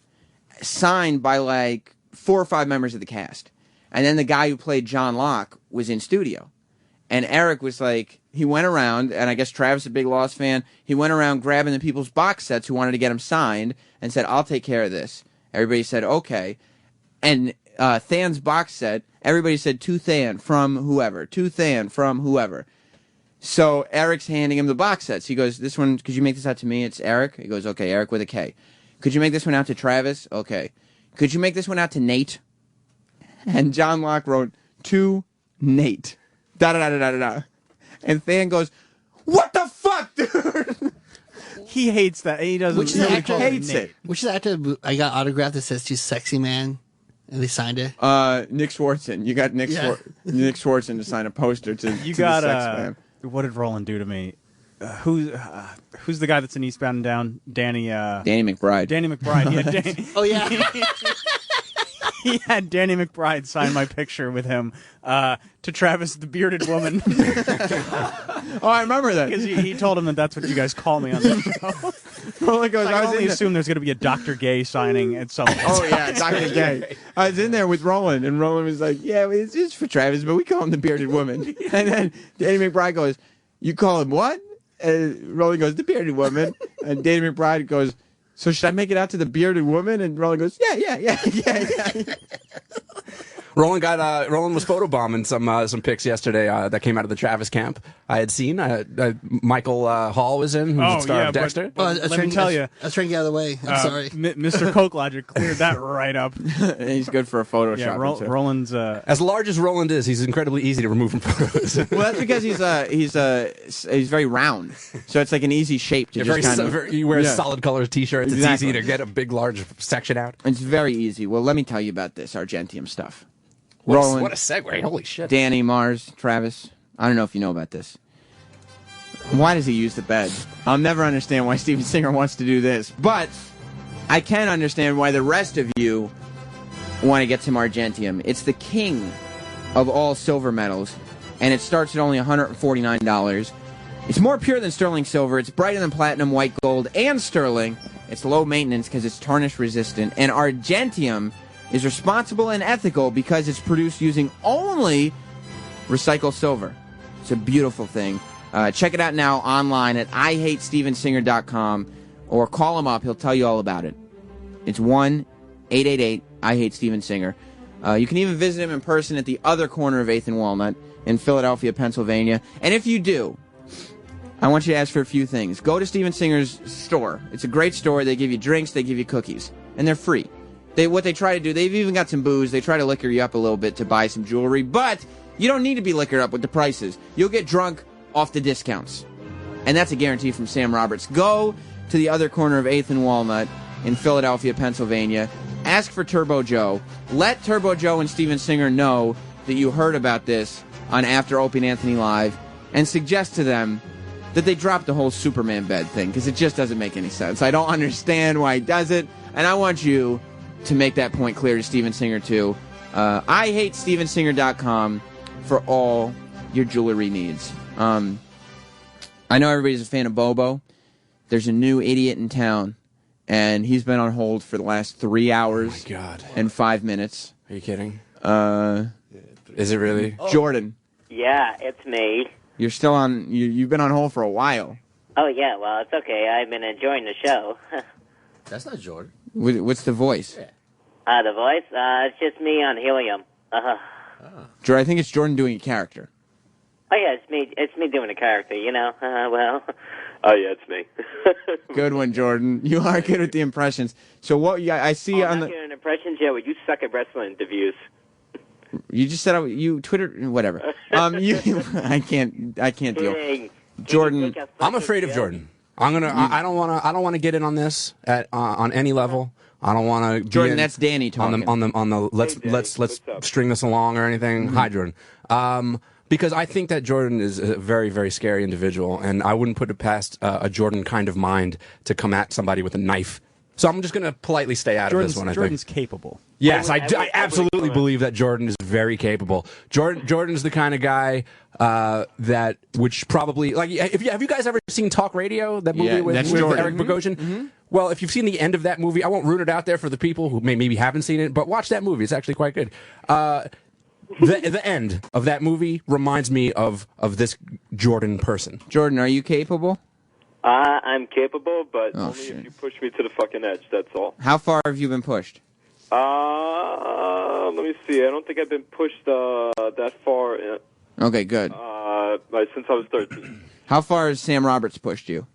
S11: signed by like 4 or 5 members of the cast. And then the guy who played John Locke was in studio. And Eric was like, he went around, and I guess Travis, a big Lost fan, he went around grabbing the people's box sets who wanted to get them signed and said, I'll take care of this. Everybody said, okay. And Than's box set, everybody said, to Than from whoever. To Than from whoever. So Eric's handing him the box sets. He goes, this one, could you make this out to me? It's Eric. He goes, okay, Eric with a K. Could you make this one out to Travis? Okay. Could you make this one out to Nate? And John Locke wrote, to Nate. Da-da-da-da-da-da. And Than goes, what the fuck, dude?
S12: He hates that. He doesn't.
S3: Which is the actor,
S11: hates it.
S3: Which is the actor I got autographed that says "Too Sexy Man," and they signed it.
S11: Nick Swartzen. You got Nick Swartzen to sign a poster to.
S12: You
S11: to
S12: got
S11: the Sex Man.
S12: What did Roland do to me? Who's the guy that's in Eastbound and Down? Danny
S11: McBride.
S12: Danny McBride. Yeah,
S3: oh yeah.
S12: He had Danny McBride sign my picture with him to Travis, the bearded woman.
S11: Oh, I remember that.
S12: Because he told him that's what you guys call me on the show.
S11: Roland goes,
S12: I only assume there's going to be a Dr. Gay signing at some point.
S11: Oh, yeah, Dr. Gay. I was in there with Roland, and Roland was like, yeah, it's just for Travis, but we call him the bearded woman. And then Danny McBride goes, you call him what? And Roland goes, the bearded woman. And Danny McBride goes, so should I make it out to the bearded woman? And Roland goes, yeah.
S6: Roland was photobombing some pics yesterday that came out of the Travis camp. I had seen Michael Hall was in, who's the star of Dexter.
S12: But let me tell you,
S3: I was trying to get out of the way. I'm sorry.
S12: Mr. Coke Logic cleared that right up.
S11: He's good for a Photoshop.
S12: Yeah, Roland's
S6: as large as Roland is, he's incredibly easy to remove from photos.
S11: Well, that's because he's very round, so it's like an easy shape to just kind of.
S6: You wear solid color t-shirts.
S11: Exactly.
S6: It's easy to get a big, large section out.
S11: It's very easy. Well, let me tell you about this Argentium stuff.
S6: Roland, what a segue! Holy shit!
S11: Danny, Mars, Travis. I don't know if you know about this. Why does he use the bed? I'll never understand why Steven Singer wants to do this, but I can understand why the rest of you want to get some Argentium. It's the king of all silver metals, and it starts at only $149. It's more pure than sterling silver. It's brighter than platinum, white gold, and sterling. It's low maintenance because it's tarnish resistant, and Argentium is responsible and ethical because it's produced using only recycled silver. It's a beautiful thing. Check it out now online at IHateStevenSinger.com or call him up. He'll tell you all about it. It's 1-888-I-HATE-STEVEN-SINGER. You can even visit him in person at the other corner of 8th and Walnut in Philadelphia, Pennsylvania. And if you do, I want you to ask for a few things. Go to Steven Singer's store. It's a great store. They give you drinks. They give you cookies. And they're free. What they try to do, they've even got some booze. They try to liquor you up a little bit to buy some jewelry, but you don't need to be liquored up with the prices. You'll get drunk off the discounts. And that's a guarantee from Sam Roberts. Go to the other corner of 8th and Walnut in Philadelphia, Pennsylvania. Ask for Turbo Joe. Let Turbo Joe and Steven Singer know that you heard about this on After Opie and Anthony Live, and suggest to them that they dropped the whole Superman bed thing, because it just doesn't make any sense. I don't understand why he does it, and I want you to make that point clear to Steven Singer, too. I hate StevenSinger.com for all your jewelry needs. I know everybody's a fan of Bobo. There's a new idiot in town, and he's been on hold for the last 3 hours and 5 minutes.
S6: Are you kidding?
S11: Is
S6: it really?
S11: Jordan,
S10: Yeah, it's me.
S11: you're still on. You've been on hold for a while.
S10: Oh, yeah, well, it's okay. I've been enjoying the show.
S15: That's not Jordan.
S11: What's the voice?
S10: The voice? It's just me on helium.
S11: Jordan, I think it's Jordan doing a character.
S10: Oh, yeah, it's me. It's me doing a character, you know? Well...
S19: Oh, yeah, it's me.
S11: Good one, Jordan. You are good with the impressions. So what? Yeah, I see on
S19: not
S11: the.
S19: good at impressions, yeah, but you suck at wrestling interviews.
S11: You just said you Twitter whatever. I can't deal. Jordan,
S6: I'm afraid of Jordan. I don't want to get in on this on any level. I don't want to.
S11: Jordan, that's Danny talking.
S6: On the let's string this along or anything. Hi, Jordan. Because I think that Jordan is a very, very scary individual, and I wouldn't put it past a Jordan kind of mind to come at somebody with a knife. So I'm just going to politely stay out of this one, I think.
S18: Jordan's capable.
S6: Yes, I absolutely believe that Jordan is very capable. Jordan's the kind of guy that, which probably, like, have you guys ever seen Talk Radio, that movie with Eric Bogosian? Mm-hmm. Well, if you've seen the end of that movie, I won't ruin it out there for the people who maybe haven't seen it, but watch that movie. It's actually quite good. The end of that movie reminds me of this Jordan person.
S11: Jordan, are you capable?
S19: I'm capable, but only if you push me to the fucking edge, that's all.
S11: How far have you been pushed?
S19: Let me see. I don't think I've been pushed that far.
S11: Okay, good.
S19: Since I was 13.
S11: How far has Sam Roberts pushed you?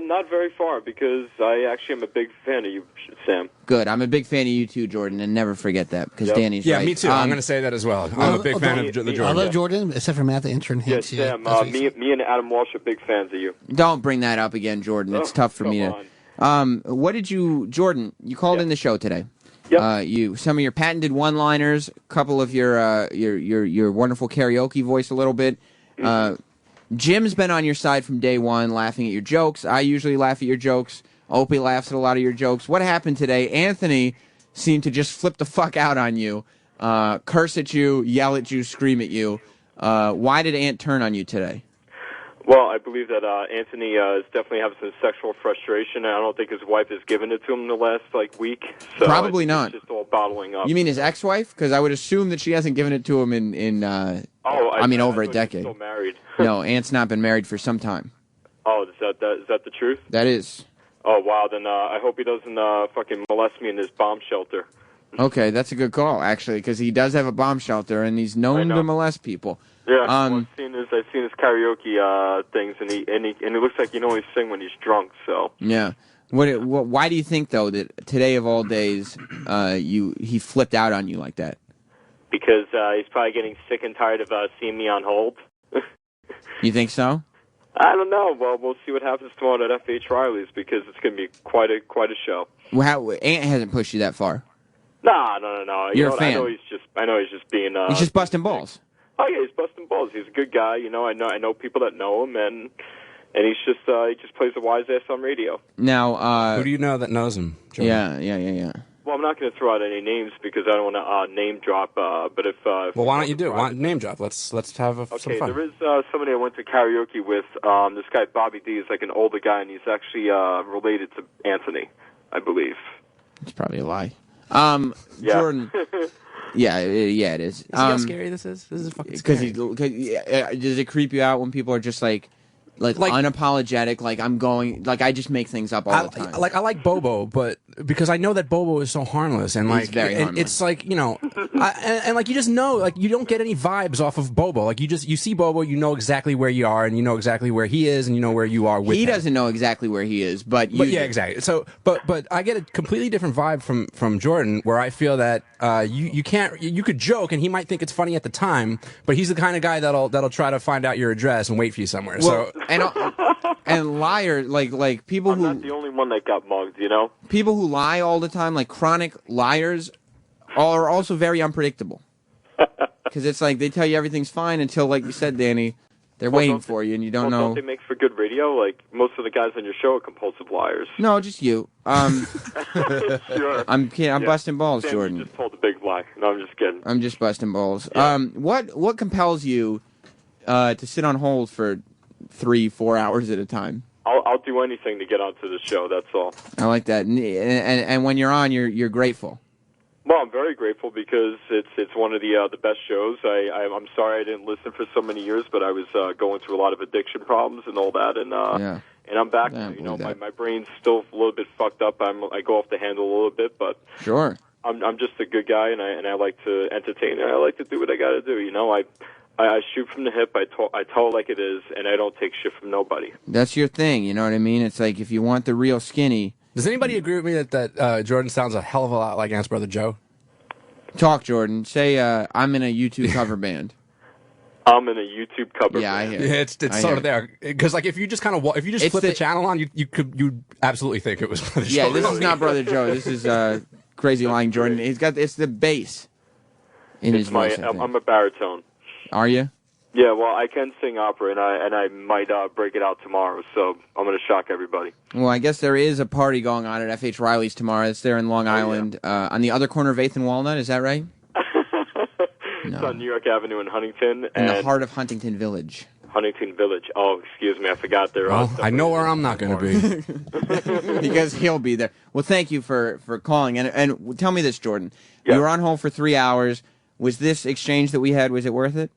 S19: Not very far, because I actually am a big fan of you, Sam.
S11: Good. I'm a big fan of you too, Jordan, and never forget that, because Danny's right.
S6: Yeah, me too. I'm going to say that as well. I'm a big fan of Jordan.
S3: I love Jordan, except for Matt, the intern hates you.
S19: Sam, me and Adam Walsh are big fans of you.
S11: Don't bring that up again, Jordan. It's tough for me to. What did you, Jordan? You called in the show today.
S19: Yep.
S11: Some of your patented one-liners, a couple of your wonderful karaoke voice, a little bit. Jim's been on your side from day one, laughing at your jokes. I usually laugh at your jokes. Opie laughs at a lot of your jokes. What happened today? Anthony seemed to just flip the fuck out on you, curse at you, yell at you, scream at you. Why did Ant turn on you today?
S19: Well, I believe that Anthony is definitely having some sexual frustration, and I don't think his wife has given it to him the last week. So
S11: Probably not.
S19: It's just all bottling up.
S11: You mean his ex-wife? Because I would assume that she hasn't given it to him in over a decade.
S19: Still married.
S11: No, Ant's not been married for some time.
S19: Oh, is that the truth?
S11: That is.
S19: Oh, wow. Then I hope he doesn't fucking molest me in this bomb shelter.
S11: Okay, that's a good call, actually, because he does have a bomb shelter, and he's known to molest people.
S19: Yeah, I've seen his karaoke things, and he looks like he can only sing when he's drunk. So
S11: yeah, why do you think though that today of all days, he flipped out on you like that?
S19: Because he's probably getting sick and tired of seeing me on hold.
S11: You think so?
S19: I don't know. Well, we'll see what happens tomorrow at F.H. Riley's, because it's going to be quite a show.
S11: Well, Ant hasn't pushed you that far.
S19: No.
S11: You're a fan.
S19: I know he's just being.
S11: He's just busting balls.
S19: Oh yeah, he's busting balls. He's a good guy. You know, I know people that know him, and he's just he just plays a wise ass on radio.
S11: Now,
S6: who do you know that knows him? Jordan?
S11: Yeah.
S19: Well, I'm not going to throw out any names because I don't want to name drop. But if
S6: well, why don't you do it? Name drop. Let's have some fun.
S19: Okay, there is somebody I went to karaoke with. This guy Bobby D is like an older guy, and he's actually related to Anthony, I believe.
S11: It's probably a lie. Jordan. Yeah, it is.
S6: See how scary this is? This is fucking scary.
S11: Does it creep you out when people are just like unapologetic, I just make things up all the time.
S6: I like Bobo, but because I know that Bobo is so harmless, and
S11: He's very harmless.
S6: It's like, you know, and you just know, you don't get any vibes off of Bobo. You see Bobo, you know exactly where you are, and you know exactly where he is, and you know where you are with him.
S11: He doesn't know exactly where he is, but
S6: yeah, exactly. So, but I get a completely different vibe from Jordan, where I feel that you could joke, and he might think it's funny at the time, but he's the kind of guy that'll try to find out your address and wait for you somewhere.
S11: Well, and liars, like people who...
S19: I'm not the only one that got mugged, you know?
S11: People who lie all the time, like chronic liars, are also very unpredictable. Because it's like they tell you everything's fine until, like you said, Danny, They're waiting for you, and you don't know.
S19: Don't they make for good radio? Like, most of the guys on your show are compulsive liars.
S11: No, just you.
S19: Sure.
S11: I'm kidding. I'm busting balls,
S19: Sam,
S11: Jordan.
S19: You just told a big lie. No, I'm just kidding.
S11: I'm just busting balls. What compels you to sit on hold for 3-4 hours at a time?
S19: I'll do anything to get onto the show. That's all.
S11: I like that. And when you're on, you're grateful.
S19: Well, I'm very grateful because it's one of the best shows. I'm sorry I didn't listen for so many years, but I was going through a lot of addiction problems and all that, and I'm back.
S11: Yeah,
S19: you know, my brain's still a little bit fucked up. I go off the handle a little bit, but
S11: sure.
S19: I'm just a good guy, and I like to entertain, and I like to do what I got to do. You know, I shoot from the hip. I tell it like it is, and I don't take shit from nobody.
S11: That's your thing. You know what I mean? It's like if you want the real skinny.
S6: Does anybody agree with me that Jordan sounds a hell of a lot like Ant's brother Joe?
S11: Talk, Jordan. Say, I'm in a YouTube cover band.
S19: I'm in a YouTube cover band.
S11: I hear
S6: Yeah, it's sort of there. Because like if you just flip the channel on, you'd absolutely think it was Brother Joe.
S11: Yeah, this is not Brother Joe. This is Crazy Lying Jordan. It's the bass in his voice.
S19: I'm a baritone.
S11: Are you?
S19: Yeah, well, I can sing opera, and I might break it out tomorrow, so I'm going to shock everybody.
S11: Well, I guess there is a party going on at F.H. Riley's tomorrow. It's there in Long Island, on the other corner of 8th and Walnut. Is that right?
S19: It's on New York Avenue in Huntington.
S11: In the heart of Huntington Village.
S19: Huntington Village. Oh, excuse me, I forgot there.
S6: Well, I know where I'm not going to be.
S11: Because he'll be there. Well, thank you for calling. And tell me this, Jordan. You were on hold for 3 hours. Was this exchange that we had, was it worth it?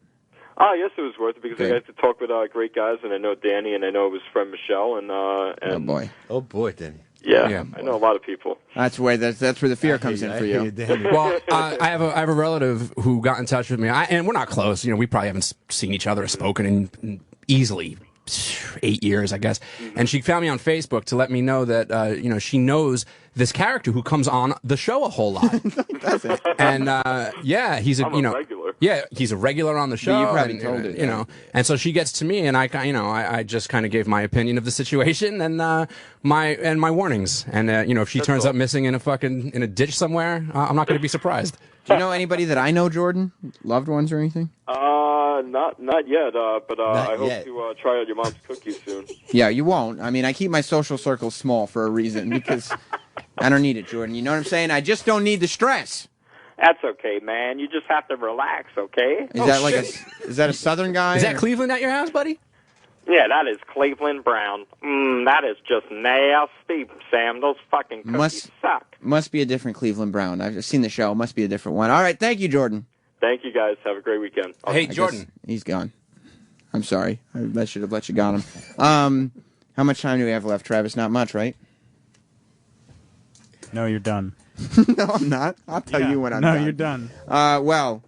S19: Yes, it was worth it because I got to talk with great guys, and I know Danny, and I know his friend Michelle, and
S15: oh boy, Danny.
S19: Yeah, I know a lot of people.
S11: That's where the fear comes in for you.
S6: Well, I have a relative who got in touch with me, and we're not close. You know, we probably haven't seen each other or spoken in easily 8 years, I guess. And she found me on Facebook to let me know that she knows this character who comes on the show a whole lot. And he's a
S19: regular.
S6: Yeah, he's a regular on the show.
S11: But you probably told her,
S6: you know. And so she gets to me, and I just kind of gave my opinion of the situation and my warnings. And if she turns up missing in a ditch somewhere, I'm not going to be surprised.
S11: Do you know anybody that I know, Jordan? Loved ones or anything?
S19: Not yet, but I hope to try out your mom's cookies soon.
S11: Yeah, you won't. I mean, I keep my social circles small for a reason because I don't need it, Jordan. You know what I'm saying? I just don't need the stress.
S10: That's okay, man. You just have to relax, okay?
S11: Is that a Southern guy?
S6: Is that Cleveland at your house, buddy?
S10: Yeah, that is Cleveland Brown. That is just nasty, Sam. Those fucking cookies suck.
S11: Must be a different Cleveland Brown. I've seen the show. Must be a different one. All right, thank you, Jordan.
S19: Thank you, guys. Have a great weekend.
S6: Hey, Jordan.
S11: He's gone. I'm sorry. I should have let you got him. How much time do we have left, Travis? Not much, right?
S12: No, you're done.
S11: No, I'm not. I'll tell you when I'm
S12: done.
S11: done.
S12: No, you're done.
S11: Well,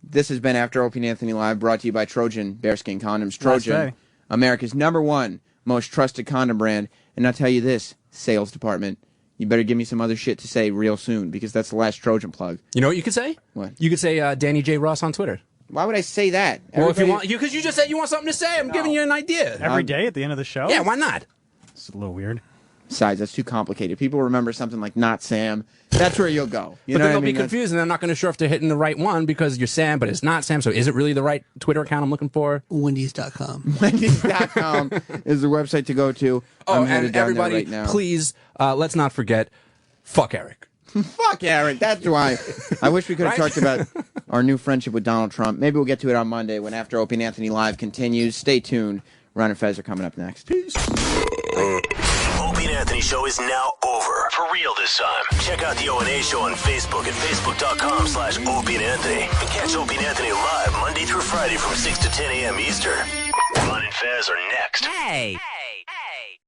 S11: this has been After Opie and Anthony Live, brought to you by Trojan Bearskin Condoms. Trojan, America's #1 most trusted condom brand. And I'll tell you this, sales department, you better give me some other shit to say real soon, because that's the last Trojan plug.
S6: You know what you could say?
S11: What?
S6: You could say Danny J. Ross on Twitter.
S11: Why would I say that?
S6: Well, if you want, because you just said you want something to say. I'm giving you an idea.
S12: Every day at the end of the show?
S6: Yeah, why not?
S12: It's a little weird.
S11: Besides, that's too complicated. People remember something like Not Sam. That's where you'll go.
S6: But then they'll be confused, and they're not going to sure if they're hitting the right one because you're Sam, but it's not Sam. So is it really the right Twitter account I'm looking for?
S3: Wendy's.com.
S11: Wendy's.com is the website to go to.
S6: Oh,
S11: I'm headed
S6: and
S11: down
S6: everybody,
S11: there right now.
S6: please, let's not forget, fuck Eric.
S11: Fuck Eric. That's why. I wish we could have talked about our new friendship with Donald Trump. Maybe we'll get to it on Monday when After Opie and Anthony Live continues. Stay tuned. Ron and Fez are coming up next. Peace.
S1: Opie and Anthony show is now over. For real this time. Check out the O&A show on Facebook at facebook.com/Opie and Anthony. And catch Opie and Anthony live Monday through Friday from 6 to 10 a.m. Eastern. Ron and Fez are next.
S2: Hey.